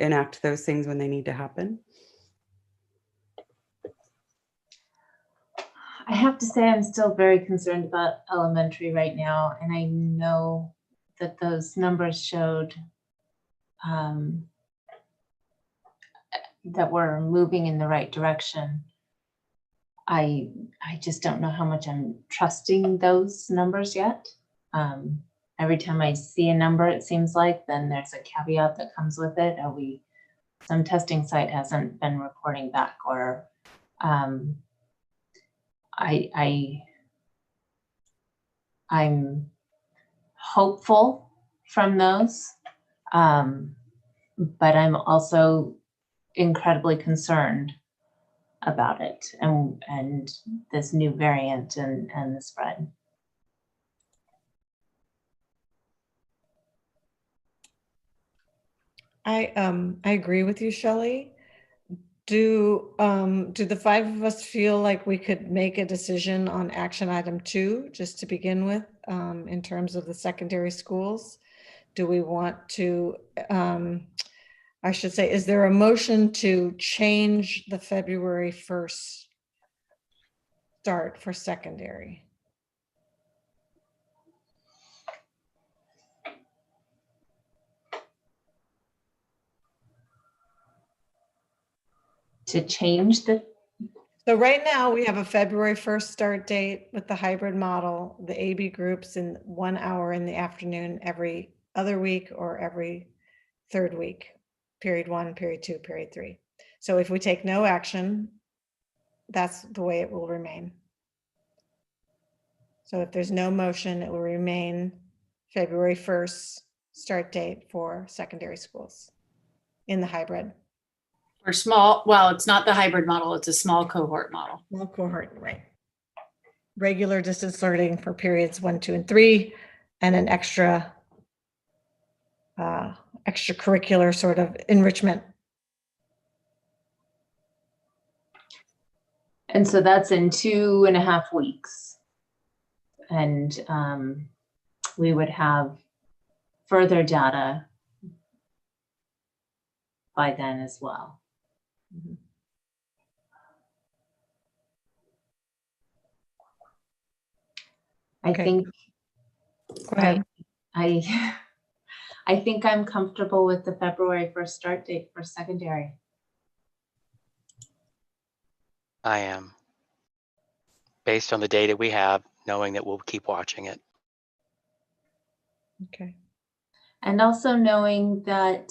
enact those things when they need to happen. I have to say I'm still very concerned about elementary right now, and I know that those numbers showed that we're moving in the right direction. I just don't know how much I'm trusting those numbers yet. Every time I see a number, it seems like then there's a caveat that comes with it. Some testing site hasn't been reporting back, or I'm hopeful from those, but I'm also incredibly concerned about it and this new variant and the spread. I agree with you, Shelley. Do the five of us feel like we could make a decision on action item 2, just to begin with, in terms of the secondary schools? Do we want to, I should say, is there a motion to change the February 1st start for secondary? To change the... So right now we have a February 1st start date with the hybrid model, the AB groups in 1 hour in the afternoon every other week or every third week, period 1, period 2, period 3. So if we take no action, that's the way it will remain. So if there's no motion, it will remain February 1st start date for secondary schools in the hybrid. Or small, well, it's not the hybrid model, it's a small cohort model. Small cohort, right. Regular distance learning for periods 1, 2, and 3, and an extracurricular sort of enrichment. And so that's in 2.5 weeks. And we would have further data by then as well. Mm-hmm. I think, go ahead. I think I'm comfortable with the February 1st start date for secondary. I am, based on the data we have, knowing that we'll keep watching it. Okay. And also knowing that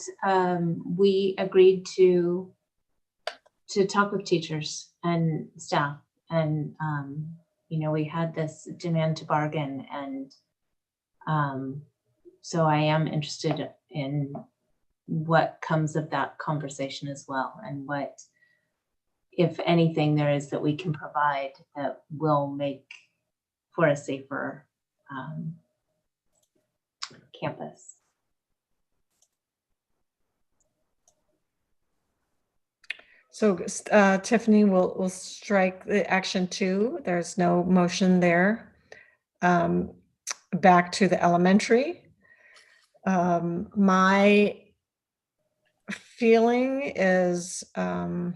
we agreed to talk with teachers and staff, and you know, we had this demand to bargain, and so I am interested in what comes of that conversation as well, and what, if anything, there is that we can provide that will make for a safer campus. So Tiffany will strike the action 2. There's no motion there. Back to the elementary. My feeling is I'm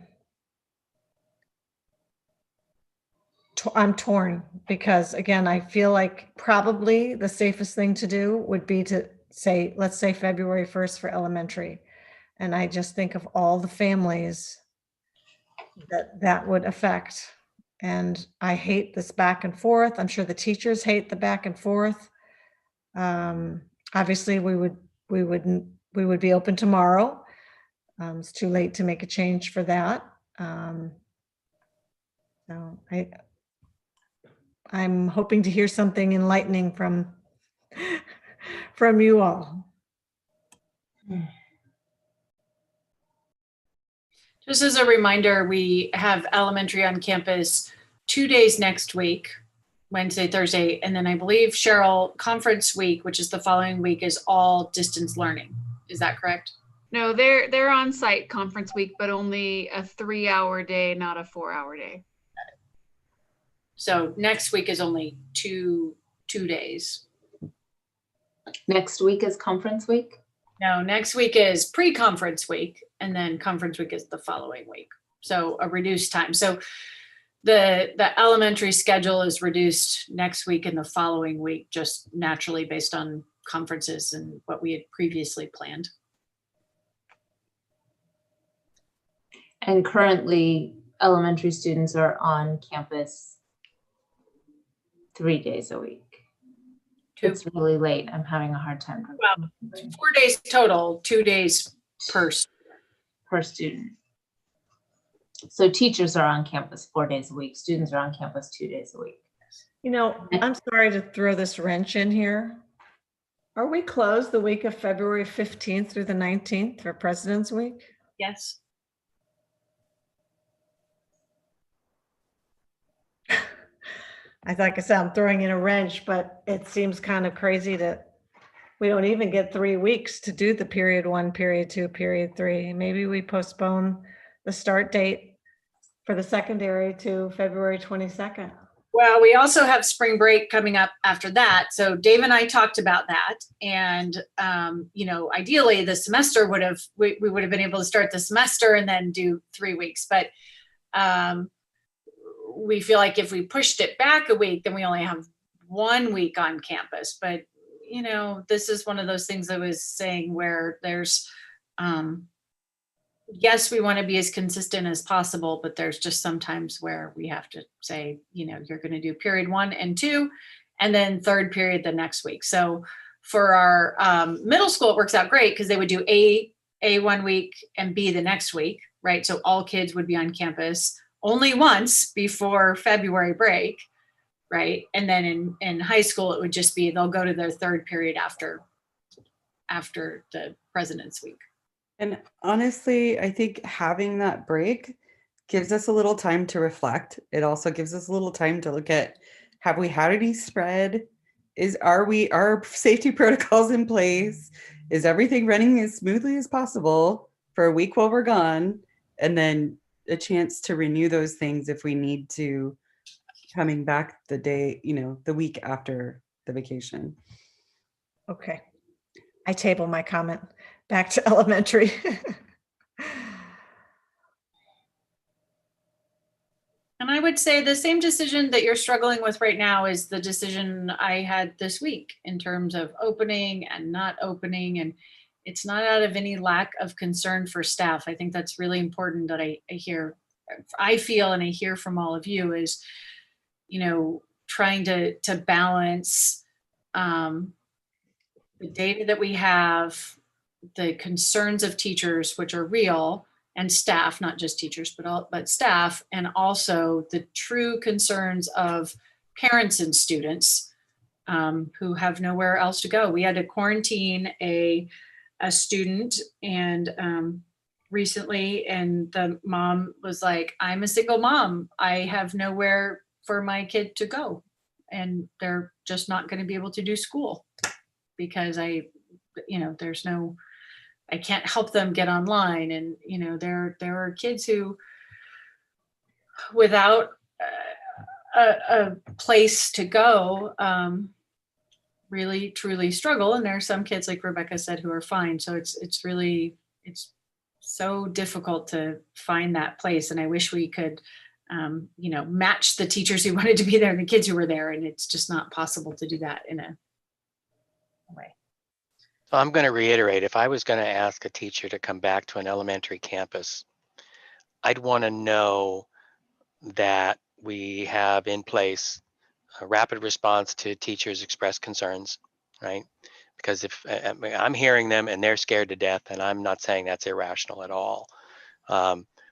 torn because, again, I feel like probably the safest thing to do would be to say, let's say February 1st for elementary. And I just think of all the families that would affect. And I hate this back and forth. I'm sure the teachers hate the back and forth. Obviously, we would be open tomorrow. It's too late to make a change for that. So I'm hoping to hear something enlightening from you all. Just as a reminder, we have elementary on campus 2 days next week, Wednesday, Thursday, and then I believe, Cheryl, conference week, which is the following week, is all distance learning. Is that correct? No, they're on site conference week, but only a 3-hour day, not a 4-hour day. So next week is only two days. Next week is conference week? No, next week is pre-conference week, and then conference week is the following week. So a reduced time. So the elementary schedule is reduced next week and the following week, just naturally based on conferences and what we had previously planned. And currently, elementary students are on campus 3 days a week. It's really late. I'm having a hard time. Well, 4 days total, 2 days per student. So teachers are on campus 4 days a week. Students are on campus 2 days a week. You know, I'm sorry to throw this wrench in here. Are we closed the week of February 15th through the 19th for President's Week? Yes. Like I said, I'm throwing in a wrench, but it seems kind of crazy that we don't even get 3 weeks to do the period 1, period 2, period 3. Maybe we postpone the start date for the secondary to February 22nd. Well, we also have spring break coming up after that. So Dave and I talked about that. And, ideally the semester we would have been able to start the semester and then do 3 weeks. But we feel like if we pushed it back a week, then we only have 1 week on campus. But, this is one of those things I was saying where there's, yes, we want to be as consistent as possible, but there's just sometimes where we have to say, you're going to do period 1 and 2, and then third period the next week. So for our middle school, it works out great because they would do A 1 week and B the next week, right? So all kids would be on campus only once before February break, right? And then in high school, it would just be, they'll go to their third period after the President's Week. And honestly, I think having that break gives us a little time to reflect. It also gives us a little time to look at, have we had any spread? Are safety protocols in place? Is everything running as smoothly as possible for a week while we're gone? And then a chance to renew those things if we need to, coming back the day, the week after the vacation. Okay. I table my comment. Back to elementary. And I would say the same decision that you're struggling with right now is the decision I had this week in terms of opening and not opening. And it's not out of any lack of concern for staff. I think that's really important that I feel and I hear from all of you is, trying to balance the data that we have, the concerns of teachers, which are real, and staff, not just teachers, but staff, and also the true concerns of parents and students who have nowhere else to go. We had to quarantine a student and recently, and the mom was like, I'm a single mom. I have nowhere for my kid to go. And they're just not going to be able to do school because I can't help them get online. And, there are kids who without a place to go, really truly struggle. And there are some kids, like Rebecca said, who are fine. So it's so difficult to find that place. And I wish we could, match the teachers who wanted to be there and the kids who were there. And it's just not possible to do that in a way. So I'm going to reiterate, if I was going to ask a teacher to come back to an elementary campus, I'd want to know that we have in place a rapid response to teachers express concerns, right? Because if I'm hearing them and they're scared to death, and I'm not saying that's irrational at all.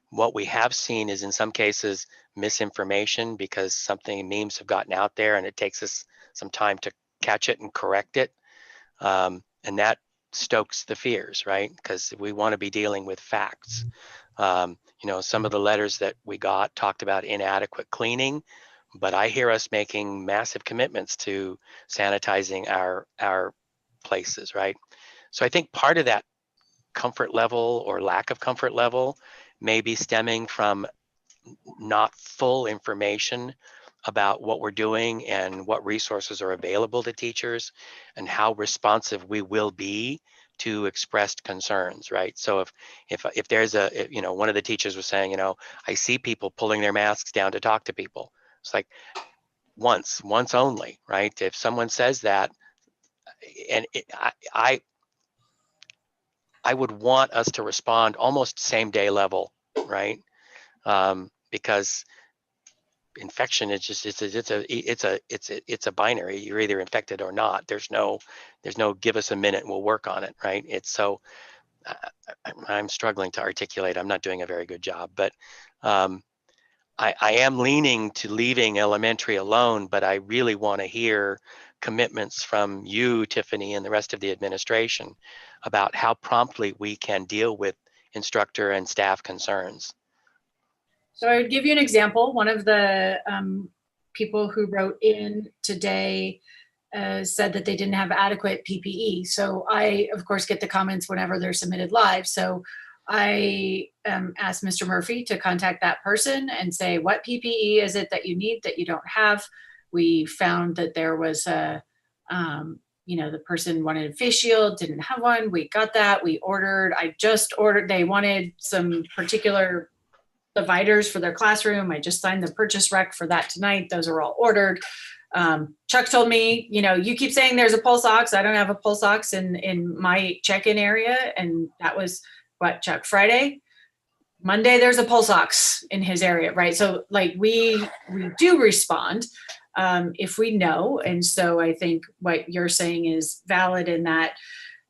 What we have seen is in some cases misinformation because memes have gotten out there and it takes us some time to catch it and correct it. And that stokes the fears, right? Because we want to be dealing with facts. Some of the letters that we got talked about inadequate cleaning, but I hear us making massive commitments to sanitizing our places, right? So I think part of that comfort level or lack of comfort level may be stemming from not full information about what we're doing and what resources are available to teachers and how responsive we will be to expressed concerns, right? So if there's one of the teachers was saying, I see people pulling their masks down to talk to people. It's like once only, right? If someone says that, and I would want us to respond almost same day level, right? Because infection is just it's a binary. You're either infected or not. There's no give us a minute, we'll work on it, right? It's so I'm struggling to articulate. I'm not doing a very good job, but I am leaning to leaving elementary alone, but I really want to hear commitments from you, Tiffany, and the rest of the administration about how promptly we can deal with instructor and staff concerns. So I would give you an example. One of the people who wrote in today said that they didn't have adequate PPE. So I, of course, get the comments whenever they're submitted live. So I asked Mr. Murphy to contact that person and say, what PPE is it that you need that you don't have? We found that there was the person wanted a face shield, didn't have one. We got that. I just ordered, they wanted some particular dividers for their classroom. I just signed the purchase rec for that tonight. Those are all ordered. Chuck told me, you keep saying there's a pulse ox. I don't have a pulse ox in my check-in area. And that was what, Chuck, Friday? Monday, there's a pulse ox in his area, right? So like we do respond if we know. And so I think what you're saying is valid in that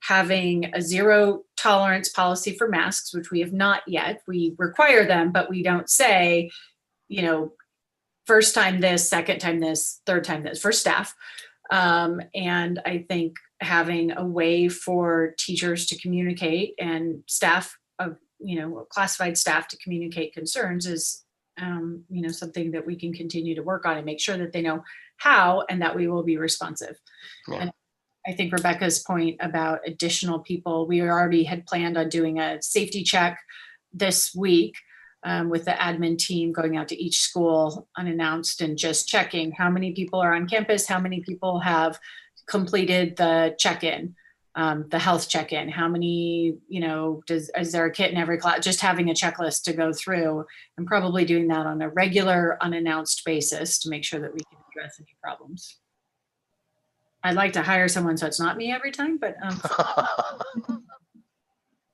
having a zero tolerance policy for masks, which we have not yet. We require them, but we don't say, first time this, second time this, third time this for staff. And I think having a way for teachers to communicate and staff of, classified staff to communicate concerns is, something that we can continue to work on and make sure that they know how and that we will be responsive. Yeah. And I think Rebecca's point about additional people, we already had planned on doing a safety check this week with the admin team going out to each school unannounced and just checking how many people are on campus, how many people have completed the check-in, the health check-in, how many, is there a kit in every class, just having a checklist to go through and probably doing that on a regular unannounced basis to make sure that we can address any problems. I'd like to hire someone so it's not me every time, but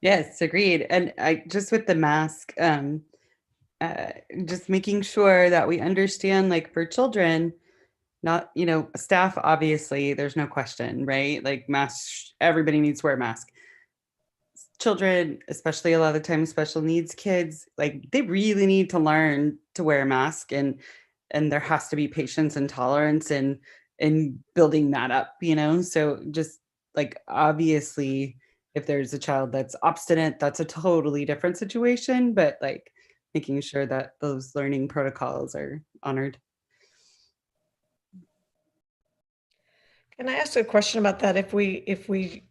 Yes, agreed. And I just with the mask, just making sure that we understand, like for children, not, staff, obviously, there's no question, right? Like masks, everybody needs to wear a mask. Children, especially a lot of the time, special needs kids, like they really need to learn to wear a mask, and there has to be patience and tolerance and building that up, so just like, obviously, if there's a child that's obstinate, that's a totally different situation, but like making sure that those learning protocols are honored. Can I ask a question about that? If we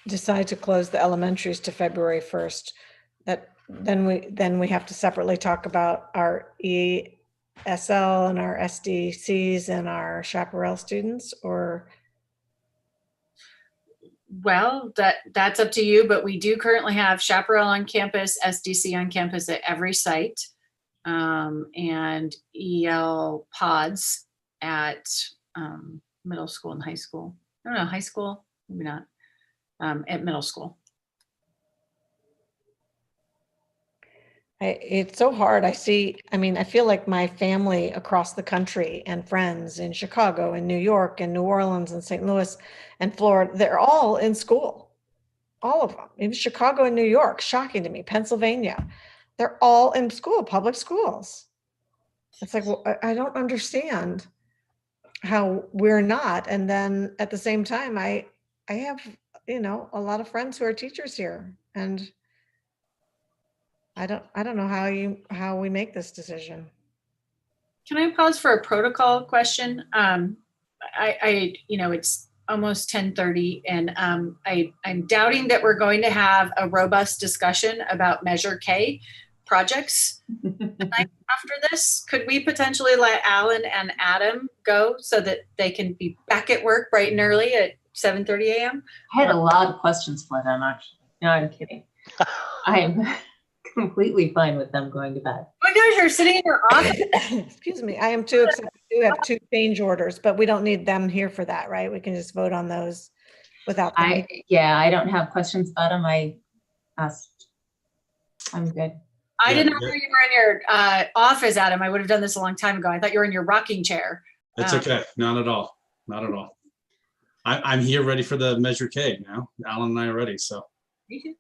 decide to close the elementaries to February 1st, that then we have to separately talk about our ESL and our SDCs and our chaparral students, or? Well, that's up to you, but we do currently have chaparral on campus, SDC on campus at every site, and EL pods at middle school and high school. I don't know, high school, maybe not, at middle school. It's so hard. I feel like my family across the country and friends in Chicago and New York and New Orleans and St. Louis and Florida, they're all in school. All of them. Even Chicago and New York, shocking to me. Pennsylvania, they're all in school, public schools. It's like, well, I don't understand how we're not. And then at the same time, I have, a lot of friends who are teachers here, and I don't know how we make this decision. Can I pause for a protocol question? It's almost 10:30, and I'm doubting that we're going to have a robust discussion about Measure K projects after this. Could we potentially let Alan and Adam go so that they can be back at work bright and early at 7:30 a.m.? I had a lot of questions for them, actually. No, I'm kidding. I'm completely fine with them going to bed. Oh my gosh, you're sitting in your office. Excuse me, I am too, except we do have 2 change orders, but we don't need them here for that, right? We can just vote on those without them. I don't have questions about them. I asked. I'm good. I did not know you were in your office, Adam. I would have done this a long time ago. I thought you were in your rocking chair. That's okay. Not at all. Not at all. I'm here ready for the Measure K now. Alan and I are ready, so. Me too.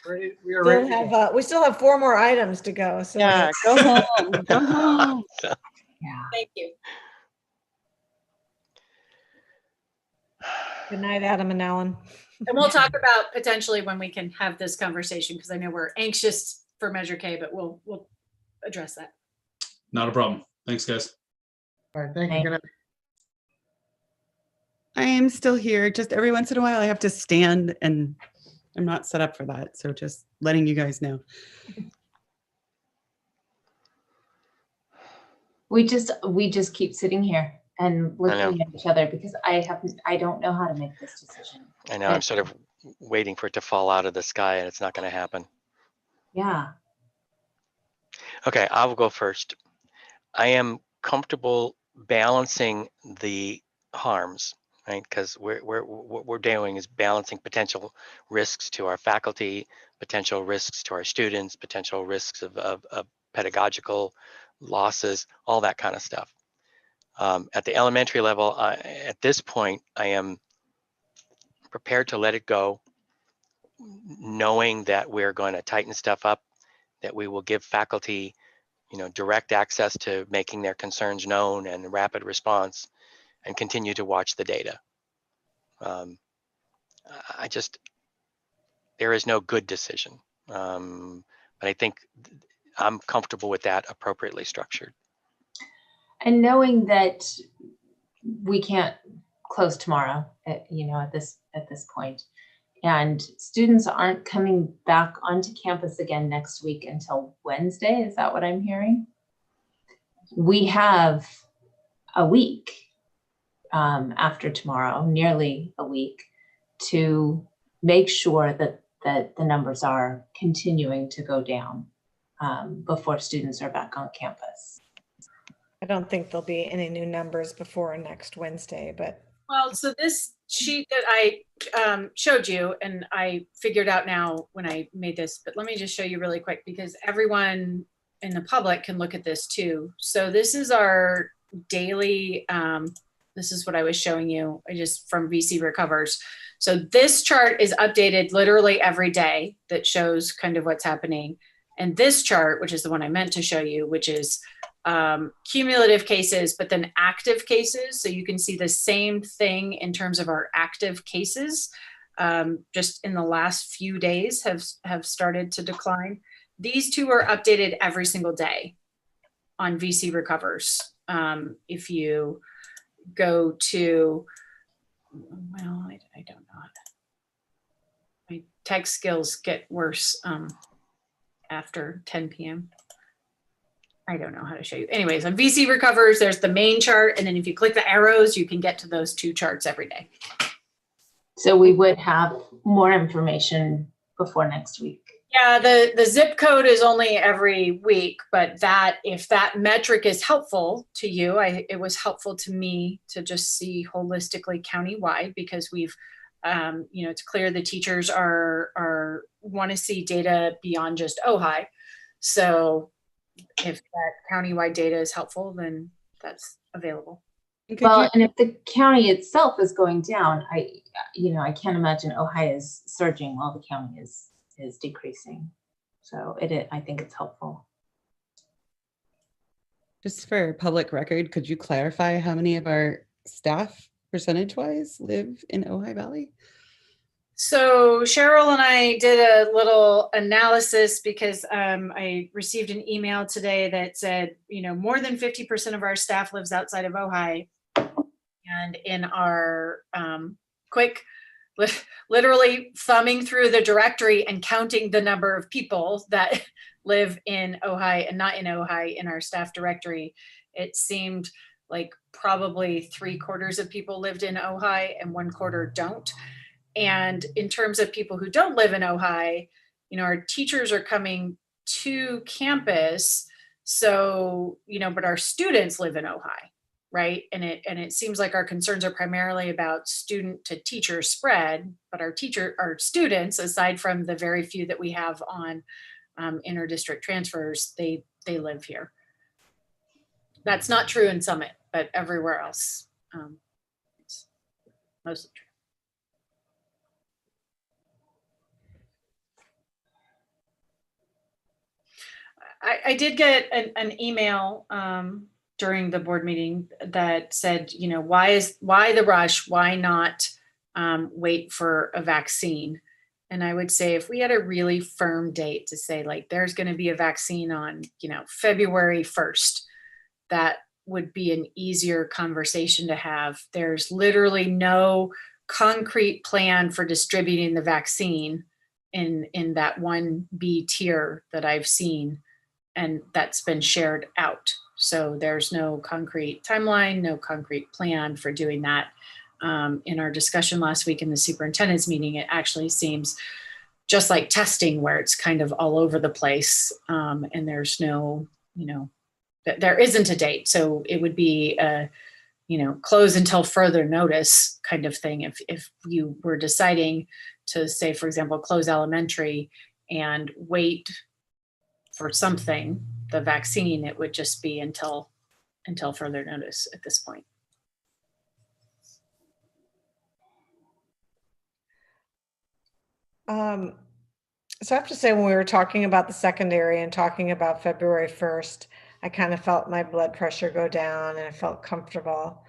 We still have 4 more items to go. So Yeah, go home. Go home. Yeah. Thank you. Good night, Adam and Alan. And we'll talk about potentially when we can have this conversation, because I know we're anxious for Measure K, but we'll address that. Not a problem. Thanks, guys. All right, thank you. Good night. I am still here. Just every once in a while I have to stand, and I'm not set up for that. So just letting you guys know. We just keep sitting here and looking at each other because I don't know how to make this decision. I know, I'm sort of waiting for it to fall out of the sky, and it's not going to happen. Yeah. Okay, I will go first. I am comfortable balancing the harms, right? Because what we're doing is balancing potential risks to our faculty, potential risks to our students, potential risks of pedagogical losses, all that kind of stuff. At the elementary level, at this point, I am prepared to let it go, knowing that we're going to tighten stuff up, that we will give faculty, direct access to making their concerns known and rapid response, and continue to watch the data. There is no good decision, but I think I'm comfortable with that appropriately structured. And knowing that we can't close tomorrow, at this point, and students aren't coming back onto campus again next week until Wednesday. Is that what I'm hearing? We have a week after tomorrow, nearly a week, to make sure that the numbers are continuing to go down before students are back on campus. I don't think there'll be any new numbers before next Wednesday, but. Well, so this sheet that I showed you, and I figured out now when I made this, but let me just show you really quick because everyone in the public can look at this too. So this is our daily, this is what I was showing you just from VC Recovers. So this chart is updated literally every day that shows kind of what's happening. And this chart, which is the one I meant to show you, which is cumulative cases, but then active cases. So you can see the same thing in terms of our active cases, just in the last few days have started to decline. These two are updated every single day on VC Recovers. If you go to, well, I don't know. My tech skills get worse after 10 p.m. I don't know how to show you. Anyways, on VC Recovers, there's the main chart. And then if you click the arrows, you can get to those 2 charts every day. So we would have more information before next week. Yeah, the zip code is only every week, but that if that metric is helpful to you, it was helpful to me to just see holistically countywide, because we've, it's clear the teachers are want to see data beyond just Ojai. So if that countywide data is helpful, then that's available. Well, and if the county itself is going down, I can't imagine Ojai is surging while the county is decreasing. So I think it's helpful. Just for public record, could you clarify how many of our staff percentage-wise live in Ojai Valley? So Cheryl and I did a little analysis because I received an email today that said, more than 50% of our staff lives outside of Ojai. And in our literally thumbing through the directory and counting the number of people that live in Ojai and not in Ojai in our staff directory, it seemed like probably 3/4 of people lived in Ojai and 1/4 don't. And in terms of people who don't live in Ojai, our teachers are coming to campus. So, but our students live in Ojai, right? And it seems like our concerns are primarily about student to teacher spread, but our students, aside from the very few that we have on inter-district transfers, they live here. That's not true in Summit, but everywhere else, it's mostly true. I did get an email during the board meeting that said, why the rush? Why not wait for a vaccine? And I would say if we had a really firm date to say like there's going to be a vaccine on, February 1st, that would be an easier conversation to have. There's literally no concrete plan for distributing the vaccine in that 1B tier that I've seen. And that's been shared out. So there's no concrete timeline, no concrete plan for doing that. In our discussion last week in the superintendent's meeting, it actually seems just like testing where it's kind of all over the place. And there's no, there isn't a date. So it would be a, close until further notice kind of thing. If you were deciding to say, for example, close elementary and wait for something, the vaccine, it would just be until further notice at this point. So I have to say, when we were talking about the secondary and talking about February 1st, I kind of felt my blood pressure go down and I felt comfortable.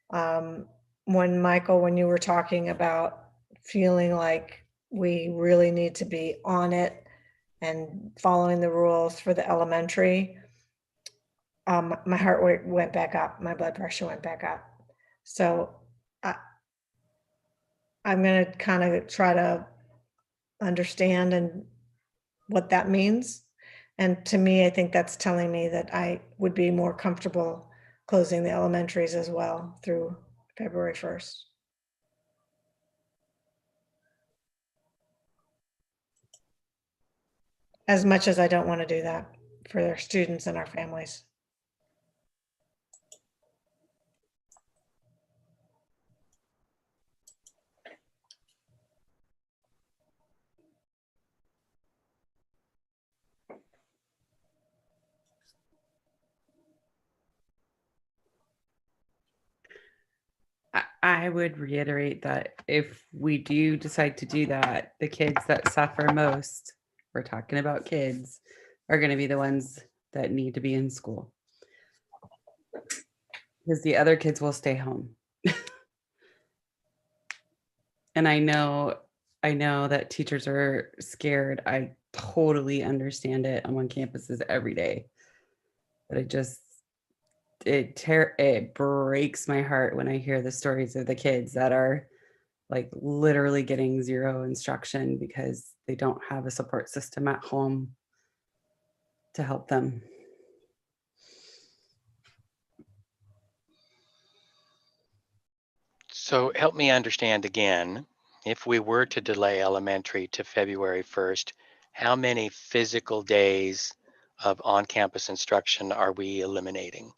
When you were talking about feeling like we really need to be on it and following the rules for the elementary, my heart rate went back up, my blood pressure went back up. So I'm going to kind of try to understand and what that means. And to me, I think that's telling me that I would be more comfortable closing the elementaries as well through February 1st. As much as I don't want to do that for their students and our families. I would reiterate that if we do decide to do that, the kids that suffer most, we're talking about kids, are going to be the ones that need to be in school. Because the other kids will stay home. And I know that teachers are scared. I totally understand it. I'm on campuses every day. But it breaks my heart when I hear the stories of the kids that are like literally getting zero instruction because they don't have a support system at home to help them. So help me understand again, if we were to delay elementary to February 1st, how many physical days of on-campus instruction are we eliminating?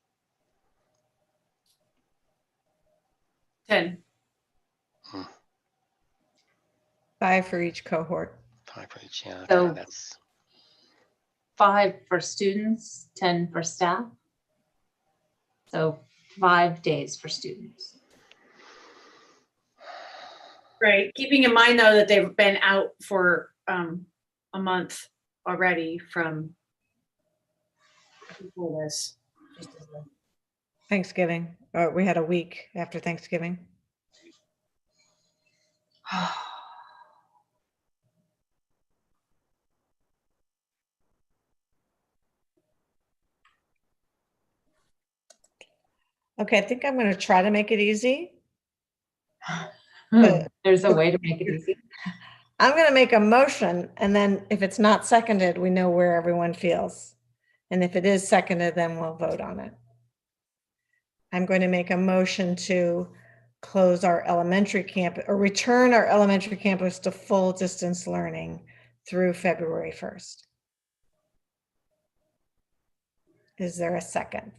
10. 5 for each cohort. 5 for each, yeah, So- okay, that's, 5 for students, 10 for staff. So 5 days for students. Right. Keeping in mind, though, that they've been out for a month already from before this. Thanksgiving. We had a week after Thanksgiving. Okay, I think I'm going to try to make it easy. But There's a way to make it easy. I'm going to make a motion, and then if it's not seconded, we know where everyone feels. And if it is seconded, then we'll vote on it. I'm going to make a motion to close our elementary campus or return our elementary campus to full distance learning through February 1st. Is there a second?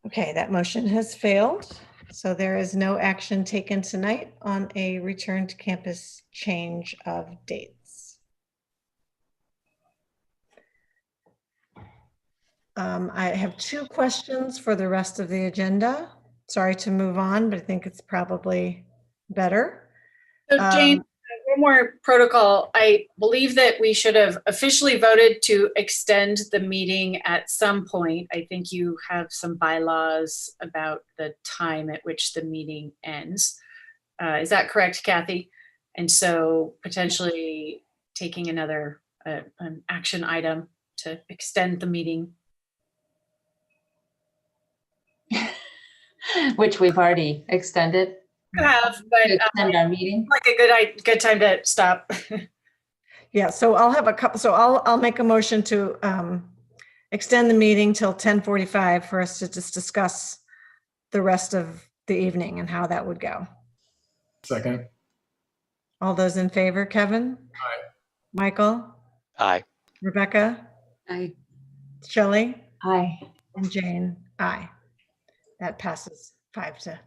Okay, that motion has failed. So there is no action taken tonight on a return to campus change of dates. I have 2 questions for the rest of the agenda. Sorry to move on, but I think it's probably better. So Jane, one more protocol. I believe that we should have officially voted to extend the meeting at some point. I think you have some bylaws about the time at which the meeting ends. Is that correct, Kathy? And so potentially taking another an action item to extend the meeting. Which we've already extended. Have, but To extend our meeting. like a good time to stop. Yeah, so I'll have a couple, so I'll make a motion to extend the meeting till 10:45 for us to just discuss the rest of the evening and how that would go. Second. All those in favor, Kevin? Aye. Michael? aye. Rebecca? Aye. Shelley? Aye. And Jane? Aye. That passes 5-0.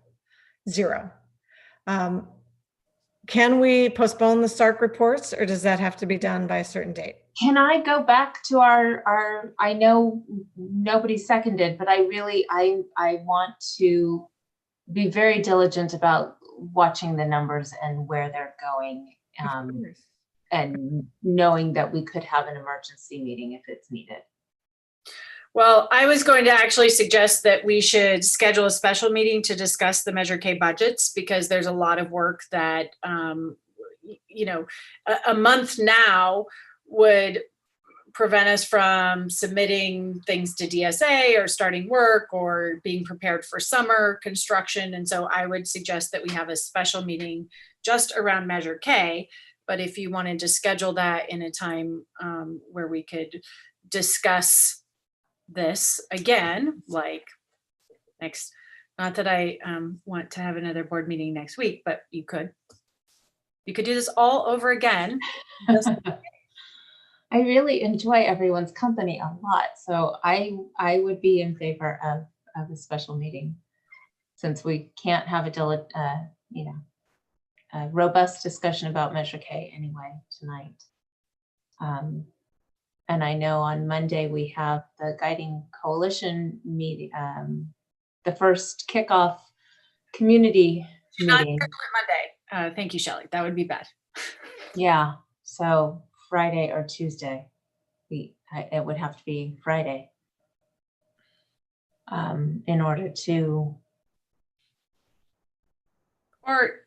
Can we postpone the SARC reports, or does that have to be done by a certain date? Can I go back to our, I know nobody seconded, but I want to be very diligent about watching the numbers and where they're going. And knowing that we could have an emergency meeting if it's needed. Well, I was going to actually suggest that we should schedule a special meeting to discuss the Measure K budgets, because there's a lot of work that, you know, a month now would prevent us from submitting things to DSA or starting work or being prepared for summer construction. And so I would suggest that we have a special meeting just around Measure K. But if you wanted to schedule that in a time where we could discuss this again, like next, not that I want to have another board meeting next week, but you could do this all over again. I really enjoy everyone's company a lot, so I would be in favor of a special meeting, since we can't have a robust discussion about Measure K anyway tonight. And I know on Monday we have the Guiding Coalition meeting, the first kickoff community meeting. Monday. Thank you, Shelley. That would be bad. Yeah, so Friday or Tuesday. It would have to be Friday in order to. Or,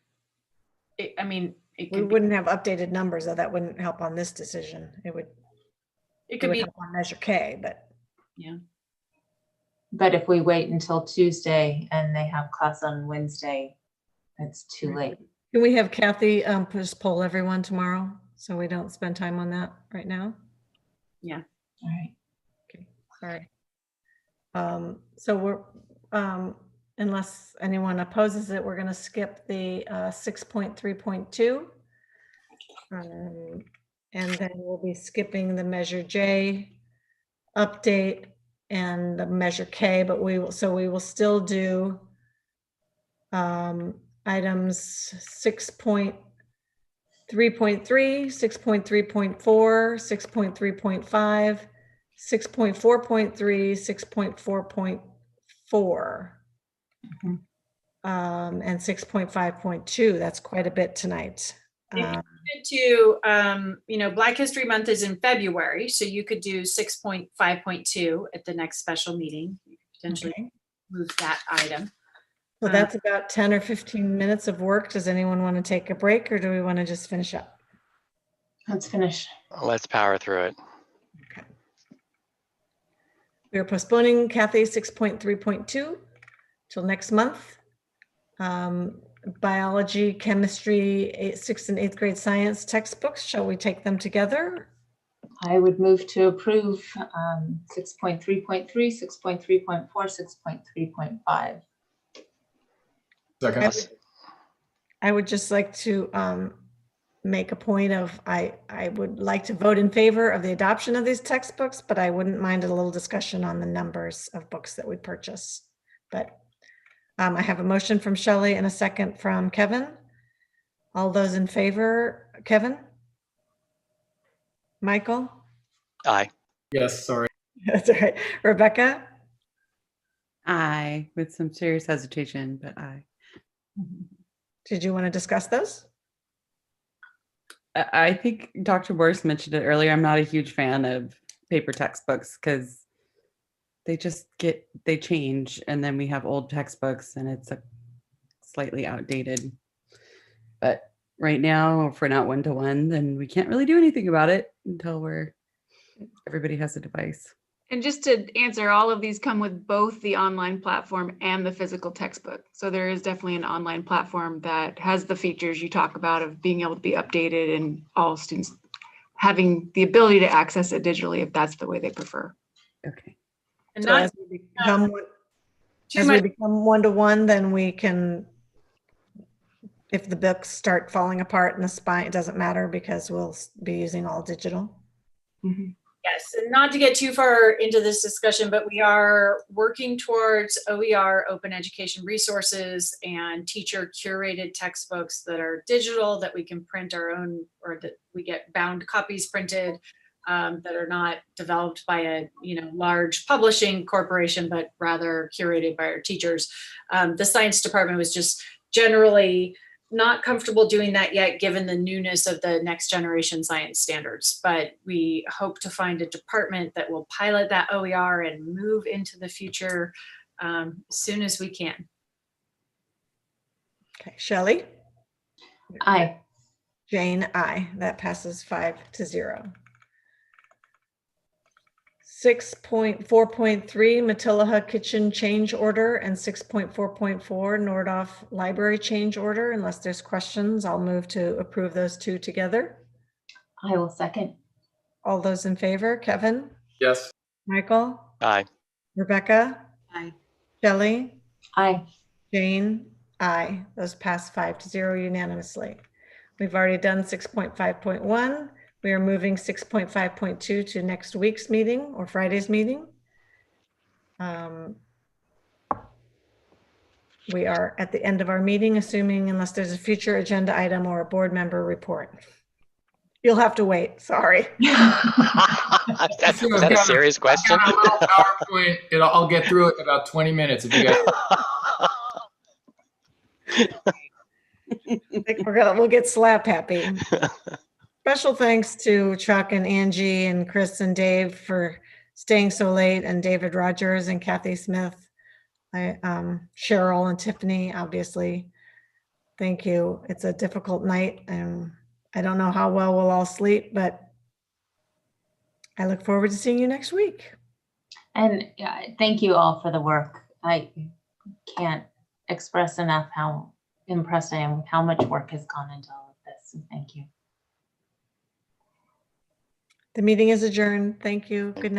I mean, We wouldn't have updated numbers, though. That wouldn't help on this decision. It could be help on Measure K, but yeah. But if we wait until Tuesday and they have class on Wednesday, it's too late. Can we have Kathy just poll everyone tomorrow so we don't spend time on that right now? Yeah. All right. Okay, sorry. So we're, unless anyone opposes it, we're going to skip the 6.3.2. And then we'll be skipping the Measure J update and the Measure K, but we will still do items 6.3.3, 6.3.4, 6.3.5, 6.4.3, 6.4.4, and 6.5.2. That's quite a bit tonight. To, Black History Month is in February, so you could do 6.5.2 at the next special meeting. You could potentially move that item. So that's about 10 or 15 minutes of work. Does anyone want to take a break, or do we want to just finish up? Let's finish. Let's power through it. Okay. We are postponing Kathy 6.3.2 till next month. Biology, chemistry, 6th and 8th grade science textbooks. Shall we take them together? I would move to approve 6.3.3, 6.3.4, 6.3.5. Second. I would just like to make a point of, I would like to vote in favor of the adoption of these textbooks, but I wouldn't mind a little discussion on the numbers of books that we purchase. But I have a motion from Shelley and a second from Kevin. All those in favor, Kevin? Michael? Aye. Yes, sorry. That's all right. Rebecca? Aye, with some serious hesitation, but aye. Did you want to discuss those? I think Dr. Boris mentioned it earlier. I'm not a huge fan of paper textbooks because they change, and then we have old textbooks and it's slightly outdated. But right now, if we're not one-to-one, then we can't really do anything about it until everybody has a device. And just to answer, all of these come with both the online platform and the physical textbook. So there is definitely an online platform that has the features you talk about of being able to be updated and all students having the ability to access it digitally if that's the way they prefer. Okay. And So not as we become one-to-one, then we can, if the books start falling apart in the spine, it doesn't matter because we'll be using all digital. Yes, and not to get too far into this discussion, but we are working towards OER, open education resources, and teacher curated textbooks that are digital, that we can print our own, or that we get bound copies printed, that are not developed by a large publishing corporation, but rather curated by our teachers. The science department was just generally not comfortable doing that yet, given the newness of the next generation science standards. But we hope to find a department that will pilot that OER and move into the future as soon as we can. Okay, Shelley? Aye. Jane, aye. That passes 5-0. 6.4.3 Matilaha Kitchen change order and 6.4.4 Nordhoff Library change order. Unless there's questions, I'll move to approve those two together. I will second. All those in favor, Kevin? Yes. Michael? Aye. Rebecca? Aye. Shelley? Aye. Jane? Aye. Those pass 5-0 unanimously. We've already done 6.5.1. We are moving 6.5.2 to next week's meeting or Friday's meeting. We are at the end of our meeting, assuming unless there's a future agenda item or a board member report. You'll have to wait, sorry. Was that a serious question? I've got a little PowerPoint. I'll get through it in about 20 minutes if you guys. I think we'll get slap happy. Special thanks to Chuck and Angie and Chris and Dave for staying so late, and David Rogers and Kathy Smith, Cheryl and Tiffany, obviously. Thank you. It's a difficult night, and I don't know how well we'll all sleep, but I look forward to seeing you next week. And thank you all for the work. I can't express enough how impressed I am with how much work has gone into all of this. So thank you. The meeting is adjourned. Thank you. Good night.